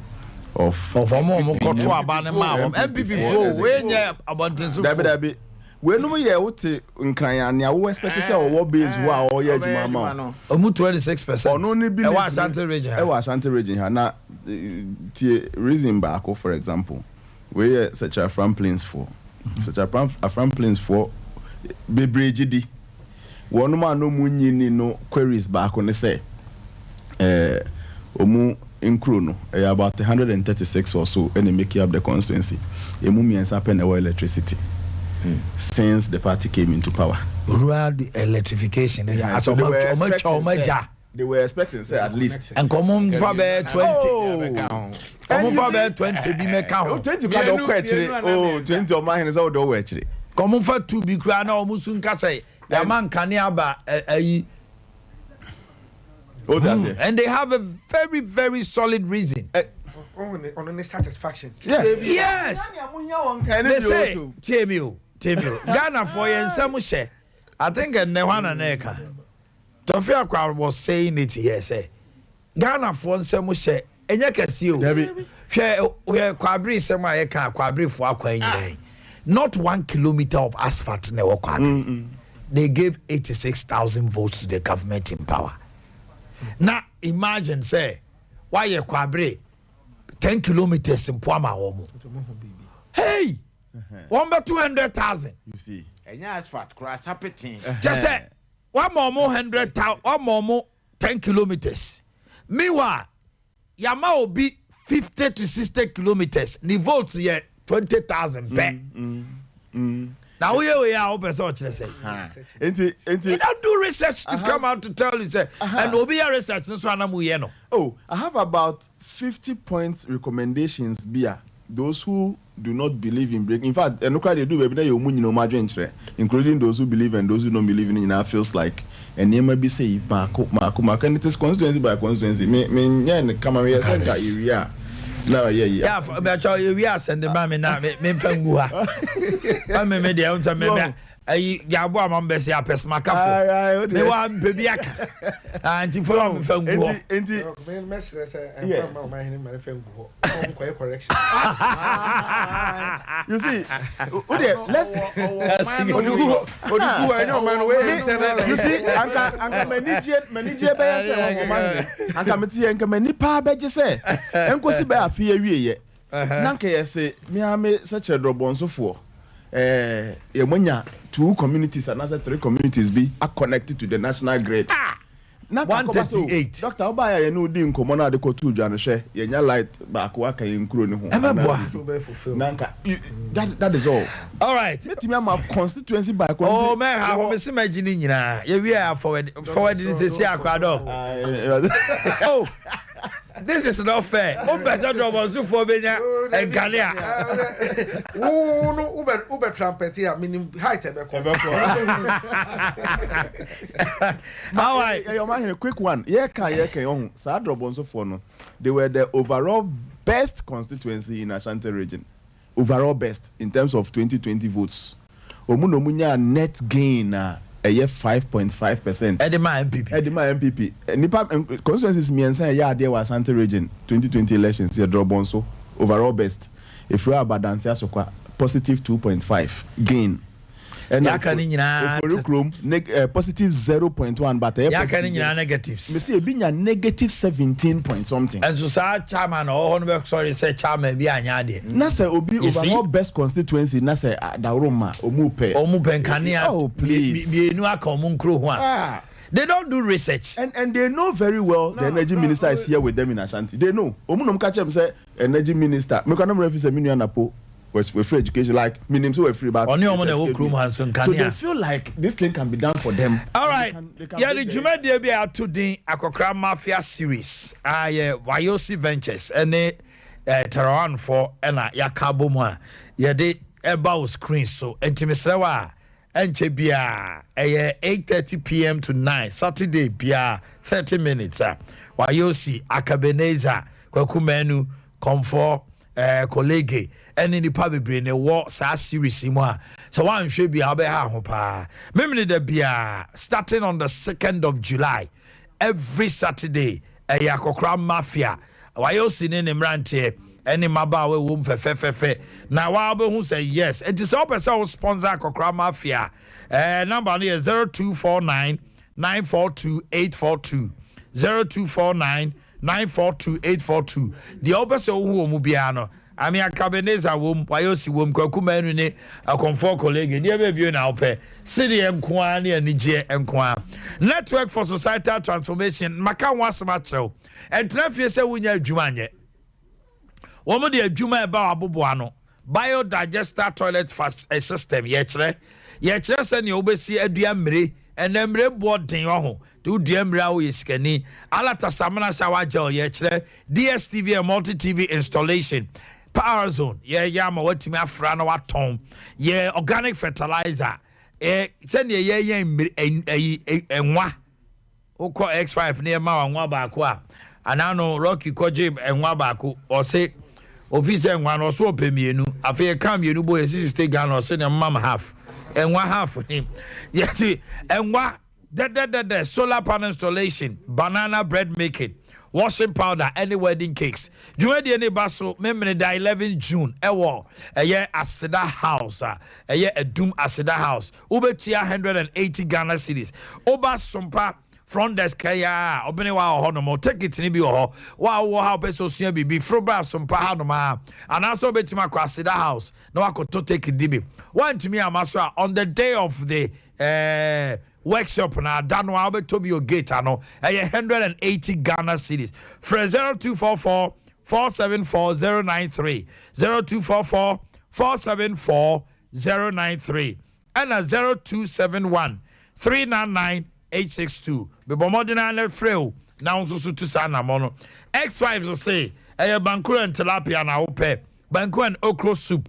S21: of
S3: omo koto aba ne ma MPP fo we nya abontenso.
S21: Dabi we no ye wote nkran ya wo expect say wo base wo a wo ye adwuma ma.
S3: Omu 26%.
S21: Ono ne bi
S3: e wa Ashanti region.
S21: E wa Ashanti region ha na reason back, for example, where such a from planes for such a from planes for Bebreji one man no munyi no queries back on the say omu include about 136 or so and they make up the constituency emu miensa pen electricity since the party came into power.
S3: Rural electrification
S21: so they were expecting say at least
S3: and common for 20 common for 20 be make count
S21: 20 ka do kwa chire 20 Omanhene is all do we chire
S3: common for 2 be kra na omusu nka say ya man kane aba ayi and they have a very very solid reason
S17: on satisfaction.
S3: Yes. They say Temio Ghana for yensam hye I think ne hwana na eka Tofia Kwa was saying it here, say Ghana for nsem hye enye kase o hwe kwabri sem a yeka kwabri fo akwa nyina not 1 kilometer of asphalt na kwabri they gave 86,000 votes to the government in power. Now imagine say why you kwabri 10 kilometers in Poama Omo. Hey, 200,000.
S20: You see, and asphalt cross happening.
S3: Just say 100,000, 10 kilometers. Meanwhile, Yama will be 50 to 60 kilometers. The votes here 20,000 back. Now we are open so to say. You don't do research to come out to tell you say and obi research so anamu ye no.
S21: Oh, I have about 50 points recommendations bia those who do not believe in breaking. In fact, no cry they do baby na you mu nyino madwen kire, including those who believe and those who don't believe in it, feels like and you might be say mark and it is constituency by constituency. Me come here center area. No, yeah.
S3: Yeah, but we are sending mammy now, me fangua. I mean, the ounce of me. Yabo am besi apes makafo. Me wa bebiaka. Anti for am fangu.
S21: Enti
S17: me mesre say em ma Omanhene ma fangu. Am koy correction.
S21: You see, let's you see, anka manije be say Omanhene. Anka meti anka mani pa beje say. Enko si be afie awie ye. Nanka ye say me am such a drobonsofo. Yemonya 2 communities and another 3 communities are connected to the national grid.
S3: 138.
S21: Dr. Obaya, you know, the common are the Kotu Janashe, Yenya light back work in Krone. That is all.
S3: All right.
S21: Let me have constituency by
S3: oh, man, I was imagining, we are forward this year. Oh. This is not fair. Person drop for Benya and Ghana.
S17: Oh no, Uber trumpet here, meaning height.
S21: How a quick one. Yeah, Sad drop for no. They were the overall best constituency in Ashanti region. Overall best in terms of 2020 votes. Omunomunya net gain. A year 5.5%.
S3: Edema MPP.
S21: Nipa constituencies me and say there was Ashanti region 2020 elections here drop on so overall best. If we are Badansi Asokwa positive 2.5 gain. And positive 0.1 but
S3: negatives.
S21: Me see being a negative 17 point something.
S3: And so chairman or sorry say chairman be anyade.
S21: Na say obi overall best constituency na say Dauroma omupe
S3: nkania.
S21: Oh please.
S3: They don't do research.
S21: And they know very well the energy minister is here with them in Ashanti. They know. Omunom catch them say energy minister. Me kanam refi say minu anapo. Was for free education, like meaning so free, but so they feel like this thing can be done for them.
S3: All right, yeah, the Juma Debi are today Akokra Mafia series. YOC Ventures and Tarawan for Yakaboma. Yeah, they about screen so intimacy. And Chebia 8:30 p.m. to 9 Saturday Bia 30 minutes. YOC Akabeneza Kwakumenu Comfort colleague and in the public brain a war sa series mo so one should be abeha ho pa memne da bia starting on the 2nd of July every Saturday Yakokra Mafia YOC ne mrante any maba we wom fe na wa be hu say yes it is all person sponsor Yakokra Mafia number is 0249 942 842 0249 942-842. The opposite who mubiano. I mean, a Cabeneza womb, Wayosi womb, Kokumene, a comfort colleague, dear baby now pay. City and Kwani and Niger and Kwa. Network for Societal Transformation, Macan was macho. And Traffic say we need Jumanye. One of the Juma about Abubuano. Biodigester toilet fast system, yet, and you obviously a diamri. And then board thing to Diemra is Kenny, Alata Samana Shower Gel, DSTV and multi TV installation, Power Zone, Yama, what to me, Frano, what tone, organic fertilizer, send ye and what Oko X5 near Mawa and Wabakwa, and I know Rocky Kojib and Wabaku, or say, Officer and one or so pay me, I fear come you boy, sister gun or send a mama half. And one half for him. Yes, and what the solar panel installation, banana bread making, washing powder, any wedding cakes. You ready any basso, memory the 11 June, a war, a year Asida house, a year a doom Asida house, Ubetia 180 Ghana cities, Oba Sompa. Front desk kaya obene wa ho no mo take it ni bi ho wa wo ha pe so sua bibi frobra so mpa ha no ma ana so betima kwasida house na wa to take it dibi want me amaso on the day of the workshop na dano wa be to bi o gate ano 180 Ghana cedis for 0244 474093 0244 474093 and 0271 399 862 bebo modern na freo na nso to sana mono X5 so say bankura and tilapia na ope banku and okra soup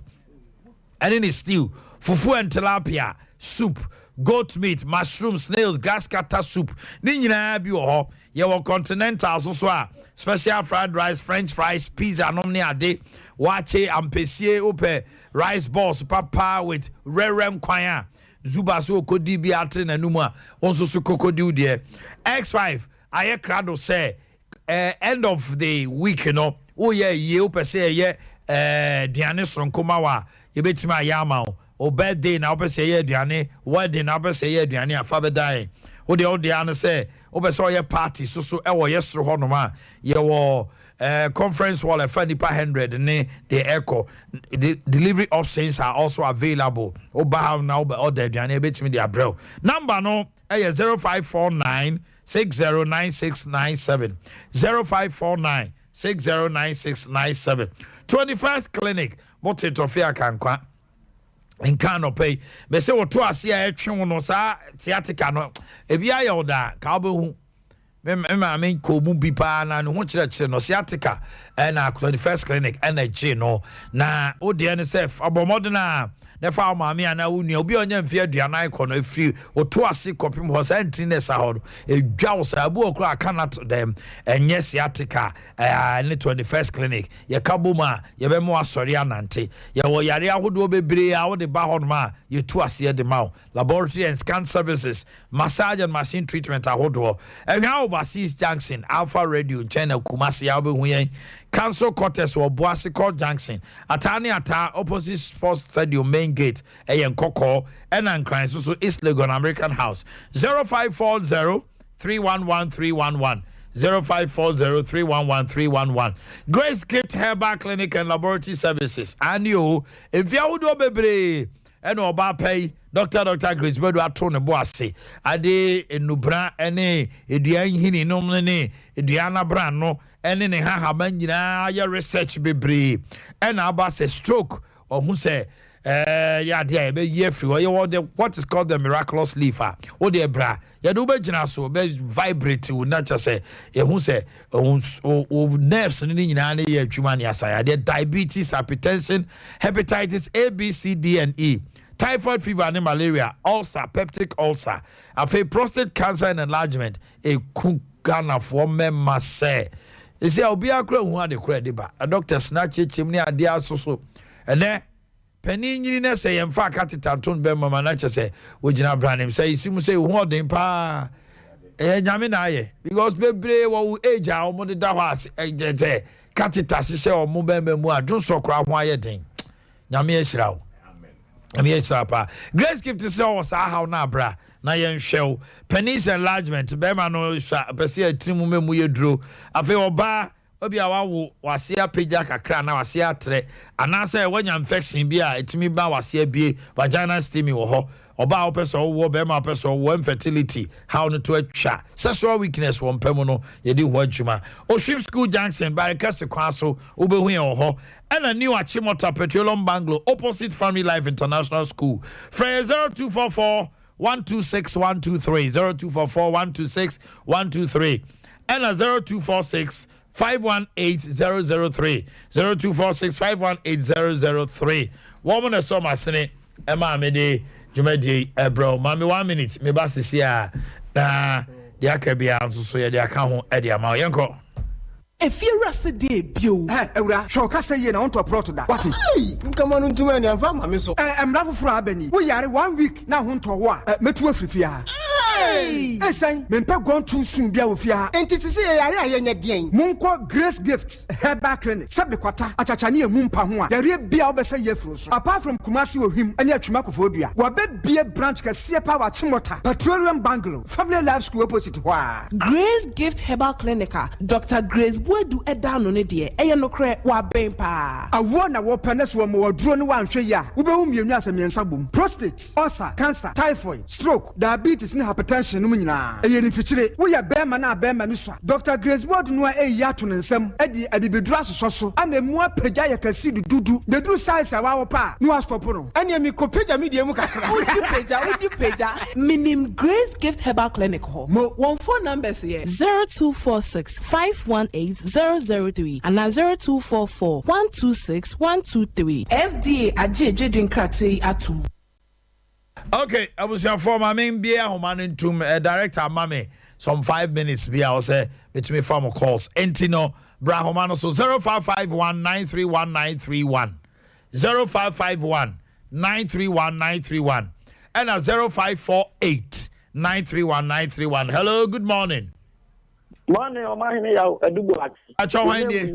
S3: and in stew fufu and tilapia soup, goat meat, mushroom, snails, grass cutter soup. Ni nyina bi wo ho. Ye wo continental so a special fried rice, french fries, pizza nom ne ade. Wache ampesie ope rice balls papa with rerem kwanya. Zuba so kodi bi atre nanum a onso so kokodi de. X5 aye krado say end of the week, you know. Oh yeah, ye ope say ye diane sonkoma wa ye betima yama o birthday na ope say ye diane wedding na ope say ye diane afa bedai o de ane say ope say ye party so e wo yesro ho no ma ye wo conference hall for nipa 100 ne the echo the delivery options are also available oba now be order diane betimi the abrel number no 0549 609697 0549 609697 21st clinic mote tofia kankwa in can pay me say wo to ase a etwe no sa theatrical no ebia ye oda ka obehu me ko mu bi pa na no ho kire no theatrical na 21st clinic energy no na ode ne say abomodena nefa maami ana unu obi onye mfie aduana iko no efiri oto ase kopim ho santiness ahoro edwa osabu okro akana to them enye sciatica ne 21st clinic ye kaboma ye be mo asori anante ye wo yare ahodo bebre a wo de ba hono ma ye to ase de ma laboratory and scan services massage and machine treatment ahodo ehwa overseas junction alpha radio channel kumasi ya obehu yen Council Quarters or Boakye Junction. Atani ata opposite sports stadium main gate. Ayen Koko and Ankran so East Legon American House. 0540 311 311. 0540 311 311. Grace Gift Herbal Clinic and Laboratory Services. And you, if you would bebre and oba pay. Dr. Grace Bedu atone boase ade enubra ene eduan hini nom ne eduana bra no ene ne ha ban nyina ya research bebre ena aba se stroke ohun se ya de be ye free what is called the miraculous leaf o de bra ya do be gina so be vibrate wo na cha se ye hu se nerves ni nyina na ye atwuma ne asaya de diabetes, hypertension, hepatitis A, B, C, D and E, typhoid fever and malaria, ulcer, peptic ulcer, prostate cancer and enlargement. A kugana for member say. You see, I'll be a crow who had a credit, but a doctor snatch it, chimney, idea so. And then Penny say, and fact, at it, Anton Bemma manager say, would you not brand him? Say, you seem to say, what in pa? Because baby, what age our mother was a catita, she say, or Mubemba, don't so crowd why you think. Yammy Shroud. Grace Gift is also how na bra na yen show penis enlargement bema no pese atimu memu yedro afi oba obi awawo wase apagya kakra na wase atre anase wanya infection bi a etimi ba wase abie vaginal steaming wo ho oba opeso wo bema opeso wo infertility how no to atwa sexual weakness wo mpemu no yedi ho adwuma Oshim School Junction by Kase Kwaso obehu ye wo ho and a new Achimota Petroleum Bungalow opposite Family Life International School. Frey 0244 126 123 0244 126 123 and a 0246 518 003 0246 518 003. Woman a summer sene Emma Mede Jumedi Ebro Mami 1 minute me basisi ya na Adea Akye Abia so ye de aka ho e de ama yenko.
S9: If you rest day, bio.
S22: Ewra, shoka say ye na on to approach that. What?
S9: Come on to me and fam me so.
S22: Rafu for abeni. We are 1 week na ho to wa. Metu afrifia. Hey! Esan, mempe gon too soon bia ofia.
S9: Enti sisi ye yare ayenye den.
S22: Munko Grace Gifts Herbal Clinic. Sabe kwata achachane emumpa ho a. Yare bia obesa ye fro so. Apart from Kumasi ohim ene atwuma kofodua. Wa be bie branch ka sie pa wa Chimota. Petroleum Bungalow. Family Life School opposite wa.
S9: Grace Gift Herbal Clinic. Dr. Grace Wedu edano ne de eye no kre wa ben pa.
S22: Awo na wo penes wo mo duro ne wan hwe ya. Wo be hu mienu asemiensa bom. Prostate, ulcer, cancer, typhoid, stroke, diabetes ne hypertension no nyina. Eye ni fichire. Wo ya bema na bema ni so. Dr. Grace Wedu no e ya to ne nsam. Edi abibedura soso. Amemu apagya ya kasi dudu. De duru size awa wo pa. No stop no. Ene mi ko pagya mi de mu kakra.
S9: Udi pagya. Minim Grace Gift Herbal Clinic ho. Mo one phone numbers here. 0246 518 003 and 0244 126 123. FDA ajeje din krate atum.
S3: Okay, I was your former main beer woman to director Mame some 5 minutes be I say between former calls. Entino Brahomano so 0551931931 0551931931 and a 0548931931. Hello, good morning.
S8: Morning, Omanhene Yaw Boakye.
S3: Acho hande.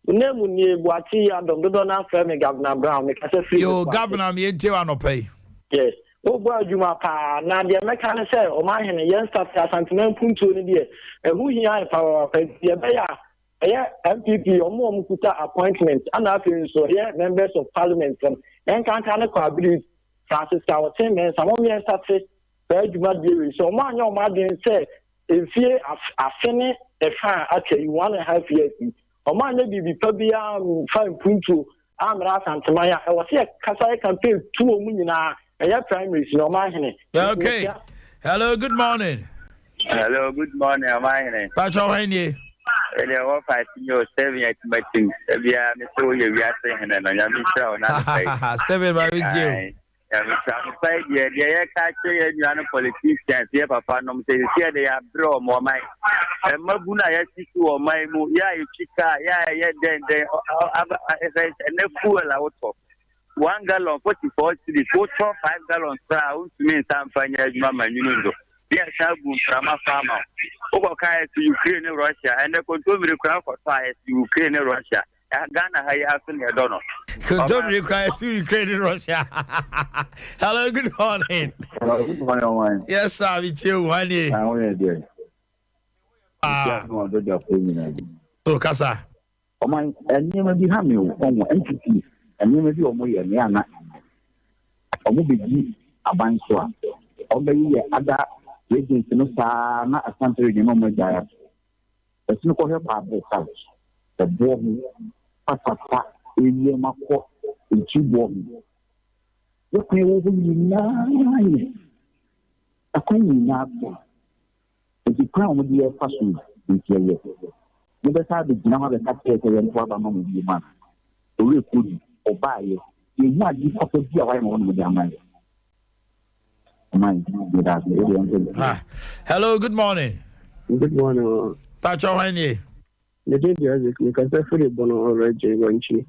S8: Name ni Boakye Adam do na frame Governor Brown me kase free.
S3: Yo governor me ente wa no pay.
S8: Yes. O gba adwuma pa na de meka ne say Omanhene yen start asantena puntu ni de ehu hia pa pa de be ya MPP omo kuta appointment and after so here members of parliament from en kan ne kwa believe Francis Kawoten men some yen start say adwuma de so mo anya o ma de say if you afene efa actually 1.5 years Omanhene bibi pa bia fine puntu amra asantema ya e wose kasa campaign tu omu nyina primaries no Omanhene.
S3: Okay. Hello, good morning.
S10: Hello, good morning, Omanhene.
S3: Pacho hanye.
S10: Ele wa fighting your 7 years meeting. Ebia me so ye wi ase hene no ya mi tra ona say.
S3: 7 by with you.
S10: Ya mi tra me say ye ka che ye nuano politicians ye papa no me say they are bro mo mai. E maguna ya sisu o mai mu ya ichika ya ye den ne fuel auto. 1 gallon 44 cedis, 5 gallons per hour to me in San Mama Unindo. Yes, Shama Farmer. Over to Ukraine and Russia, and the control require for fires to Ukraine and Russia. Ghana, I have to donor.
S3: Control requires to Ukraine and Russia. Hello, good morning.
S10: Hello, good morning.
S3: Yes, sir, it's you, one year. So, Casa.
S10: Oh, my, and you may be having on entity. And you may be almost a yana. Omobi Abanswa. Obey other agents no sa na asante no majaya. It's no call her Bible house. The bomb papa in your mako in Chibom. Look me over you a queen now. If you crown with your fashion in your year. You better have the general attack and what among you man. The real good. Buy you not be couple of with your mind.
S3: Hello, good morning.
S23: Good morning.
S3: Pacho hanye.
S23: The day you can say fully bono already one chi.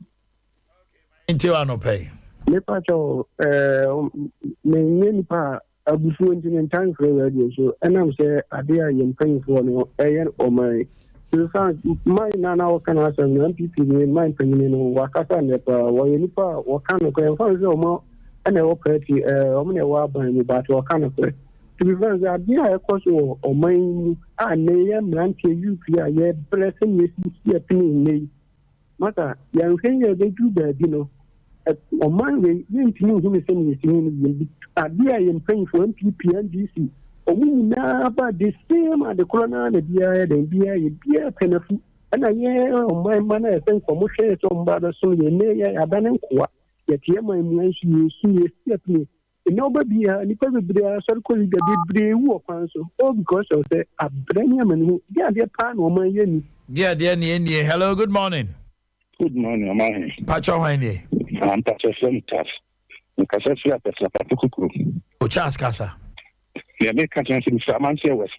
S3: Into ano pay.
S23: Me pacho me pa abufu in time for radio so and I'm say Adea Akye Abia for no or my in fact, my nana can ask an MPP in my opinion, Wakasa Nepa, Wayanipa, Wakano, Fanzo, and a operating Omnia Wabani, but Wakano. To be frank, the idea of course or mine, and name, Nancy, you, yet blessing me, opinion me. Matter, young thing, they do that, you know. On my way, you know who is saying, Adea Akye for MPP and DC. We now about the same at the corner and the beer penalty. And I hear on my manner, I think for Moshe, some brother, so you may have done in Qua. Yet here my man, she step me. And nobody, and because of the circle, the brave war council, all because of the Abraham and who, yeah, their pan or my yen.
S3: Yeah, dear India. Hello, good morning.
S10: Good morning, Omanhene.
S3: Pacho hanye.
S10: I'm Pacho Sompa. Because I feel that's a Patuku.
S3: Ochas Casa.
S10: Yeah, make a chance in Samansia West.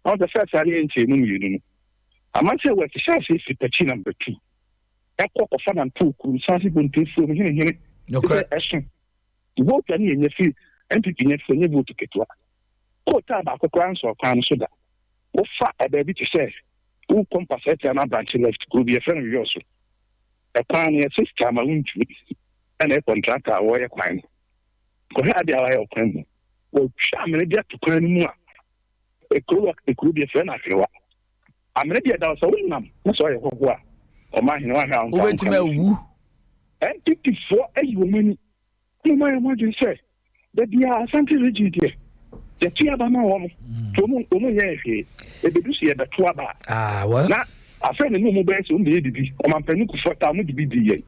S10: All the first alien team, you know. Amansia West, the chance is the number 2. That walk of fun and two could sensible to film here. No question. You vote any in your field, MPP for your vote to get to. Oh, Tabaka Grants or Crown Soda. What fat a baby to say? Who compensate an branch left could be a friend of yours. A pioneer system, I won't and a contractor, a warrior crime. Go ahead, the eye of crime. Well, I'm ready to cry anymore. A could be a friend of you. I'm ready at our soul. That's why I go. Or my now.
S3: Wait a minute.
S10: And 54 a woman. You might imagine, say that they are something rigid here. The Tiabama woman, the Ducia, the Tuaba.
S3: Ah, well,
S10: I found a new best on the ADB, or my penny for time with the BDA.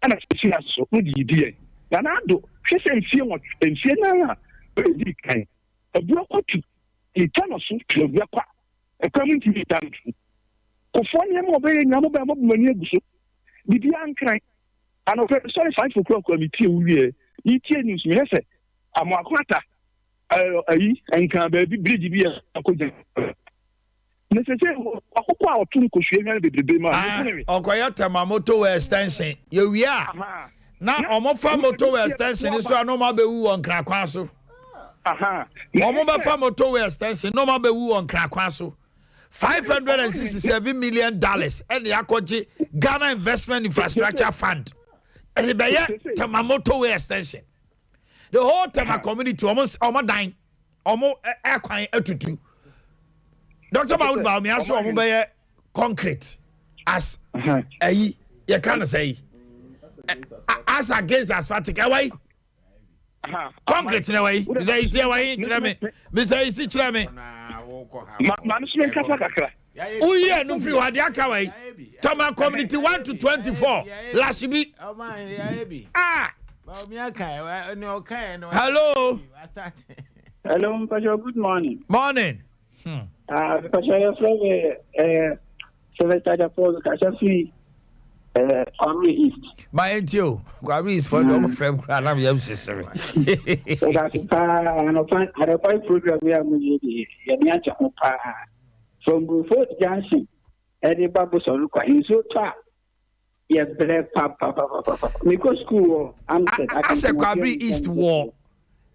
S10: And I see us so with the DA. Nanado, she said, fear what, and fear now. Very kind. A block or two. Eternal soup to your qua. A coming to be done. Conforming obeying number of money. Did you cry? And sorry, 5 o'clock committee, we news. Yes, amakwata ayi enka baby bridge bi akoja necessary akoko a otun ko hwe hwan bebrebe ma
S3: okoya tema motorway extension ye wi a na omofa motorway extension so anoma be wu on krakwa so omo ba fa motorway extension no ma be wu on krakwa so $567 million and yakoji Ghana Investment Infrastructure Fund and the baye tema motorway extension the whole tema community almost dying almost airquine etutu Dr. Mahmoud Baumi aso omo baye concrete as you can say as against asphaltic away concrete in a way Mr. Isi away Mr. Isi chirame
S10: management kasa kakra
S3: uye no free wade aka way Toma community 1 to 24 lashibi hello
S23: Pastor, good morning.
S3: Pastor,
S23: your friend Sylvester Paul Kashafi Kwame East.
S3: My auntie, Kwame is for the friend I'm your sister.
S23: So that's a program we are moving from Beaufort Junction, Eddie Babu Soluka, in so far. Yes, papa. Because school, I'm
S3: I said Kwame East War,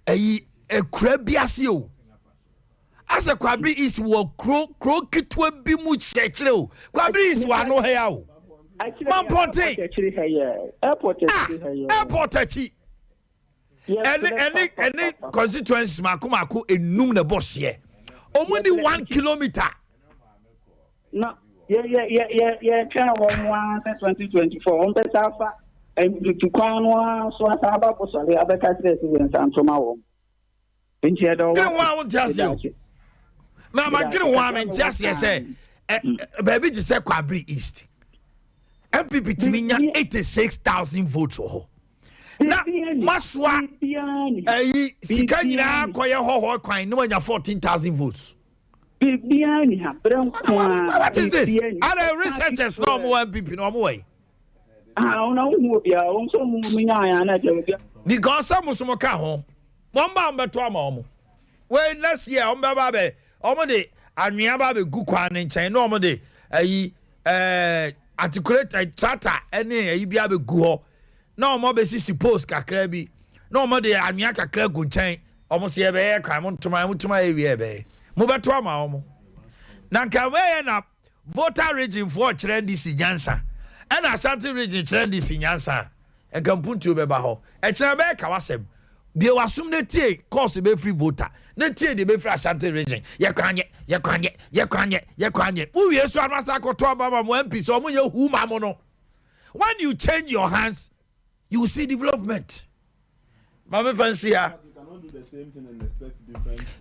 S3: a crabiasio. As a Kwame East War, crow kitwe bimu chechro. Kwame East War no hell. Airport achi. Any constituencies makumaku enum na boss here. Only 1 kilometer.
S23: No, yeah. Kind of 2024. On the Safa and to Kwanwa, so as about the other residents and from our home. In Shadow,
S3: I won't just you. Mama, I didn't want to just say, baby, to say Kwabri East. MPP Timinya 86,000 votes. Na Maswa, Sikanya, Koya Ho, Quine, no one 14,000 votes. What is this? Other researchers no more MPP no more. Because some Musumoka home. One bamba to a mom. Well, last year, Babe, Omode, and Miababe Gukwan in China, Omode, articulate a charter, any Ibiabe Guho. No more basis suppose Kakrebi. No more the Amiaka Crab good chain. Almost a bear, come on to my area. Mubatua Maomo. Nankawe na voter region for Chendisi Jansa. And Ashanti region Chendisi Jansa. And Kampuntu Bebaho. And Chabe Kawasem. They were assume the tea cost be free voter. The tea the be free Ashanti region. Yakwanye. We are so Masako to Baba Mwempi, so who mamono. When you change your hands, you will see development. Mama fancy ya.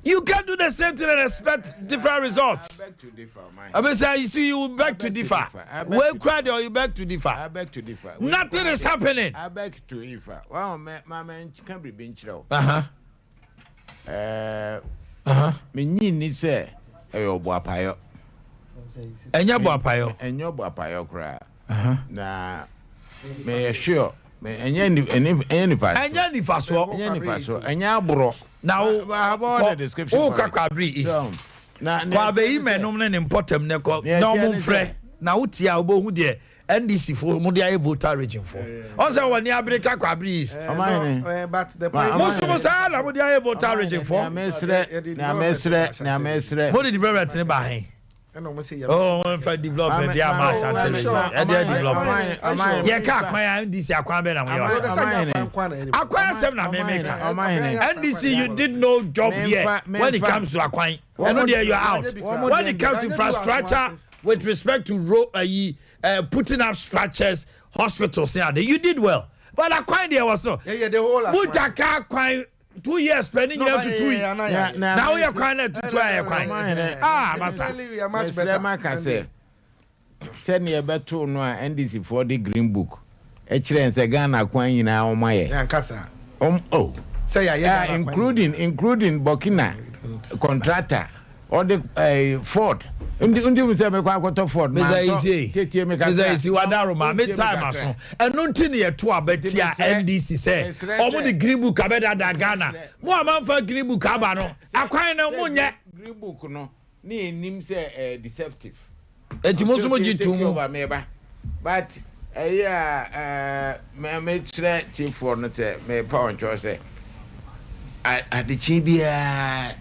S3: You can do the same thing and expect different results.
S20: I beg to differ, man.
S3: I mean, you see, you beg to differ. Well, cried or you beg to differ.
S20: I beg to differ.
S3: Nothing is happening.
S20: I beg to differ. Well, my man can be bench. Me say, "Eyo Boapayo."
S3: Enya Boapayo.
S20: Enyo Boapayo cry. Na me sure. Any bro.
S3: Now,
S20: about the description.
S3: Oh, Kakabri is. Kwabe menum important neko. No mun fre. Na utia obo hu de NDC for Mudia voter region for. Also when ya break Kakabri is.
S17: But the point
S3: Musa na Mudia voter region for.
S20: Na mesre.
S3: What did the development in Bahrain? Oh, for development, they are mass development. Yeah, can't acquire NDC acquire 7 America. NDC, you did no job here when it comes to acquiring. And there you're out. When it comes to infrastructure, with respect to putting up structures, hospitals, you did well. But acquiring there was no.
S17: Yeah, the whole.
S3: 2 years spending it to 2 years. Now we are quite to 2 years. Massa.
S20: Send me a better no NDC for the Green Book. Excellence Ghana Quine in our Maya.
S17: Say,
S20: including Burkina contractor. or the Ford. Undi say me kwa koto Ford.
S3: Mr. Isi wadaroma me time aso. Eno nti ne yeto abetia NDC say. Omo the green book abeda da Ghana. Mo amanfa green book aba no. Akwan na mo nye
S20: green book no. Ni nim say deceptive.
S3: Enti mo so mo jitu mu.
S20: But me try team for no say me pa on cho say. Adichi bia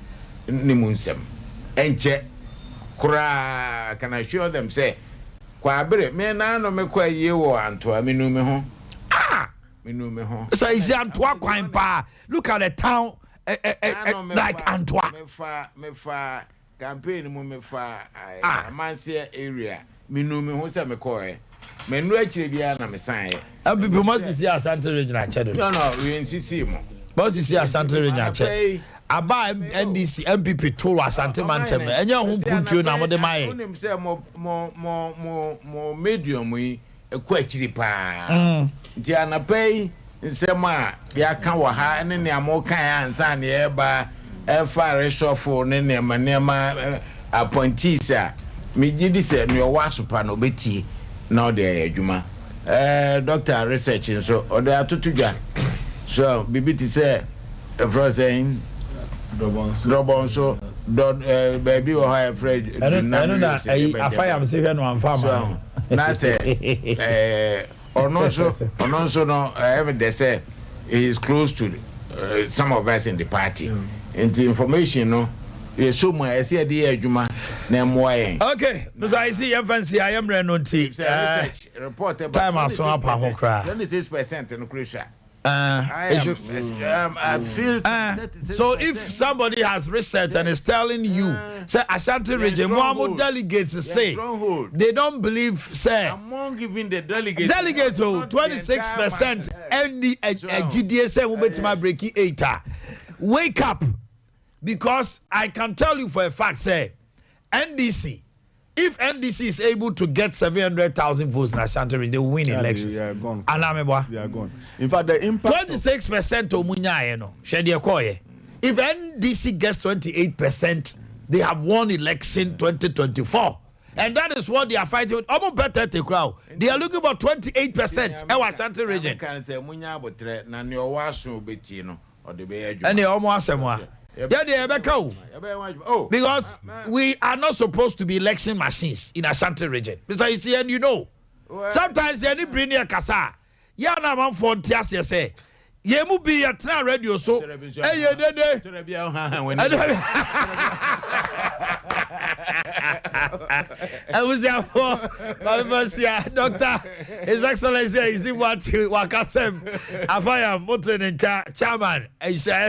S20: ni munsem. Enche kura can I assure them say kwa bere me na no me kwa ye wo antoa me nu me ho me nu me ho
S3: so is antoa kwan pa look at the town like antoa
S20: me fa campaign mu me fa amanse area me nu me ho se me ko me nu akire bia na me san
S3: people must see Asante regional chedo
S20: no we insist mo
S3: but see Asante regional chedo Aba NDC MPP to Asante Mantem enye ho puntuo na mo de mai
S20: unim say mo medium yi ekwa akiri pa nti anapei nsem a bia ka wo ha ne ne amo kan ansa ne eba efa reshuffle ne ne ma appointees a me gidi say ne wa sopa no beti na o de adwuma doctor research so o de atotudwa so bibiti say the saying Drobon so baby or high afraid.
S3: I don't know. I am saying no, I'm farmer.
S20: Now say, or no, so no. They say he is close to some of us in the party. And the information, no, is so much. I see a dear Juma name why.
S3: Okay, because I see your fancy. I am Renonti.
S20: Report about
S3: time. I saw up a whole crowd.
S20: 26% in Croatia.
S3: I
S20: feel
S3: so if somebody has research and is telling you say Ashanti region more delegates say they don't believe say
S20: among giving the delegates
S3: 26% and the GDA say we betima breaking 8 wake up because I can tell you for a fact say NDC if NDC is able to get 700,000 votes in Ashanti region, they will win elections.
S21: They are gone.
S3: They
S21: are gone. In fact, the impact
S3: 26% Omunyaye no. If NDC gets 28%, they have won election 2024. And that is what they are fighting with. Almost better to crowd. They are looking for 28% in Ashanti region. And they almost because we are not supposed to be election machines in Ashanti region. Mr. Isi, and you know, sometimes any bring your kasa. Ya na man for ntiase say. Ye mu bi ya tra radio so. Ye dede. I was there for my first year, Doctor. His Excellency is in what Wakasem. Afaya Motenenka, Chairman.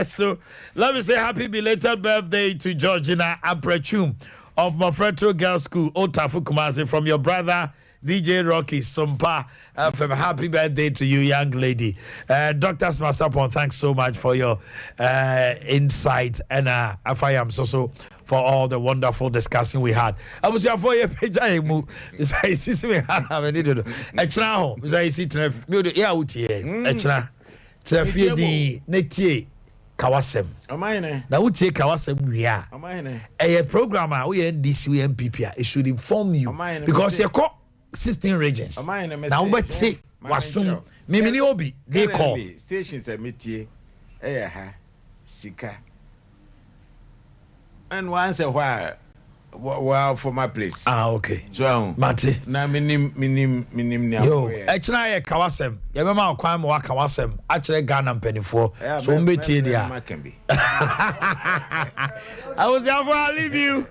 S3: So let me say happy belated birthday to Georgina Amprechum of Mofreto Girls School, Otafu Kumasi, from your brother DJ Rocky Sompa. From happy birthday to you, young lady. Dr. Smasapon, thanks so much for your insight. And Afayam so for all the wonderful discussion we had. I was your 4 year page. I move. I see me have a little. Extra. I see tref. Yeah, utie. Extra. Trefie di netie kawasem.
S20: Omanhene.
S3: Na utie kawasem we are.
S20: Omanhene.
S3: A programmer we NDC MPP. It should inform you because you call 16 regions. Now what say wasum mimini obi they call
S20: stations a metie ha sika and once a while for my place.
S3: Okay.
S20: So
S3: Mate.
S20: Na minim
S3: yo echna ye kawasem ye be ma kwan mo kawasem actually Ghana mpanifo so mbetie dia I was here for I leave you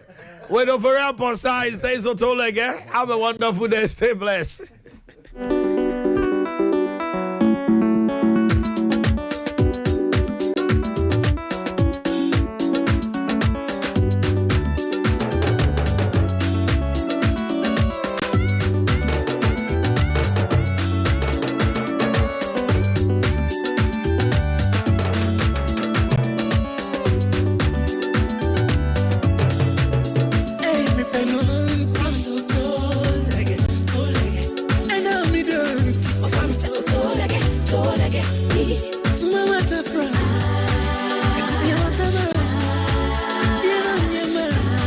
S3: with a for up on side say so tall again. Have a wonderful day, stay blessed.